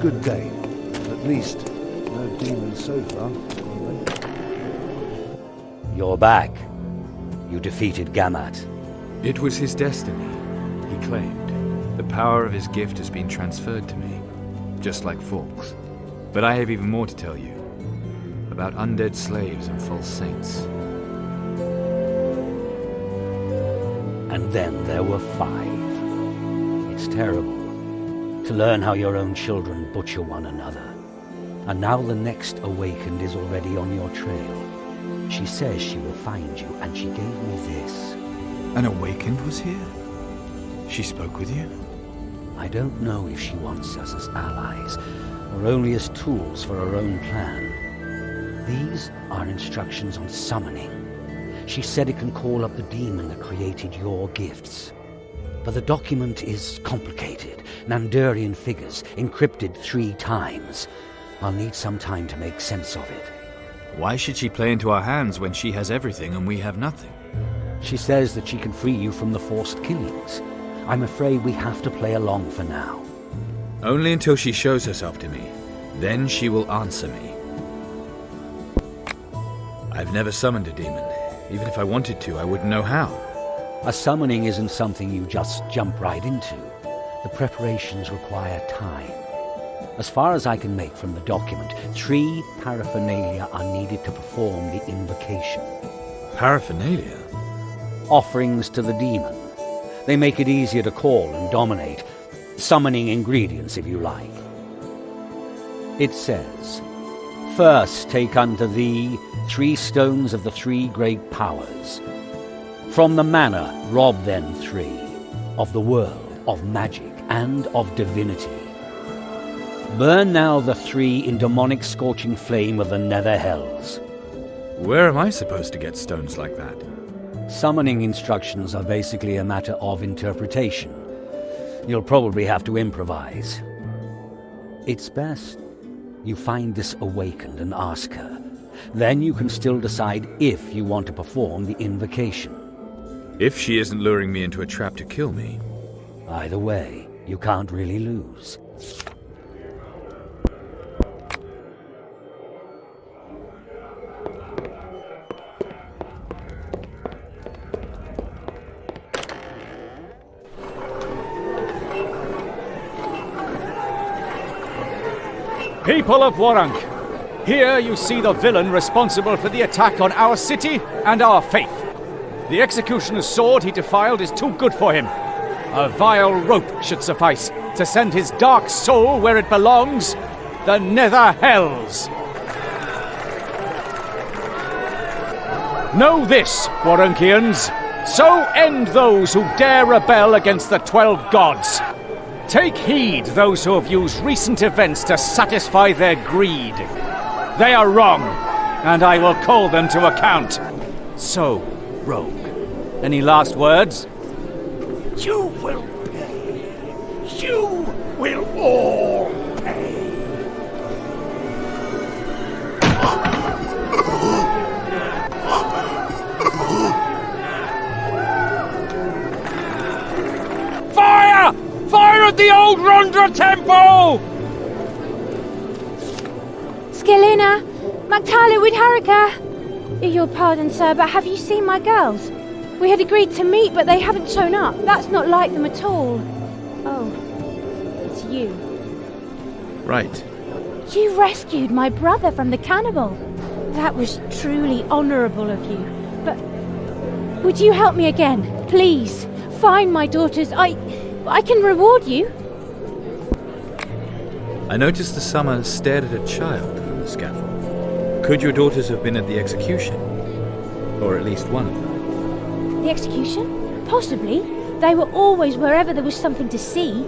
Speaker 3: Good day. At least, no demons so far.
Speaker 2: You're back. You defeated Gamat.
Speaker 1: It was his destiny, he claimed. The power of his gift has been transferred to me, just like Falk's. But I have even more to tell you. About undead slaves and false saints.
Speaker 2: And then there were 5. It's terrible. To learn how your own children butcher one another. And now the next awakened is already on your trail. She says she will find you, and she gave me this.
Speaker 1: An awakened was here? She spoke with you?
Speaker 2: I don't know if she wants us as allies, or only as tools for her own plan. These are instructions on summoning. She said it can call up the demon that created your gifts. But the document is complicated. Nandurian figures, encrypted 3 times. I'll need some time to make sense of it.
Speaker 1: Why should she play into our hands when she has everything and we have nothing?
Speaker 2: She says that she can free you from the forced killings. I'm afraid we have to play along for now.
Speaker 1: Only until she shows herself to me. Then she will answer me. I've never summoned a demon. Even if I wanted to, I wouldn't know how.
Speaker 2: A summoning isn't something you just jump right into. The preparations require time. As far as I can make from the document, 3 paraphernalia are needed to perform the invocation.
Speaker 1: Paraphernalia?
Speaker 2: Offerings to the demon. They make it easier to call and dominate. Summoning ingredients, if you like. It says, "First take unto thee 3 stones of the 3 great powers. From the manor rob then 3, of the world, of magic, and of divinity. Burn now the 3 in demonic scorching flame of the nether hells."
Speaker 1: Where am I supposed to get stones like that?
Speaker 2: Summoning instructions are basically a matter of interpretation. You'll probably have to improvise. It's best you find this awakened and ask her. Then you can still decide if you want to perform the invocation.
Speaker 1: If she isn't luring me into a trap to kill me.
Speaker 2: Either way, you can't really lose.
Speaker 6: People of Warunk, here you see the villain responsible for the attack on our city and our faith. The executioner's sword he defiled is too good for him. A vile rope should suffice to send his dark soul where it belongs, the nether hells. Know this, Warunkians.
Speaker 21: So end those who dare rebel against the 12 gods. Take heed, those who have used recent events to satisfy their greed. They are wrong, and I will call them to account. So, Rogue, any last words?
Speaker 15: You will pay. You will all pay.
Speaker 21: Fire! Fire at the old Rondra temple!
Speaker 5: Skelina! Magtala with Harika! Your pardon, sir, but have you seen my girls? We had agreed to meet, but they haven't shown up. That's not like them at all. Oh, it's you.
Speaker 1: Right.
Speaker 5: You rescued my brother from the cannibal. That was truly honourable of you. But would you help me again, please? Find my daughters. I can reward you.
Speaker 1: I noticed the summoner stared at a child from the scaffold. Could your daughters have been at the execution? Or at least one of them?
Speaker 5: The execution? Possibly. They were always wherever there was something to see.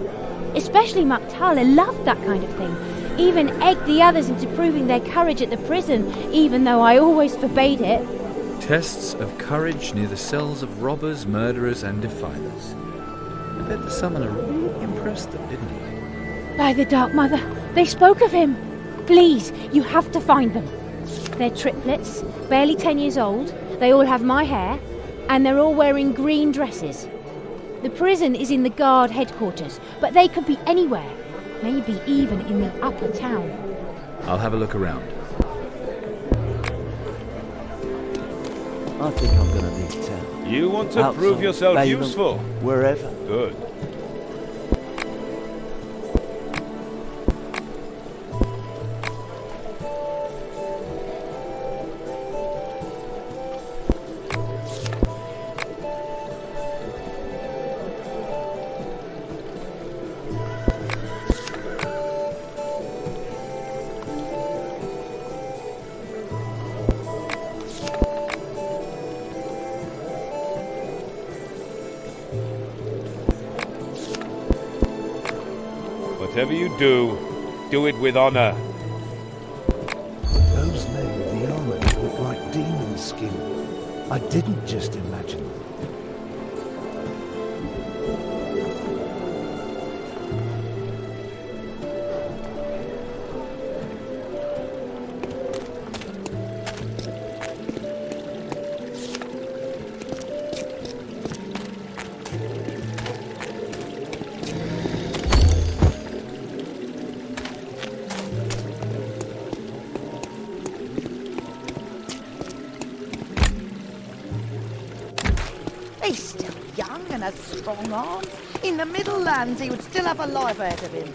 Speaker 5: Especially Magtala loved that kind of thing. Even egged the others into proving their courage at the prison, even though I always forbade it.
Speaker 1: Tests of courage near the cells of robbers, murderers, and defilers. I bet the summoner really impressed them, didn't he?
Speaker 5: By the Dark Mother, they spoke of him. Please, you have to find them. They're triplets, barely 10 years old. They all have my hair, and they're all wearing green dresses. The prison is in the guard headquarters, but they could be anywhere. Maybe even in the upper town.
Speaker 1: I'll have a look around.
Speaker 14: I think I'm gonna leave town.
Speaker 18: You want to
Speaker 14: Outside,
Speaker 18: prove yourself
Speaker 14: Bayman,
Speaker 18: useful?
Speaker 14: Wherever.
Speaker 18: Good. Whatever you do it with honor.
Speaker 16: Those men with the armor look like demon skin. I didn't just imagine them.
Speaker 20: He's still young and has strong arms. In the Middle Lands, he would still have a life ahead of him.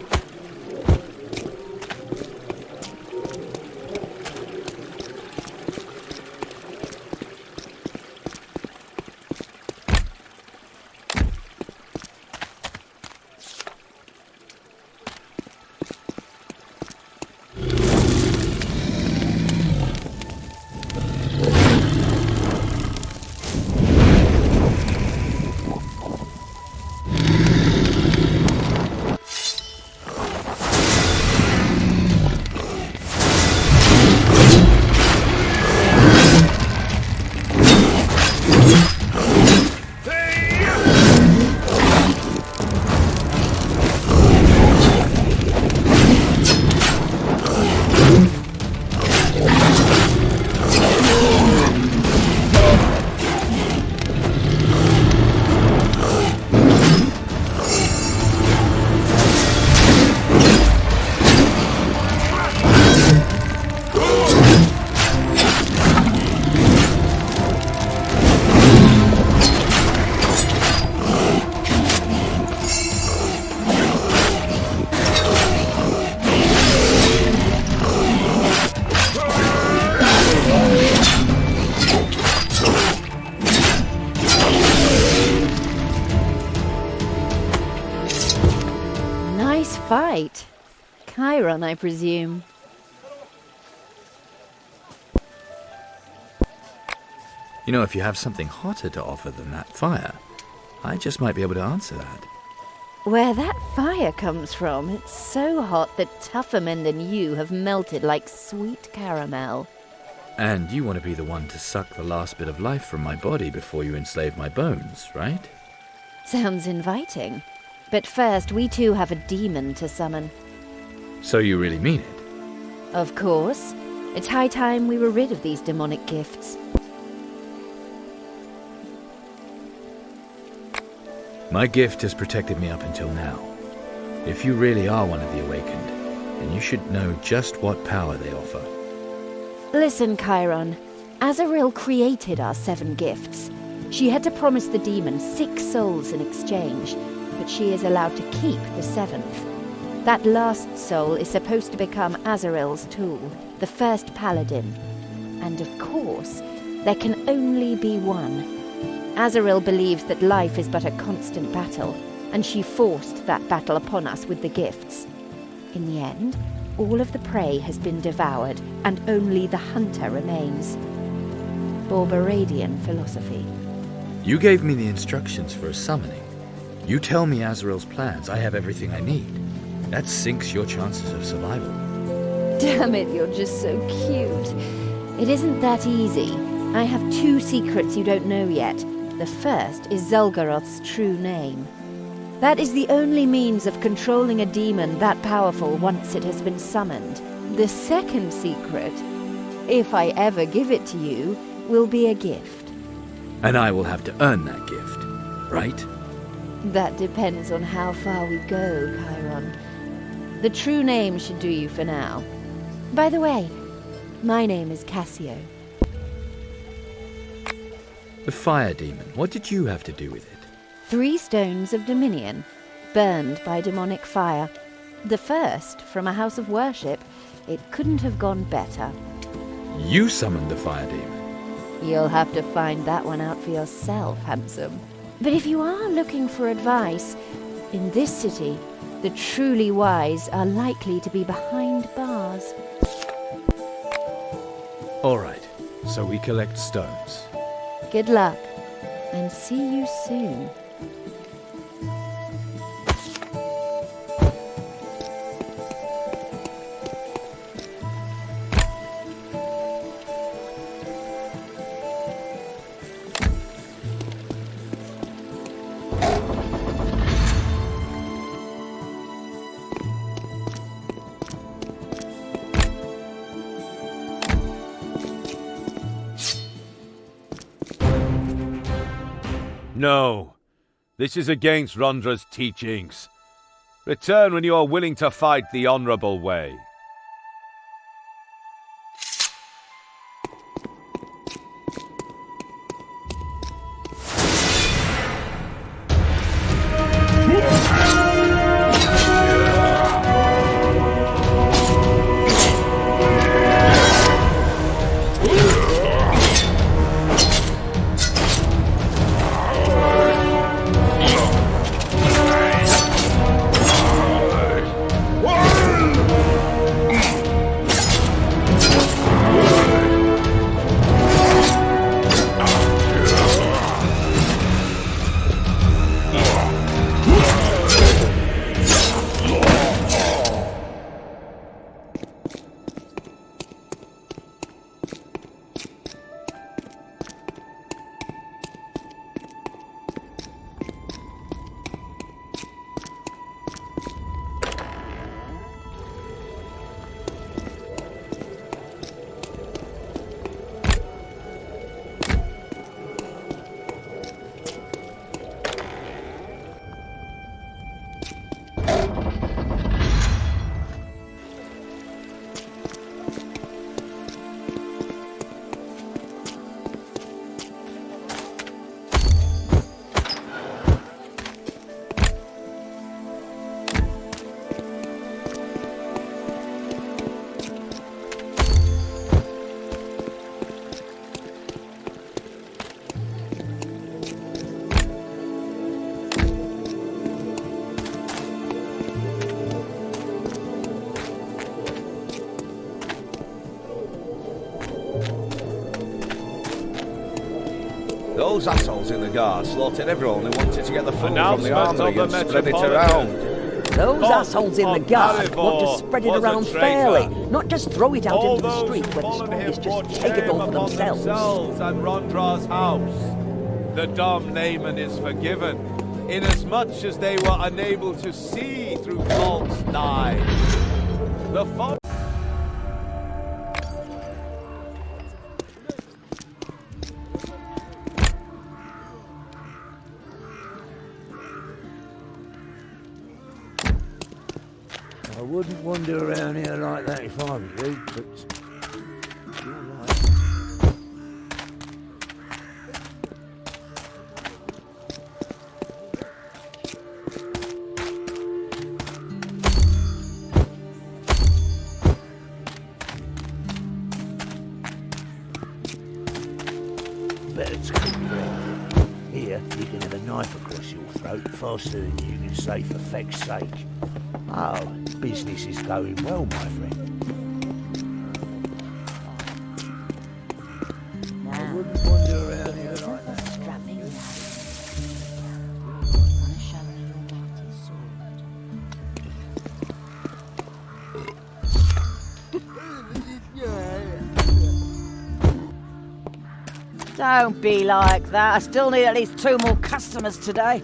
Speaker 23: Fight. Cairon, I presume.
Speaker 1: You know, if you have something hotter to offer than that fire, I just might be able to answer that.
Speaker 23: Where that fire comes from, it's so hot that tougher men than you have melted like sweet caramel.
Speaker 1: And you want to be the one to suck the last bit of life from my body before you enslave my bones, right?
Speaker 23: Sounds inviting. But first, we too have a demon to summon.
Speaker 1: So you really mean it?
Speaker 23: Of course. It's high time we were rid of these demonic gifts.
Speaker 1: My gift has protected me up until now. If you really are one of the Awakened, then you should know just what power they offer.
Speaker 23: Listen, Cairon. Azaril created our 7 gifts. She had to promise the demon 6 souls in exchange, but she is allowed to keep the 7th. That last soul is supposed to become Azaril's tool, the first paladin. And of course, there can only be one. Azaril believes that life is but a constant battle, and she forced that battle upon us with the gifts. In the end, all of the prey has been devoured, and only the hunter remains. Borberadian philosophy.
Speaker 1: You gave me the instructions for a summoning. You tell me Azaril's plans, I have everything I need. That sinks your chances of survival.
Speaker 23: Damn it, you're just so cute. It isn't that easy. I have 2 secrets you don't know yet. The first is Zulgaroth's true name. That is the only means of controlling a demon that powerful once it has been summoned. The second secret, if I ever give it to you, will be a gift.
Speaker 1: And I will have to earn that gift, right?
Speaker 23: That depends on how far we go, Cairon. The true name should do you for now. By the way, my name is Cassio.
Speaker 1: The fire demon, what did you have to do with it?
Speaker 23: 3 stones of dominion, burned by demonic fire. The first from a house of worship. It couldn't have gone better.
Speaker 1: You summoned the fire demon.
Speaker 23: You'll have to find that one out for yourself, handsome. But if you are looking for advice, in this city, the truly wise are likely to be behind bars.
Speaker 1: All right, so we collect stones.
Speaker 23: Good luck, and see you soon.
Speaker 18: No, this is against Rondra's teachings. Return when you are willing to fight the honorable way. Those assholes in the guard slaughtered everyone who wanted to get the food from the
Speaker 7: Announcement
Speaker 18: armory
Speaker 7: of the
Speaker 18: and spread it
Speaker 7: Metropolitan.
Speaker 18: around.
Speaker 10: Those assholes in the guard want to spread it
Speaker 18: was a
Speaker 10: around
Speaker 18: traitor.
Speaker 10: fairly, not just throw it out
Speaker 18: All
Speaker 10: into the
Speaker 18: those
Speaker 10: street
Speaker 18: who
Speaker 10: where the
Speaker 18: followed him
Speaker 10: strongest
Speaker 18: brought
Speaker 10: just take it
Speaker 18: shame
Speaker 10: all for
Speaker 18: upon
Speaker 10: themselves.
Speaker 18: and Rondra's house. The dumb Naaman is forgiven, inasmuch as they were unable to see through false lies. The
Speaker 16: I wouldn't wander around here like that if I were you, but you're right. Better take me out. Here, you can have a knife across your throat faster than you can say for feck's sake. Oh, business is going well, my friend. I wouldn't wander around here like that.
Speaker 20: Don't be like that. I still need at least 2 more customers today.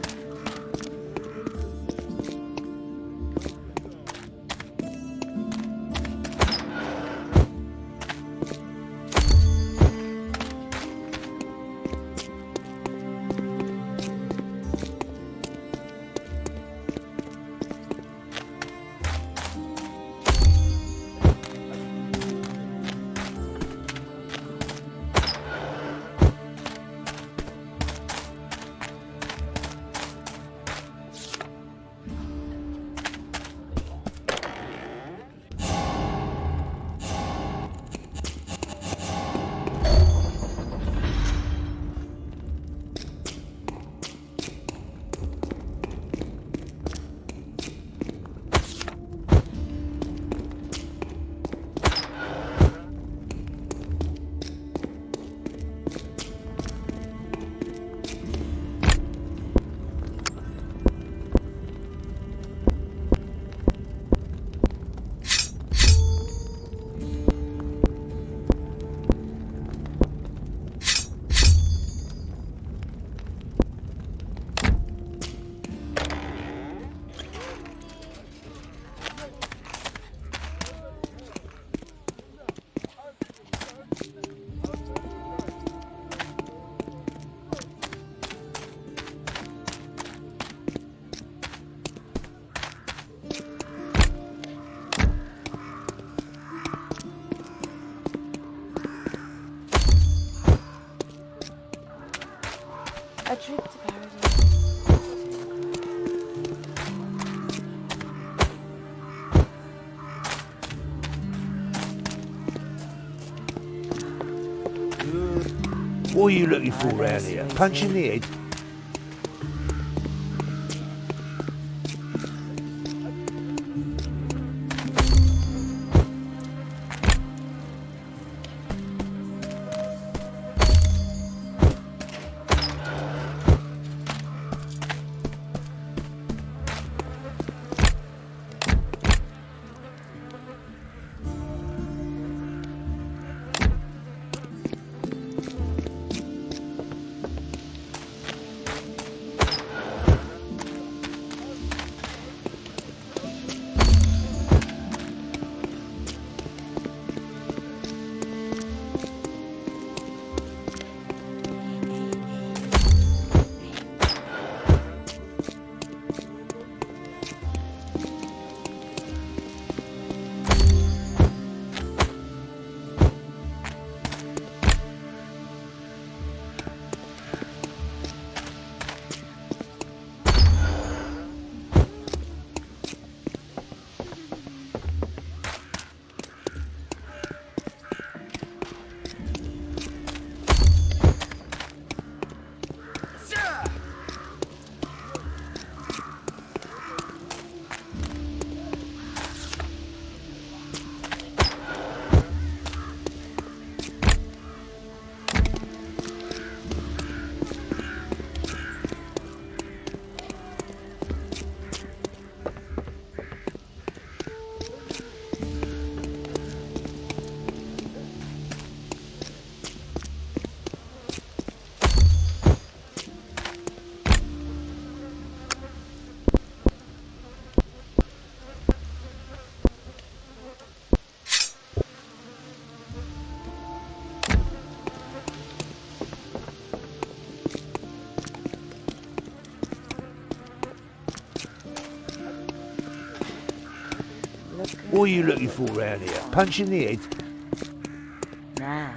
Speaker 20: A trip to paradise.
Speaker 16: What are you looking for round here? Punch in the head? What are you looking for round here? Punch in the head?
Speaker 20: Now,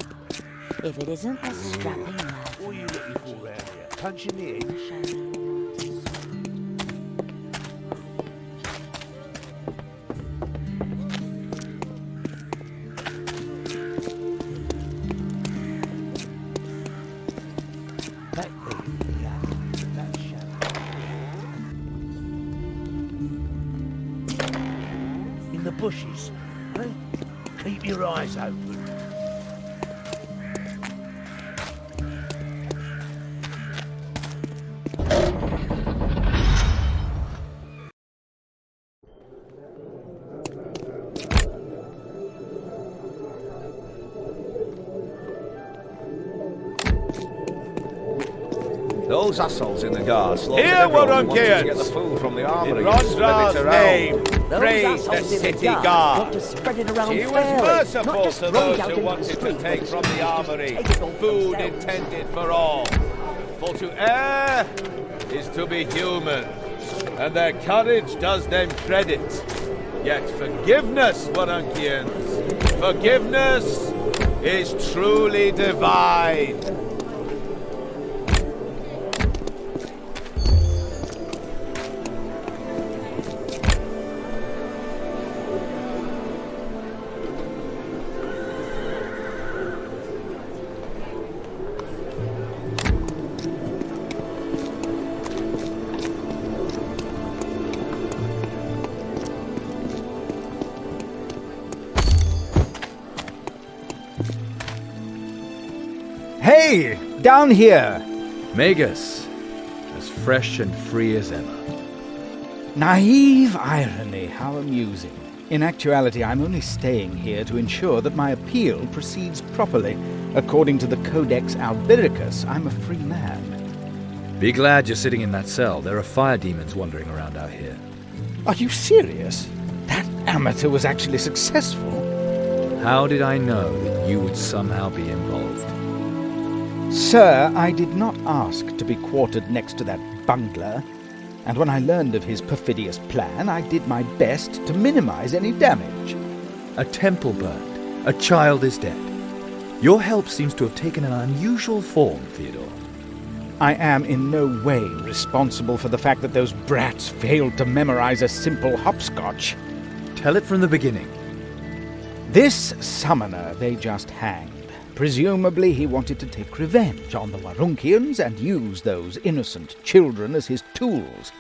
Speaker 20: if it isn't the strapping lad.
Speaker 16: What are you looking for round here? Punch in the head? In the bushes, eh? Keep your eyes open.
Speaker 3: Those assholes in the guards.
Speaker 18: Here, Warunkians!
Speaker 3: To get the food from the armory.
Speaker 18: In Rondra's name, praise the city guard. She was merciful to those who wanted to take from the armory food intended for all. For to err is to be human, and their courage does them credit. Yet forgiveness, Warunkians, forgiveness is truly divine.
Speaker 21: Hey! Down here!
Speaker 1: Magus, as fresh and free as ever.
Speaker 21: Naive irony, how amusing. In actuality, I'm only staying here to ensure that my appeal proceeds properly. According to the Codex Albiricus, I'm a free man.
Speaker 1: Be glad you're sitting in that cell. There are fire demons wandering around out here.
Speaker 21: Are you serious? That amateur was actually successful?
Speaker 1: How did I know that you would somehow be involved?
Speaker 21: Sir, I did not ask to be quartered next to that bungler, and when I learned of his perfidious plan, I did my best to minimize any damage.
Speaker 1: A temple burned. A child is dead. Your help seems to have taken an unusual form, Theodore.
Speaker 21: I am in no way responsible for the fact that those brats failed to memorize a simple hopscotch.
Speaker 1: Tell it from the beginning.
Speaker 21: This summoner they just hanged. Presumably he wanted to take revenge on the Warunkians and use those innocent children as his tools.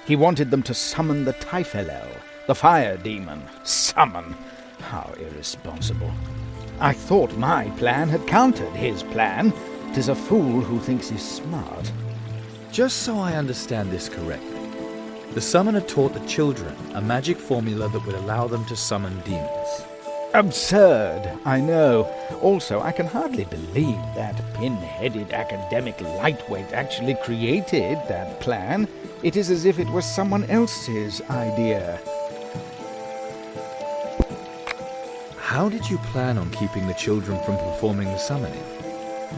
Speaker 21: He wanted them to summon the Typhelel, the fire demon. Summon? How irresponsible. I thought my plan had countered his plan. 'Tis a fool who thinks he's smart.
Speaker 1: Just so I understand this correctly, the summoner taught the children a magic formula that would allow them to summon demons.
Speaker 21: Absurd, I know. Also, I can hardly believe that pin-headed academic lightweight actually created that plan. It is as if it was someone else's idea.
Speaker 1: How did you plan on keeping the children from performing the summoning?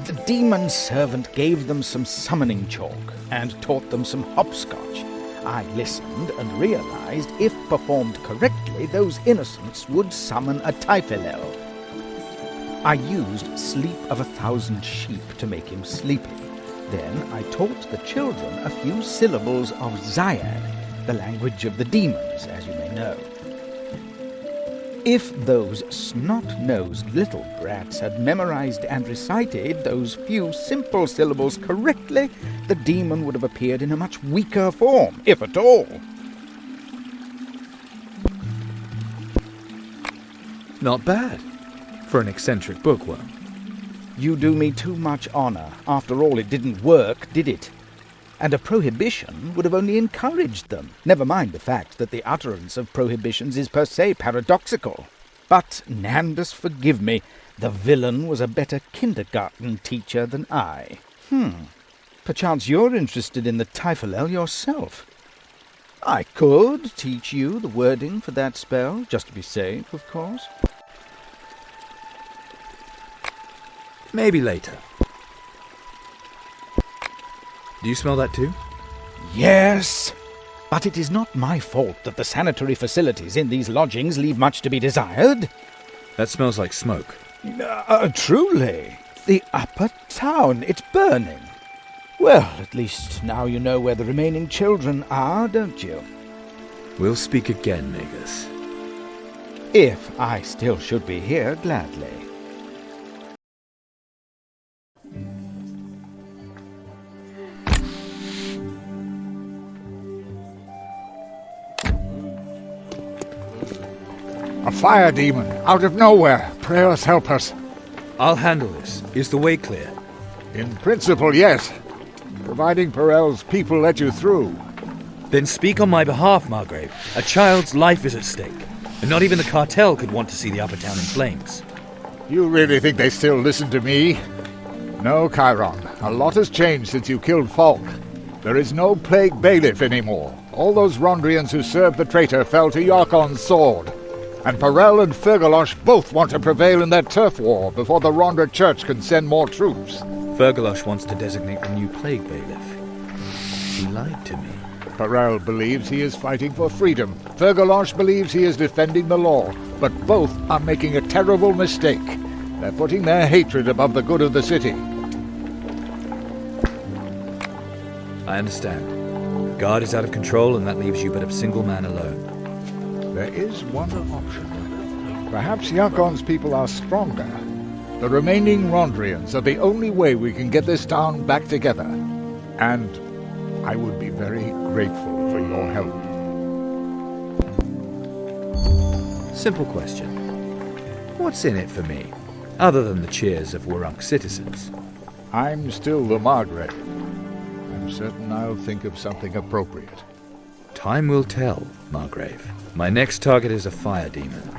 Speaker 21: The demon servant gave them some summoning chalk and taught them some hopscotch. I listened and realized if performed correctly, those innocents would summon a Typhelel. I used Sleep of 1,000 Sheep to make him sleepy. Then I taught the children a few syllables of Zyad, the language of the demons, as you may know. If those snot-nosed little brats had memorized and recited those few simple syllables correctly, the demon would have appeared in a much weaker form, if at all.
Speaker 1: Not bad, for an eccentric bookworm.
Speaker 21: You do me too much honor. After all, it didn't work, did it? And a prohibition would have only encouraged them. Never mind the fact that the utterance of prohibitions is per se paradoxical. But, Nandus, forgive me, the villain was a better kindergarten teacher than I. Perchance you're interested in the Typhelel yourself. I could teach you the wording for that spell, just to be safe, of course.
Speaker 1: Maybe later. Do you smell that too?
Speaker 21: Yes!
Speaker 13: But it is not my fault that the sanitary facilities in these lodgings leave much to be desired.
Speaker 1: That smells like smoke.
Speaker 13: Truly. The upper town, it's burning. Well, at least now you know where the remaining children are, don't you?
Speaker 1: We'll speak again, Magus.
Speaker 13: If I still should be here, gladly.
Speaker 22: A fire demon, out of nowhere. Prayers help us.
Speaker 1: I'll handle this. Is the way clear?
Speaker 22: In principle, yes. Providing Perel's people let you through.
Speaker 1: Then speak on my behalf, Margrave. A child's life is at stake. And not even the cartel could want to see the upper town in flames.
Speaker 22: You really think they still listen to me? No, Cairon. A lot has changed since you killed Falk. There is no plague bailiff anymore. All those Rondrians who served the traitor fell to Yarkon's sword. And Perel and Fergalosh both want to prevail in their turf war before the Rondra Church can send more troops.
Speaker 1: Fergalosh wants to designate the new plague bailiff. He lied to me.
Speaker 22: Perel believes he is fighting for freedom. Fergalosh believes he is defending the law. But both are making a terrible mistake. They're putting their hatred above the good of the city.
Speaker 1: I understand. Guard is out of control, and that leaves you but a single man alone.
Speaker 22: There is one option. Perhaps Yarkon's people are stronger. The remaining Rondrians are the only way we can get this town back together. And I would be very grateful for your help.
Speaker 1: Simple question. What's in it for me, other than the cheers of Warunk citizens?
Speaker 22: I'm still the Margrave. I'm certain I'll think of something appropriate.
Speaker 1: Time will tell, Margrave. My next target is a fire demon.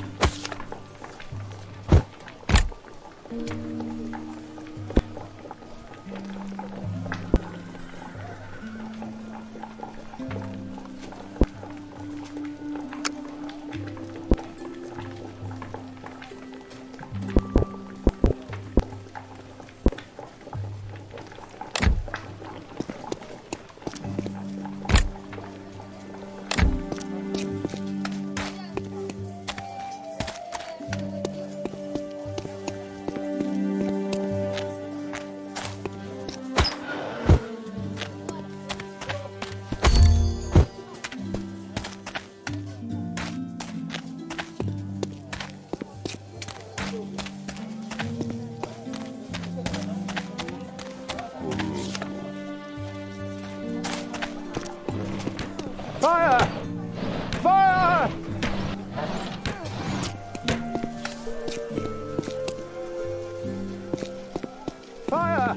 Speaker 21: Fire! Fire! Fire!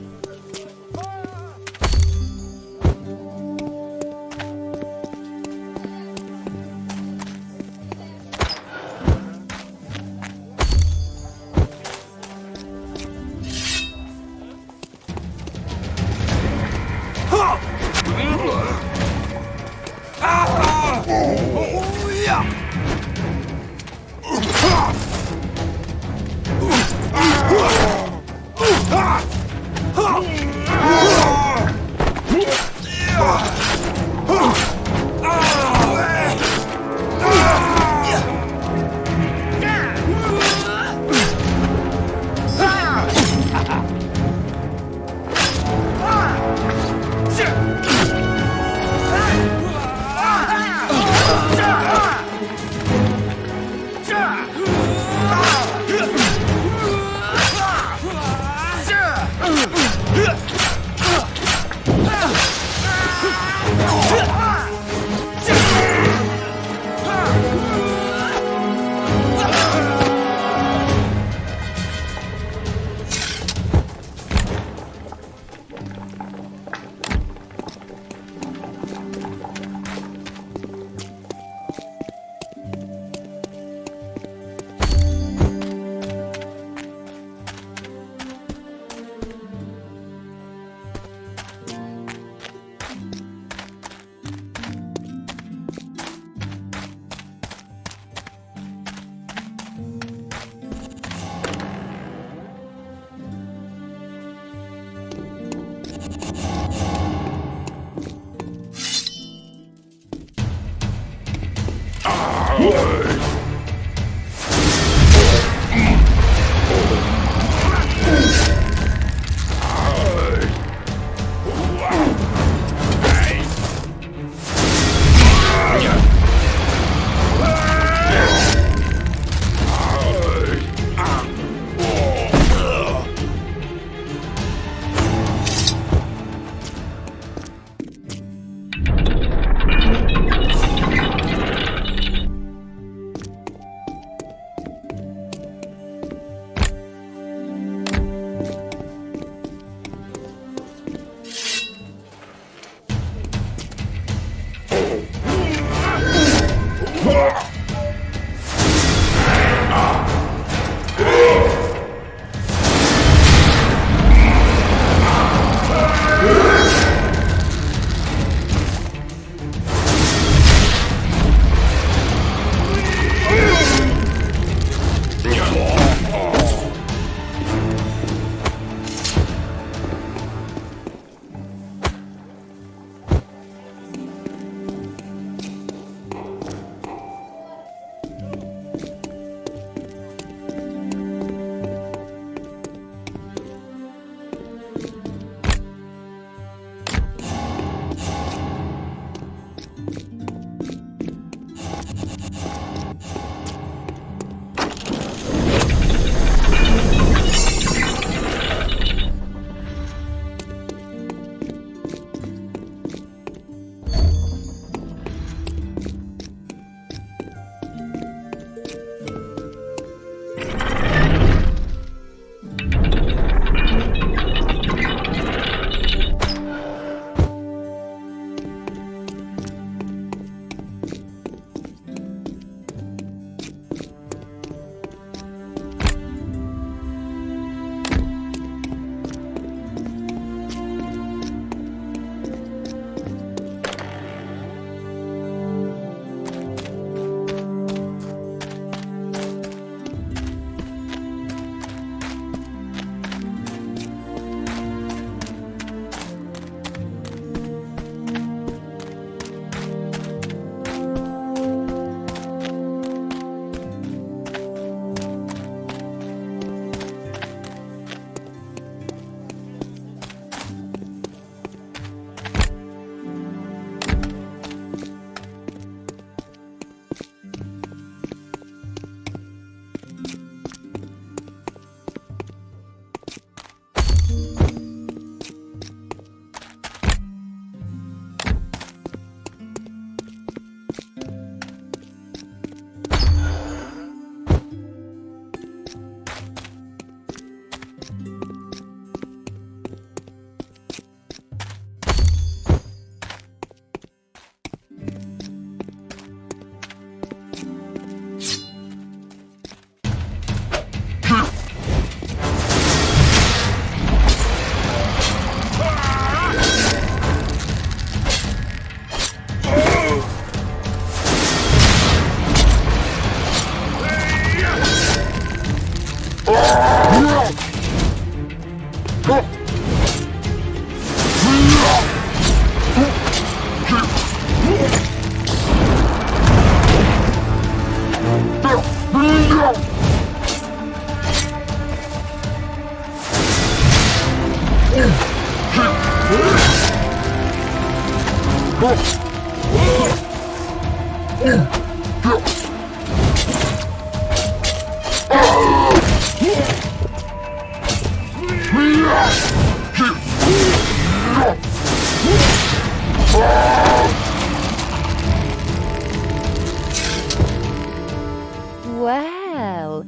Speaker 23: Well,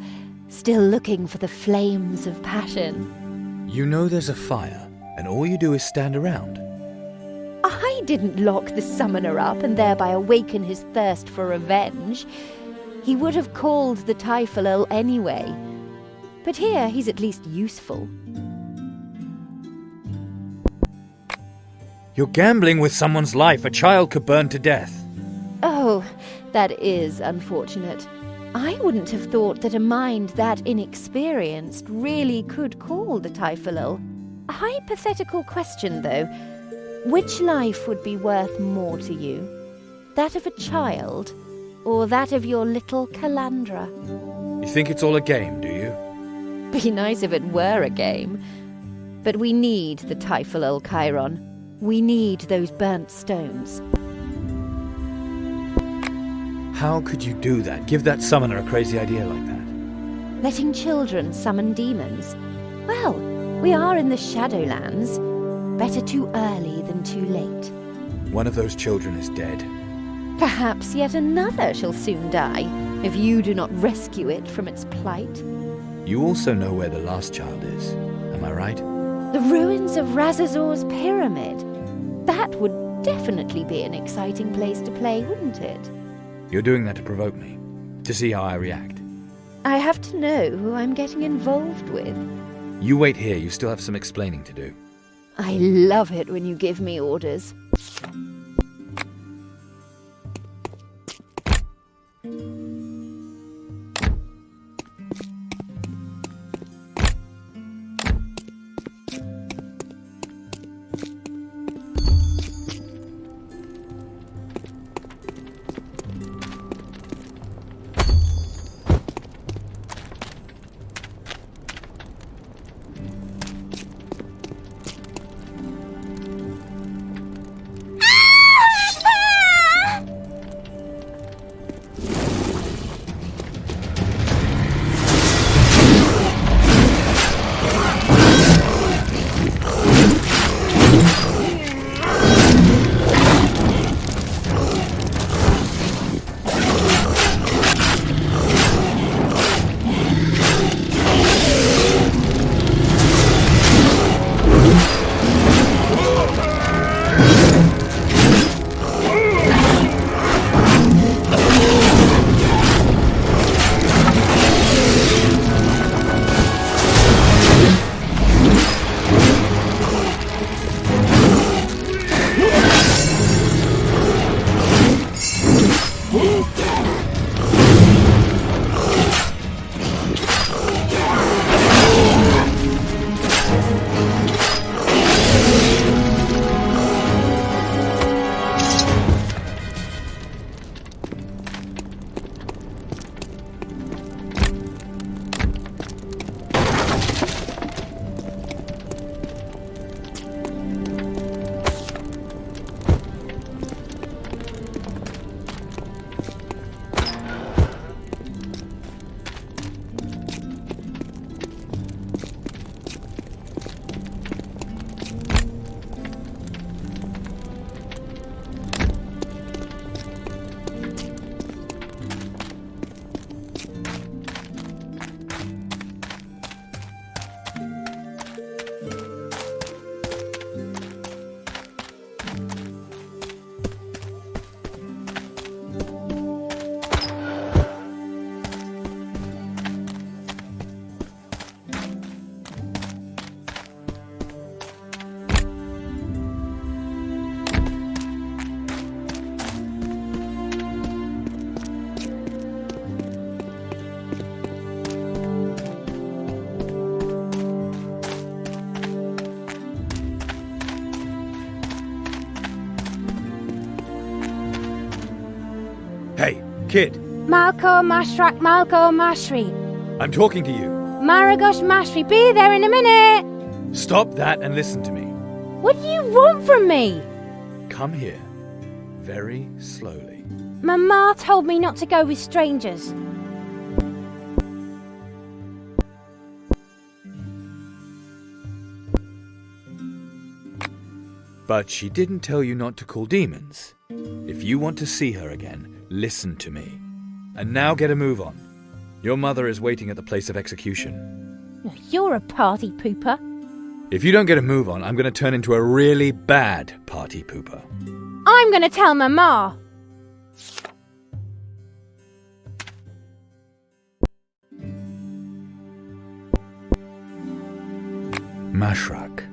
Speaker 23: still looking for the flames of passion.
Speaker 4: You know there's a fire, and all you do is stand around.
Speaker 23: I didn't lock the summoner up and thereby awaken his thirst for revenge. He would have called the Typhonal anyway. But here he's at least useful.
Speaker 6: You're gambling with someone's life. A child could burn to death.
Speaker 23: Oh, that is unfortunate. I wouldn't have thought that a mind that inexperienced really could call the Typhonal. A hypothetical question, though. Which life would be worth more to you? That of a child, or that of your little Calandra?
Speaker 6: You think it's all a game, do you?
Speaker 23: Be nice if it were a game. But we need the Typhonal, Cairon. We need those burnt stones.
Speaker 6: How could you do that? Give that summoner a crazy idea like that?
Speaker 23: Letting children summon demons? Well, we are in the Shadowlands. Better too early than too late.
Speaker 6: One of those children is dead.
Speaker 23: Perhaps yet another shall soon die, if you do not rescue it from its plight.
Speaker 6: You also know where the last child is, am I right?
Speaker 23: The ruins of Razazor's pyramid. That would definitely be an exciting place to play, wouldn't it?
Speaker 6: You're doing that to provoke me, to see how I react.
Speaker 23: I have to know who I'm getting involved with.
Speaker 6: You wait here, you still have some explaining to do.
Speaker 23: I love it when you give me orders.
Speaker 1: Kid,
Speaker 5: Malko Mashrak Malko Mashri.
Speaker 1: I'm talking to you.
Speaker 5: Maragosh Mashri, be there in a minute!
Speaker 1: Stop that and listen to me.
Speaker 5: What do you want from me?
Speaker 1: Come here. Very slowly.
Speaker 5: Mama told me not to go with strangers.
Speaker 1: But she didn't tell you not to call demons. If you want to see her again, listen to me. And now get a move on. Your mother is waiting at the place of execution.
Speaker 5: You're a party pooper.
Speaker 1: If you don't get a move on, I'm going to turn into a really bad party pooper.
Speaker 5: I'm going to tell Mama.
Speaker 1: Mashrak.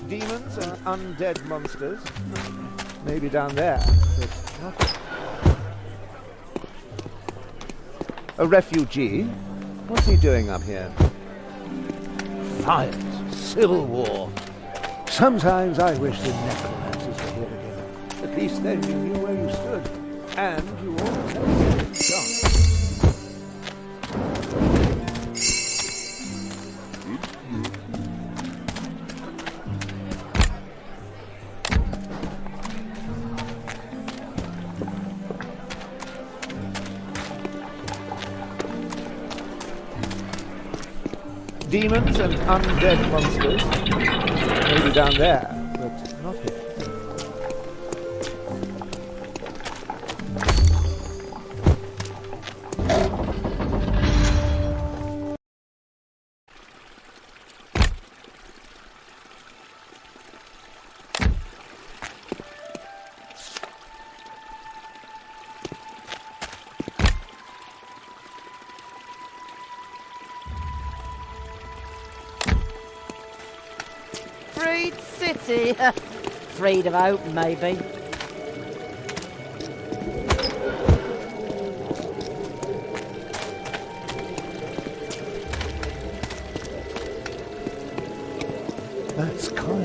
Speaker 3: Demons and undead monsters. Maybe down there, but not... A refugee? What's he doing up here?
Speaker 16: Fires, civil war. Sometimes I wish the necromancers were here again.
Speaker 3: At least then you knew where you stood. And you always had a shot. Demons and undead monsters. Maybe down there, but not here.
Speaker 10: pity. Freed of hope, maybe.
Speaker 16: That's Cairon.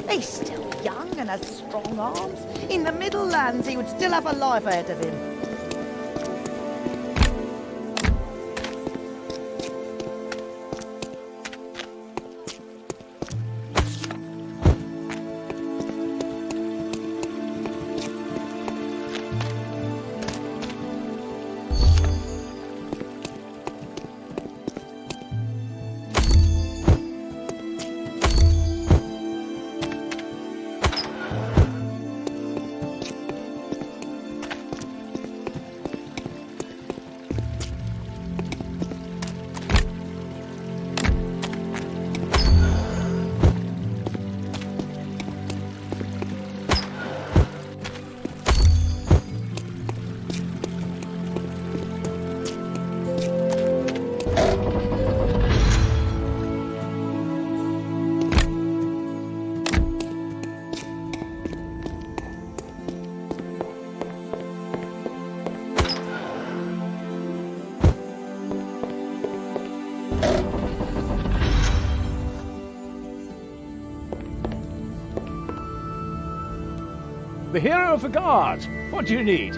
Speaker 20: He's still young and has strong arms. In the Middle Lands, he would still have a life ahead of him.
Speaker 13: The hero of the guards. What do you need?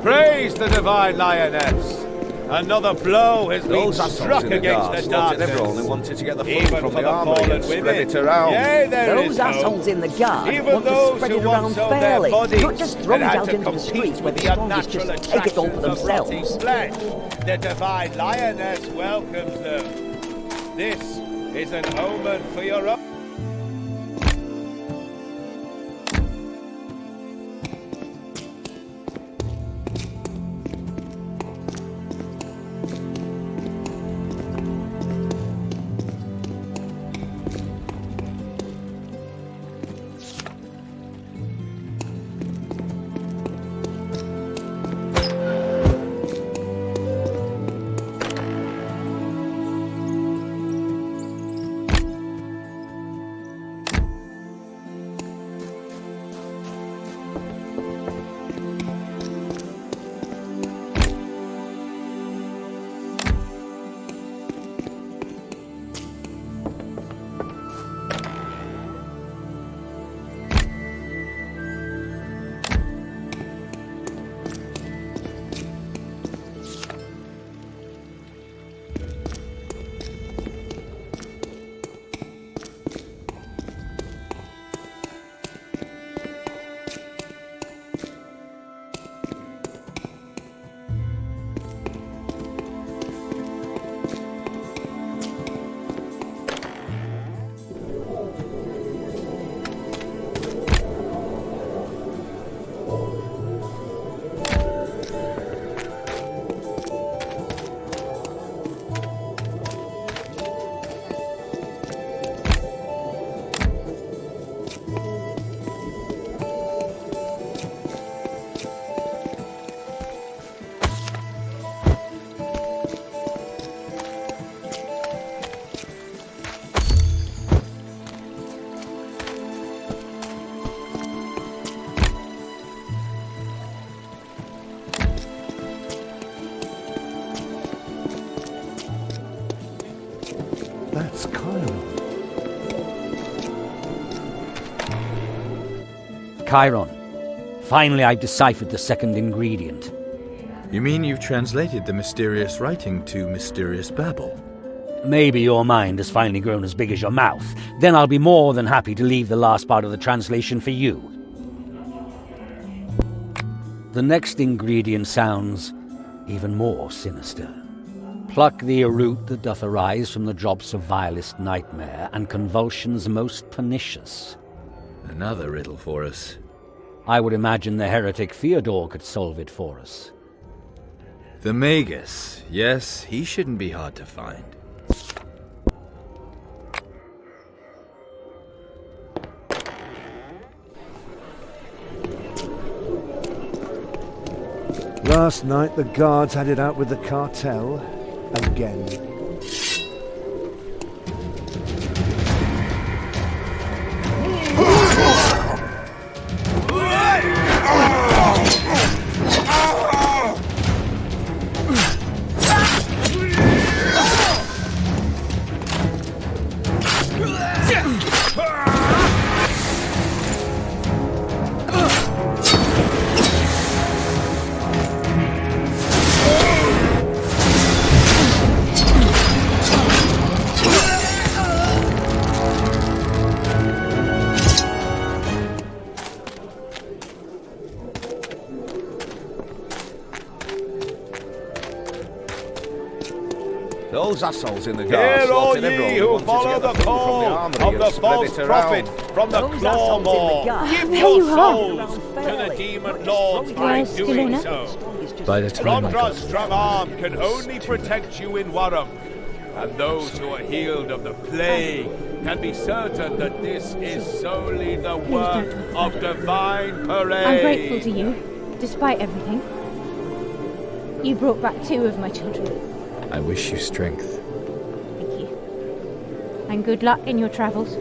Speaker 18: Praise the divine lioness! Another blow has been struck against the darkness.
Speaker 3: Everyone wanted to get the
Speaker 18: Even
Speaker 3: food from
Speaker 18: for
Speaker 3: the army
Speaker 18: fallen
Speaker 3: and spread
Speaker 18: women.
Speaker 3: it around.
Speaker 18: Yea, there
Speaker 10: Those
Speaker 18: is hope.
Speaker 10: assholes in the guard
Speaker 18: Even
Speaker 10: want to
Speaker 18: those
Speaker 10: spread
Speaker 18: who
Speaker 10: it around
Speaker 18: once sold
Speaker 10: fairly,
Speaker 18: their bodies
Speaker 10: not just throw it
Speaker 18: and had
Speaker 10: out
Speaker 18: to
Speaker 10: into the
Speaker 18: compete
Speaker 10: streets where
Speaker 18: with
Speaker 10: the
Speaker 18: the
Speaker 10: strongest
Speaker 18: unnatural
Speaker 10: just take it all for
Speaker 18: attractions of rotting
Speaker 10: themselves.
Speaker 18: flesh. The divine lioness welcomes them. This is an omen for your own.
Speaker 21: Cairon. Finally, I've deciphered the second ingredient.
Speaker 1: You mean you've translated the mysterious writing to mysterious babble?
Speaker 21: Maybe your mind has finally grown as big as your mouth. Then I'll be more than happy to leave the last part of the translation for you. The next ingredient sounds even more sinister. Pluck thee a root that doth arise from the drops of vilest nightmare and convulsions most pernicious.
Speaker 1: Another riddle for us.
Speaker 21: I would imagine the heretic Theodore could solve it for us.
Speaker 1: The Magus. Yes, he shouldn't be hard to find.
Speaker 3: Last night the guards had it out with the cartel again.
Speaker 18: Those assholes in the guards. Hear all ye who follow the call of the false prophet from the Clawmoor. Give your souls to the demon lords by doing so.
Speaker 1: By the time
Speaker 18: Londra's strong arm can only protect you in Warunk, and those who are healed of the plague can be certain that this is solely the work of divine parade.
Speaker 5: I'm grateful to you, despite everything. You brought back 2 of my children.
Speaker 1: I wish you strength.
Speaker 5: Thank you. And good luck in your travels.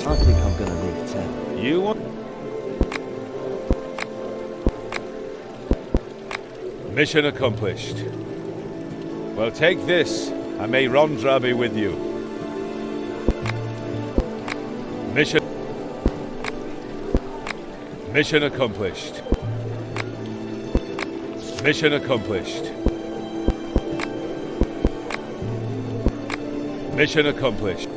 Speaker 14: I think I'm going to leave town.
Speaker 18: You want... Mission accomplished. Well, take this, and may Rondra be with you. Mission accomplished. Mission accomplished. Mission accomplished.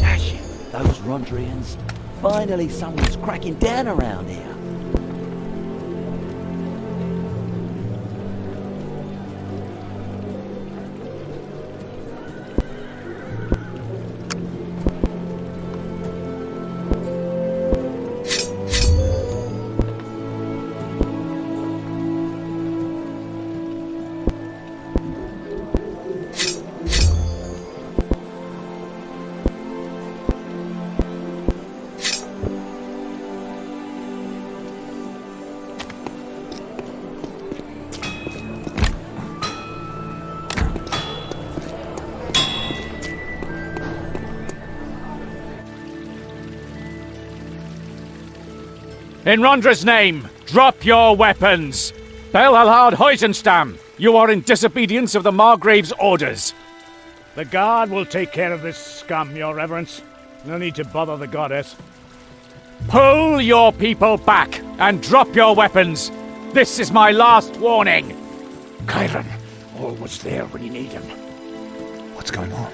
Speaker 14: Dash it, those Rondrians. Finally someone's cracking down around here.
Speaker 21: In Rondra's name, drop your weapons! Belhalhard Heusenstam, you are in disobedience of the Margrave's orders.
Speaker 13: The guard will take care of this scum, your reverence. No need to bother the goddess.
Speaker 21: Pull your people back and drop your weapons! This is my last warning!
Speaker 13: Cairon, always there when you need him.
Speaker 22: What's going on?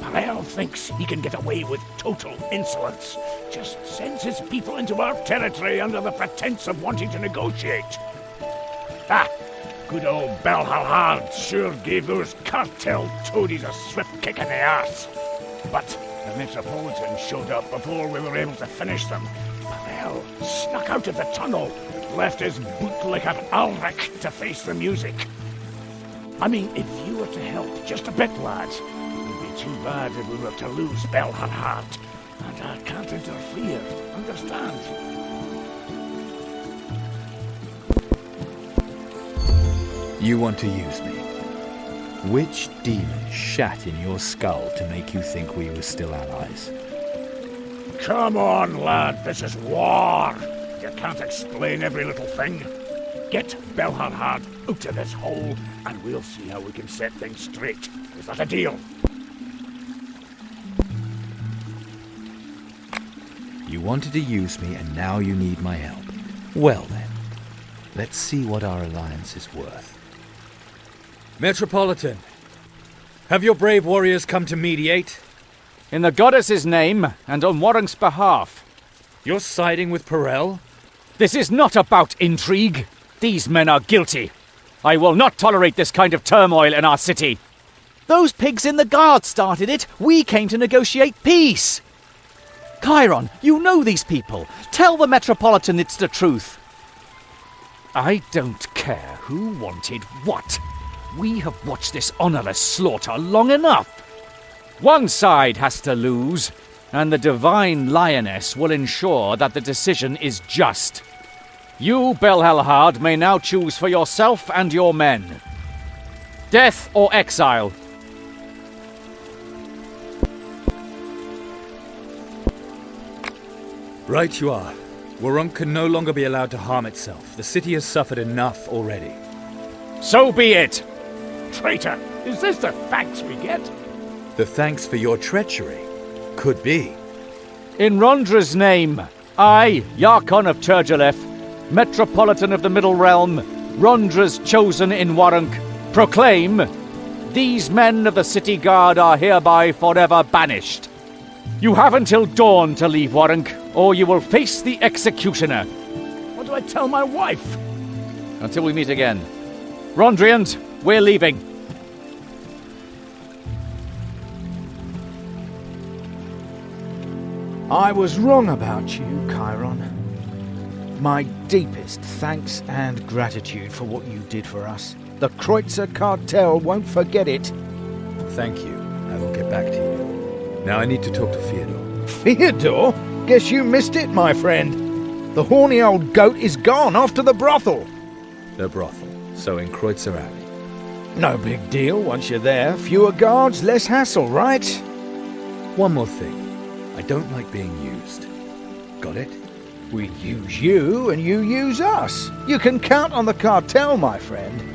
Speaker 13: Parel thinks he can get away with total insolence. Just sends his people into our territory under the pretense of wanting to negotiate. Ah, good old Belhalhard sure gave those cartel toadies a swift kick in the arse. But the Metropolitans showed up before we were able to finish them. Parel snuck out of the tunnel, left his bootlicker Ulrich to face the music. I mean, if you were to help just a bit, lads, too bad if we were to lose Belhalhard. And I can't interfere, understand?
Speaker 1: You want to use me? Which demon shat in your skull to make you think we were still allies?
Speaker 13: Come on, lad, this is war! You can't explain every little thing. Get Belhalhard out of this hole, and we'll see how we can set things straight. Is that a deal?
Speaker 1: You wanted to use me, and now you need my help. Well then, let's see what our alliance is worth.
Speaker 6: Metropolitan, have your brave warriors come to mediate?
Speaker 21: In the goddess's name, and on Warunk's behalf.
Speaker 6: You're siding with Perel?
Speaker 21: This is not about intrigue. These men are guilty. I will not tolerate this kind of turmoil in our city.
Speaker 14: Those pigs in the guard started it. We came to negotiate peace. Cairon, you know these people. Tell the Metropolitan it's the truth.
Speaker 21: I don't care who wanted what. We have watched this honorless slaughter long enough. One side has to lose, and the Divine Lioness will ensure that the decision is just. You, Belhelhard, may now choose for yourself and your men. Death or exile.
Speaker 6: Right you are. Warunk can no longer be allowed to harm itself. The city has suffered enough already.
Speaker 21: So be it!
Speaker 13: Traitor, is this the thanks we get?
Speaker 1: The thanks for your treachery. Could be.
Speaker 21: In Rondra's name, I, Yarkon of Turgelef, Metropolitan of the Middle Realm, Rondra's chosen in Warunk, proclaim, these men of the city guard are hereby forever banished. You have until dawn to leave Warunk, or you will face the executioner.
Speaker 13: What do I tell my wife?
Speaker 21: Until we meet again. Rondrians, we're leaving.
Speaker 7: I was wrong about you, Cairon. My deepest thanks and gratitude for what you did for us. The Kreutzer cartel won't forget it.
Speaker 1: Thank you. I will get back to you. Now I need to talk to Fyodor.
Speaker 7: Fyodor? Guess you missed it, my friend. The horny old goat is gone off to the brothel.
Speaker 1: The brothel. So in Kreutzer Abbey.
Speaker 7: No big deal once you're there. Fewer guards, less hassle, right?
Speaker 1: One more thing. I don't like being used. Got it?
Speaker 7: We use you, and you use us. You can count on the cartel, my friend.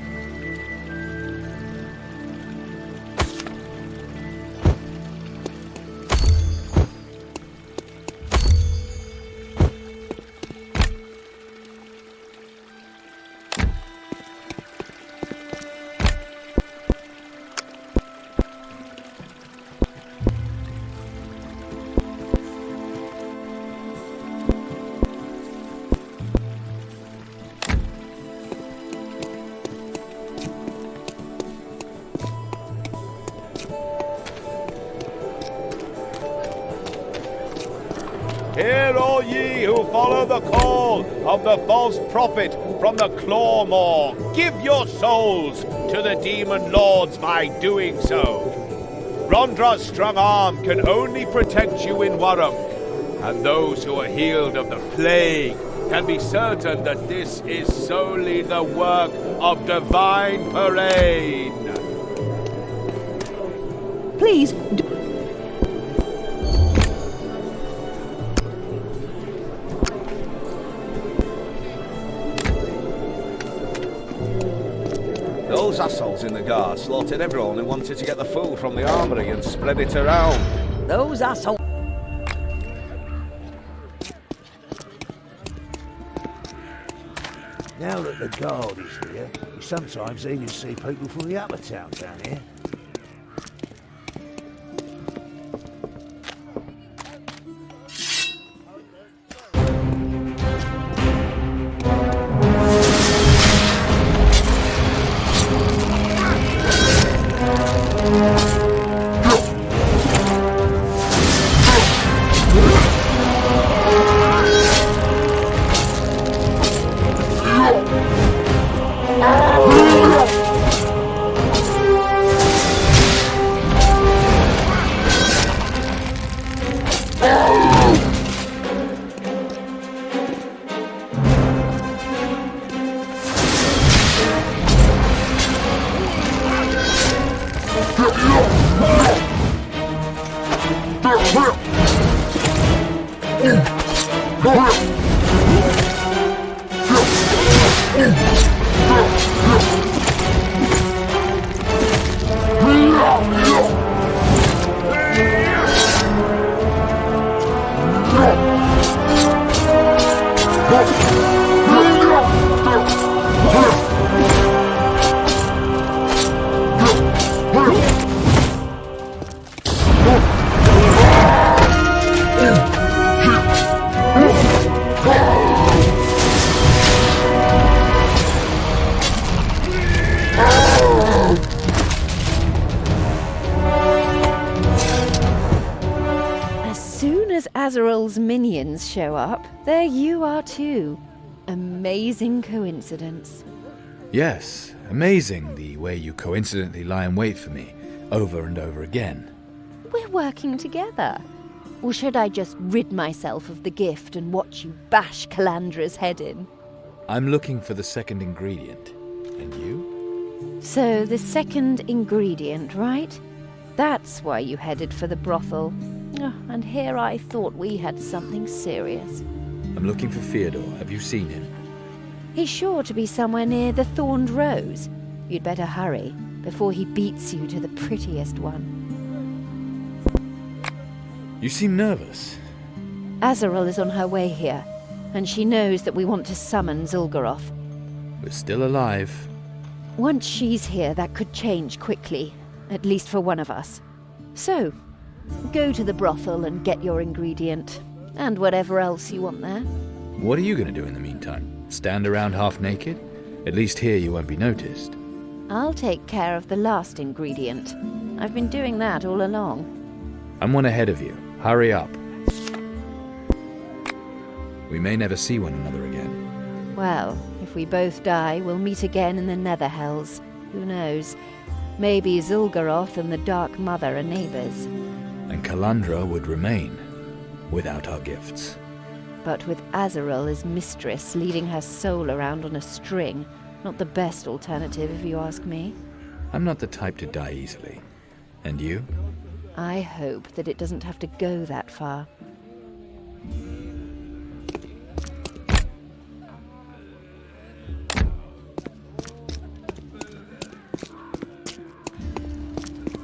Speaker 18: Hear all ye who follow the call of the false prophet from the Clawmoor. Give your souls to the demon lords by doing so. Rondra's strong arm can only protect you in Warunk, and those who are healed of the plague can be certain that this is solely the work of divine Parade.
Speaker 10: Please,
Speaker 18: Those assholes in the guard slaughtered everyone who wanted to get the food from the armory and spread it around.
Speaker 10: those assholes.
Speaker 16: Now that the guard is here, you sometimes even see people from the upper town down here.
Speaker 23: Azaril's minions show up, there you are too. Amazing coincidence.
Speaker 1: Yes, amazing the way you coincidentally lie in wait for me, over and over again.
Speaker 23: We're working together. Or should I just rid myself of the gift and watch you bash Calandra's head in?
Speaker 1: I'm looking for the second ingredient. And you?
Speaker 23: So, the second ingredient, right? That's why you headed for the brothel. Oh, and here I thought we had something serious.
Speaker 1: I'm looking for Theodore. Have you seen him?
Speaker 23: He's sure to be somewhere near the Thorned Rose. You'd better hurry, before he beats you to the prettiest one.
Speaker 1: You seem nervous.
Speaker 23: Azaril is on her way here, and she knows that we want to summon Zul'Goroth.
Speaker 1: We're still alive.
Speaker 23: Once she's here, that could change quickly, at least for one of us. So, go to the brothel and get your ingredient, and whatever else you want there.
Speaker 1: What are you going to do in the meantime? Stand around half naked? At least here you won't be noticed.
Speaker 23: I'll take care of the last ingredient. I've been doing that all along.
Speaker 1: I'm one ahead of you. Hurry up. We may never see one another again.
Speaker 23: Well, if we both die, we'll meet again in the Nether Hells. Who knows? Maybe Zul'Goroth and the Dark Mother are neighbors.
Speaker 1: And Calandra would remain, without our gifts.
Speaker 23: But with Azaril as mistress leading her soul around on a string, not the best alternative if you ask me.
Speaker 1: I'm not the type to die easily. And you?
Speaker 23: I hope that it doesn't have to go that far.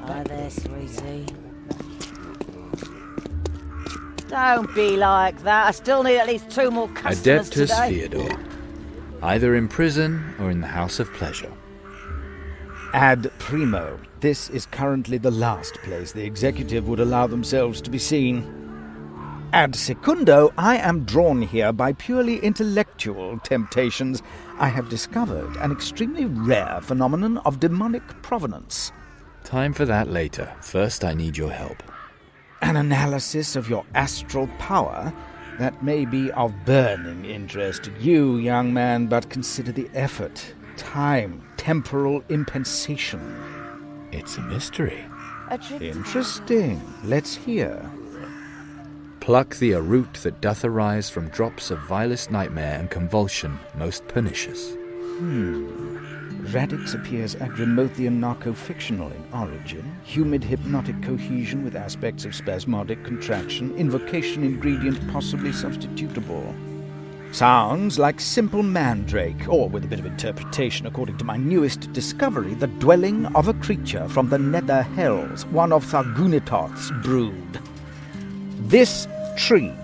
Speaker 20: Hi there, sweetie. Don't be like that. I still need at least 2 more customers
Speaker 1: Adeptus
Speaker 20: today.
Speaker 1: Theodore. Either in prison or in the House of Pleasure.
Speaker 7: Ad primo. This is currently the last place the executive would allow themselves to be seen. Ad secundo, I am drawn here by purely intellectual temptations. I have discovered an extremely rare phenomenon of demonic provenance.
Speaker 1: Time for that later. First, I need your help.
Speaker 7: An analysis of your astral power that may be of burning interest to you, young man, but consider the effort, time, temporal impensation.
Speaker 1: It's a mystery.
Speaker 7: Interesting. Let's hear.
Speaker 1: Pluck thee a root that doth arise from drops of vilest nightmare and convulsion most pernicious.
Speaker 7: Radix appears Agrimothian narco-fictional in origin. Humid hypnotic cohesion with aspects of spasmodic contraction. Invocation ingredient possibly substitutable. Sounds like simple mandrake, or with a bit of interpretation according to my newest discovery, the dwelling of a creature from the Nether Hells, one of Thargunitoth's brood. This tree.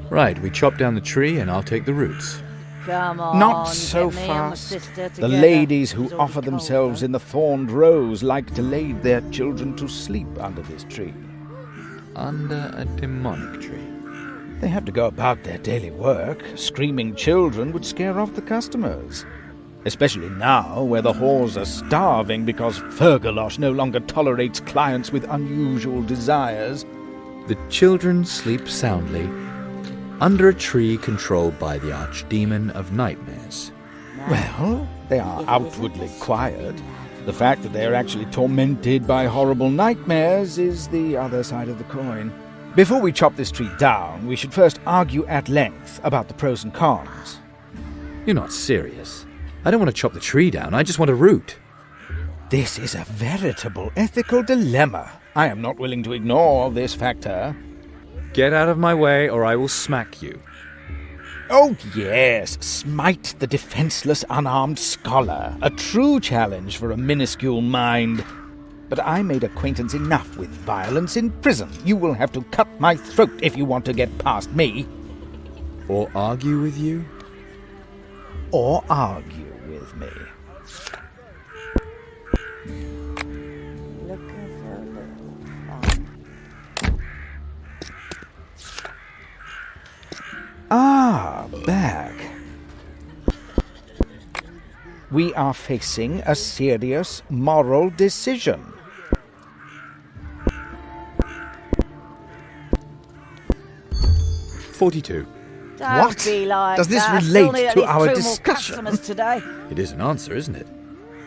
Speaker 1: Right, we chop down the tree and I'll take the roots.
Speaker 20: Come on,
Speaker 7: Not so
Speaker 20: get me and my
Speaker 7: fast.
Speaker 20: sister
Speaker 7: The
Speaker 20: together.
Speaker 7: ladies who
Speaker 20: It's already
Speaker 7: offer
Speaker 20: cold,
Speaker 7: themselves in the Thorned Rose like to lay their children to sleep under this tree.
Speaker 1: Under a demonic tree.
Speaker 7: They have to go about their daily work. Screaming children would scare off the customers. Especially now, where the whores are starving because Fergalosh no longer tolerates clients with unusual desires.
Speaker 1: The children sleep soundly under a tree controlled by the archdemon of nightmares.
Speaker 7: Well, they are outwardly quiet. The fact that they are actually tormented by horrible nightmares is the other side of the coin. Before we chop this tree down, we should first argue at length about the pros and cons.
Speaker 1: You're not serious. I don't want to chop the tree down, I just want a root.
Speaker 7: This is a veritable ethical dilemma. I am not willing to ignore this factor.
Speaker 1: Get out of my way or I will smack you.
Speaker 7: Oh yes, smite the defenseless unarmed scholar. A true challenge for a minuscule mind. But I made acquaintance enough with violence in prison. You will have to cut my throat if you want to get past me.
Speaker 1: Or argue with you?
Speaker 7: Or argue with me. Ah, back. We are facing a serious moral decision.
Speaker 1: 42.
Speaker 20: Don't
Speaker 7: What?
Speaker 20: be like
Speaker 7: Does this
Speaker 20: that.
Speaker 7: relate
Speaker 20: Still need at
Speaker 7: to
Speaker 20: least
Speaker 7: our
Speaker 20: 2
Speaker 7: discussion?
Speaker 20: more customers today.
Speaker 1: It is an answer, isn't it?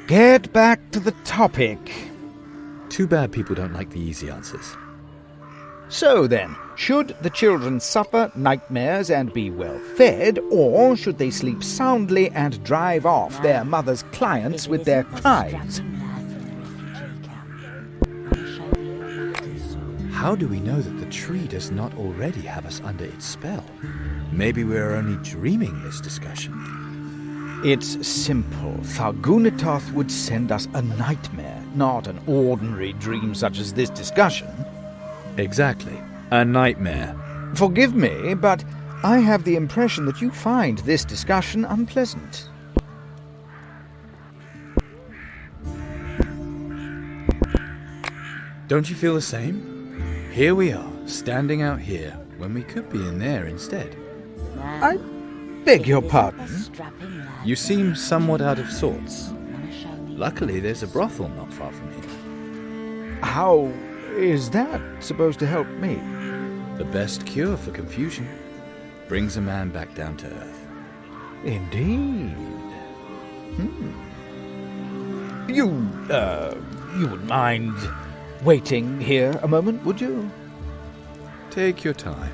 Speaker 7: Get back to the topic.
Speaker 1: Too bad people don't like the easy answers.
Speaker 7: So then, should the children suffer nightmares and be well fed, or should they sleep soundly and drive off their mother's clients with their cries?
Speaker 1: How do we know that the tree does not already have us under its spell? Maybe we are only dreaming this discussion.
Speaker 7: It's simple. Thargunitoth would send us a nightmare, not an ordinary dream such as this discussion.
Speaker 1: Exactly. A nightmare.
Speaker 7: Forgive me, but I have the impression that you find this discussion unpleasant.
Speaker 1: Don't you feel the same? Here we are, standing out here, when we could be in there instead.
Speaker 7: I beg your pardon?
Speaker 1: You seem somewhat out of sorts. Luckily, there's a brothel not far from here.
Speaker 7: How is that supposed to help me?
Speaker 1: The best cure for confusion. Brings a man back down to earth.
Speaker 7: Indeed. You wouldn't mind waiting here a moment, would you?
Speaker 1: Take your time.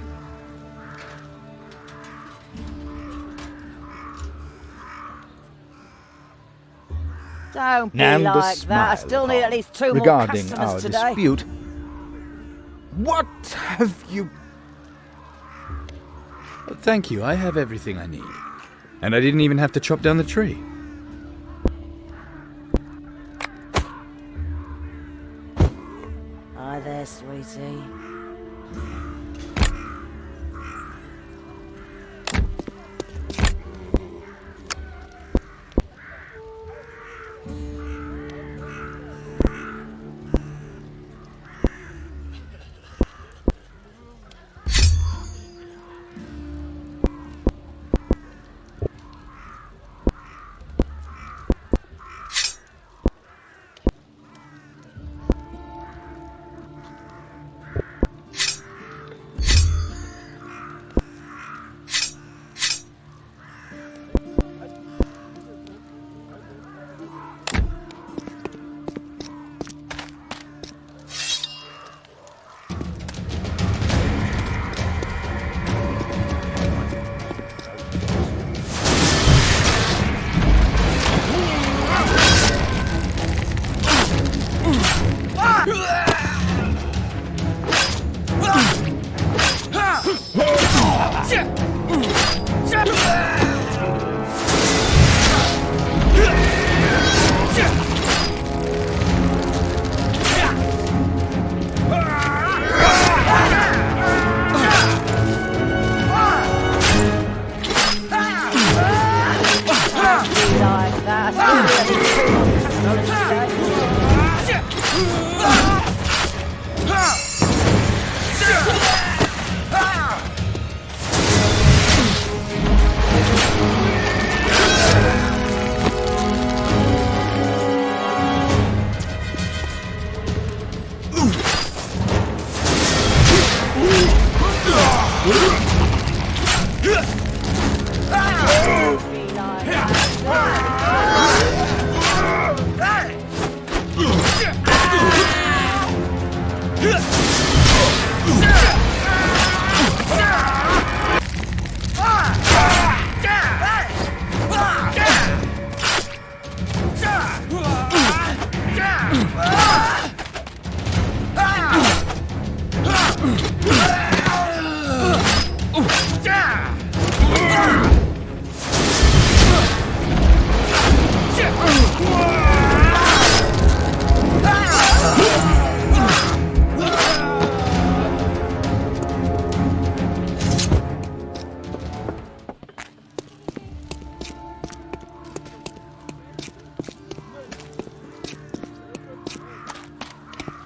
Speaker 20: Don't be
Speaker 7: And a
Speaker 20: like that. I
Speaker 7: smile
Speaker 20: still need at least 2 more
Speaker 7: regarding
Speaker 20: customers
Speaker 7: our
Speaker 20: today.
Speaker 7: dispute. What have you...
Speaker 1: Thank you, I have everything I need. And I didn't even have to chop down the tree.
Speaker 20: Hi there, sweetie.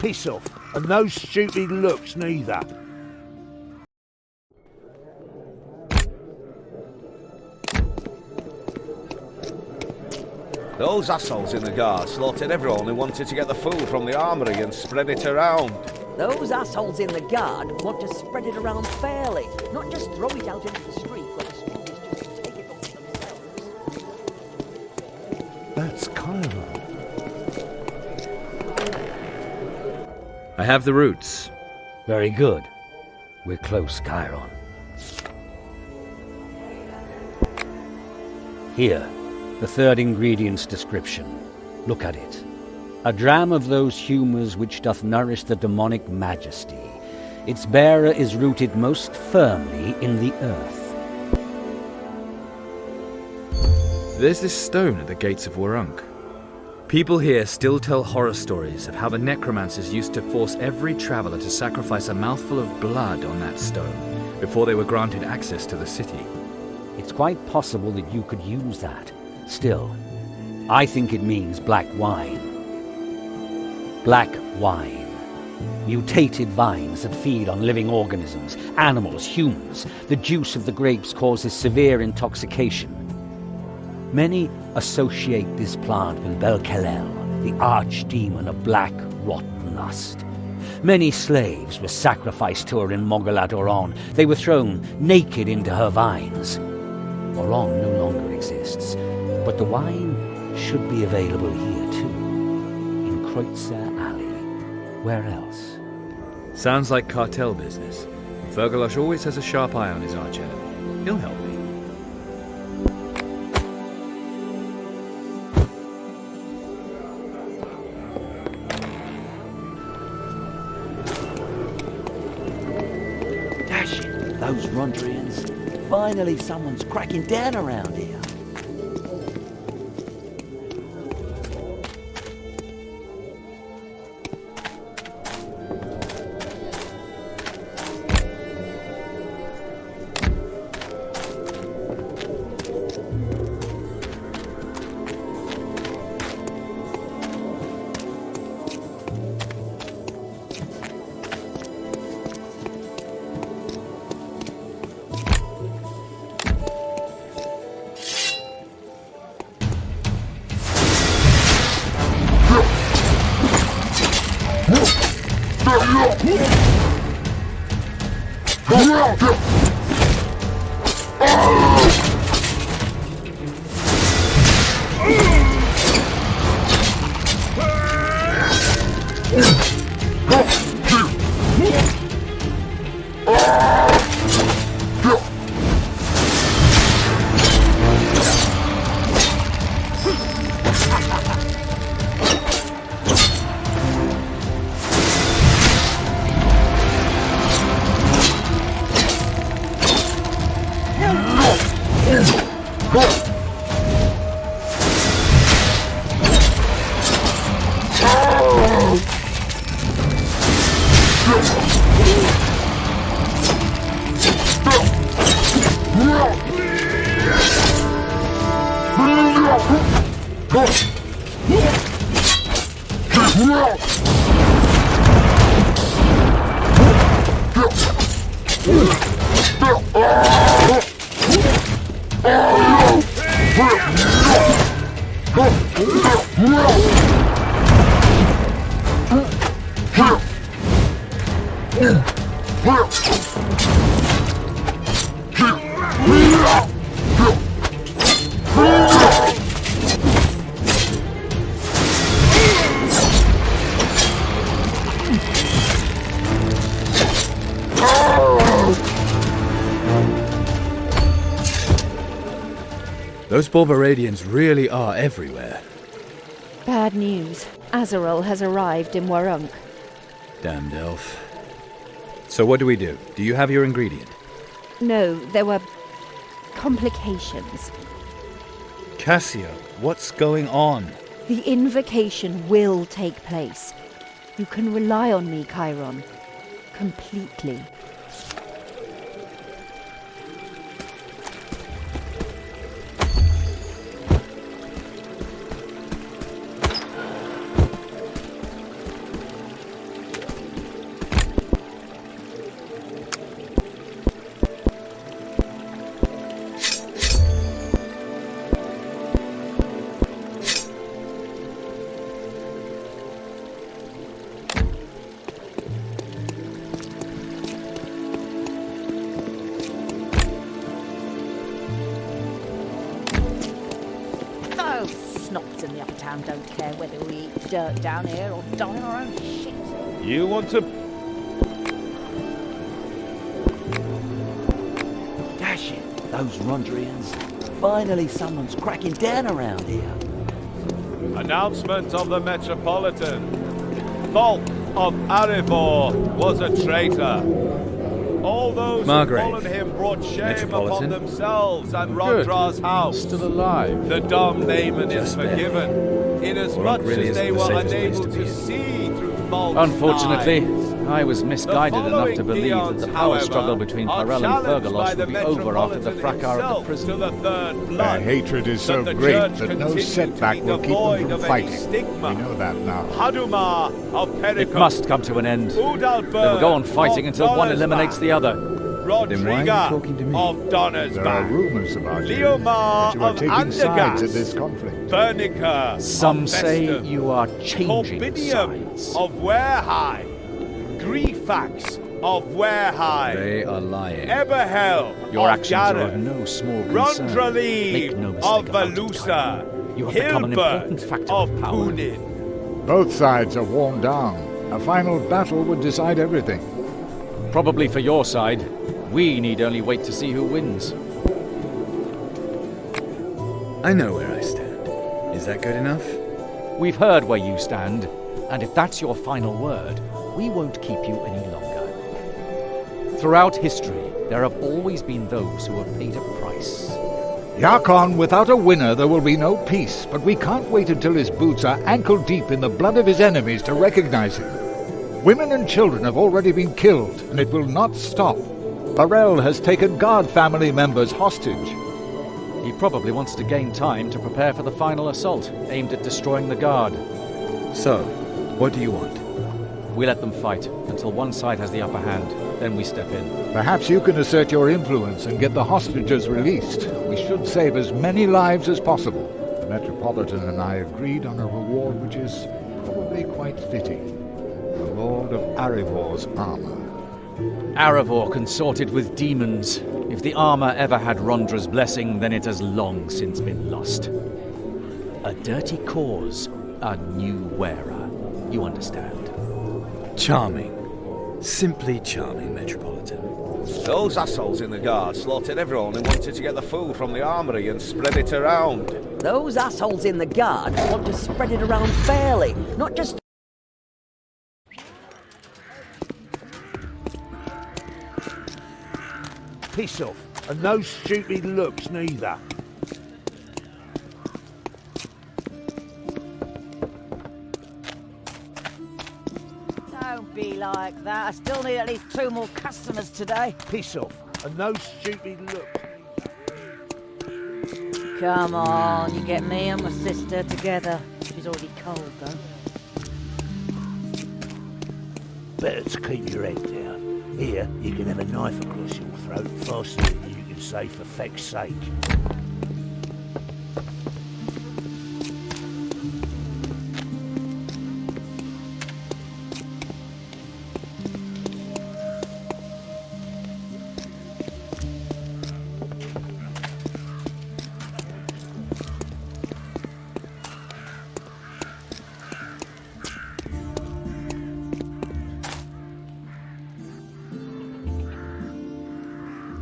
Speaker 16: Piss off, and no stupid looks neither.
Speaker 18: Those assholes in the guard slaughtered everyone who wanted to get the food from the armory and spread it around.
Speaker 10: Those assholes in the guard want to spread it around fairly, not just throw it out into the street where the strongest just take it all themselves.
Speaker 3: That's Cairon.
Speaker 1: I have the roots.
Speaker 2: Very good. We're close, Cairon. Here, the third ingredient's description. Look at it. A dram of those humours which doth nourish the demonic majesty. Its bearer is rooted most firmly in the earth.
Speaker 1: There's this stone at the gates of Warunk. People here still tell horror stories of how the necromancers used to force every traveller to sacrifice a mouthful of blood on that stone before they were granted access to the city.
Speaker 2: It's quite possible that you could use that. Still, I think it means black wine. Black wine. Mutated vines that feed on living organisms, animals, humans. The juice of the grapes causes severe intoxication. Many associate this plant with Bel-Kelel, the archdemon of black, rotten lust. Many slaves were sacrificed to her in Mogollad Oron. They were thrown naked into her vines. Oron no longer exists, but the wine should be available here too. In Kreutzer Alley. Where else?
Speaker 1: Sounds like cartel business. Fergalosh always has a sharp eye on his archenemy. He'll help me.
Speaker 16: Those Rondrians. Finally someone's cracking down around here.
Speaker 1: Those Borbaradians really are everywhere.
Speaker 23: Bad news. Azaril has arrived in Warunk.
Speaker 1: Damned elf. So what do we do? Do you have your ingredient?
Speaker 23: No, there were complications.
Speaker 1: Cassio, what's going on?
Speaker 23: The invocation will take place. You can rely on me, Cairon. Completely.
Speaker 20: town don't care whether we eat dirt down here or die in our own shit.
Speaker 18: You want to...
Speaker 14: Dash it, those Rondrians. Finally someone's cracking down around here.
Speaker 18: Announcement of the Metropolitan. Falk of Arivor was a traitor. All those
Speaker 1: Margrave,
Speaker 18: who followed him brought shame upon
Speaker 1: Metropolitan.
Speaker 18: themselves and
Speaker 1: Good.
Speaker 18: Rondra's house.
Speaker 1: Still alive.
Speaker 18: The dumb Noumena is
Speaker 1: Just barely.
Speaker 18: forgiven, inasmuch
Speaker 1: really
Speaker 18: as they
Speaker 1: isn't the
Speaker 18: were
Speaker 1: safest place
Speaker 18: unable
Speaker 1: to be
Speaker 18: to
Speaker 1: in.
Speaker 18: see through Falk's
Speaker 6: Unfortunately,
Speaker 18: eyes.
Speaker 6: I was misguided enough to believe that the power
Speaker 18: however,
Speaker 6: struggle between
Speaker 18: are
Speaker 6: Pyrel and
Speaker 18: challenged by
Speaker 6: Fergalos
Speaker 18: the
Speaker 6: would be over after the
Speaker 18: Metropolitan
Speaker 6: fracas at the
Speaker 18: himself
Speaker 6: prison.
Speaker 18: to the third
Speaker 22: Their
Speaker 18: blood.
Speaker 22: hatred is so
Speaker 18: That the
Speaker 22: great
Speaker 18: church
Speaker 22: that no
Speaker 18: continued
Speaker 22: setback
Speaker 18: to be
Speaker 22: will keep
Speaker 18: devoid
Speaker 22: them from
Speaker 18: of any
Speaker 22: fighting.
Speaker 18: stigma.
Speaker 22: We know that now.
Speaker 18: Hadumar of Pericum.
Speaker 6: It must come to an end. They will go on fighting until one eliminates the other.
Speaker 1: Then why are you talking to me?
Speaker 18: Of Donnersbach.
Speaker 22: There are rumors about you,
Speaker 18: Leomar
Speaker 22: that you are
Speaker 18: of
Speaker 22: taking sides in
Speaker 18: Andergast.
Speaker 22: this conflict.
Speaker 18: Bernica
Speaker 6: Some
Speaker 18: of
Speaker 6: say
Speaker 18: Vestum.
Speaker 6: you are changing
Speaker 18: Corbinium
Speaker 6: sides.
Speaker 18: of Warehigh. Grifax of Warehigh.
Speaker 1: They are lying.
Speaker 18: Eberhel
Speaker 6: Your
Speaker 18: of
Speaker 6: actions are
Speaker 18: Gareth.
Speaker 6: of no small concern. Make
Speaker 18: Rondraleave
Speaker 6: no mistake
Speaker 18: of
Speaker 6: about it,
Speaker 18: Valusa.
Speaker 6: Tyrell. You have become an important
Speaker 18: Hilbert
Speaker 6: factor
Speaker 18: of
Speaker 6: of power.
Speaker 18: Punin.
Speaker 22: Both sides are worn down. A final battle would decide everything.
Speaker 6: Probably for your side. We need only wait to see who wins.
Speaker 1: I know where I stand. Is that good enough?
Speaker 6: We've heard where you stand, and if that's your final word, we won't keep you any longer. Throughout history, there have always been those who have paid a price.
Speaker 22: Yakon, without a winner there will be no peace, but we can't wait until his boots are ankle-deep in the blood of his enemies to recognize him. Women and children have already been killed, and it will not stop. Pyrel has taken guard family members hostage.
Speaker 6: He probably wants to gain time to prepare for the final assault, aimed at destroying the guard.
Speaker 1: So, what do you want?
Speaker 6: We let them fight until one side has the upper hand, then we step in.
Speaker 22: Perhaps you can assert your influence and get the hostages released. We should save as many lives as possible. The Metropolitan and I agreed on a reward which is probably quite fitting. The Lord of Arivor's armor.
Speaker 6: Arivor consorted with demons. If the armor ever had Rondra's blessing, then it has long since been lost. A dirty cause, a new wearer. You understand?
Speaker 1: Charming. Simply charming, Metropolitan.
Speaker 18: Those assholes in the guard slaughtered everyone who wanted to get the food from the armory and spread it around.
Speaker 10: Those assholes in the guard want to spread it around fairly, not just...
Speaker 16: Piss off, and no stupid looks neither.
Speaker 20: Don't be like that. I still need at least 2 more customers today.
Speaker 16: Piss off, and no stupid looks.
Speaker 20: Come on, you get me and my sister together. She's already cold, though.
Speaker 16: Better to keep your head down. Here, you can have a knife across your throat faster than you can say for feck's sake.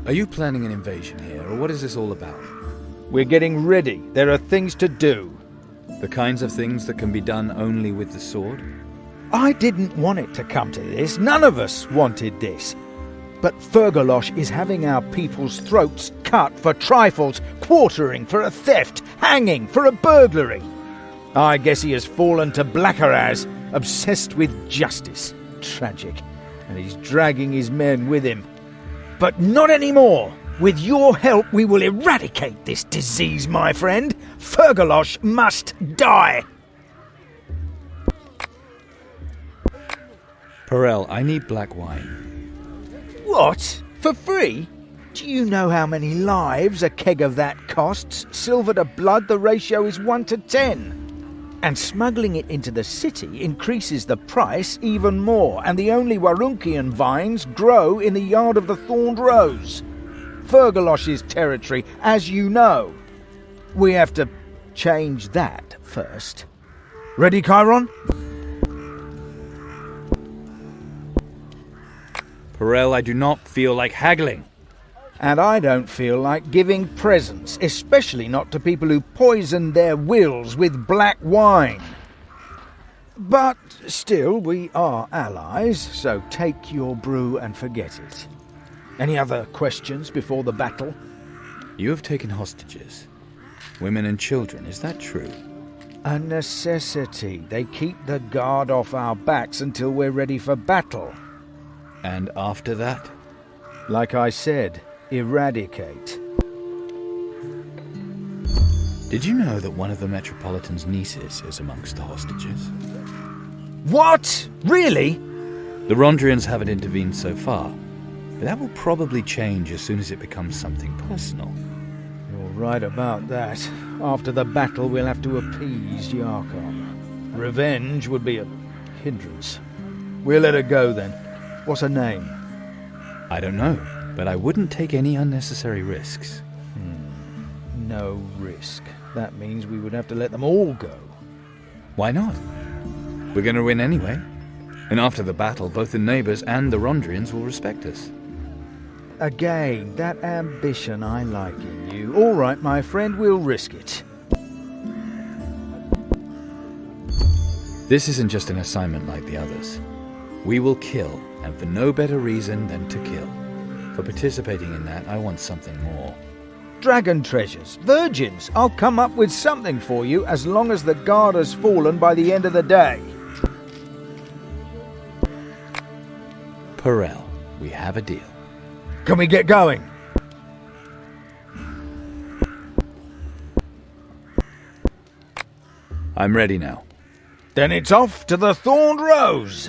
Speaker 1: Are you planning an invasion here, or what is this all about?
Speaker 7: We're getting ready. There are things to do.
Speaker 1: The kinds of things that can be done only with the sword?
Speaker 7: I didn't want it to come to this. None of us wanted this. But Fergalos is having our people's throats cut for trifles, quartering for a theft, hanging for a burglary. I guess he has fallen to Blackaraz, obsessed with justice. Tragic. And he's dragging his men with him. But not anymore. With your help, we will eradicate this disease, my friend. Fergalos must die.
Speaker 1: Pyrel, I need black wine.
Speaker 7: What? For free? Do you know how many lives a keg of that costs? Silver to blood, the ratio is 1 to 10. And smuggling it into the city increases the price even more, and the only Warunkian vines grow in the yard of the Thorned Rose. Fergalos's territory, as you know. We have to change that first. Ready, Cairon?
Speaker 6: Perel, I do not feel like haggling.
Speaker 7: And I don't feel like giving presents, especially not to people who poison their wills with black wine. But still, we are allies, so take your brew and forget it. Any other questions before the battle?
Speaker 1: You have taken hostages. Women and children, is that true?
Speaker 7: A necessity. They keep the guard off our backs until we're ready for battle.
Speaker 1: And after that?
Speaker 7: Like I said, eradicate.
Speaker 1: Did you know that one of the Metropolitan's nieces is amongst the hostages?
Speaker 7: What? Really?
Speaker 1: The Rondrians haven't intervened so far, but that will probably change as soon as it becomes something personal.
Speaker 7: You're right about that. After the battle, we'll have to appease Yarkon. Revenge would be a hindrance. We'll let her go then. What's her name?
Speaker 1: I don't know, but I wouldn't take any unnecessary risks.
Speaker 7: No risk. That means we would have to let them all go.
Speaker 1: Why not? We're going to win anyway. And after the battle, both the neighbors and the Rondrians will respect us.
Speaker 7: Again, that ambition I like in you. All right, my friend, we'll risk it.
Speaker 1: This isn't just an assignment like the others. We will kill, and for no better reason than to kill. For participating in that, I want something more.
Speaker 7: Dragon treasures, virgins. I'll come up with something for you as long as the guard has fallen by the end of the day.
Speaker 1: Perel, we have a deal.
Speaker 7: Can we get going?
Speaker 1: I'm ready now.
Speaker 7: Then it's off to the Thorned Rose.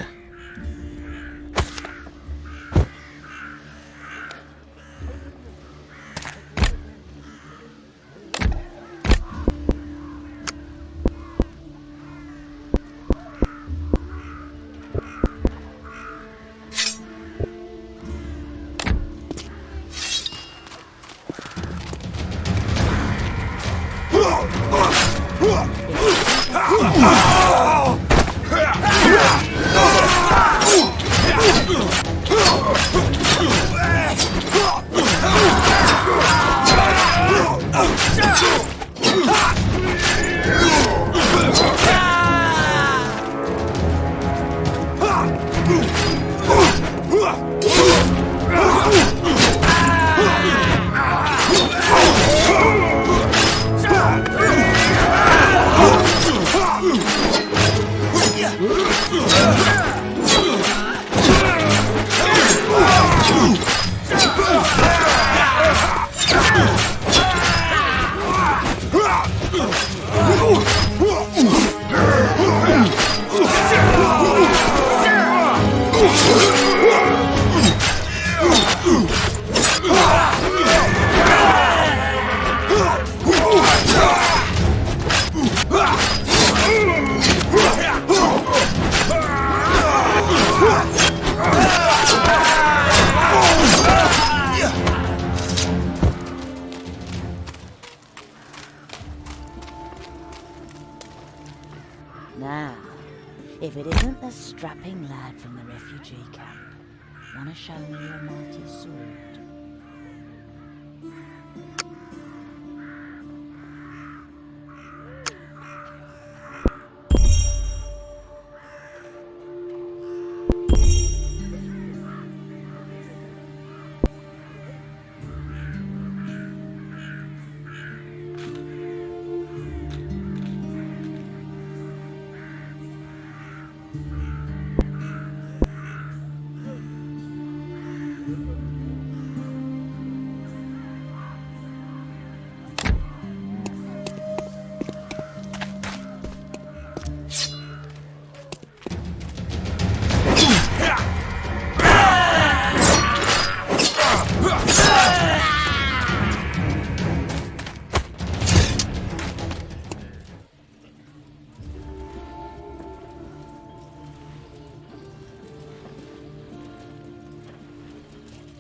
Speaker 9: Now, if it isn't the strapping lad from the refugee camp, wanna show me your mighty sword?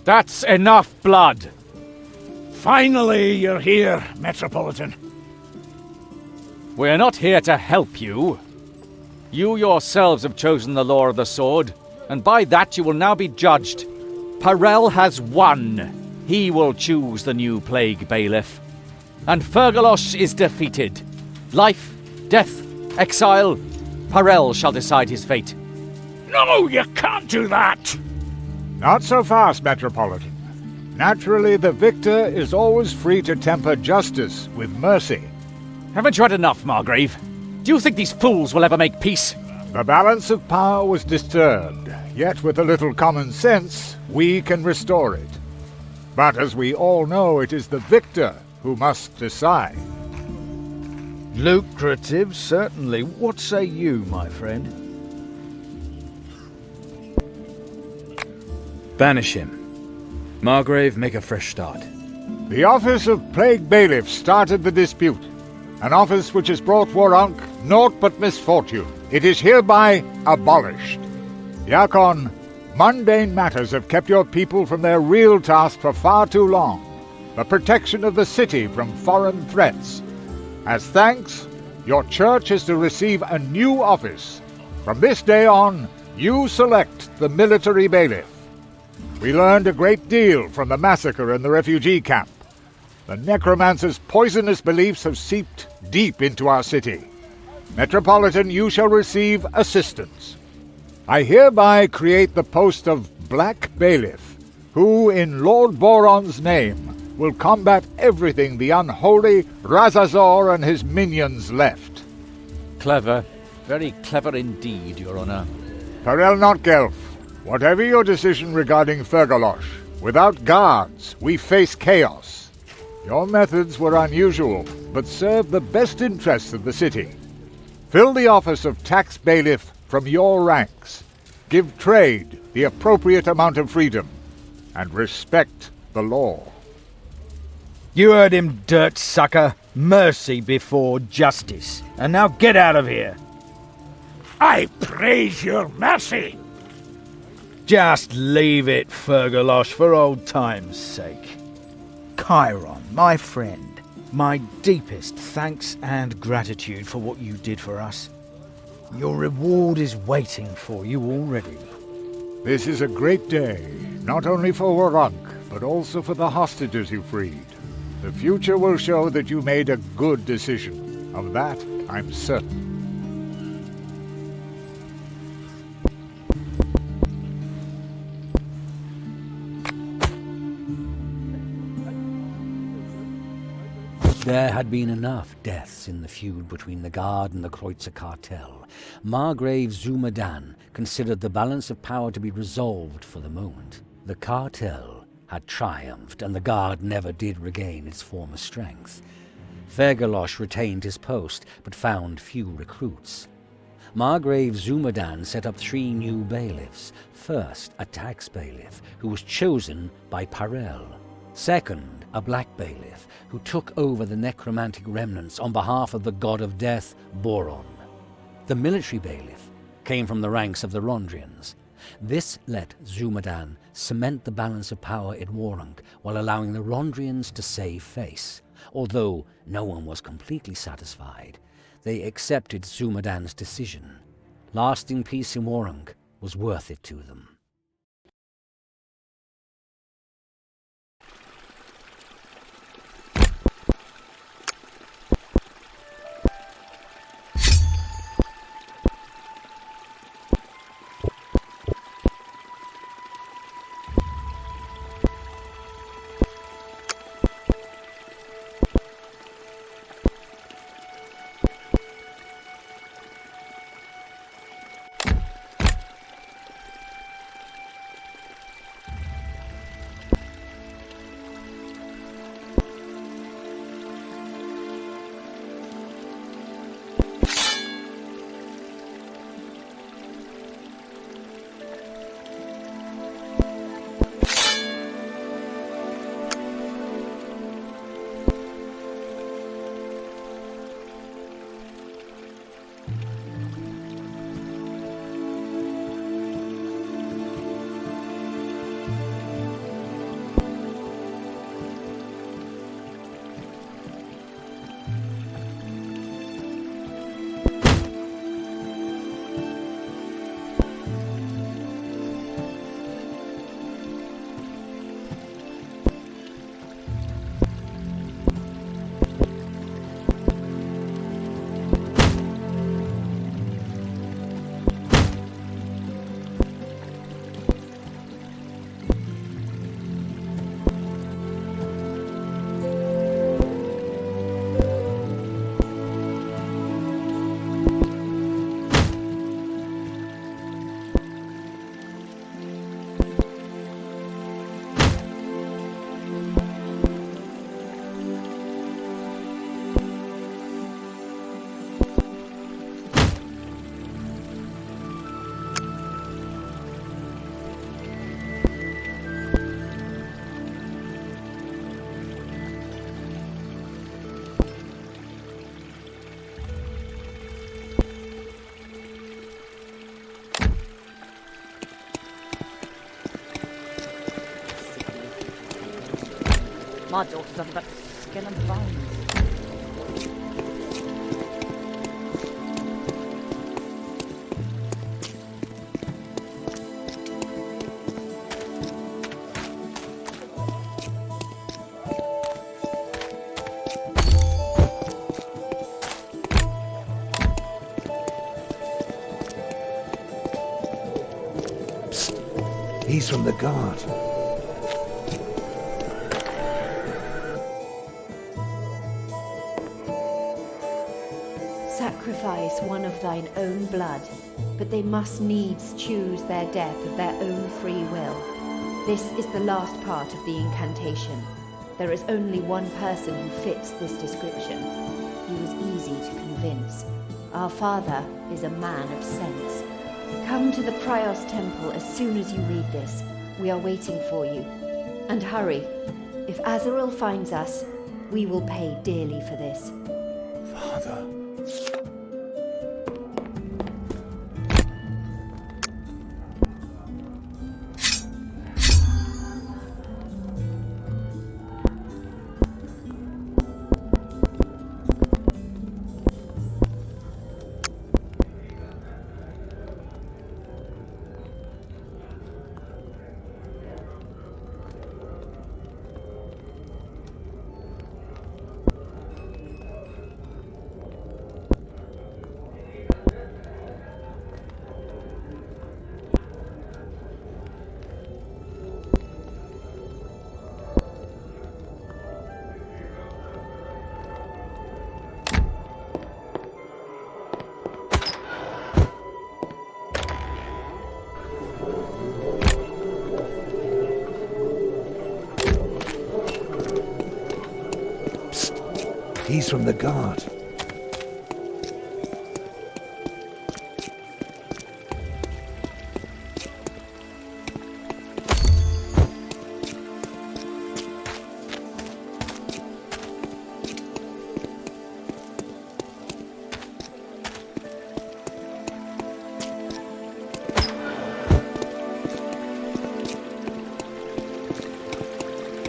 Speaker 21: That's enough blood!
Speaker 13: Finally, you're here, Metropolitan.
Speaker 21: We're not here to help you.
Speaker 14: You yourselves have chosen the law of the sword, and by that you will now be judged. Parel has won. He will choose the new plague bailiff. And Fergalos is defeated. Life, death, exile, Parel shall decide his fate.
Speaker 13: No, you can't do that!
Speaker 22: Not so fast, Metropolitan. Naturally, the victor is always free to temper justice with mercy.
Speaker 14: Haven't you had enough, Margrave? Do you think these fools will ever make peace?
Speaker 22: The balance of power was disturbed, yet with a little common sense, we can restore it. But as we all know, it is the victor who must decide.
Speaker 7: Lucrative, certainly. What say you, my friend?
Speaker 1: Banish him. Margrave, make a fresh start.
Speaker 22: The office of Plague Bailiff started the dispute, an office which has brought Warunk naught but misfortune. It is hereby abolished. Yakon, mundane matters have kept your people from their real task for far too long, the protection of the city from foreign threats. As thanks, your church is to receive a new office. From this day on, you select the military bailiff. We learned a great deal from the massacre in the refugee camp. The necromancer's poisonous beliefs have seeped deep into our city. Metropolitan, you shall receive assistance. I hereby create the post of Black Bailiff, who, in Lord Boron's name, will combat everything the unholy Razazor and his minions left.
Speaker 14: Clever. Very clever indeed, Your Honor.
Speaker 22: Parel Notgelf, whatever your decision regarding Fergalos, without guards, we face chaos. Your methods were unusual, but served the best interests of the city. Fill the office of tax bailiff from your ranks. Give trade the appropriate amount of freedom, and respect the law.
Speaker 7: You heard him, dirt sucker. Mercy before justice. And now get out of here.
Speaker 13: I praise your mercy.
Speaker 7: Just leave it, Fergalos, for old time's sake. Cairon, my friend, my deepest thanks and gratitude for what you did for us. Your reward is waiting for you already.
Speaker 22: This is a great day, not only for Warunk, but also for the hostages you freed. The future will show that you made a good decision. Of that, I'm certain.
Speaker 2: There had been enough deaths in the feud between the Guard and the Kreutzer cartel. Margrave Zumadan considered the balance of power to be resolved for the moment. The cartel had triumphed, and the Guard never did regain its former strength. Fergalos retained his post, but found few recruits. Margrave Zumadan set up 3 new bailiffs. First, a tax bailiff, who was chosen by Parel. Second, a black bailiff, who took over the necromantic remnants on behalf of the god of death, Boron. The military bailiff came from the ranks of the Rondrians. This let Zumadan cement the balance of power in Warunk while allowing the Rondrians to save face. Although no one was completely satisfied, they accepted Zumadan's decision. Lasting peace in Warunk was worth it to them.
Speaker 20: My daughter's nothing but skin and bones.
Speaker 16: He's from the guard.
Speaker 23: Sacrifice one of thine own blood, but they must needs choose their death of their own free will. This is the last part of the incantation. There is only one person who fits this description. He was easy to convince. Our father is a man of sense. Come to the Prior's temple as soon as you read this. We are waiting for you. And hurry. If Azaril finds us, we will pay dearly for this.
Speaker 1: Father.
Speaker 16: He's from the guard.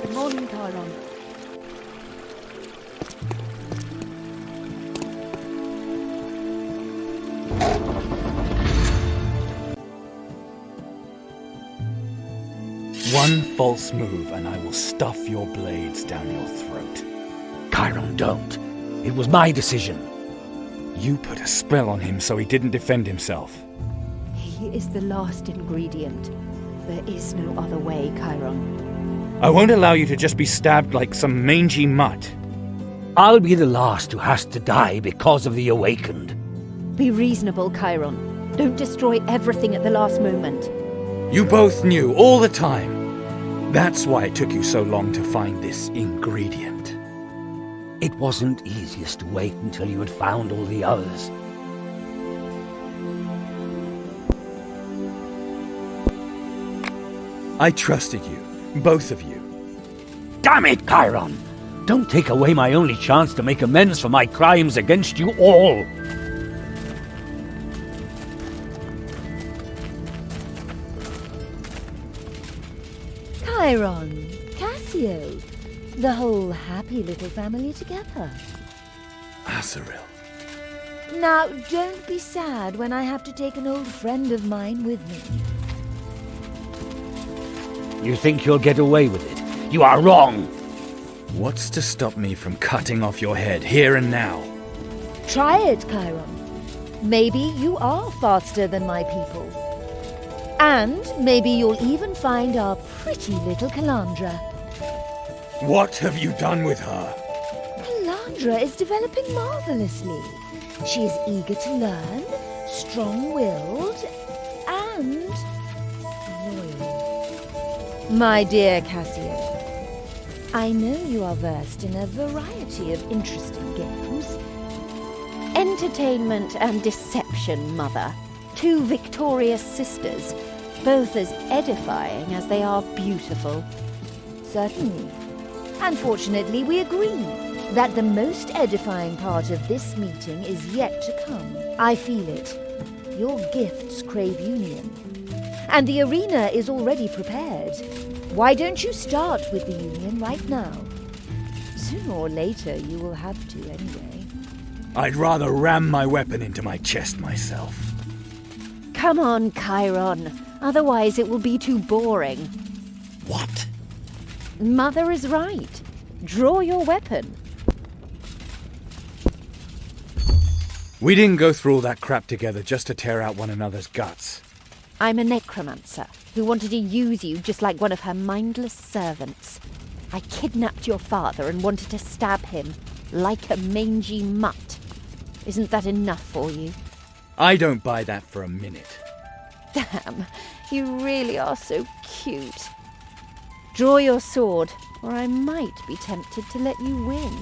Speaker 23: Good morning, Cairon.
Speaker 6: One false move and I will stuff your blades down your throat.
Speaker 7: Cairon, don't. It was my decision.
Speaker 6: You put a spell on him so he didn't defend himself.
Speaker 23: He is the last ingredient. There is no other way, Cairon.
Speaker 6: I won't allow you to just be stabbed like some mangy mutt.
Speaker 7: I'll be the last who has to die because of the Awakened.
Speaker 23: Be reasonable, Cairon. Don't destroy everything at the last moment.
Speaker 6: You both knew all the time. That's why it took you so long to find this ingredient.
Speaker 7: It wasn't easiest to wait until you had found all the others.
Speaker 6: I trusted you, both of you.
Speaker 7: Damn it, Cairon! Don't take away my only chance to make amends for my crimes against you all!
Speaker 23: Cairon, Cassio, the whole happy little family together.
Speaker 1: Azaril.
Speaker 23: Now, don't be sad when I have to take an old friend of mine with me.
Speaker 7: You think you'll get away with it? You are wrong!
Speaker 6: What's to stop me from cutting off your head here and now?
Speaker 23: Try it, Cairon. Maybe you are faster than my people. And maybe you'll even find our pretty little Calandra.
Speaker 6: What have you done with her?
Speaker 23: Calandra is developing marvelously. She is eager to learn, strong-willed, and loyal. My dear Cassio, I know you are versed in a variety of interesting games. Entertainment and deception, Mother. Two victorious sisters, both as edifying as they are beautiful. Certainly. Unfortunately, we agree that the most edifying part of this meeting is yet to come. I feel it. Your gifts crave union. And the arena is already prepared. Why don't you start with the union right now? Sooner or later, you will have to anyway.
Speaker 6: I'd rather ram my weapon into my chest myself.
Speaker 23: Come on, Cairon. Otherwise it will be too boring.
Speaker 16: What?
Speaker 23: Mother is right. Draw your weapon.
Speaker 6: We didn't go through all that crap together just to tear out one another's guts.
Speaker 23: I'm a necromancer who wanted to use you just like one of her mindless servants. I kidnapped your father and wanted to stab him like a mangy mutt. Isn't that enough for you?
Speaker 6: I don't buy that for a minute.
Speaker 23: Damn, you really are so cute. Draw your sword, or I might be tempted to let you win.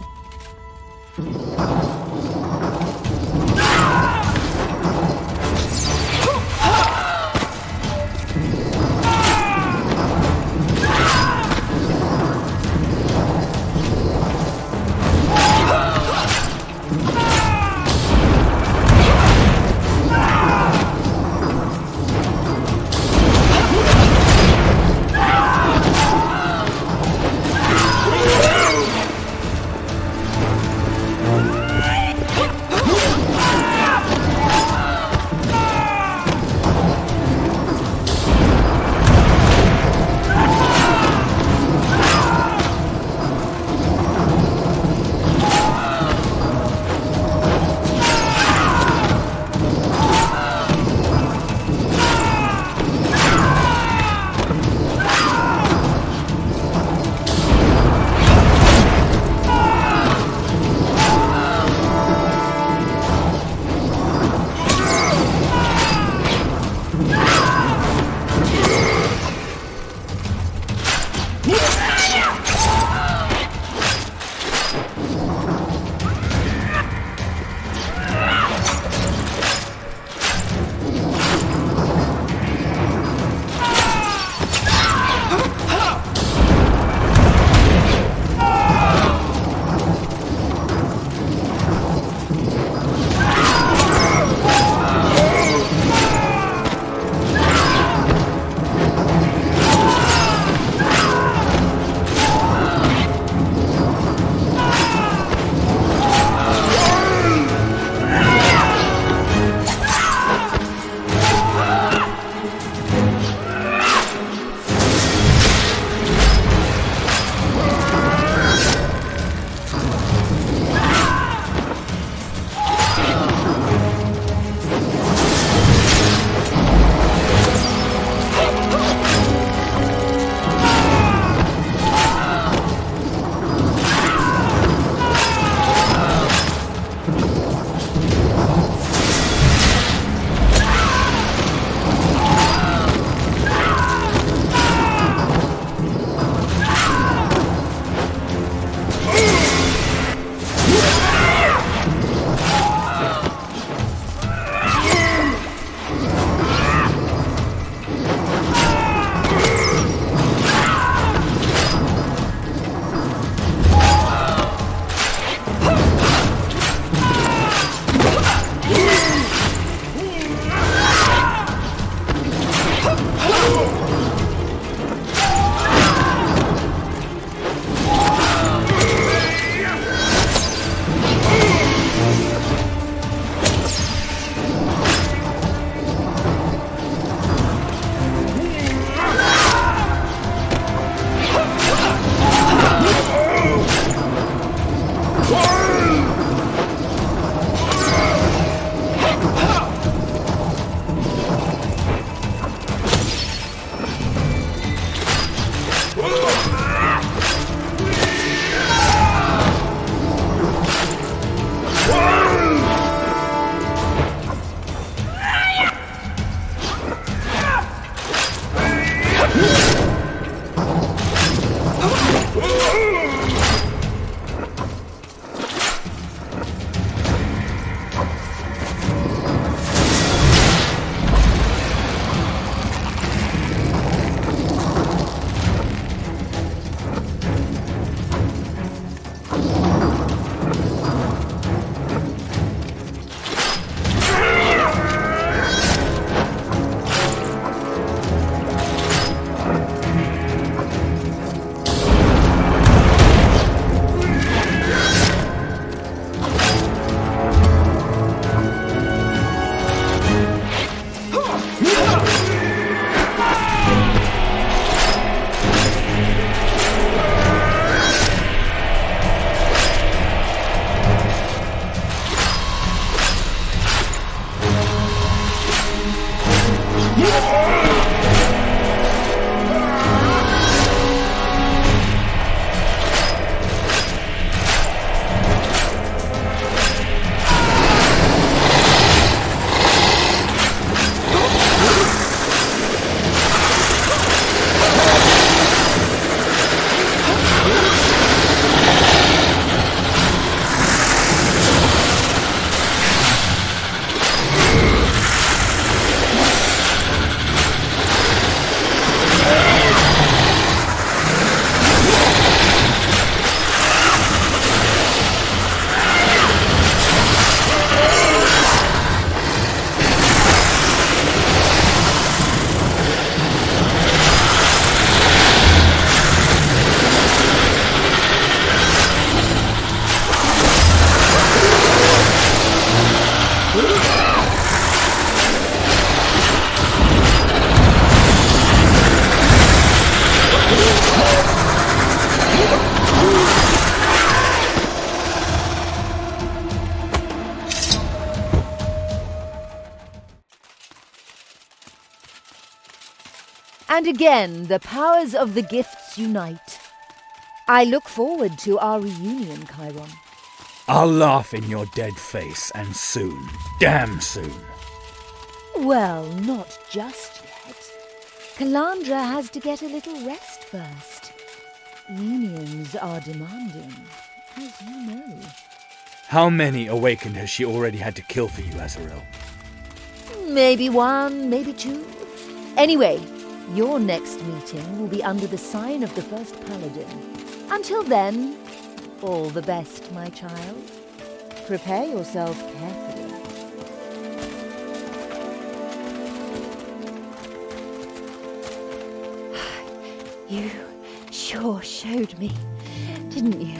Speaker 23: And again, the powers of the gifts unite. I look forward to our reunion, Cairon.
Speaker 6: I'll laugh in your dead face, and soon. Damn soon.
Speaker 23: Well, not just yet. Calandra has to get a little rest first. Unions are demanding, as you know.
Speaker 6: How many awakened has she already had to kill for you, Azaril?
Speaker 23: Maybe one, maybe two. Anyway, your next meeting will be under the sign of the First Paladin. Until then, all the best, my child. Prepare yourself carefully. You sure showed me, didn't you?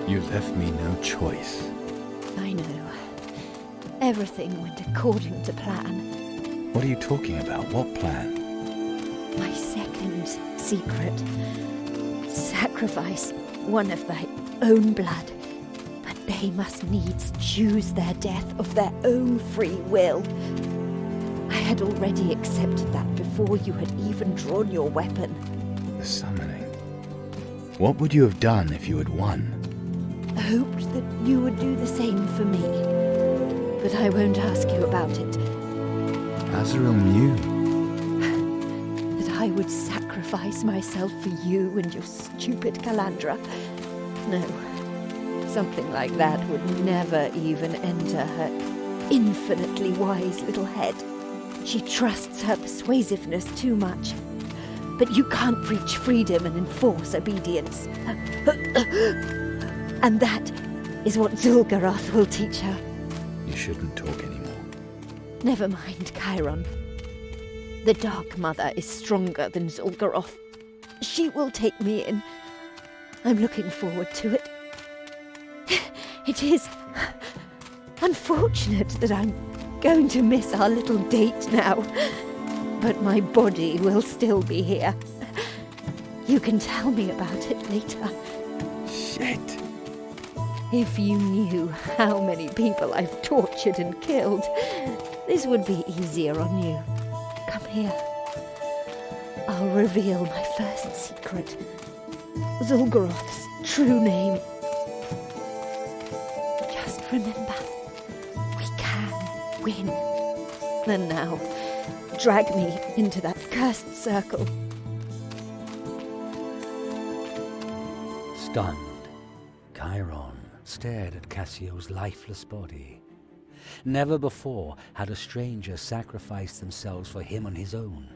Speaker 6: You left me no choice.
Speaker 23: I know. Everything went according to plan.
Speaker 6: What are you talking about? What plan?
Speaker 23: My second secret. Sacrifice one of thy own blood. But they must needs choose their death of their own free will. I had already accepted that before you had even drawn your weapon.
Speaker 6: The summoning. What would you have done if you had won?
Speaker 23: Hoped that you would do the same for me. But I won't ask you about it.
Speaker 6: Azaril knew.
Speaker 23: That I would sacrifice myself for you and your stupid Calandra. No, something like that would never even enter her infinitely wise little head. She trusts her persuasiveness too much. But you can't preach freedom and enforce obedience. And that is what Zul'Goroth will teach her.
Speaker 6: You shouldn't talk anymore.
Speaker 23: Never mind, Cairon. The Dark Mother is stronger than Zul'Goroth. She will take me in. I'm looking forward to it. It is unfortunate that I'm going to miss our little date now. But my body will still be here. You can tell me about it later.
Speaker 6: Shit.
Speaker 23: If you knew how many people I've tortured and killed, this would be easier on you. Come here. I'll reveal my first secret. Zul'Goroth's true name. Just remember, we can win. And now, drag me into that cursed circle.
Speaker 2: Stunned, Cairon stared at Cassio's lifeless body. Never before had a stranger sacrificed themselves for him on his own.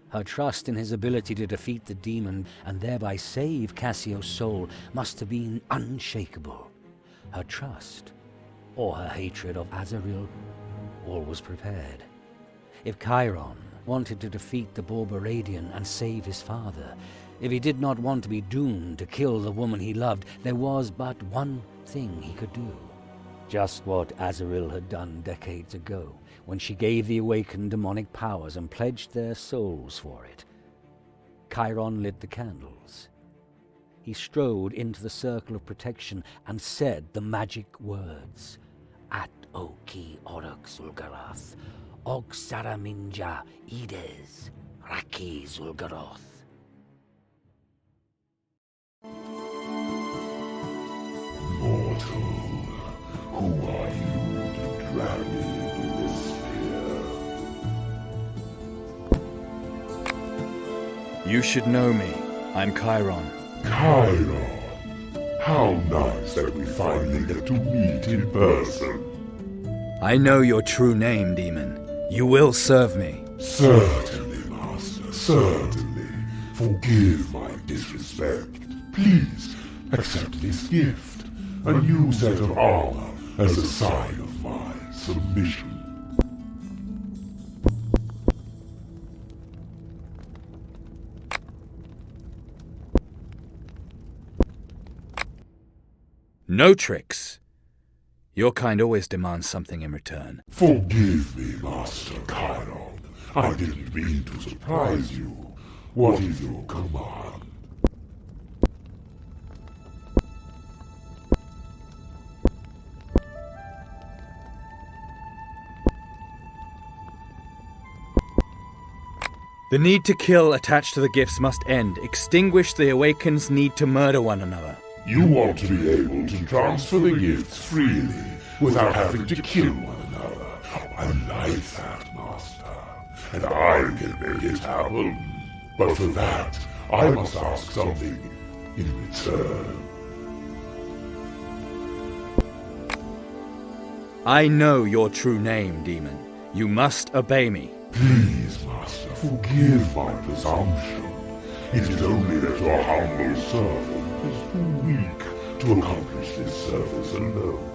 Speaker 2: Her trust in his ability to defeat the demon and thereby save Cassio's soul must have been unshakable. Her trust, or her hatred of Azaril, all was prepared. If Cairon wanted to defeat the Borberadian and save his father, if he did not want to be doomed to kill the woman he loved, there was but one thing he could do. Just what Azaril had done decades ago, when she gave the awakened demonic powers and pledged their souls for it. Cairon lit the candles. He strode into the circle of protection and said the magic words. At Oki Orok Zul'Goroth, Og Saraminja Ides, Raki Zul'Goroth.
Speaker 8: Mortal, who are you to drag me into this sphere?
Speaker 6: You should know me. I'm Cairon.
Speaker 8: Cairon, how nice that we finally get to meet in person.
Speaker 6: I know your true name, demon. You will serve me.
Speaker 8: Certainly, Master, certainly. Forgive my disrespect. Please, accept this gift. A new set of armor as a sign of my submission.
Speaker 6: No tricks. Your kind always demands something in return.
Speaker 8: Forgive me, Master Cairon. I didn't mean to surprise you. What is your command?
Speaker 6: The need to kill attached to the gifts must end. Extinguish the Awakened's need to murder one another.
Speaker 8: You want to be able to transfer the gifts freely without having to kill one another. I like that, Master, and I can make it happen. But for that, I must ask something in return.
Speaker 6: I know your true name, demon. You must obey me.
Speaker 8: Please, Master, forgive my presumption. It is only that your humble servant is too weak to accomplish this service alone.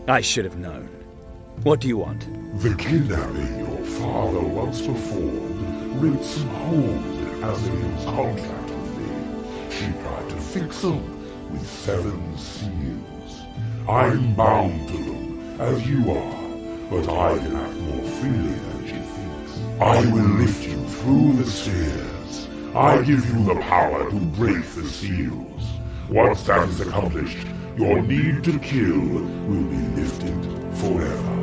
Speaker 6: I should have known. What do you want?
Speaker 8: The kidnapping your father once performed ripped some holes in Azaril's contract with me. She tried to fix them with 7 seals. I'm bound to them, as you are, but I can act more freely than she thinks. I will lift you through the spheres. I give you the power to break the seals. Once that is accomplished, your need to kill will be lifted forever.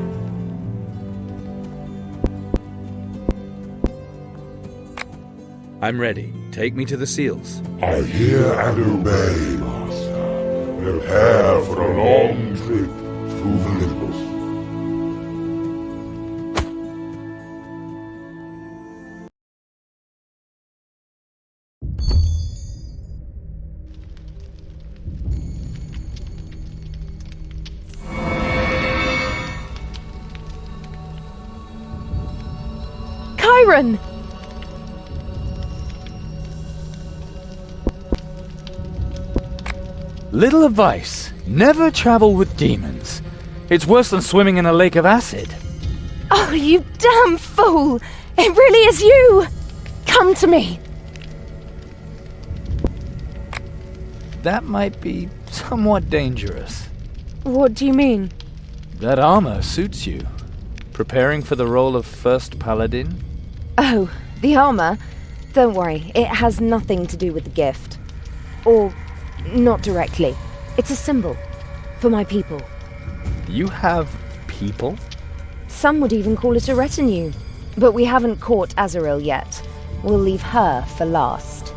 Speaker 6: I'm ready. Take me to the seals.
Speaker 8: I hear and obey, Master. Prepare for a long trip through the Limbus.
Speaker 5: Cairon!
Speaker 6: Little advice. Never travel with demons. It's worse than swimming in a lake of acid.
Speaker 5: Oh, you damn fool! It really is you! Come to me!
Speaker 6: That might be somewhat dangerous.
Speaker 5: What do you mean?
Speaker 6: That armor suits you. Preparing for the role of First Paladin?
Speaker 23: Oh, the armor? Don't worry, it has nothing to do with the gift. Or, not directly. It's a symbol. For my people.
Speaker 6: You have people?
Speaker 23: Some would even call it a retinue. But we haven't caught Azaril yet. We'll leave her for last.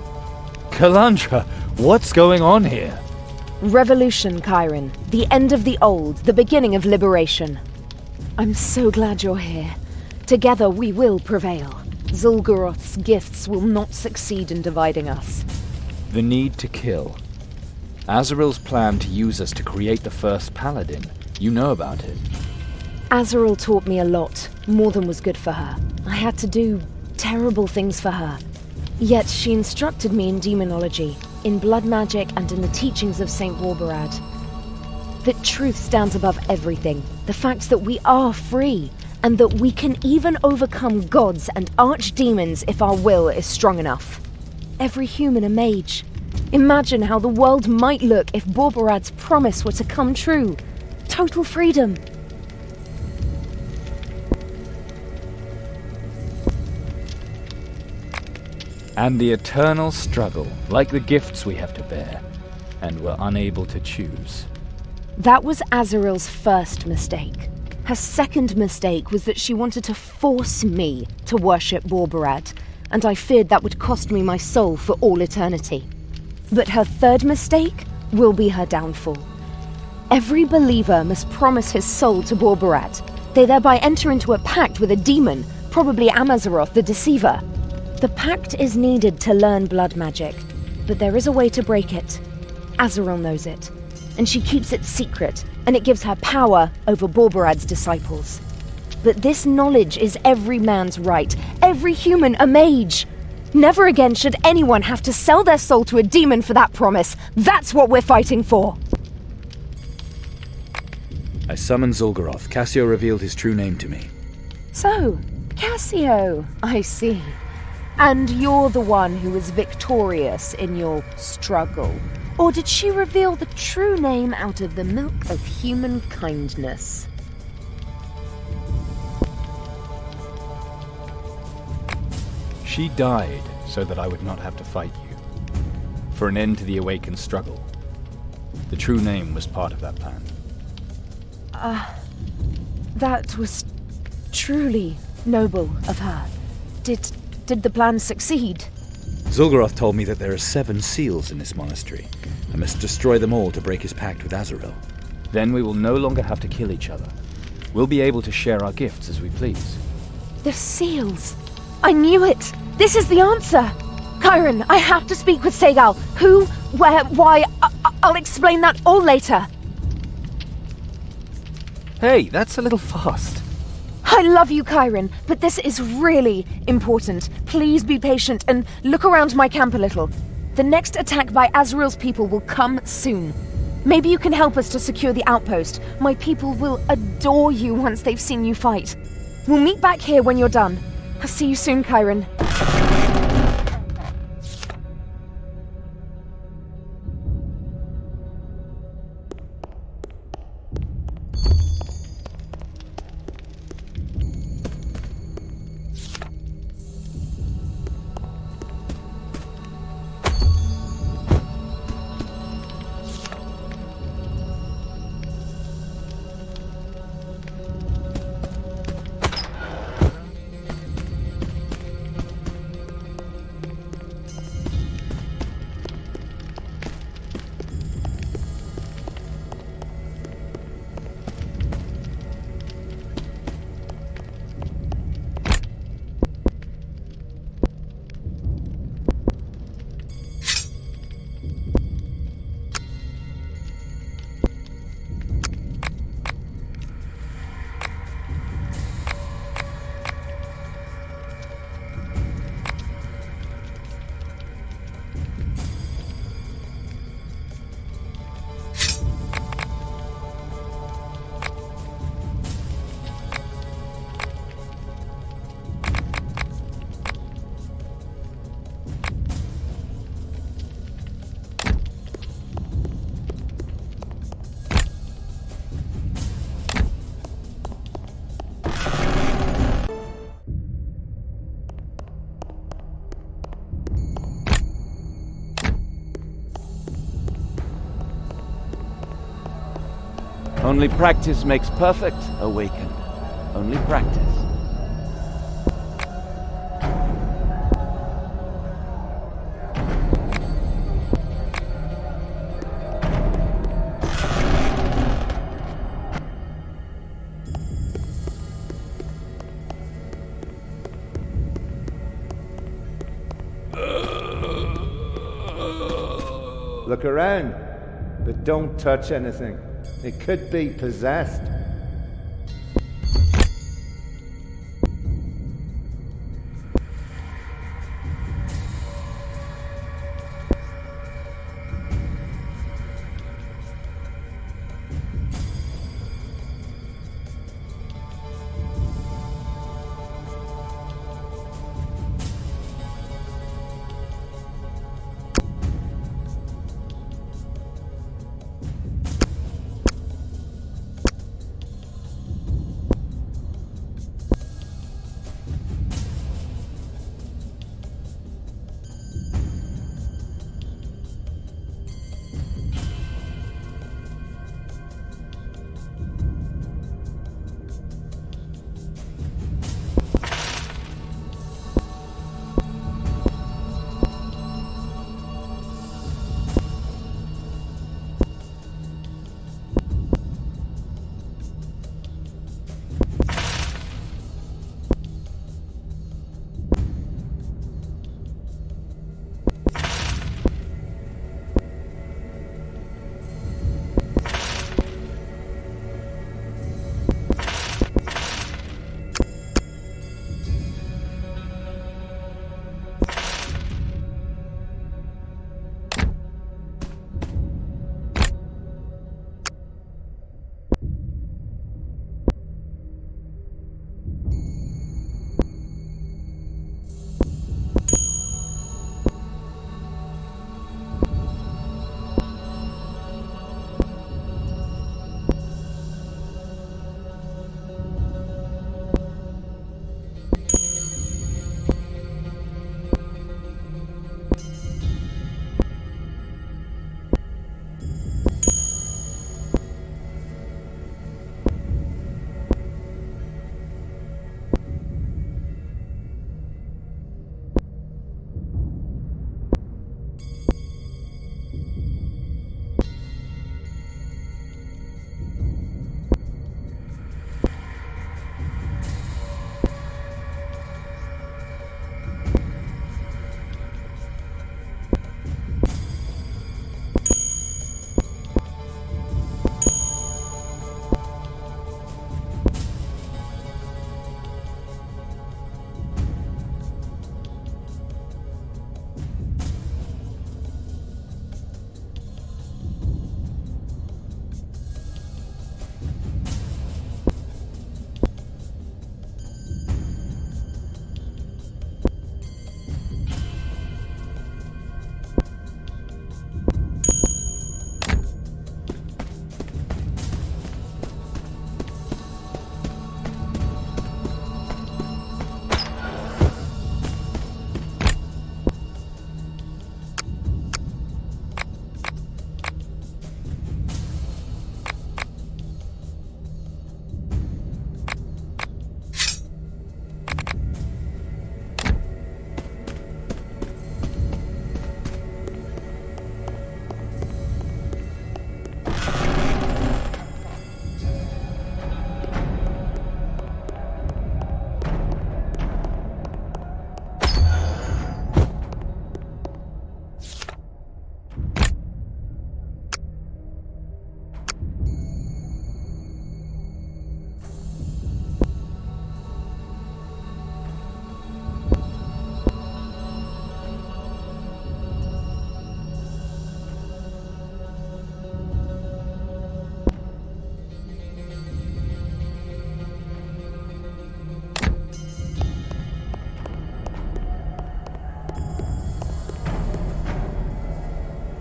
Speaker 6: Kalandra, what's going on here?
Speaker 23: Revolution, Cairon. The end of the old, the beginning of liberation. I'm so glad you're here. Together we will prevail. Zul'Goroth's gifts will not succeed in dividing us.
Speaker 6: The need to kill. Azaril's plan to use us to create the first paladin. You know about it.
Speaker 23: Azaril taught me a lot, more than was good for her. I had to do terrible things for her. Yet she instructed me in demonology, in blood magic, and in the teachings of Saint Warburad. That truth stands above everything. The fact that we are free, and that we can even overcome gods and archdemons if our will is strong enough. Every human a mage. Imagine how the world might look if Warburad's promise were to come true. Total freedom.
Speaker 6: And the eternal struggle, like the gifts we have to bear, and we're unable to choose.
Speaker 23: That was Azaril's first mistake. Her second mistake was that she wanted to force me to worship Warburad, and I feared that would cost me my soul for all eternity. But her third mistake will be her downfall. Every believer must promise his soul to Warburad. They thereby enter into a pact with a demon, probably Amazaroth the Deceiver. The pact is needed to learn blood magic, but there is a way to break it. Azaril knows it, and she keeps it secret, and it gives her power over Warburad's disciples. But this knowledge is every man's right, every human a mage. Never again should anyone have to sell their soul to a demon for that promise. That's what we're fighting for.
Speaker 6: I summoned Zul'Goroth. Cassio revealed his true name to me.
Speaker 23: So, Cassio, I see. And you're the one who was victorious in your struggle. Or did she reveal the true name out of the milk of human kindness?
Speaker 6: She died so that I would not have to fight you. For an end to the awakened struggle. The true name was part of that plan.
Speaker 23: That was truly noble of her. Did
Speaker 11: Did the plan succeed?
Speaker 4: Zulgaroth told me that there are 7 seals in this monastery. I must destroy them all to break his pact with Azaril. Then we will no longer have to kill each other. We'll be able to share our gifts as we please.
Speaker 11: The seals. I knew it. This is the answer. Cairon, I have to speak with Segal. Who, where, why? I'll explain that all later.
Speaker 4: Hey, that's a little fast.
Speaker 11: I love you, Cairon, but this is really important. Please be patient and look around my camp a little. The next attack by Azaril's people will come soon. Maybe you can help us to secure the outpost. My people will adore you once they've seen you fight. We'll meet back here when you're done. I'll see you soon, Cairon.
Speaker 17: Only practice makes perfect, Awakened. Only practice.
Speaker 3: Look around, but don't touch anything. It could be possessed.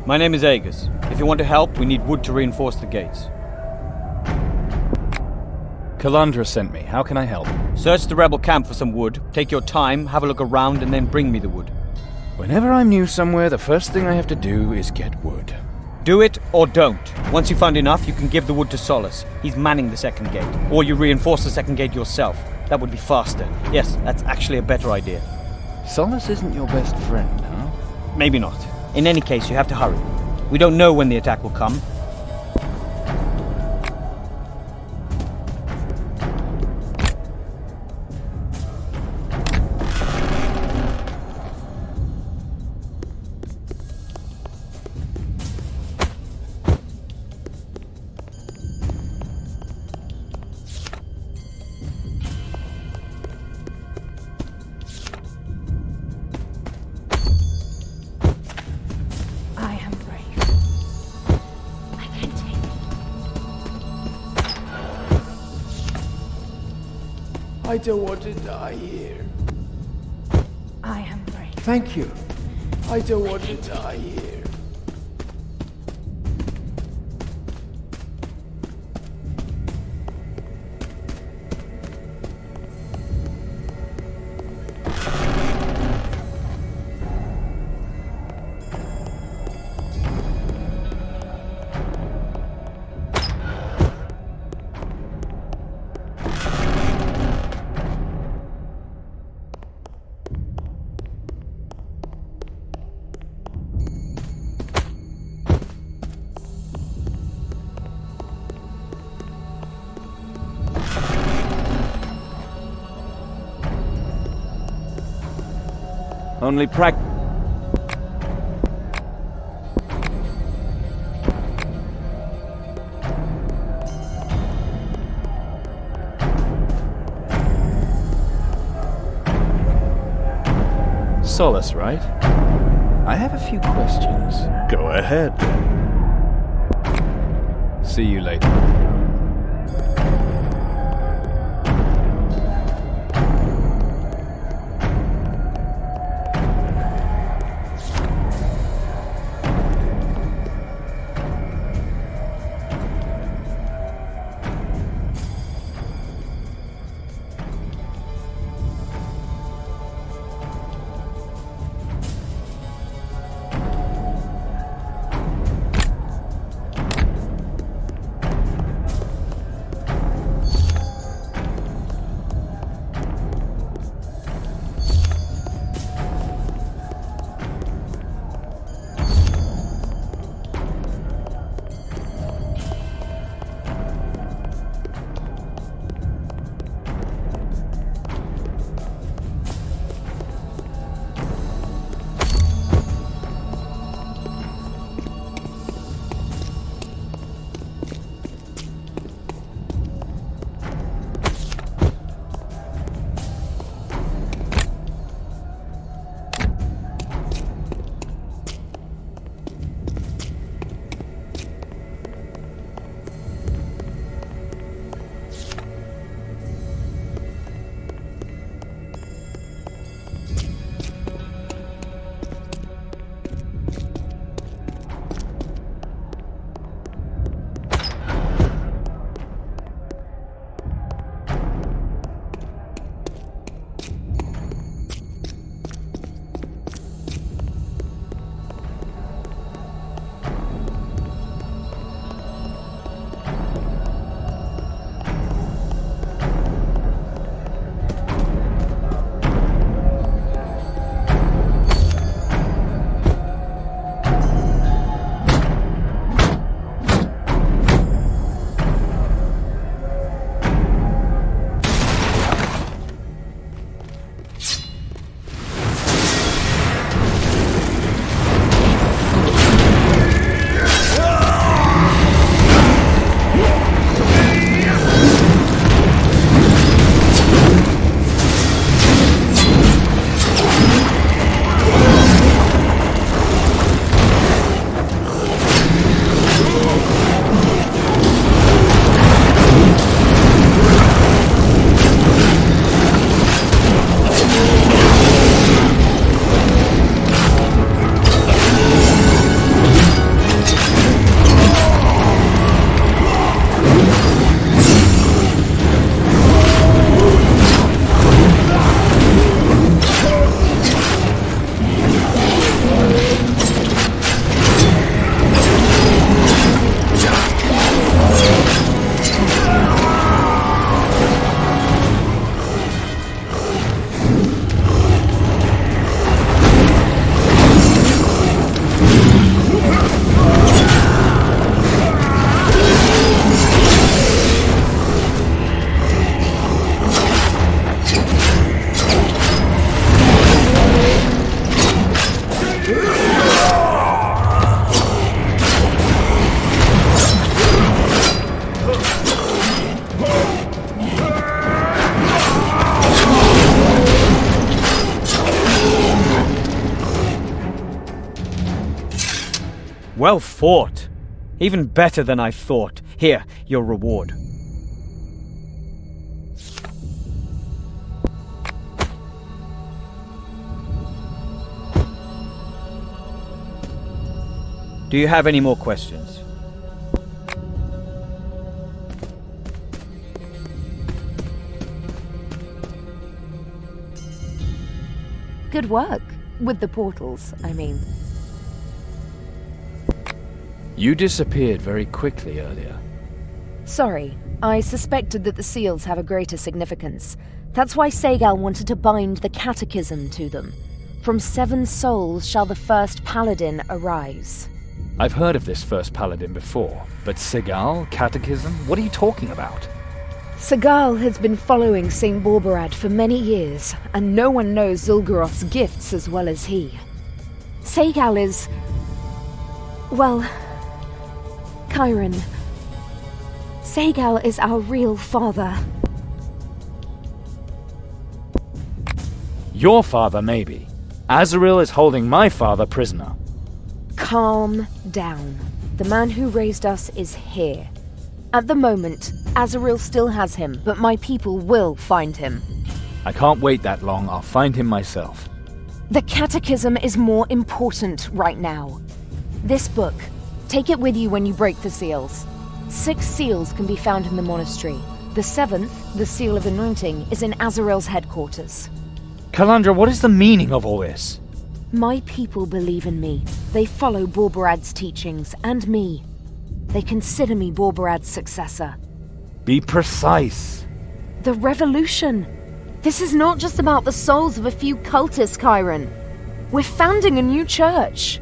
Speaker 12: My name is Aegis. If you want to help, we need wood to reinforce the gates.
Speaker 6: Kalandra sent me. How can I help?
Speaker 12: Search the rebel camp for some wood. Take your time, have a look around, and then bring me the wood.
Speaker 6: Whenever I'm new somewhere, the first thing I have to do is get wood.
Speaker 12: Do it or don't. Once you find enough, you can give the wood to Solace. He's manning the second gate. Or you reinforce the second gate yourself. That would be faster. Yes, that's actually a better idea.
Speaker 6: Solace isn't your best friend, huh?
Speaker 12: Maybe not. In any case, you have to hurry. We don't know when the attack will come.
Speaker 15: I don't want to die here.
Speaker 5: I am brave.
Speaker 15: Thank you. I don't want to die here.
Speaker 17: Only
Speaker 6: Solace, right? I have a few questions.
Speaker 19: Go ahead.
Speaker 1: See you later.
Speaker 12: Well fought. Even better than I thought. Here, your reward. Do you have any more questions?
Speaker 11: Good work. With the portals, I mean.
Speaker 4: You disappeared very quickly earlier.
Speaker 11: Sorry, I suspected that the seals have a greater significance. That's why Segal wanted to bind the catechism to them. From 7 souls shall the first paladin arise.
Speaker 4: I've heard of this first paladin before, but Segal? Catechism? What are you talking about?
Speaker 11: Segal has been following St. Borberad for many years, and no one knows Zul'Goroth's gifts as well as he. Segal is... well... Cairon. Segal is our real father.
Speaker 4: Your father, maybe. Azaril is holding my father prisoner.
Speaker 11: Calm down. The man who raised us is here. At the moment, Azaril still has him, but my people will find him.
Speaker 4: I can't wait that long. I'll find him myself.
Speaker 11: The catechism is more important right now. This book, take it with you when you break the seals. 6 seals can be found in the monastery. The 7th, the Seal of Anointing, is in Azaril's headquarters.
Speaker 4: Kalandra, what is the meaning of all this?
Speaker 11: My people believe in me. They follow Borberad's teachings, and me. They consider me Borberad's successor.
Speaker 4: Be precise.
Speaker 11: The revolution. This is not just about the souls of a few cultists, Cairon. We're founding a new church.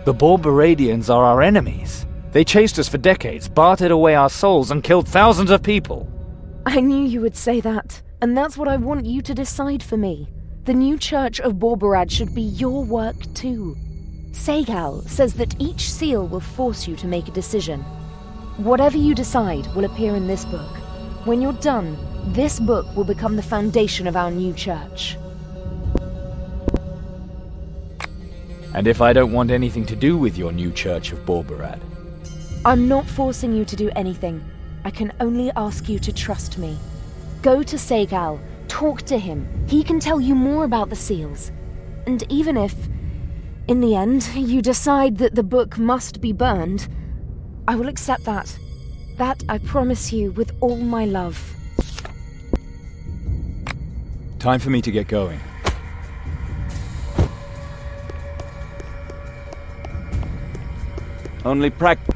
Speaker 4: The Borberadians are our enemies. They chased us for decades, bartered away our souls, and killed thousands of people.
Speaker 11: I knew you would say that, and that's what I want you to decide for me. The new church of Borberad should be your work too. Segal says that each seal will force you to make a decision. Whatever you decide will appear in this book. When you're done, this book will become the foundation of our new church.
Speaker 4: And if I don't want anything to do with your new church of Borberad?
Speaker 11: I'm not forcing you to do anything. I can only ask you to trust me. Go to Segal, talk to him. He can tell you more about the seals. And even if, in the end, you decide that the book must be burned, I will accept that. That I promise you with all my love.
Speaker 4: Time for me to get going.
Speaker 17: Only practice.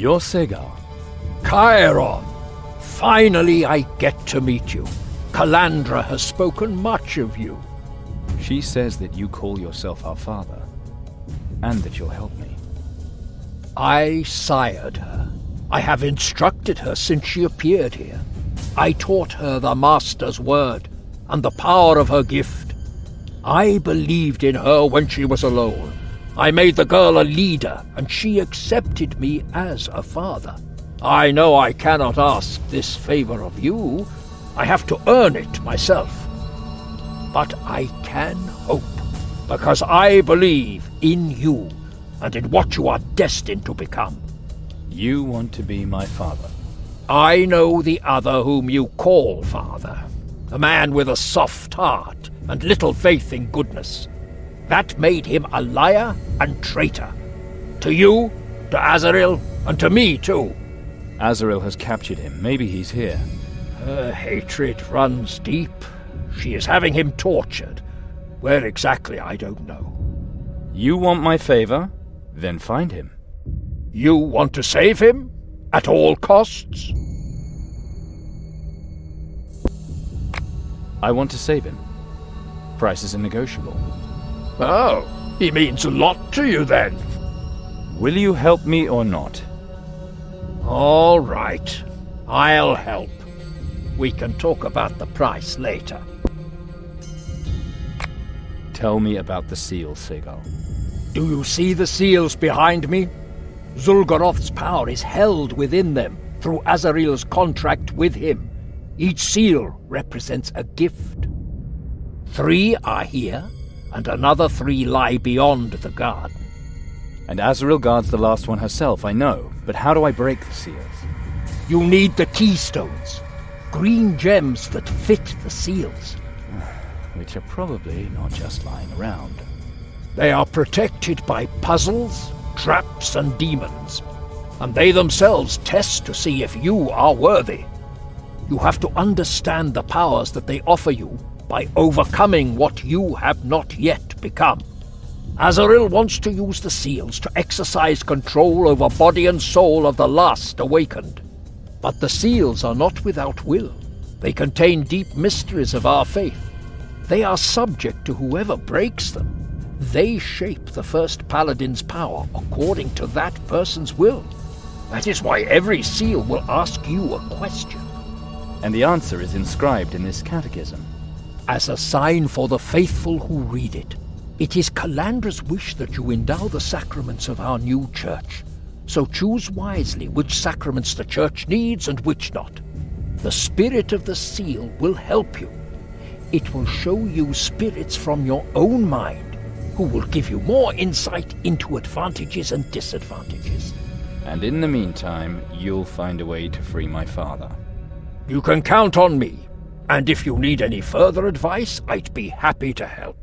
Speaker 6: You're Segal.
Speaker 13: Cairon! Finally I get to meet you. Calandra has spoken much of you.
Speaker 4: She says that you call yourself our father, and that you'll help me.
Speaker 13: I sired her. I have instructed her since she appeared here. I taught her the Master's word, and the power of her gift. I believed in her when she was alone. I made the girl a leader, and she accepted me as a father. I know I cannot ask this favor of you. I have to earn it myself. But I can hope, because I believe in you, and in what you are destined to become.
Speaker 4: You want to be my father?
Speaker 13: I know the other whom you call father, a man with a soft heart and little faith in goodness. That made him a liar and traitor. To you, to Azaril, and to me too.
Speaker 4: Azaril has captured him. Maybe he's here.
Speaker 13: Her hatred runs deep. She is having him tortured. Where exactly, I don't know.
Speaker 4: You want my favor? Then find him.
Speaker 13: You want to save him? At all costs?
Speaker 4: I want to save him. Prices are negotiable.
Speaker 13: Oh, he means a lot to you then.
Speaker 4: Will you help me or not?
Speaker 13: All right. I'll help. We can talk about the price later.
Speaker 4: Tell me about the seals, Segal.
Speaker 13: Do you see the seals behind me? Zul'Goroth's power is held within them through Azaril's contract with him. Each seal represents a gift. 3 are here, and another 3 lie beyond the garden.
Speaker 4: And Azaril guards the last one herself, I know. But how do I break the seals?
Speaker 13: You need the keystones. Green gems that fit the seals.
Speaker 4: Which are probably not just lying around.
Speaker 13: They are protected by puzzles, traps, and demons. And they themselves test to see if you are worthy. You have to understand the powers that they offer you by overcoming what you have not yet become. Azaril wants to use the seals to exercise control over body and soul of the last awakened. But the seals are not without will. They contain deep mysteries of our faith. They are subject to whoever breaks them. They shape the first paladin's power according to that person's will. That is why every seal will ask you a question.
Speaker 4: And the answer is inscribed in this catechism.
Speaker 13: As a sign for the faithful who read it, it is Calandra's wish that you endow the sacraments of our new church. So choose wisely which sacraments the church needs and which not. The spirit of the seal will help you. It will show you spirits from your own mind, who will give you more insight into advantages and disadvantages.
Speaker 4: And in the meantime, you'll find a way to free my father.
Speaker 13: You can count on me, and if you need any further advice, I'd be happy to help.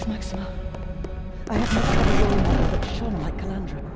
Speaker 20: Thanks, Maxima. I have never had a role model that shone like Calandra.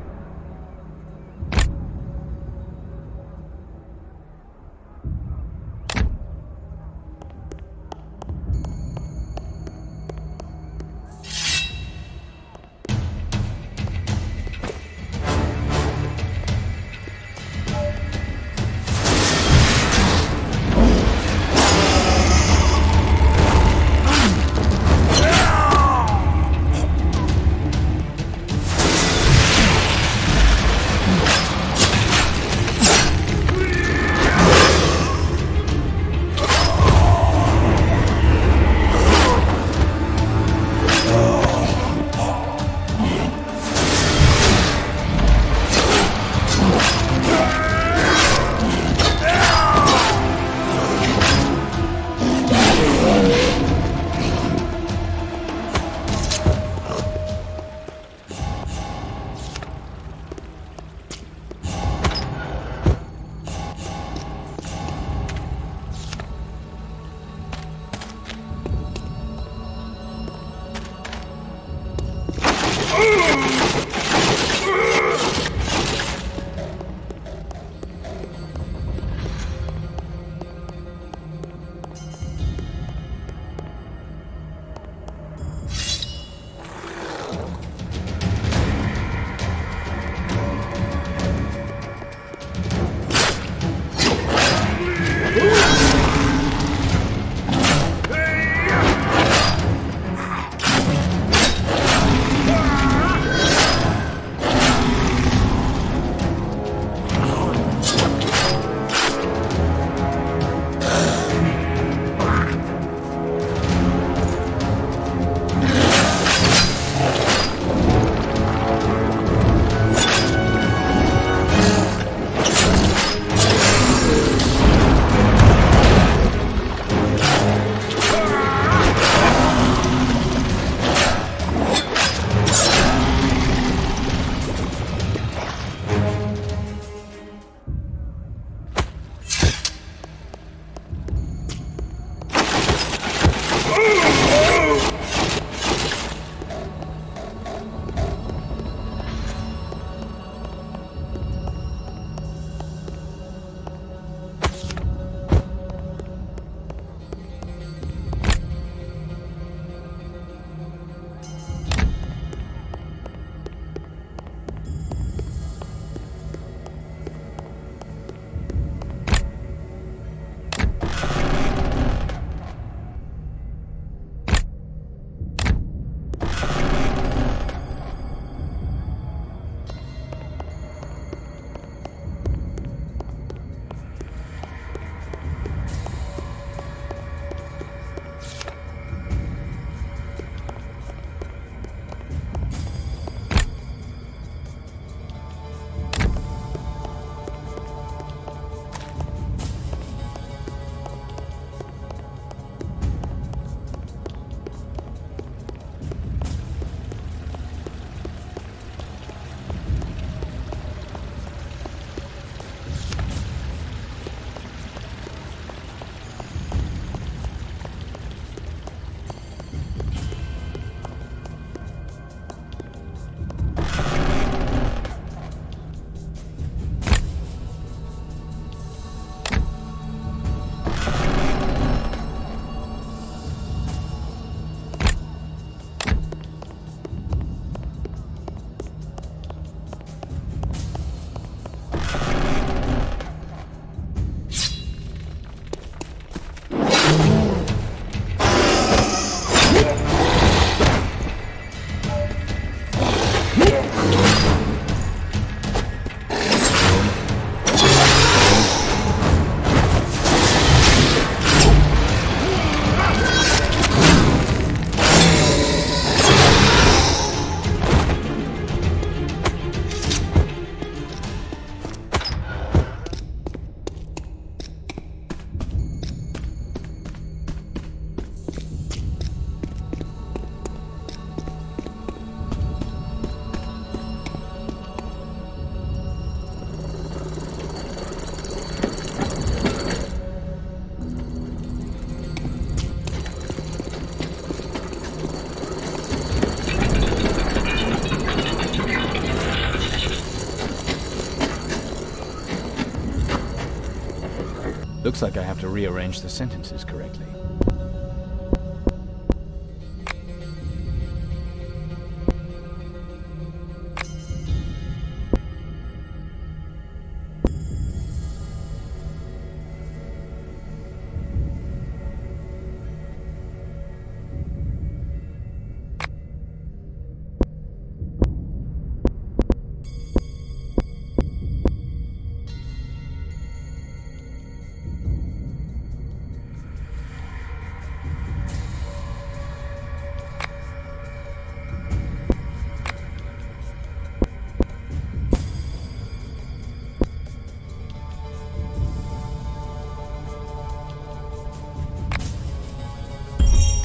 Speaker 4: Looks like I have to rearrange the sentences correctly.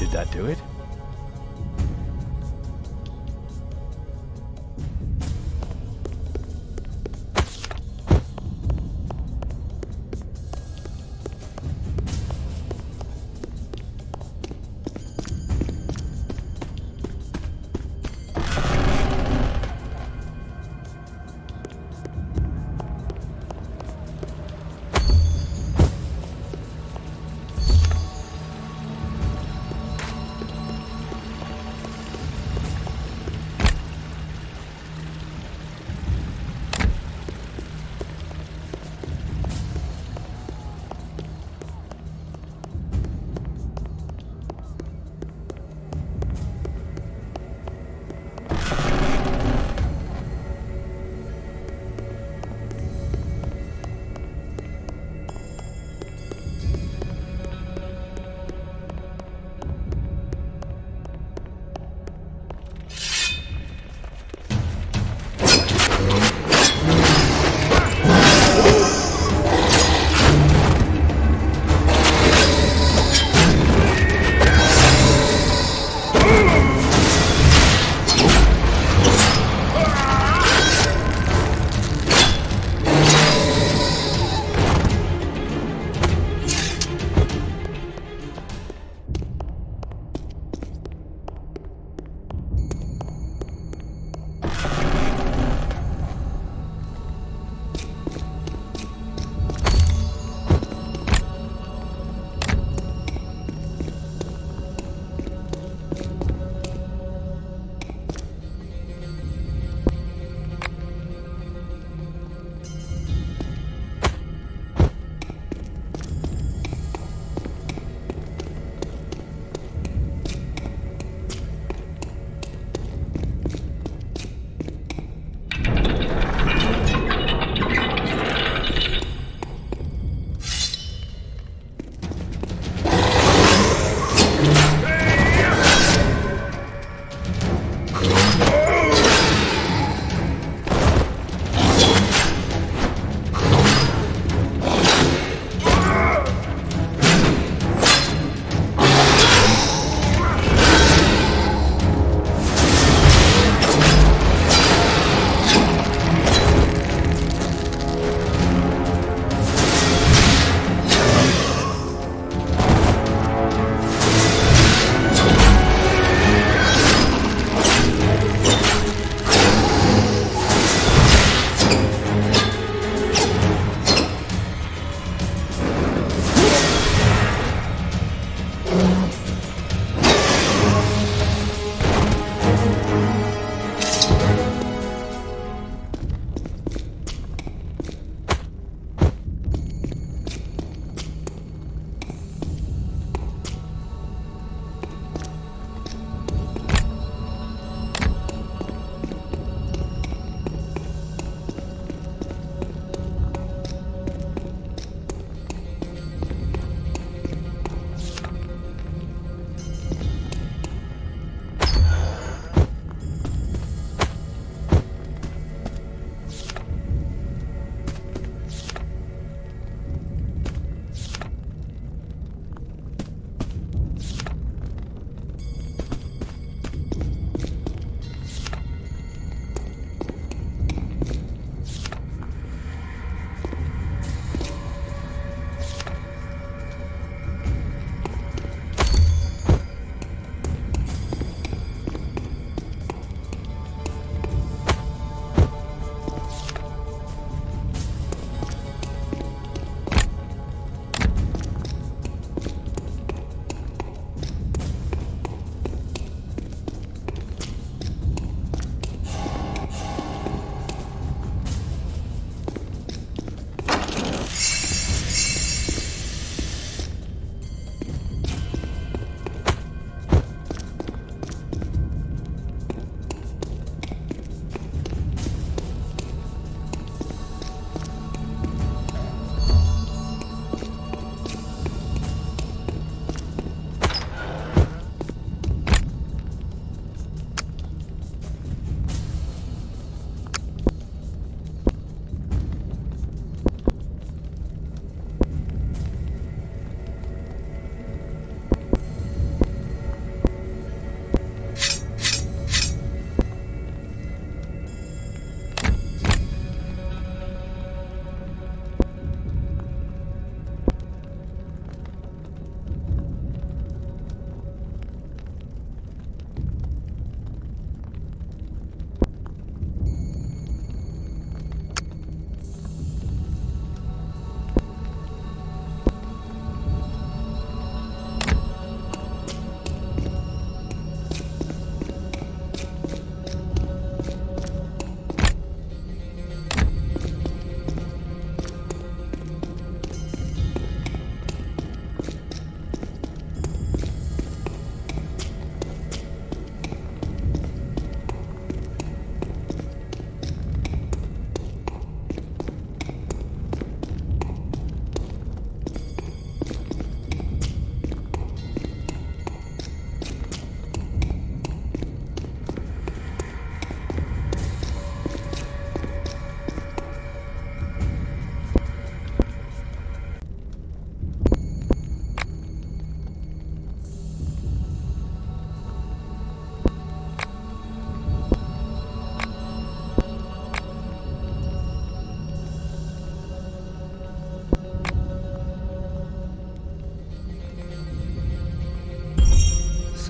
Speaker 4: Did that do it?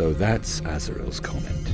Speaker 1: So that's Azaril's comment.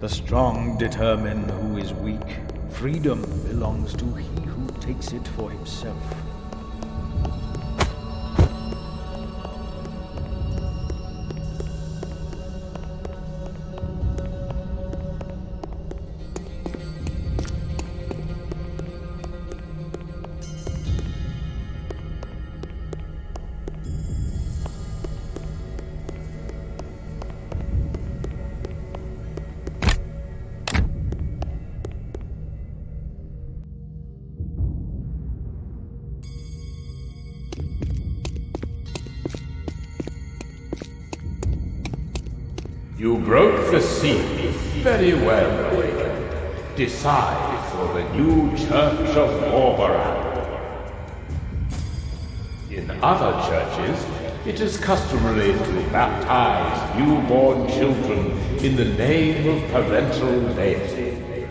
Speaker 7: The strong determine who is weak. Freedom belongs to he who takes it for himself.
Speaker 8: You broke the seal. Very well, Awakened. Decide for the new Church of Warunk. In other churches, it is customary to baptize newborn children in the name of parental laity.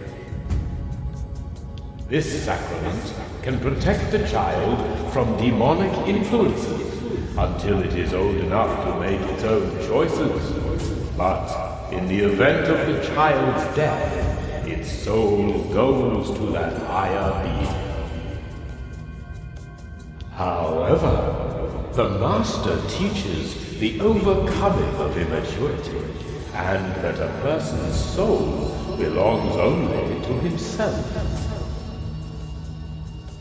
Speaker 8: This sacrament can protect the child from demonic influences until it is old enough to make its own choices. But in the event of the child's death, its soul goes to that higher being. However, the Master teaches the overcoming of immaturity, and that a person's soul belongs only to himself.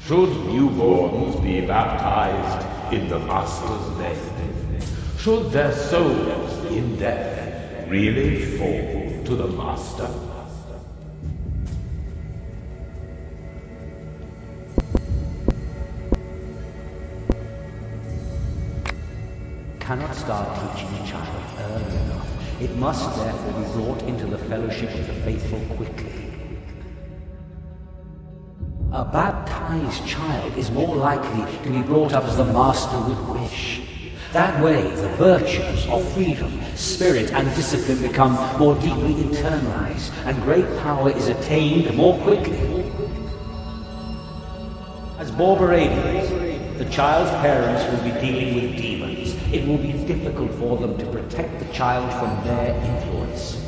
Speaker 8: Should newborns be baptized in the Master's name? Should their souls in death really fall to the Master?
Speaker 2: Cannot start teaching a child early enough. It must therefore be brought into the fellowship of the faithful quickly. A baptized child is more likely to be brought up as the Master would wish. That way, the virtues of freedom, spirit, and discipline become more deeply internalized, and great power is attained more quickly. As Borberadians, the child's parents will be dealing with demons. It will be difficult for them to protect the child from their influence.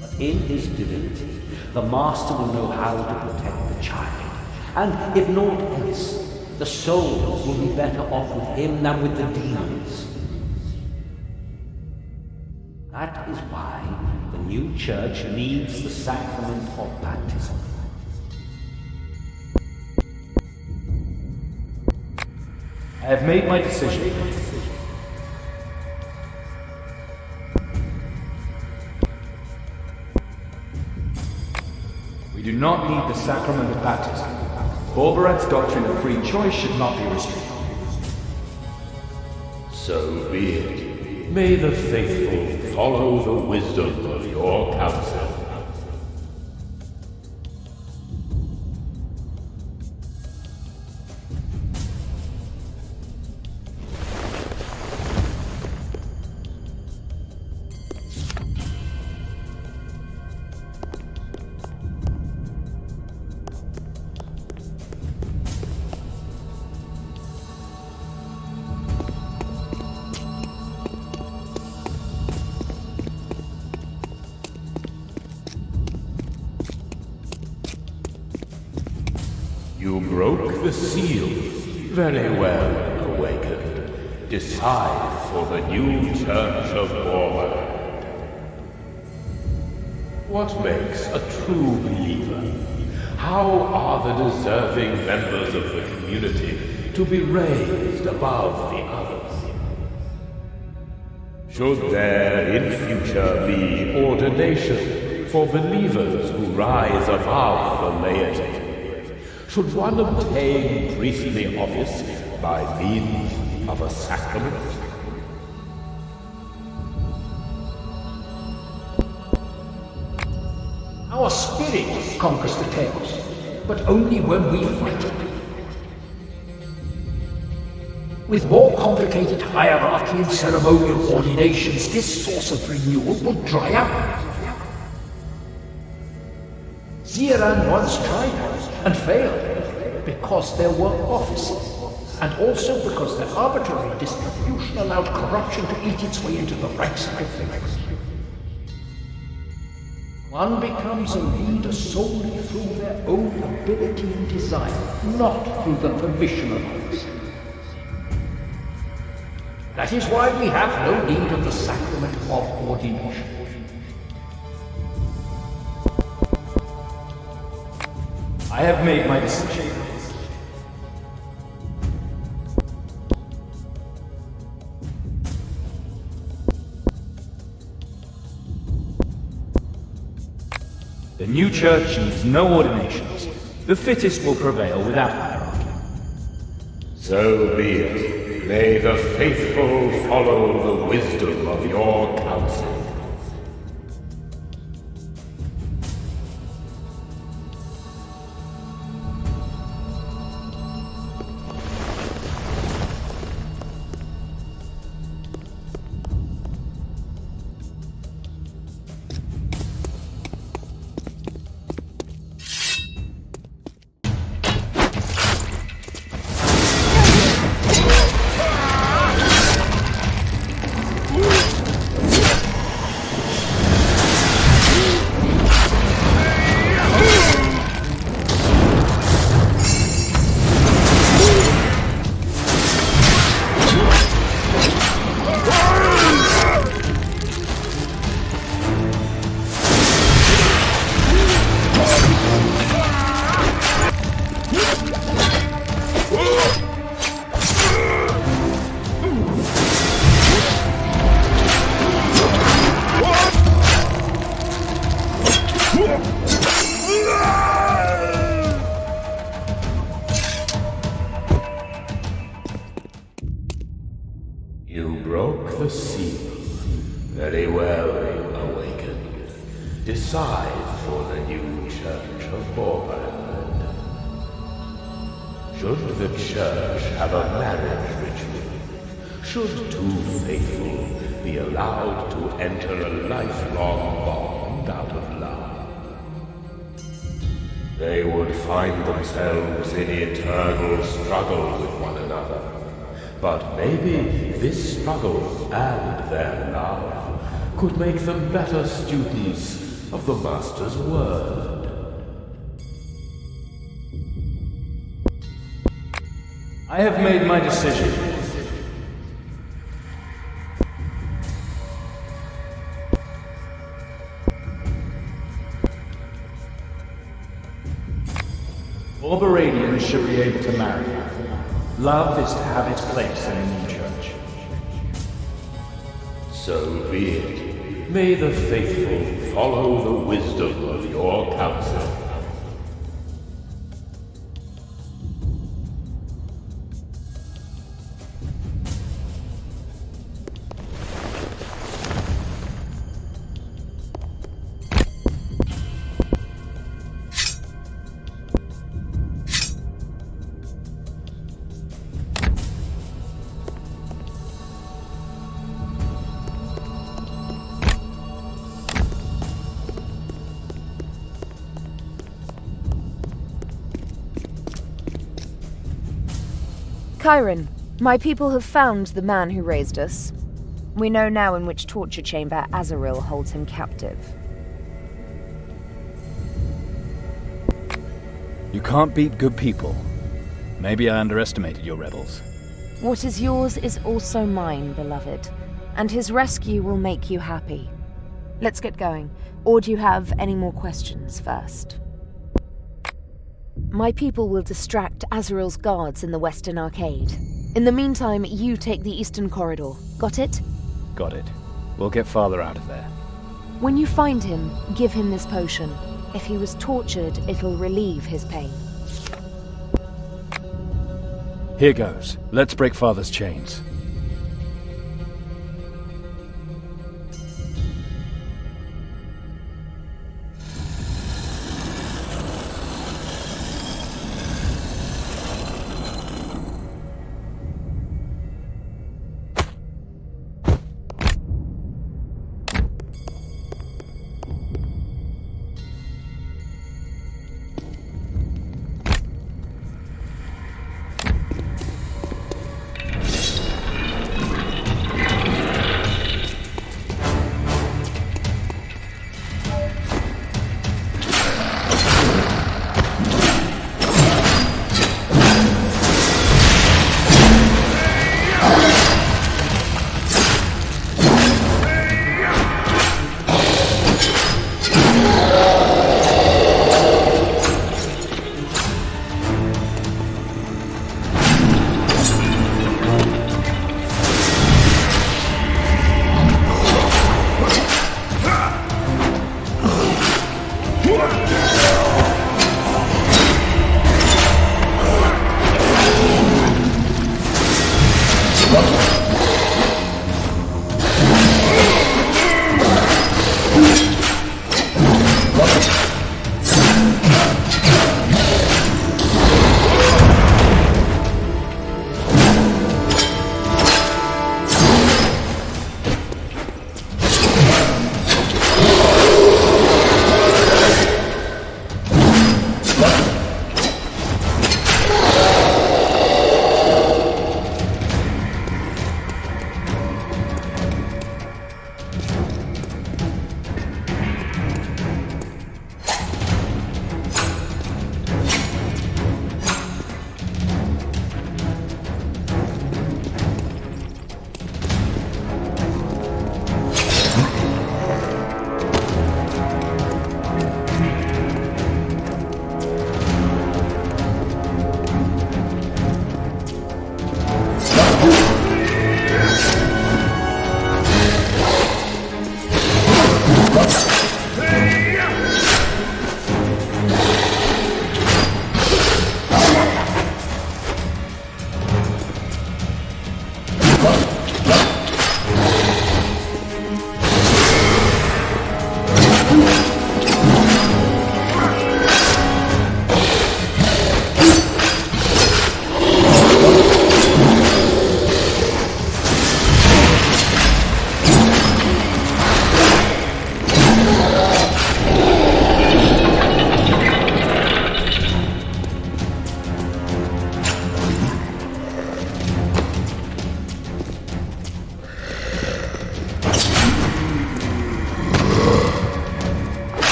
Speaker 2: But in his divinity, the Master will know how to protect the child. And if naught else, the souls will be better off with him than with the demons. That is why the new church needs the sacrament of baptism.
Speaker 6: I have made my decision. We do not need the sacrament of baptism. Borberad's doctrine of free choice should not be restricted.
Speaker 10: So be it. May the faithful follow the wisdom of your counsel. You broke the seal. Very well, Awakened. Decide for the new Church of Warunk. What makes a true believer? How are the deserving members of the community to be raised above the others? Should there in future be ordination for believers who rise above the laity? Should one obtain priestly office by means of a sacrament?
Speaker 13: Our spirit conquers the chaos, but only when we fight it. With more complicated hierarchy and ceremonial ordinations, this source of renewal will dry up. Ziran once tried and failed because there were offices, and also because the arbitrary distribution allowed corruption to eat its way into the ranks of things. One becomes a leader solely through their own ability and desire, not through the permission of others. That is why we have no need of the sacrament of ordination.
Speaker 6: I have made my decision. The new church needs no ordinations. The fittest will prevail without hierarchy.
Speaker 10: So be it. May the faithful follow the wisdom of your counsel. You broke the seal. Very well, Awakened. Decide for the new Church of Warunk. Should the Church have a marriage ritual? Should two faithful be allowed to enter a lifelong bond out of love? They would find themselves in eternal struggle with one another. But maybe this struggle and their love could make them better students of the Master's word.
Speaker 6: I have made my decision. All Baradians should be able to marry. Love is to have its place in a new church.
Speaker 10: So be it. May the faithful follow the wisdom of your counsel.
Speaker 11: Cairon, my people have found the man who raised us. We know now in which torture chamber Azaril holds him captive.
Speaker 4: You can't beat good people. Maybe I underestimated your rebels.
Speaker 11: What is yours is also mine, beloved, and his rescue will make you happy. Let's get going. Or do you have any more questions first? My people will distract Azaril's guards in the Western Arcade. In the meantime, you take the Eastern Corridor. Got it?
Speaker 4: Got it. We'll get farther out of there.
Speaker 11: When you find him, give him this potion. If he was tortured, it'll relieve his pain.
Speaker 4: Here goes. Let's break Father's chains.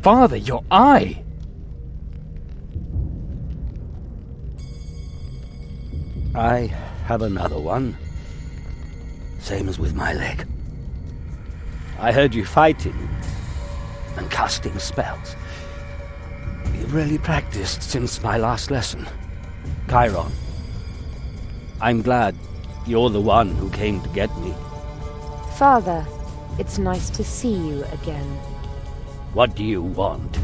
Speaker 6: Father, your eye!
Speaker 2: I have another one. Same as with my leg. I heard you fighting and casting spells. You've really practiced since my last lesson. Cairon, I'm glad you're the one who came to get me.
Speaker 11: Father, it's nice to see you again.
Speaker 2: What do you want?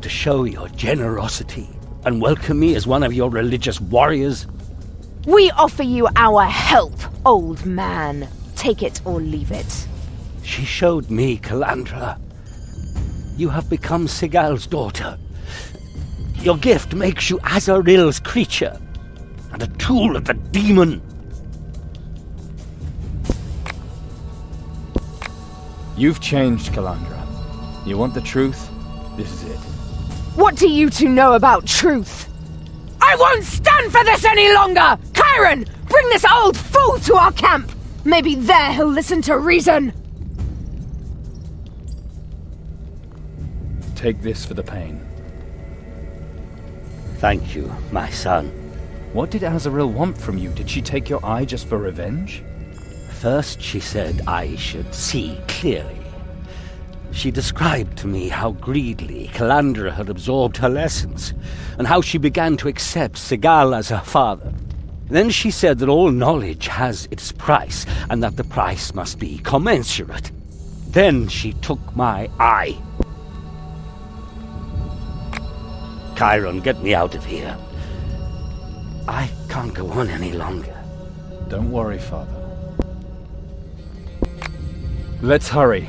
Speaker 2: To show your generosity and welcome me as one of your religious warriors?
Speaker 11: We offer you our help, old man. Take it or leave it.
Speaker 2: She showed me, Calandra. You have become Sigal's daughter. Your gift makes you Azaril's creature, and a tool of the demon.
Speaker 6: You've changed, Calandra. You want the truth? This is it.
Speaker 11: What do you two know about truth? I won't stand for this any longer! Cairon, bring this old fool to our camp! Maybe there he'll listen to reason!
Speaker 6: Take this for the pain.
Speaker 2: Thank you, my son.
Speaker 6: What did Azaril want from you? Did she take your eye just for revenge?
Speaker 2: First she said I should see clearly. She described to me how greedily Calandra had absorbed her lessons, and how she began to accept Sigal as her father. Then she said that all knowledge has its price, and that the price must be commensurate. Then she took my eye. Cairon, get me out of here. I can't go on any longer.
Speaker 6: Don't worry, Father. Let's hurry.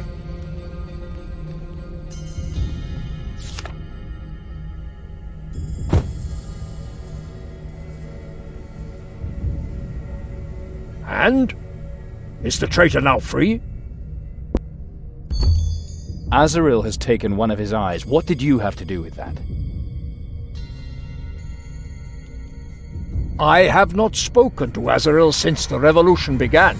Speaker 13: And? Is the traitor now free?
Speaker 6: Azaril has taken one of his eyes. What did you have to do with that?
Speaker 13: I have not spoken to Azaril since the revolution began.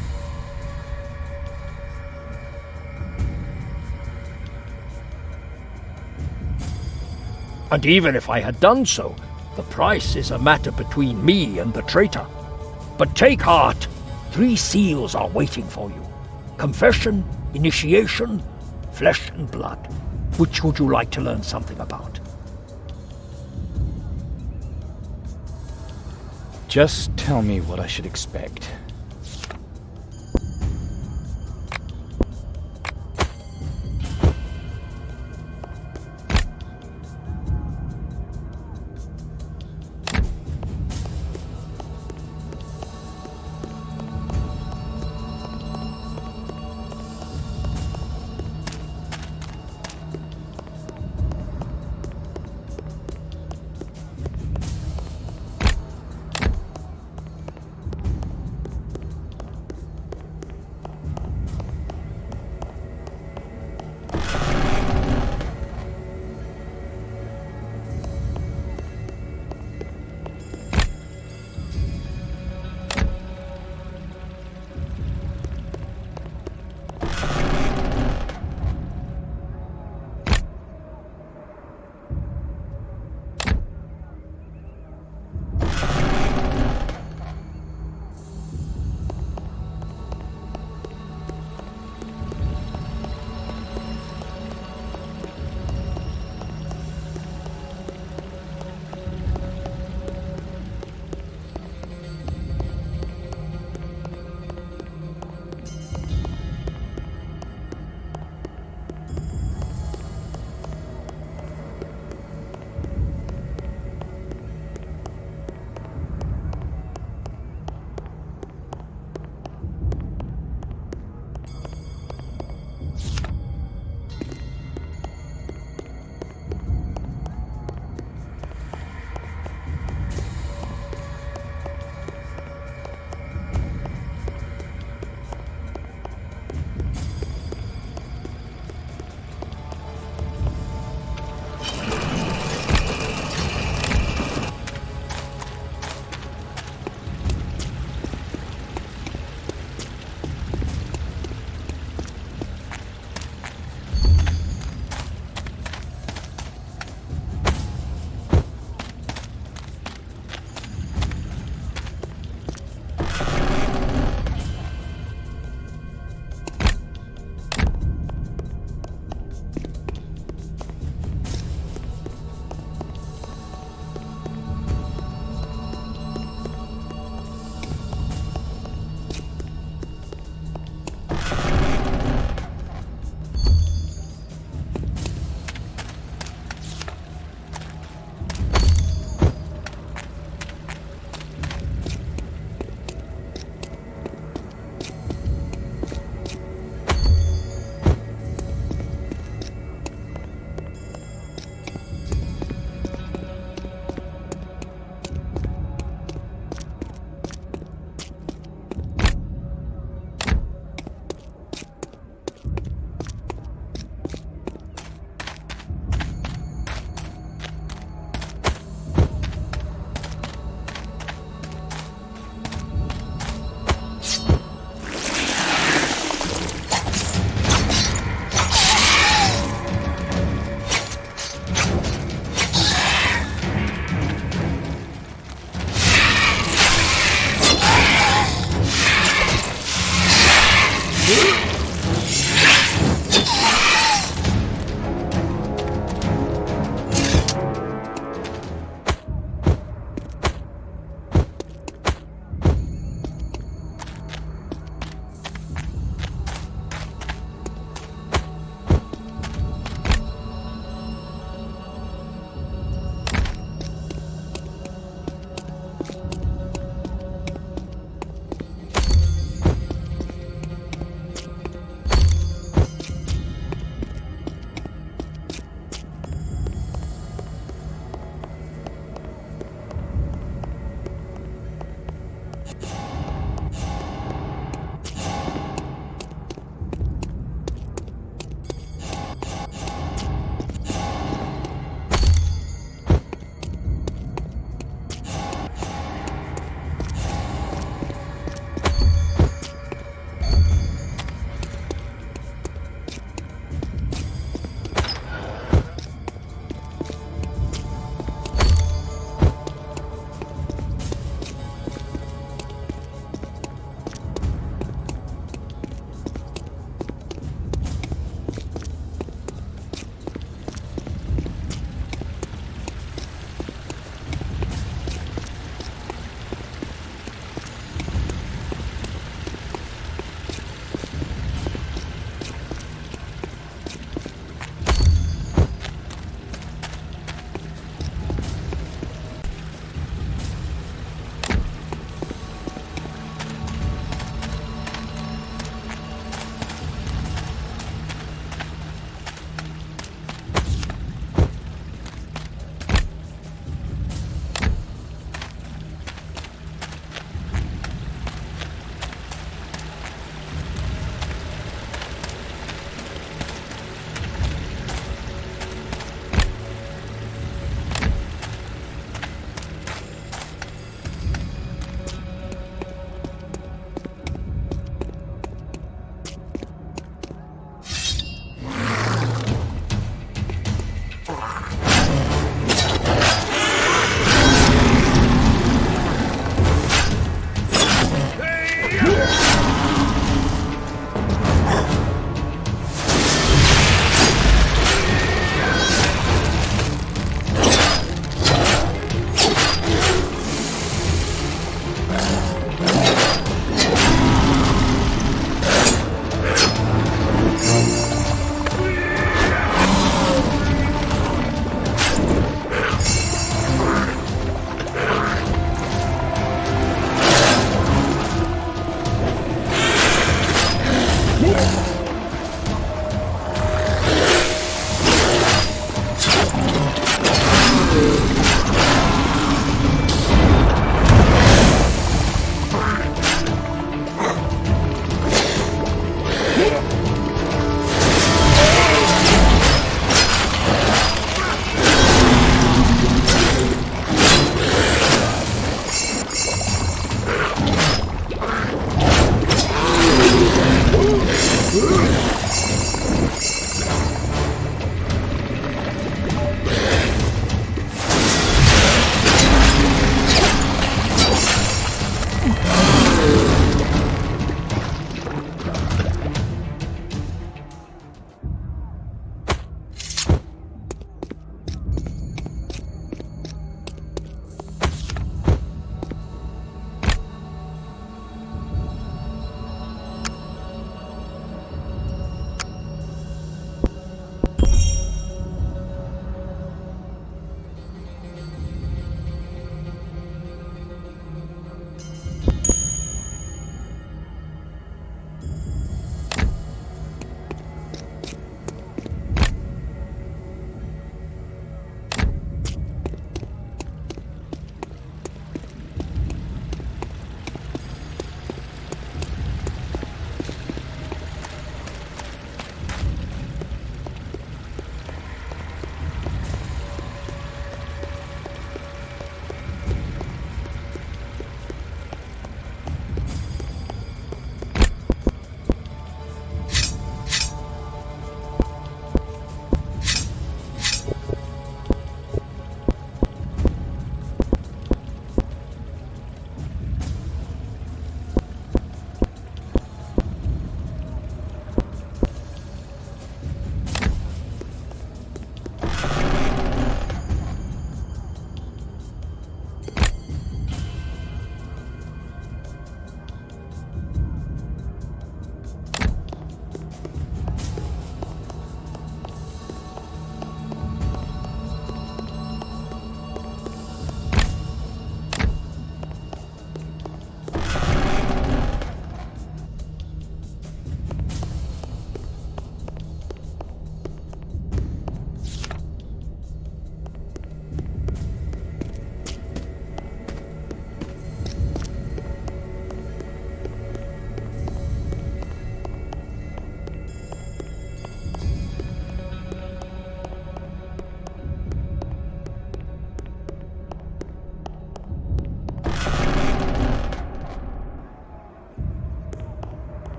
Speaker 13: And even if I had done so, the price is a matter between me and the traitor. But take heart, 3 seals are waiting for you. Confession, initiation, flesh and blood. Which would you like to learn something about?
Speaker 6: Just tell me what I should expect.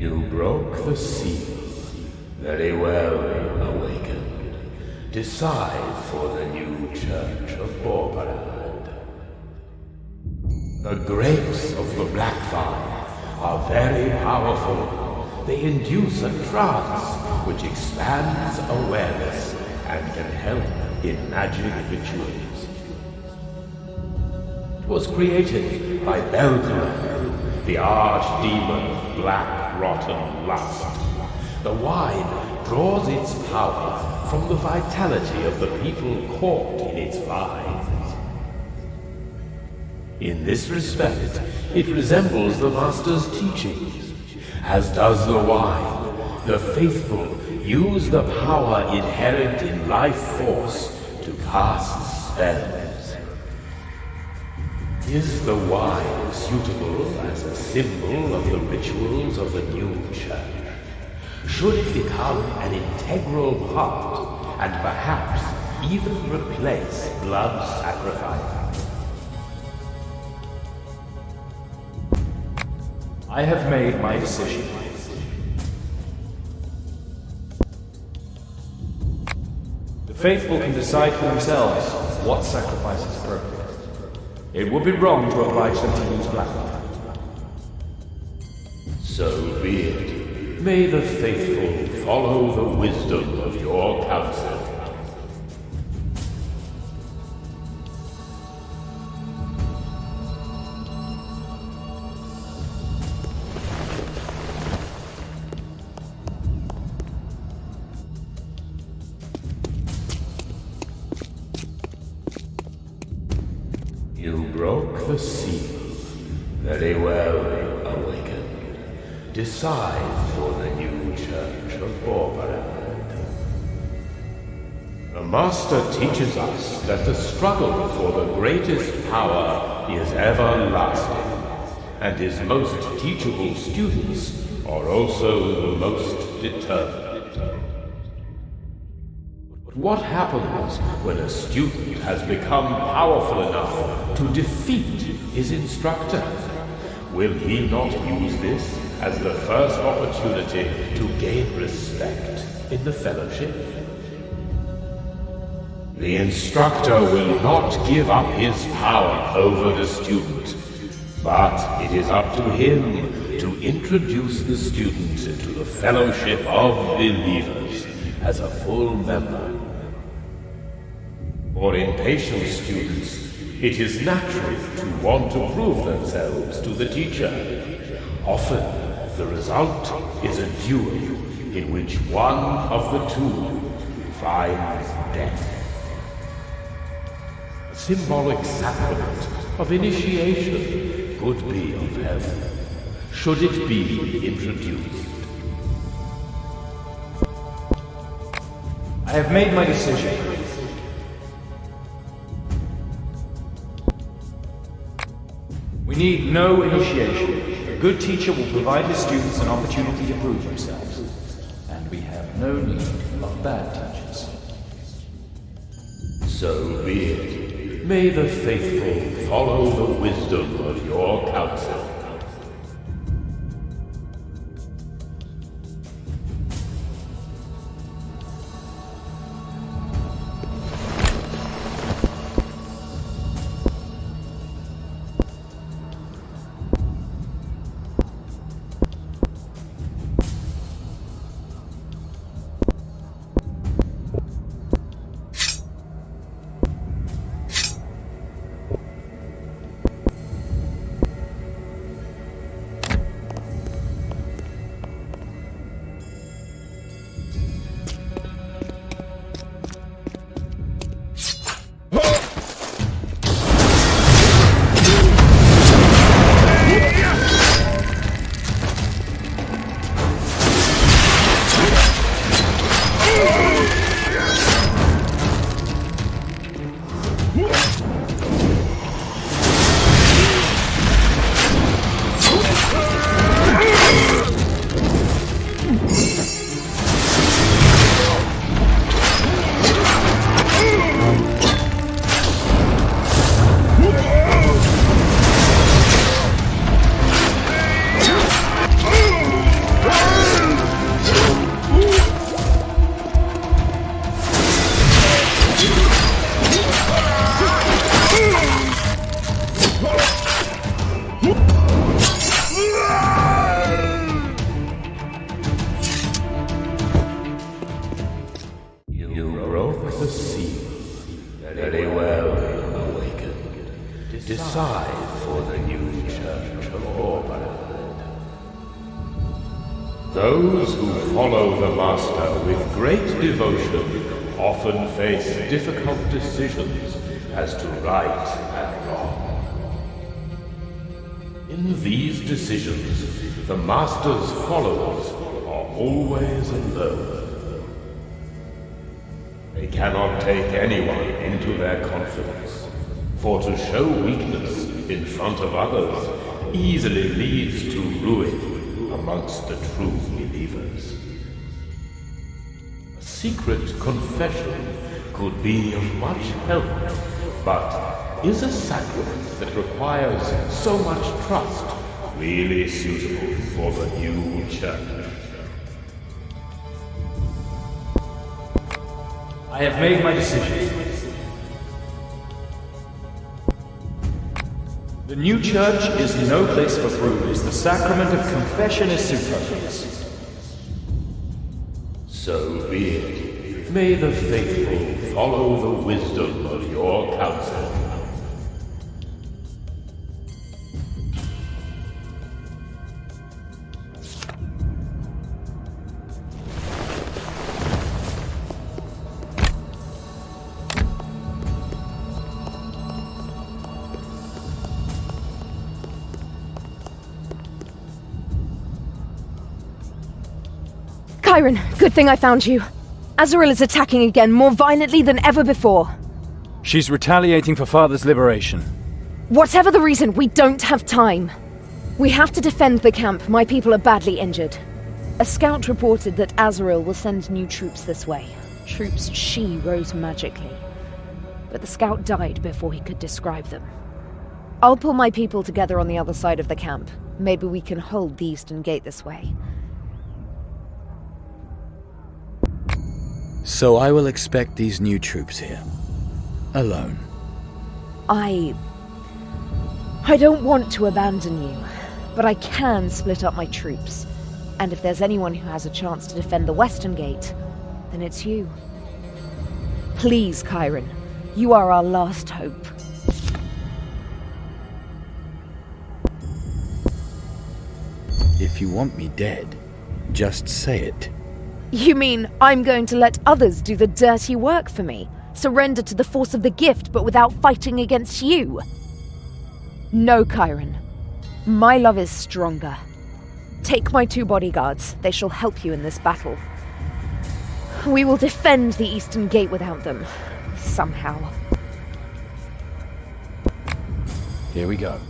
Speaker 10: You broke the seal. Very well, Awakened. Decide for the new Church of Borbarad. The grapes of the Black Vine are very powerful. They induce a trance which expands awareness and can help in magic rituals. It was created by Belgren, the archdemon of black, rotten lust. The wine draws its power from the vitality of the people caught in its vines. In this respect, it resembles the Master's teachings. As does the wine, the faithful use the power inherent in life force to cast spells. Is the wine suitable as a symbol of the rituals of the new church? Should it become an integral part, and perhaps even replace blood sacrifice?
Speaker 6: I have made my decision. The faithful can decide for themselves what sacrifice is appropriate. It would be wrong to oblige them to use black.
Speaker 10: So be it. May the faithful follow the wisdom of your counsel. You broke the seal. Very well, Awakened. Decide for the new Church of Borbarad. The Master teaches us that the struggle for the greatest power is everlasting, and his most teachable students are also the most determined. But what happens when a student has become powerful enough to defeat his instructor? Will he not use this as the first opportunity to gain respect in the Fellowship? The instructor will not give up his power over the student, but it is up to him to introduce the student into the Fellowship of Believers as a full member. For impatient students, it is natural to want to prove themselves to the teacher. Often, the result is a duel in which one of the two finds death. A symbolic sacrament of initiation could be of help, should it be introduced.
Speaker 6: I have made my decision. We need no initiation. A good teacher will provide his students an opportunity to prove themselves. And we have no need of bad teachers.
Speaker 10: So be it. May the faithful follow the wisdom of your counsel. Those who follow the Master with great devotion often face difficult decisions as to right and wrong. In these decisions, the Master's followers are always alone. They cannot take anyone into their confidence, for to show weakness in front of others easily leads to ruin amongst the true believers. A secret confession could be of much help, but is a sacrament that requires so much trust really suitable for the new church?
Speaker 6: I have made my decision. The new church is no place for broods. The sacrament of confession is superfluous.
Speaker 10: So be it. May the faithful follow the wisdom of your counsel.
Speaker 11: Cairon, good thing I found you. Azaril is attacking again, more violently than ever before.
Speaker 6: She's retaliating for Father's liberation.
Speaker 11: Whatever the reason, we don't have time. We have to defend the camp. My people are badly injured. A scout reported that Azaril will send new troops this way. Troops she rose magically. But the scout died before he could describe them. I'll pull my people together on the other side of the camp. Maybe we can hold the eastern gate this way.
Speaker 2: So I will expect these new troops here. Alone.
Speaker 11: I don't want to abandon you, but I can split up my troops. And if there's anyone who has a chance to defend the western gate, then it's you. Please, Cairon. You are our last hope.
Speaker 2: If you want me dead, just say it.
Speaker 11: You mean I'm going to let others do the dirty work for me? Surrender to the force of the gift, but without fighting against you? No, Cairon. My love is stronger. Take my 2 bodyguards. They shall help you in this battle. We will defend the Eastern Gate without them. Somehow.
Speaker 4: Here we go.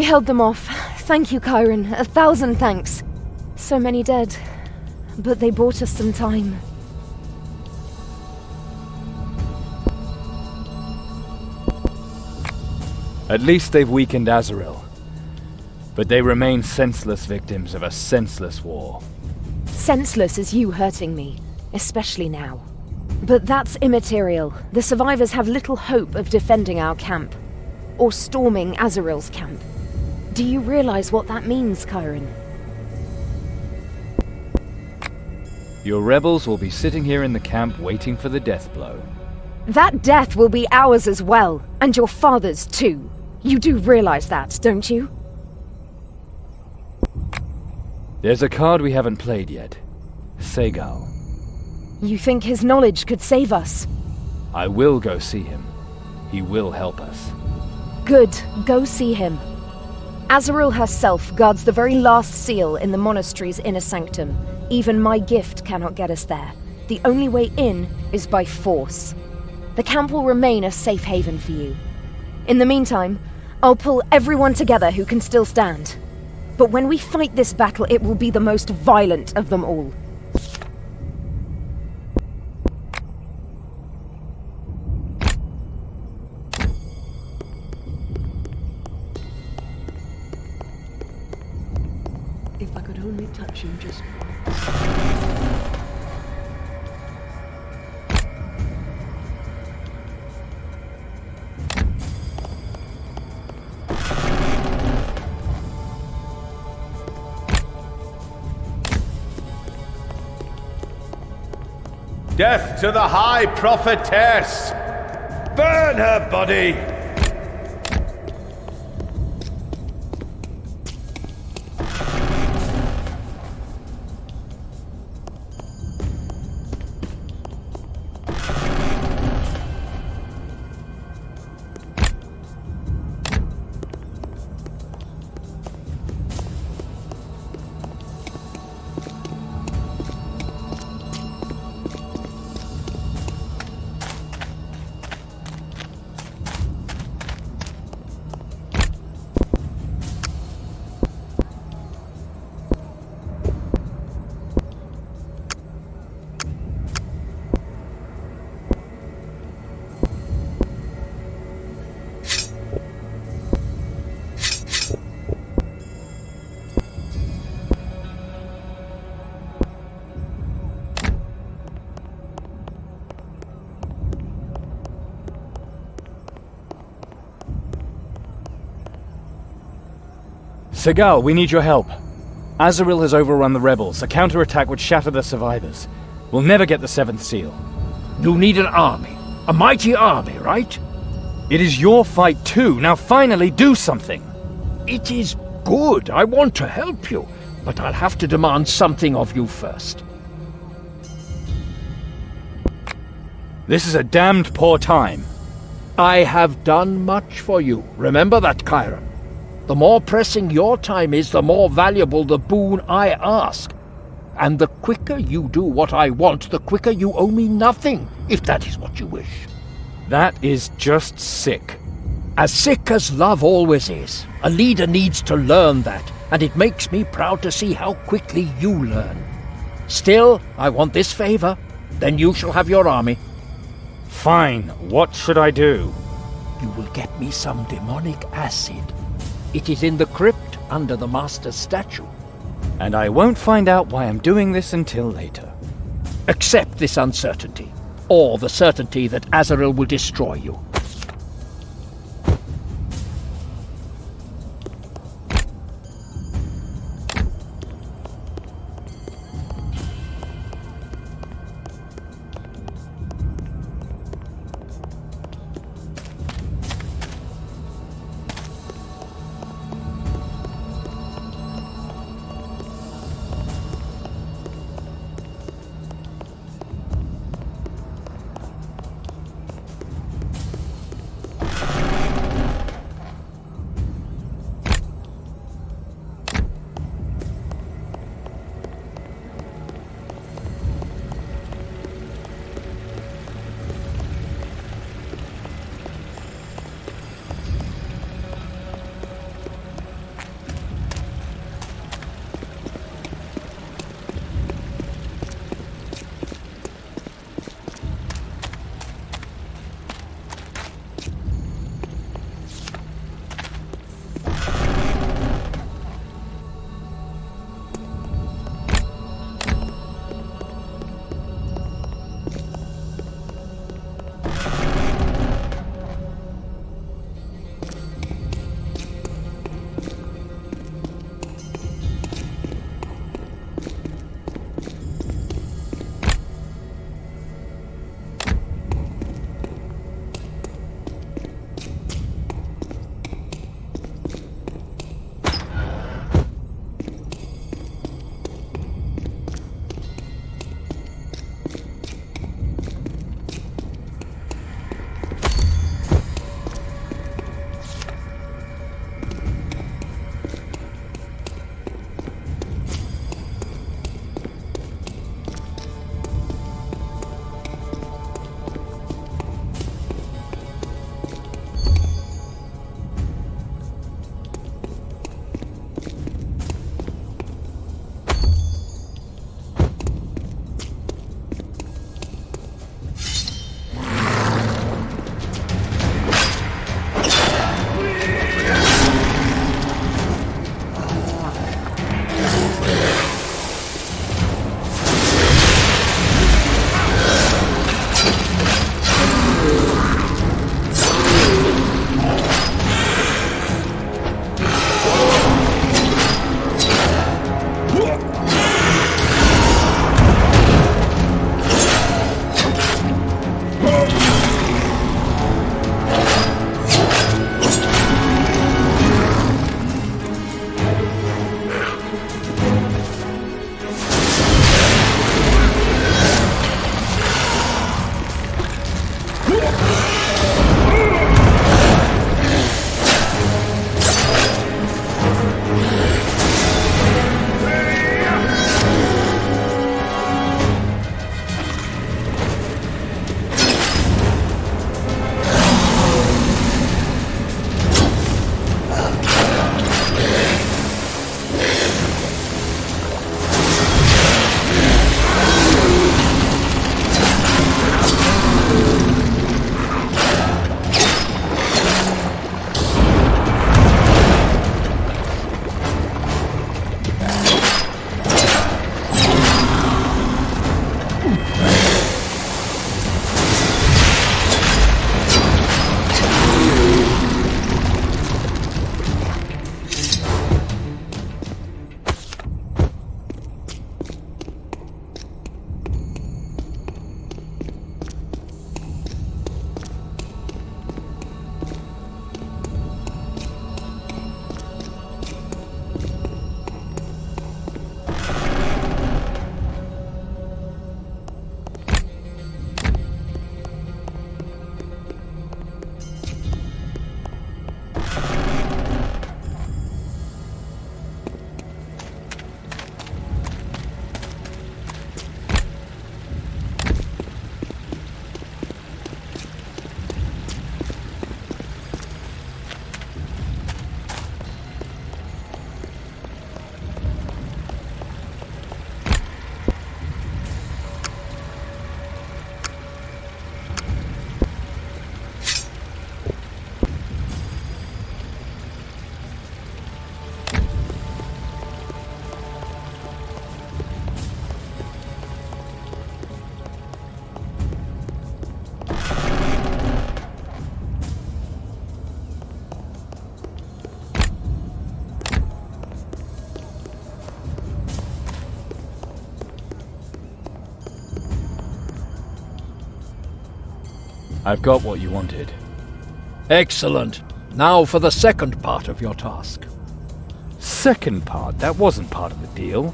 Speaker 11: We held them off. Thank you, Cairon. 1,000 thanks. So many dead. But they bought us some time.
Speaker 4: At least they've weakened Azaril. But they remain senseless victims of a senseless war.
Speaker 11: Senseless as you hurting me, especially now. But that's immaterial. The survivors have little hope of defending our camp, or storming Azaril's camp. Do you realize what that means, Cairon?
Speaker 4: Your rebels will be sitting here in the camp waiting for the death blow.
Speaker 11: That death will be ours as well, and your father's too. You do realize that, don't you?
Speaker 4: There's a card we haven't played yet. Segal.
Speaker 11: You think his knowledge could save us?
Speaker 4: I will go see him. He will help us.
Speaker 11: Good, go see him. Azaril herself guards the very last seal in the monastery's inner sanctum. Even my gift cannot get us there. The only way in is by force. The camp will remain a safe haven for you. In the meantime, I'll pull everyone together who can still stand. But when we fight this battle, it will be the most violent of them all.
Speaker 15: If I could only touch him just...
Speaker 10: Death to the High Prophetess! Burn her body!
Speaker 4: Segal, we need your help. Azaril has overrun the rebels. A counterattack would shatter the survivors. We'll never get the 7th seal.
Speaker 13: You need an army. A mighty army, right?
Speaker 4: It is your fight too. Now finally do something.
Speaker 13: It is good. I want to help you. But I'll have to demand something of you first.
Speaker 4: This is a damned poor time.
Speaker 13: I have done much for you. Remember that, Cairon. The more pressing your time is, the more valuable the boon I ask. And the quicker you do what I want, the quicker you owe me nothing, if that is what you wish.
Speaker 4: That is just sick.
Speaker 13: As sick as love always is. A leader needs to learn that, and it makes me proud to see how quickly you learn. Still, I want this favor. Then you shall have your army.
Speaker 4: Fine. What should I do?
Speaker 13: You will get me some demonic acid. It is in the crypt under the Master's statue.
Speaker 4: And I won't find out why I'm doing this until later.
Speaker 13: Accept this uncertainty, or the certainty that Azaril will destroy you.
Speaker 6: I've got what you wanted.
Speaker 13: Excellent. Now for the second part of your task.
Speaker 6: Second part? That wasn't part of the deal.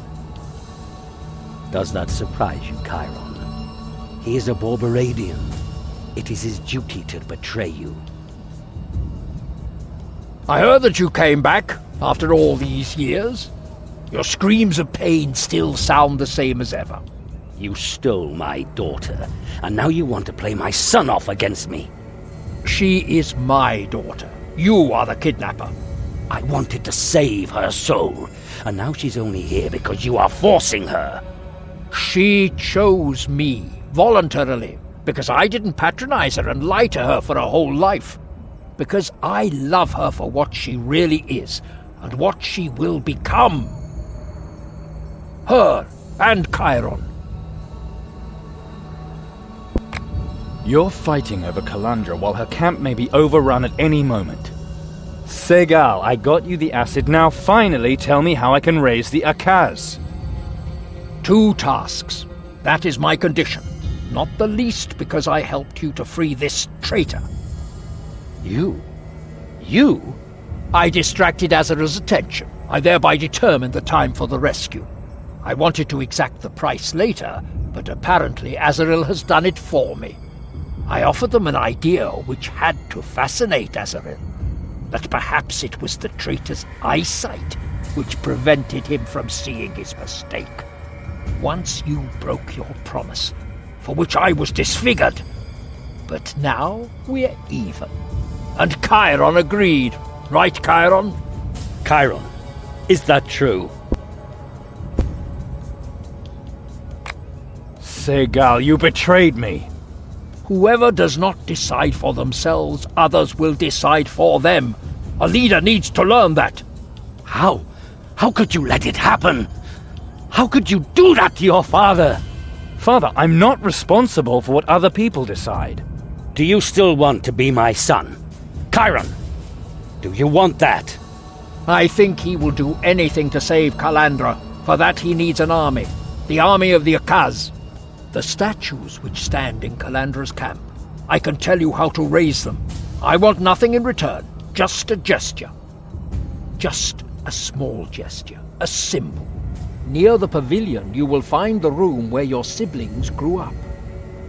Speaker 2: Does that surprise you, Cairon? He is a Borberadian. It is his duty to betray you.
Speaker 13: I heard that you came back after all these years. Your screams of pain still sound the same as ever.
Speaker 2: You stole my daughter, and now you want to play my son off against me.
Speaker 13: She is my daughter. You are the kidnapper.
Speaker 2: I wanted to save her soul, and now she's only here because you are forcing her.
Speaker 13: She chose me, voluntarily, because I didn't patronize her and lie to her for her whole life. Because I love her for what she really is, and what she will become. Her and Cairon.
Speaker 6: You're fighting over Calandra while her camp may be overrun at any moment. Segal, I got you the acid. Now finally tell me how I can raise the Akaz.
Speaker 13: 2 tasks. That is my condition. Not the least because I helped you to free this traitor.
Speaker 2: You?
Speaker 13: I distracted Azaril's attention. I thereby determined the time for the rescue. I wanted to exact the price later, but apparently Azaril has done it for me. I offered them an idea which had to fascinate Azaril. That perhaps it was the traitor's eyesight which prevented him from seeing his mistake. Once you broke your promise, for which I was disfigured. But now we're even. And Cairon agreed. Right, Cairon?
Speaker 2: Cairon, is that true?
Speaker 6: Segal, you betrayed me.
Speaker 13: Whoever does not decide for themselves, others will decide for them. A leader needs to learn that.
Speaker 2: How? How could you let it happen? How could you do that to your father?
Speaker 6: Father, I'm not responsible for what other people decide.
Speaker 2: Do you still want to be my son? Cairon, do you want that?
Speaker 13: I think he will do anything to save Calandra. For that he needs an army. The army of the Akaz. The statues which stand in Calandra's camp. I can tell you how to raise them. I want nothing in return. Just a gesture. Just a small gesture. A symbol. Near the pavilion you will find the room where your siblings grew up.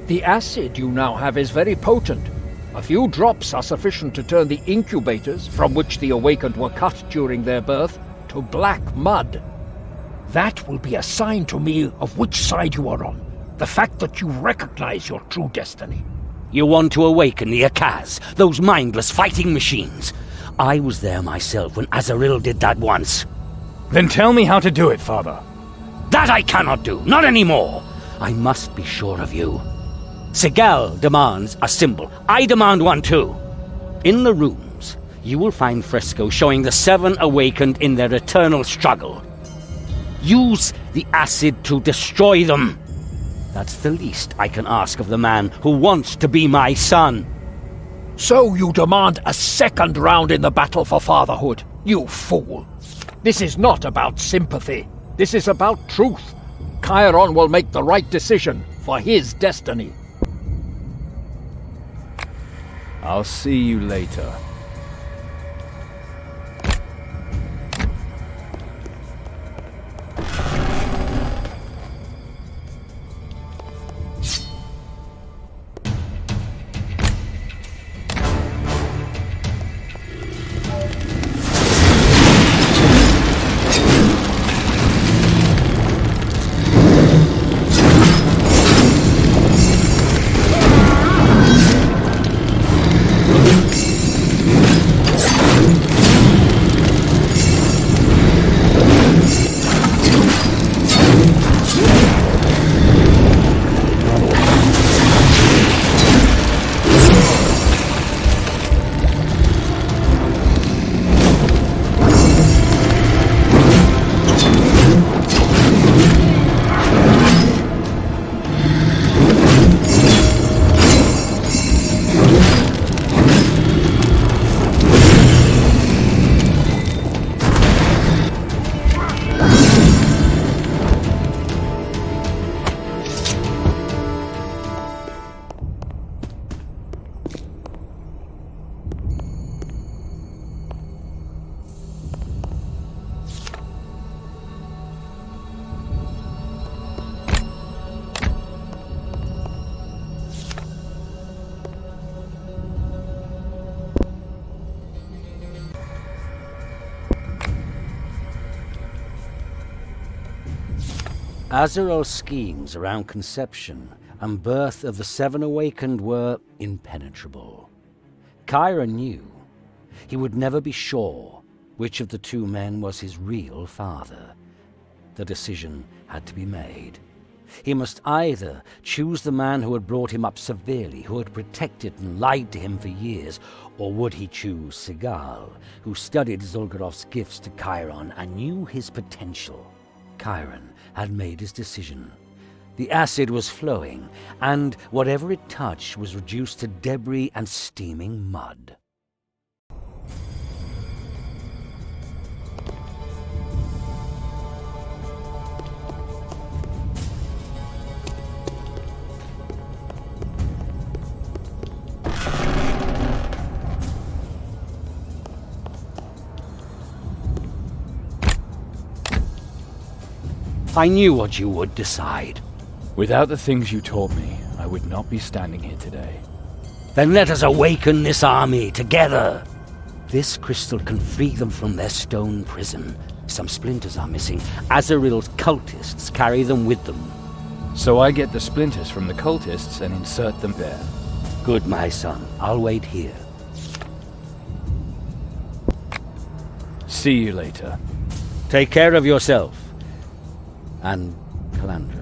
Speaker 13: The acid you now have is very potent. A few drops are sufficient to turn the incubators, from which the awakened were cut during their birth, to black mud. That will be a sign to me of which side you are on. The fact that you recognize your true destiny.
Speaker 2: You want to awaken the Akaz, those mindless fighting machines. I was there myself when Azaril did that once.
Speaker 6: Then tell me how to do it, Father.
Speaker 2: That I cannot do, not anymore. I must be sure of you. Segal demands a symbol. I demand one too. In the rooms, you will find frescoes showing the 7 awakened in their eternal struggle. Use the acid to destroy them. That's the least I can ask of the man who wants to be my son.
Speaker 13: So you demand a second round in the battle for fatherhood, you fool. This is not about sympathy. This is about truth. Cairon will make the right decision for his destiny.
Speaker 6: I'll see you later.
Speaker 2: Azaril's schemes around conception and birth of the Seven Awakened were impenetrable. Cairon knew he would never be sure which of the two men was his real father. The decision had to be made. He must either choose the man who had brought him up severely, who had protected and lied to him for years, or would he choose Sigal, who studied Zulgarov's gifts to Cairon and knew his potential? Cairon had made his decision. The acid was flowing, and whatever it touched was reduced to debris and steaming mud. I knew what you would decide.
Speaker 6: Without the things you taught me, I would not be standing here today.
Speaker 2: Then let us awaken this army together. This crystal can free them from their stone prison. Some splinters are missing. Azaril's cultists carry them with them.
Speaker 6: So I get the splinters from the cultists and insert them there.
Speaker 2: Good, my son. I'll wait here.
Speaker 6: See you later.
Speaker 2: Take care of yourself. And Calandra.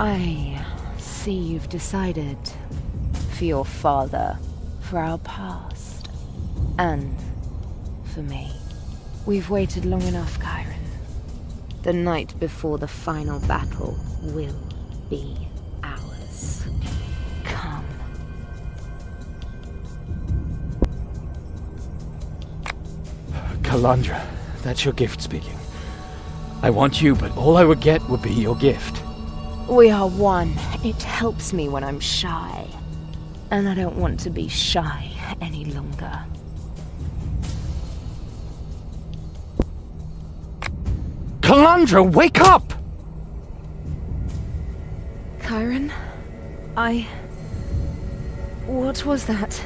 Speaker 11: I see you've decided for your father, for our past, and for me. We've waited long enough, Cairon. The night before the final battle will be ours. Come.
Speaker 6: Calandra, that's your gift speaking. I want you, but all I would get would be your gift.
Speaker 11: We are one. It helps me when I'm shy. And I don't want to be shy any longer.
Speaker 6: Calandra, wake up!
Speaker 11: Cairon? What was that?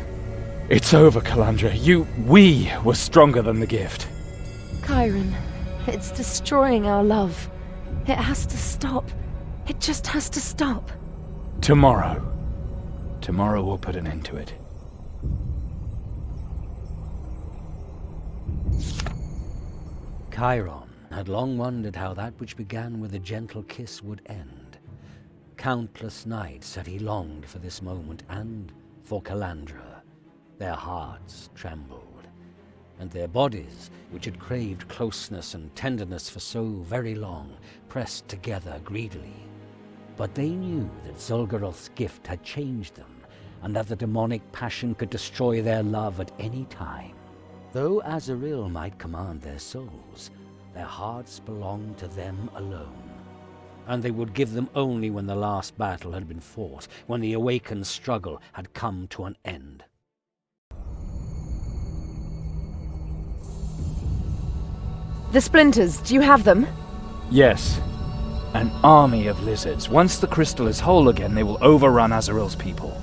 Speaker 6: It's over, Calandra. We were stronger than the gift.
Speaker 11: Cairon, it's destroying our love. It has to stop. It just has to stop.
Speaker 6: Tomorrow we'll put an end to it.
Speaker 2: Cairon had long wondered how that which began with a gentle kiss would end. Countless nights had he longed for this moment, and for Calandra. Their hearts trembled, and their bodies, which had craved closeness and tenderness for so very long, pressed together greedily. But they knew that Zul'Garoth's gift had changed them, and that the demonic passion could destroy their love at any time. Though Azaril might command their souls, their hearts belonged to them alone. And they would give them only when the last battle had been fought, when the awakened struggle had come to an end.
Speaker 11: The splinters, do you have them?
Speaker 6: Yes. An army of lizards. Once the crystal is whole again, they will overrun Azaril's people.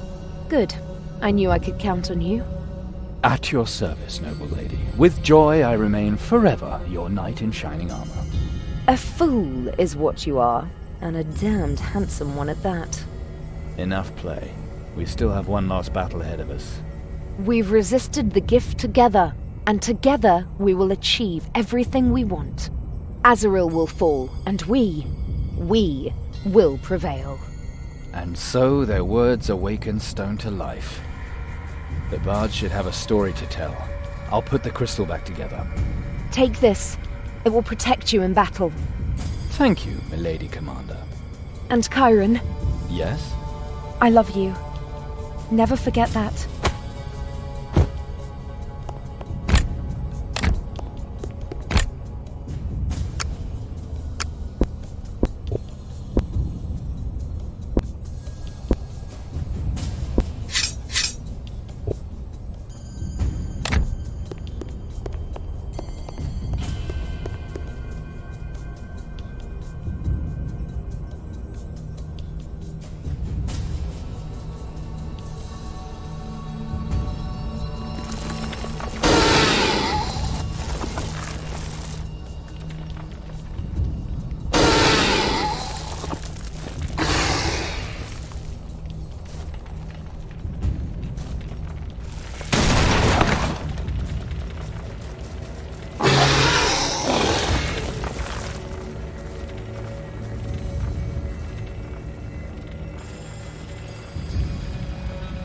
Speaker 11: Good. I knew I could count on you.
Speaker 6: At your service, noble lady. With joy I remain forever your knight in shining armor.
Speaker 11: A fool is what you are, and a damned handsome one at that.
Speaker 6: Enough play. We still have one last battle ahead of us.
Speaker 11: We've resisted the gift together, and together we will achieve everything we want. Azaril will fall, and we will prevail.
Speaker 6: And so their words awaken stone to life. The bards should have a story to tell. I'll put the crystal back together.
Speaker 11: Take this. It will protect you in battle.
Speaker 6: Thank you, milady commander.
Speaker 11: And Cairon,
Speaker 6: Yes?
Speaker 11: I love you. Never forget that.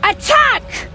Speaker 11: Attack!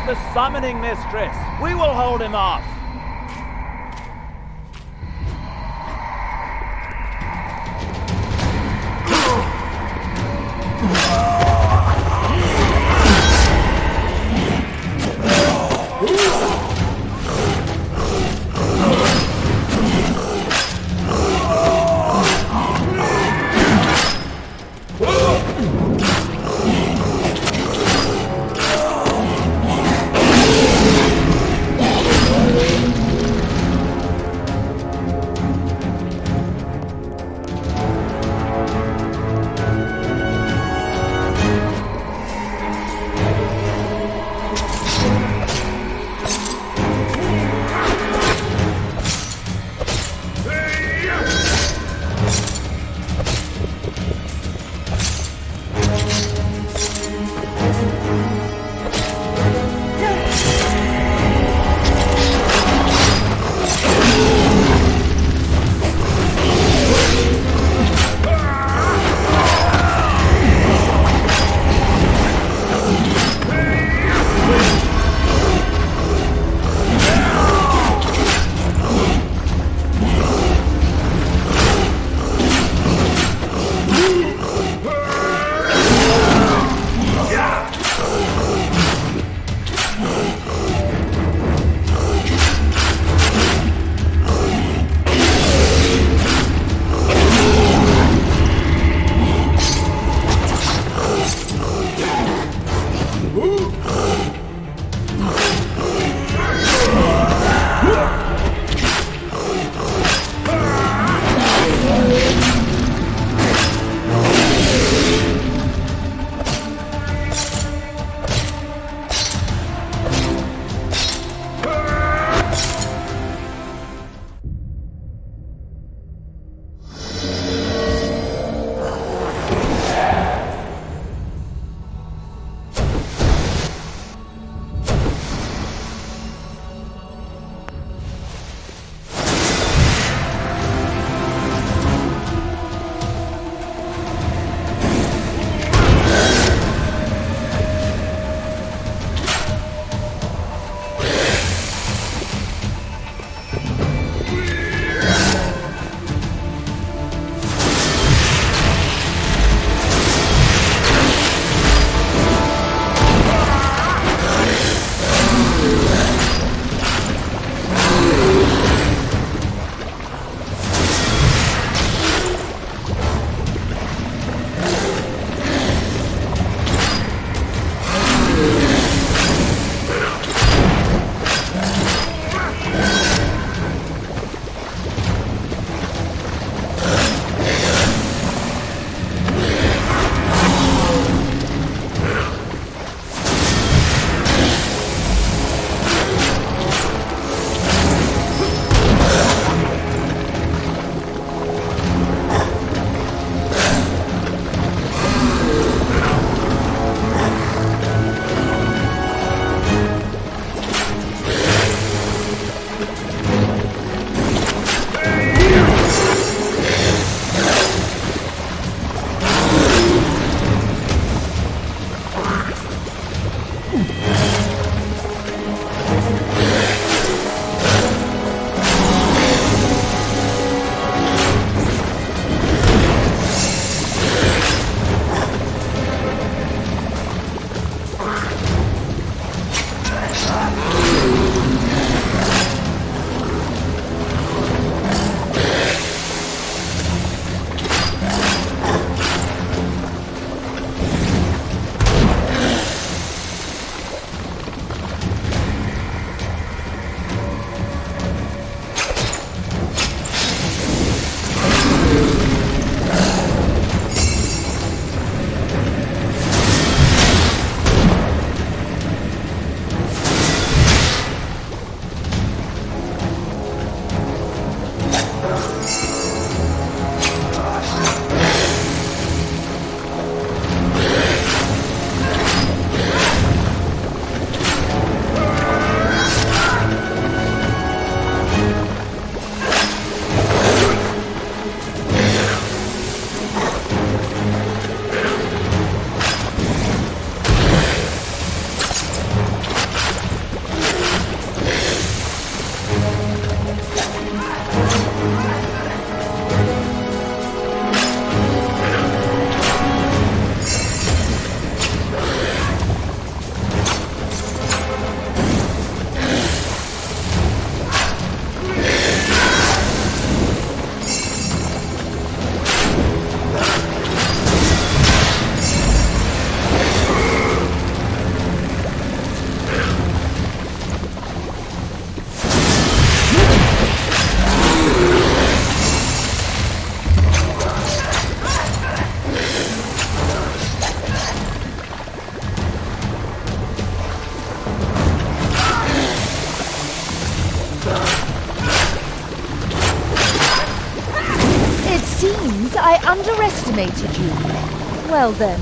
Speaker 9: the summoning mistress. We will hold him off.
Speaker 11: It seems I underestimated you. Well then.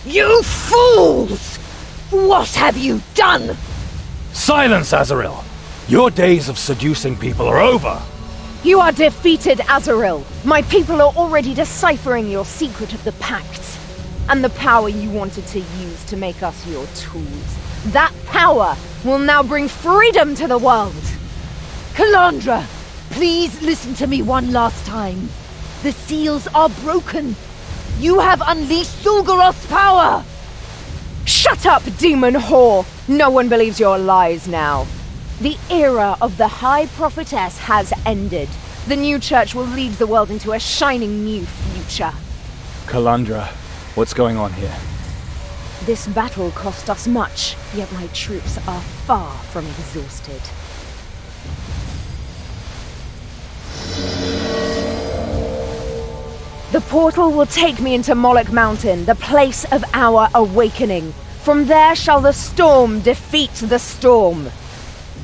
Speaker 18: You fools! What have you done?
Speaker 6: Silence, Azaril! Your days of seducing people are over!
Speaker 11: You are defeated, Azaril. My people are already deciphering your secret of the Pact. And the power you wanted to use to make us your tools. That power will now bring freedom to the world.
Speaker 18: Calandra, please listen to me one last time. The seals are broken. You have unleashed Zul'Goroth's power!
Speaker 11: Shut up, demon whore! No one believes your lies now. The era of the High Prophetess has ended. The new church will lead the world into a shining new future.
Speaker 6: Calandra, what's going on here?
Speaker 11: This battle cost us much, yet my troops are far from exhausted. The portal will take me into Moloch Mountain, the place of our awakening. From there shall the storm defeat the storm.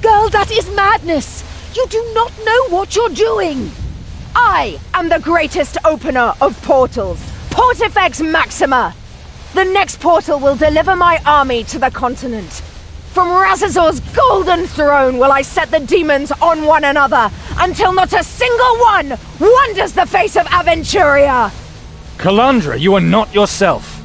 Speaker 18: Girl, that is madness! You do not know what you're doing!
Speaker 11: I am the greatest opener of portals, Portifex Maxima! The next portal will deliver my army to the continent. From Razazor's golden throne will I set the demons on one another, until not a single one wanders the face of Aventuria!
Speaker 6: Calandra, you are not yourself!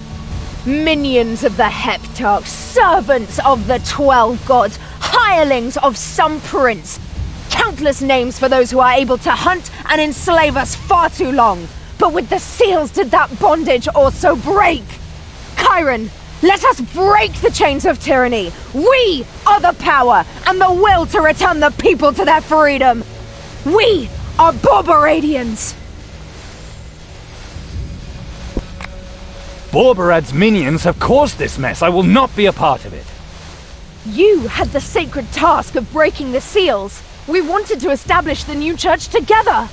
Speaker 11: Minions of the Heptarch, servants of the 12 gods, hirelings of some prince. Countless names for those who are able to hunt and enslave us far too long. But with the seals did that bondage also break. Cairon, let us break the chains of tyranny. We are the power and the will to return the people to their freedom. We are Borboradians.
Speaker 6: Borborad's minions have caused this mess. I will not be a part of it.
Speaker 11: You had the sacred task of breaking the seals. We wanted to establish the new church together.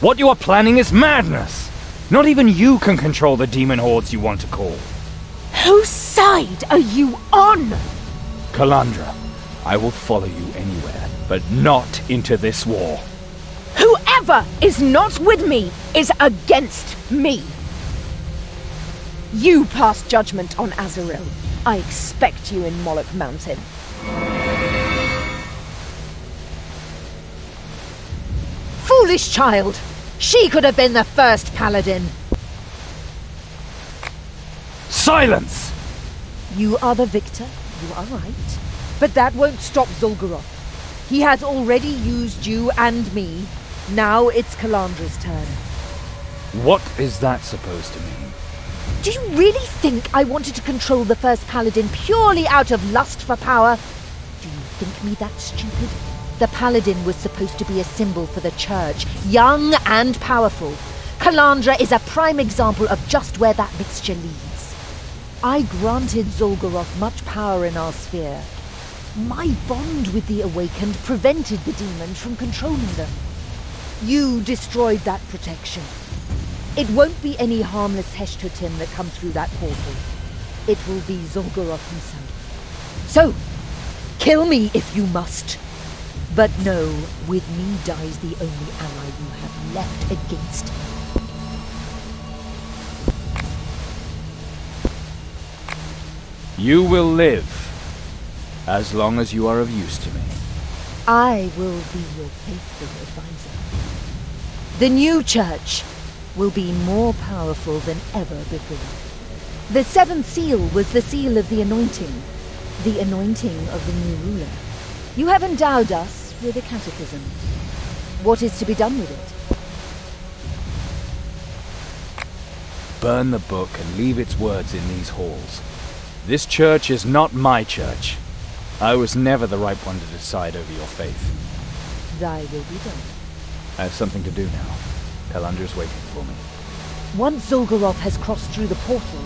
Speaker 6: What you are planning is madness. Not even you can control the demon hordes you want to call.
Speaker 11: Whose side are you on?
Speaker 6: Calandra, I will follow you anywhere, but not into this war.
Speaker 11: Whoever is not with me is against me. You pass judgment on Azaril. I expect you in Moloch Mountain.
Speaker 18: Foolish child! She could have been the first paladin.
Speaker 6: Silence!
Speaker 18: You are the victor, you are right. But that won't stop Zul'Goroth. He has already used you and me. Now it's Calandra's turn.
Speaker 6: What is that supposed to mean?
Speaker 18: Do you really think I wanted to control the first paladin purely out of lust for power? Do you think me that stupid? The paladin was supposed to be a symbol for the church, young and powerful. Calandra is a prime example of just where that mixture leads. I granted Zolgaroth much power in our sphere. My bond with the Awakened prevented the demons from controlling them. You destroyed that protection. It won't be any harmless Heshtotim that come through that portal. It will be Zolgaroth himself. So, kill me if you must. But no, with me dies the only ally you have left against him.
Speaker 6: You will live, as long as you are of use to me.
Speaker 18: I will be your faithful advisor. The new church will be more powerful than ever before. The seventh seal was the seal of the anointing of the new ruler. You have endowed us with a catechism. What is to be done with it?
Speaker 6: Burn the book and leave its words in these halls. This church is not my church. I was never the right one to decide over your faith.
Speaker 18: Thy will be done.
Speaker 6: I have something to do now. Kalandra's waiting for me.
Speaker 18: Once Zolgaroth has crossed through the portal,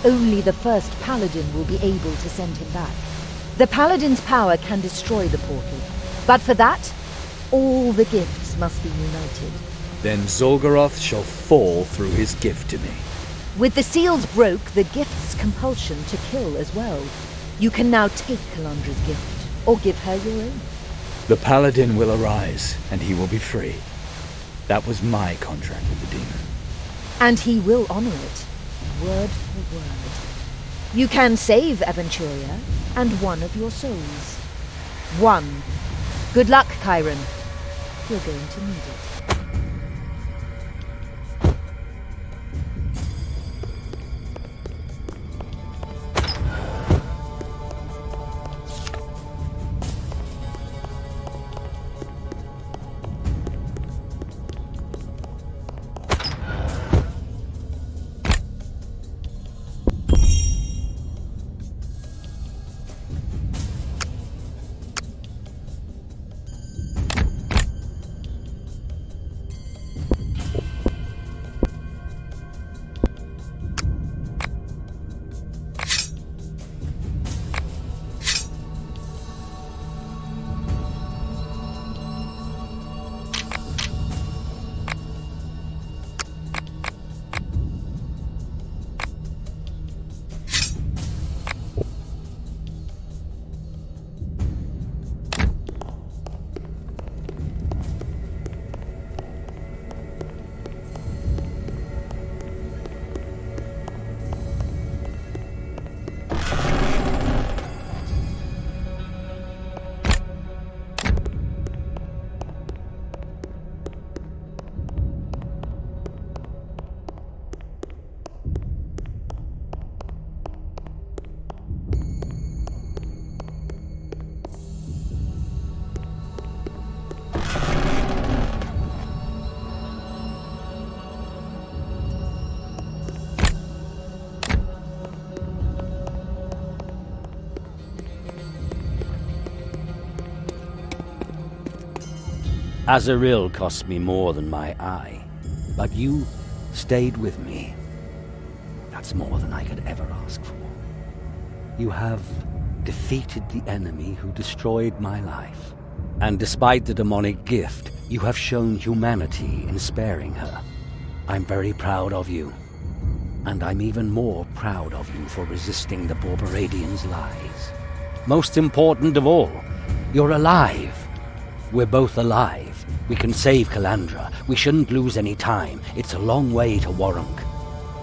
Speaker 18: only the first paladin will be able to send him back. The paladin's power can destroy the portal, but for that, all the gifts must be united.
Speaker 6: Then Zolgaroth shall fall through his gift to me.
Speaker 18: With the seals broke, the gift's compulsion to kill as well. You can now take Kalandra's gift, or give her your own.
Speaker 6: The paladin will arise, and he will be free. That was my contract with the demon.
Speaker 18: And he will honor it, word for word. You can save Aventuria and one of your souls. One. Good luck, Cairon. You're going to need it.
Speaker 2: Azaril cost me more than my eye, but you stayed with me. That's more than I could ever ask for. You have defeated the enemy who destroyed my life. And despite the demonic gift, you have shown humanity in sparing her. I'm very proud of you. And I'm even more proud of you for resisting the Borberadians' lies. Most important of all, you're alive. We're both alive. We can save Kalandra. We shouldn't lose any time. It's a long way to Warunk.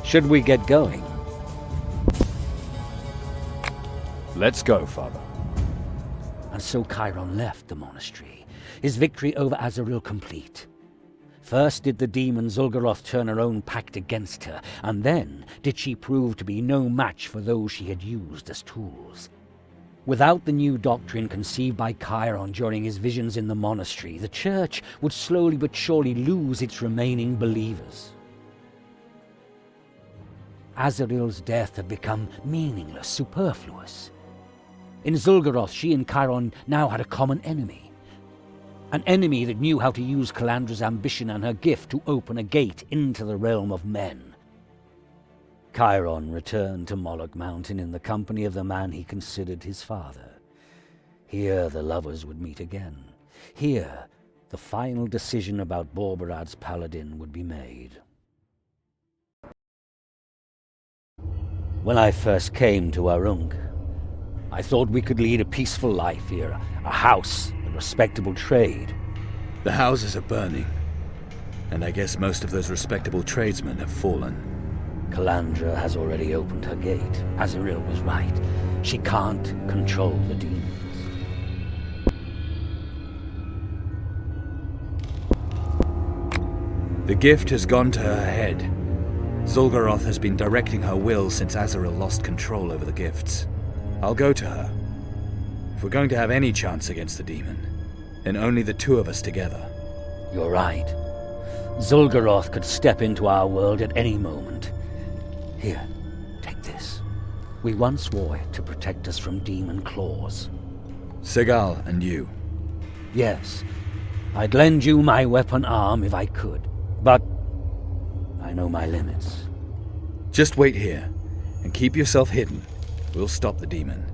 Speaker 2: Should we get going?
Speaker 6: Let's go, Father.
Speaker 2: And so Cairon left the monastery, his victory over Azaril complete. First did the demon Zolgaroth turn her own pact against her, and then did she prove to be no match for those she had used as tools. Without the new doctrine conceived by Cairon during his visions in the monastery, the church would slowly but surely lose its remaining believers. Azaril's death had become meaningless, superfluous. In Zolgaroth, she and Cairon now had a common enemy. An enemy that knew how to use Kalandra's ambition and her gift to open a gate into the realm of men. Cairon returned to Moloch Mountain in the company of the man he considered his father. Here the lovers would meet again. Here the final decision about Borberad's paladin would be made. When I first came to Warunk, I thought we could lead a peaceful life here, a house, a respectable trade.
Speaker 4: The houses are burning, and I guess most of those respectable tradesmen have fallen.
Speaker 2: Calandra has already opened her gate. Azaril was right. She can't control the demons.
Speaker 4: The gift has gone to her head. Zul'Goroth has been directing her will since Azaril lost control over the gifts. I'll go to her. If we're going to have any chance against the demon, then only the two of us together.
Speaker 2: You're right. Zul'Goroth could step into our world at any moment. Here, take this. We once wore it to protect us from demon claws.
Speaker 4: Segal and you?
Speaker 2: Yes. I'd lend you my weapon arm if I could, but I know my limits.
Speaker 4: Just wait here, and keep yourself hidden. We'll stop the demon.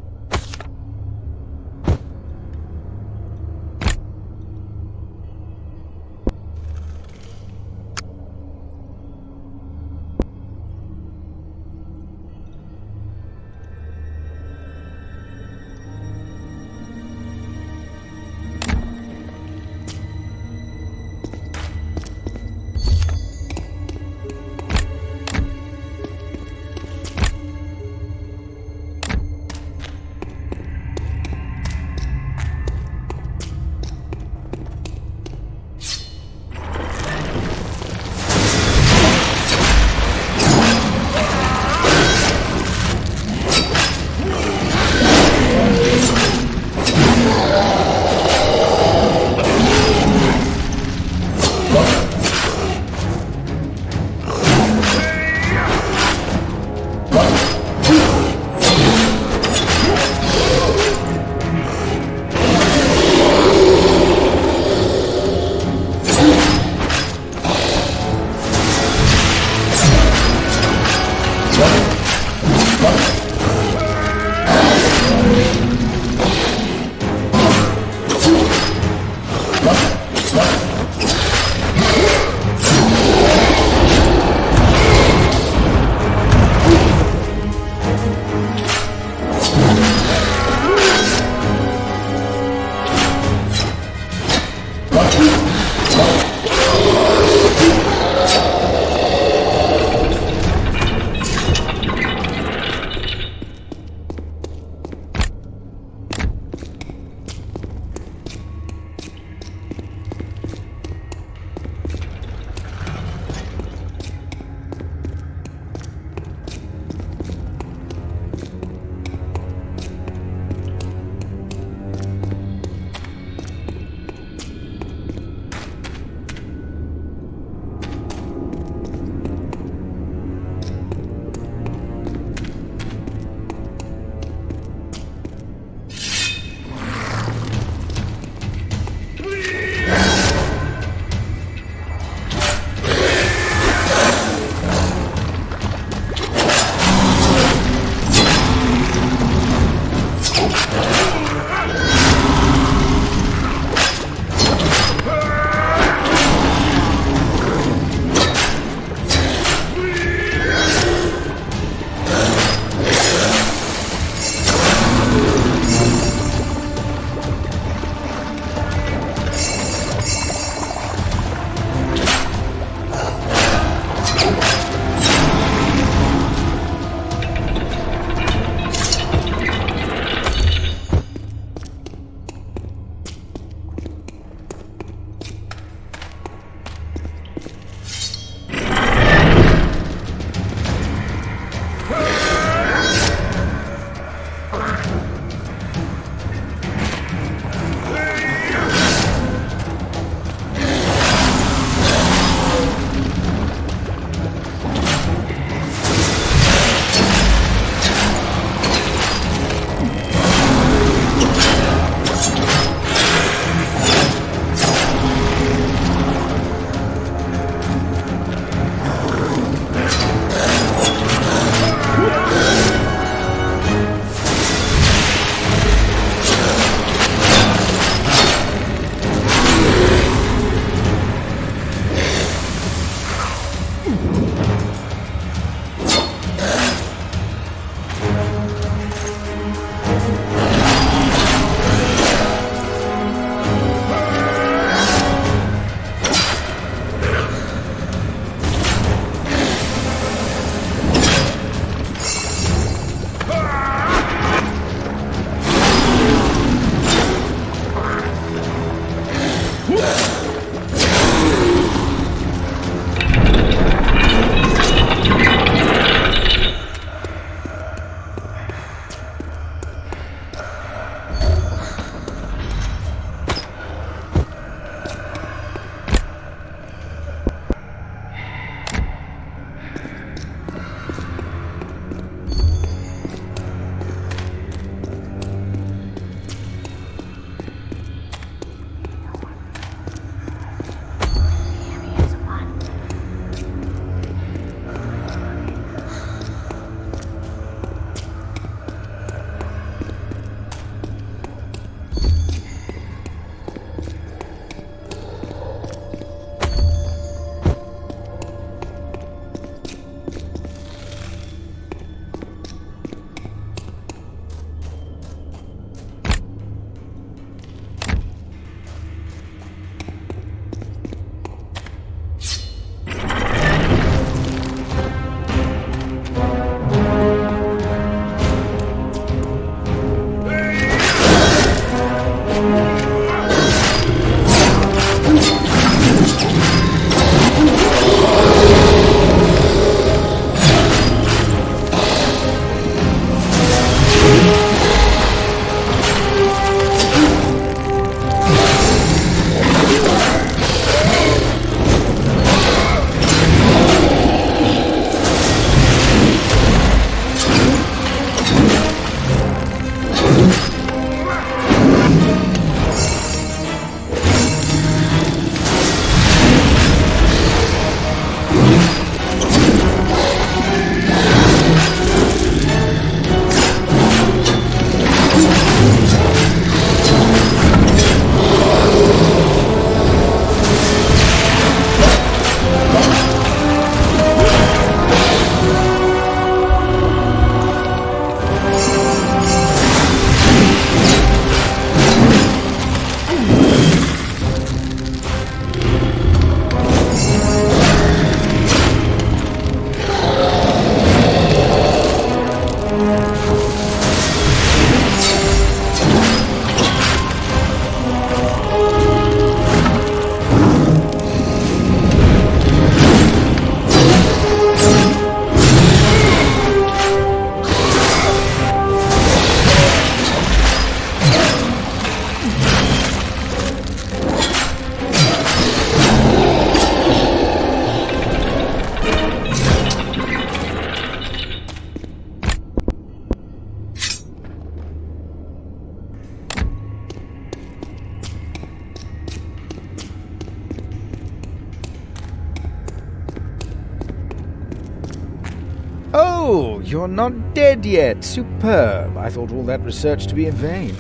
Speaker 7: you're not dead yet. Superb. I thought all that research to be in vain.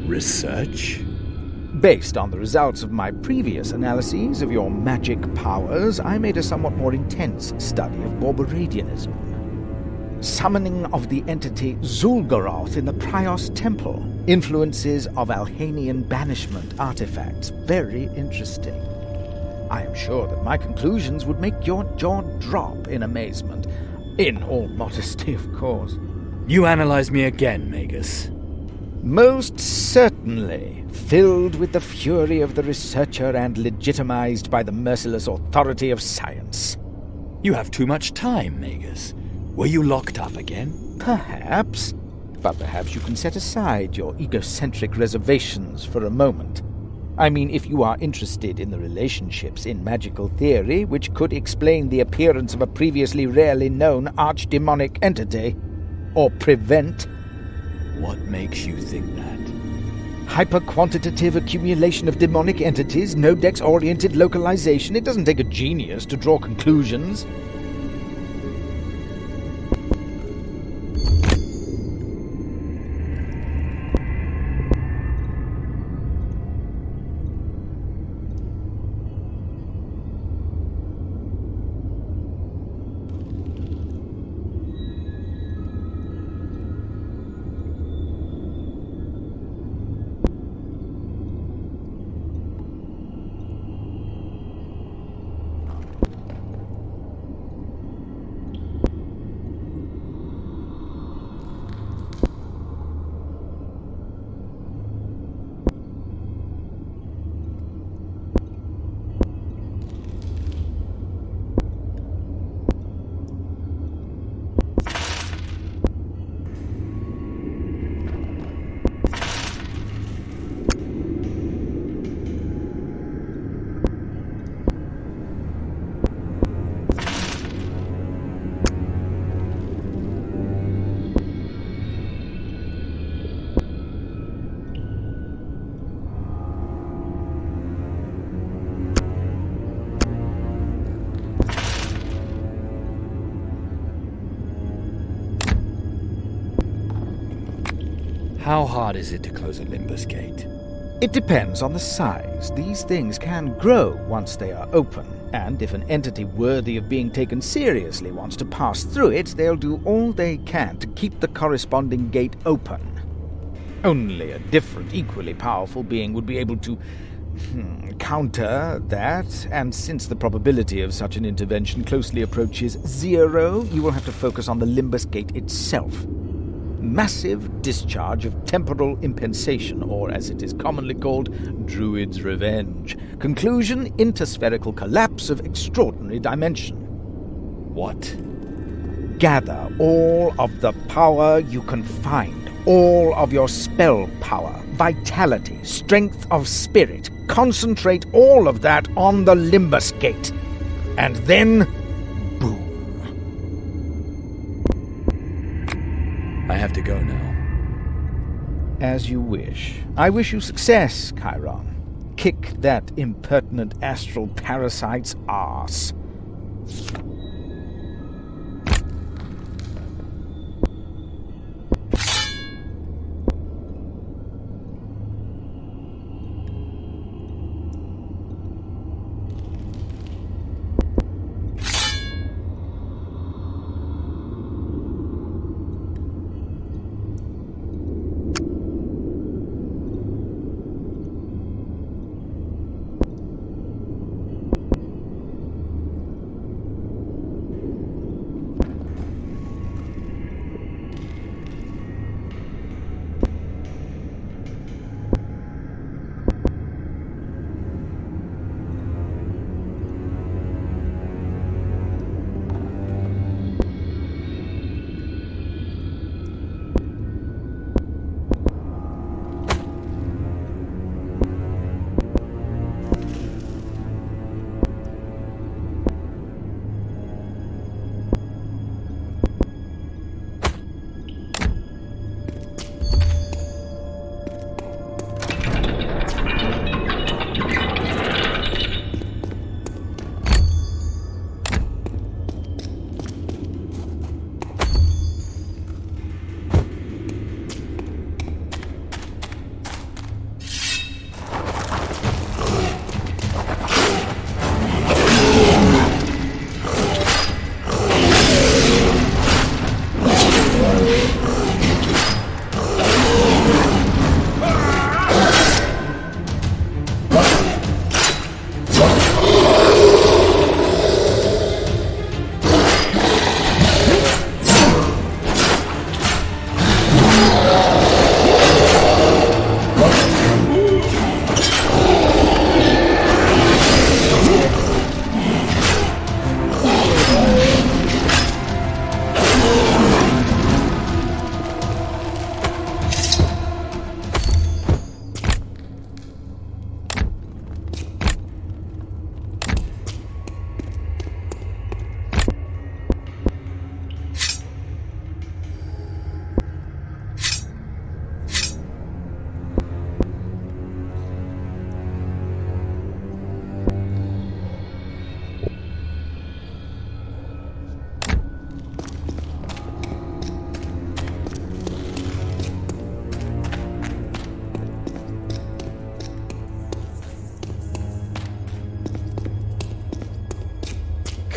Speaker 13: Research?
Speaker 7: Based on the results of my previous analyses of your magic powers, I made a somewhat more intense study of Borboradianism. Summoning of the entity Zul'Goroth in the Prios Temple. Influences of Alhanian banishment artifacts. Very interesting. I am sure that my conclusions would make your jaw drop in amazement. In all modesty, of course.
Speaker 6: You analyze me again, Magus.
Speaker 7: Most certainly. Filled with the fury of the researcher and legitimized by the merciless authority of science.
Speaker 6: You have too much time, Magus. Were you locked up again?
Speaker 7: Perhaps. But perhaps you can set aside your egocentric reservations for a moment. I mean, if you are interested in the relationships in magical theory which could explain the appearance of a previously rarely known archdemonic entity. Or prevent.
Speaker 6: What makes you think that?
Speaker 7: Hyper-quantitative accumulation of demonic entities, Nodex-oriented localization. It doesn't take a genius to draw conclusions.
Speaker 6: How hard is it to close a Limbus gate?
Speaker 7: It depends on the size. These things can grow once they are open, and if an entity worthy of being taken seriously wants to pass through it, they'll do all they can to keep the corresponding gate open. Only a different, equally powerful being would be able to counter that, and since the probability of such an intervention closely approaches 0, you will have to focus on the Limbus gate itself. Massive discharge of temporal impensation, or as it is commonly called, Druid's Revenge. Conclusion, interspherical collapse of extraordinary dimension.
Speaker 6: What?
Speaker 7: Gather all of the power you can find, all of your spell power, vitality, strength of spirit. Concentrate all of that on the Limbus gate. And then, boom.
Speaker 6: I have to go now.
Speaker 7: As you wish. I wish you success, Cairon. Kick that impertinent astral parasite's arse.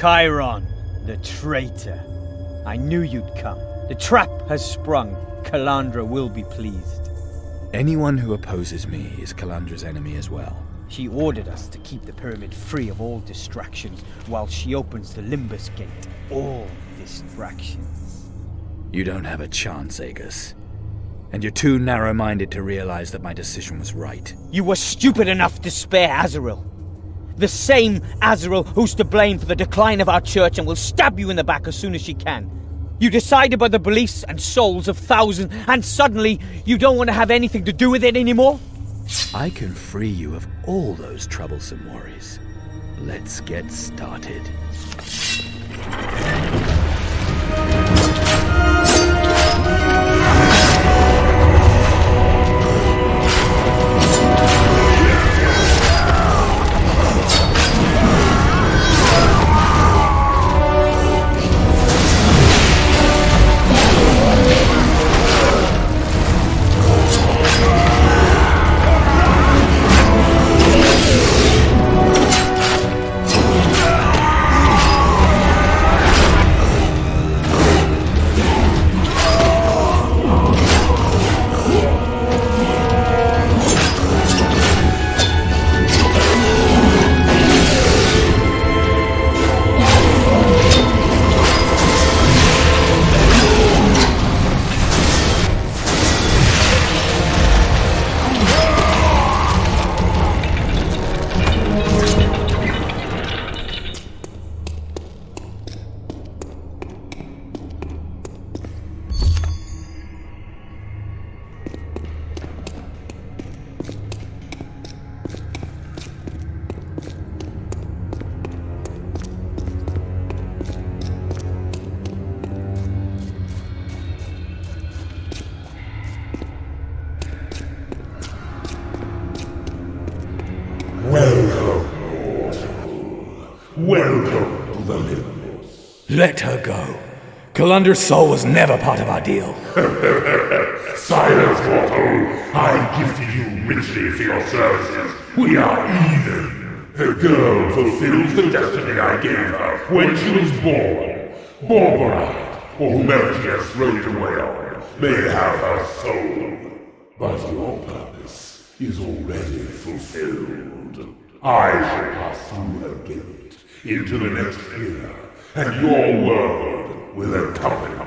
Speaker 12: Cairon, the traitor. I knew you'd come. The trap has sprung. Calandra will be pleased.
Speaker 4: Anyone who opposes me is Calandra's enemy as well.
Speaker 12: She ordered us to keep the pyramid free of all distractions while she opens the Limbus Gate. All distractions.
Speaker 4: You don't have a chance, Aegis. And you're too narrow-minded to realize that my decision was right.
Speaker 12: You were stupid enough to spare Azaril. The same Azaril who's to blame for the decline of our church and will stab you in the back as soon as she can. You decided by the beliefs and souls of thousands, and suddenly you don't want to have anything to do with it anymore?
Speaker 4: I can free you of all those troublesome worries. Let's get started.
Speaker 8: Welcome to the Limbus.
Speaker 6: Let her go. Calandra's soul was never part of our deal.
Speaker 8: Silence, Warhol. I gifted you richly for your services. We are even. The girl fulfills the destiny I gave her when she was born. Borborite, or whomever she has thrown it away on, may have her soul. But your purpose is already fulfilled. I shall pass through her gate into the next era, and your world will accompany me.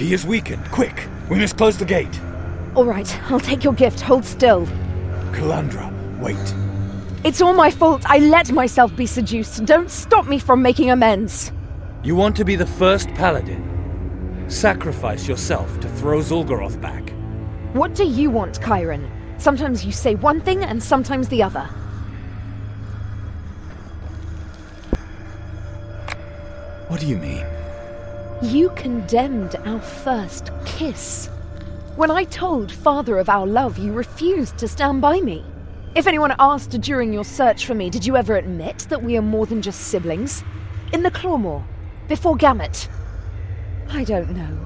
Speaker 6: He is weakened. Quick! We must close the gate.
Speaker 11: All right, I'll take your gift. Hold still.
Speaker 6: Calandra, wait.
Speaker 11: It's all my fault. I let myself be seduced. Don't stop me from making amends.
Speaker 6: You want to be the first paladin? Sacrifice yourself to throw Zul'Goroth back.
Speaker 11: What do you want, Cairon? Sometimes you say one thing and sometimes the other.
Speaker 6: What do you mean?
Speaker 11: You condemned our first kiss. When I told Father of our love, you refused to stand by me. If anyone asked during your search for me, did you ever admit that we are more than just siblings? In the Clawmoor, before Gamut? I don't know.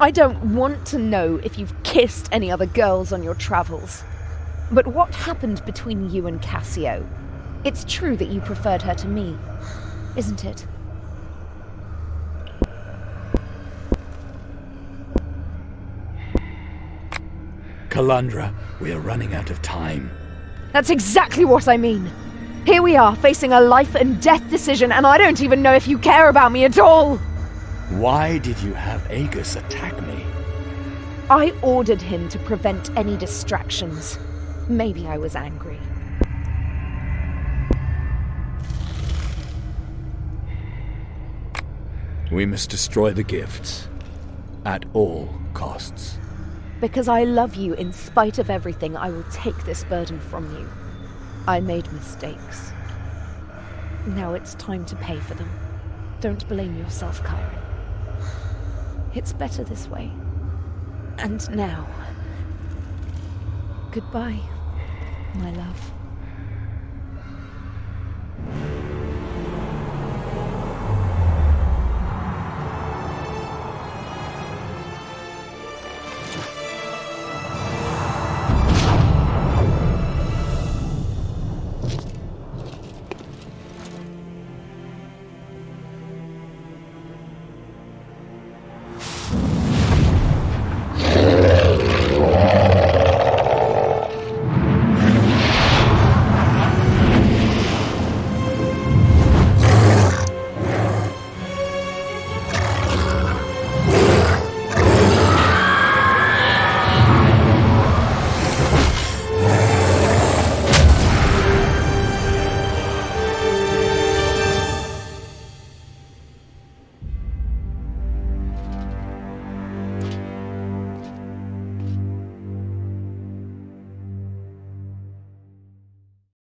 Speaker 11: I don't want to know if you've kissed any other girls on your travels. But what happened between you and Cassio? It's true that you preferred her to me, isn't it?
Speaker 6: Calandra, we are running out of time.
Speaker 11: That's exactly what I mean. Here we are, facing a life and death decision, and I don't even know if you care about me at all.
Speaker 6: Why did you have Aegis attack me?
Speaker 11: I ordered him to prevent any distractions. Maybe I was angry.
Speaker 6: We must destroy the gifts. At all costs.
Speaker 11: Because I love you in spite of everything, I will take this burden from you. I made mistakes. Now it's time to pay for them. Don't blame yourself, Cairon. It's better this way. And now, goodbye, my love.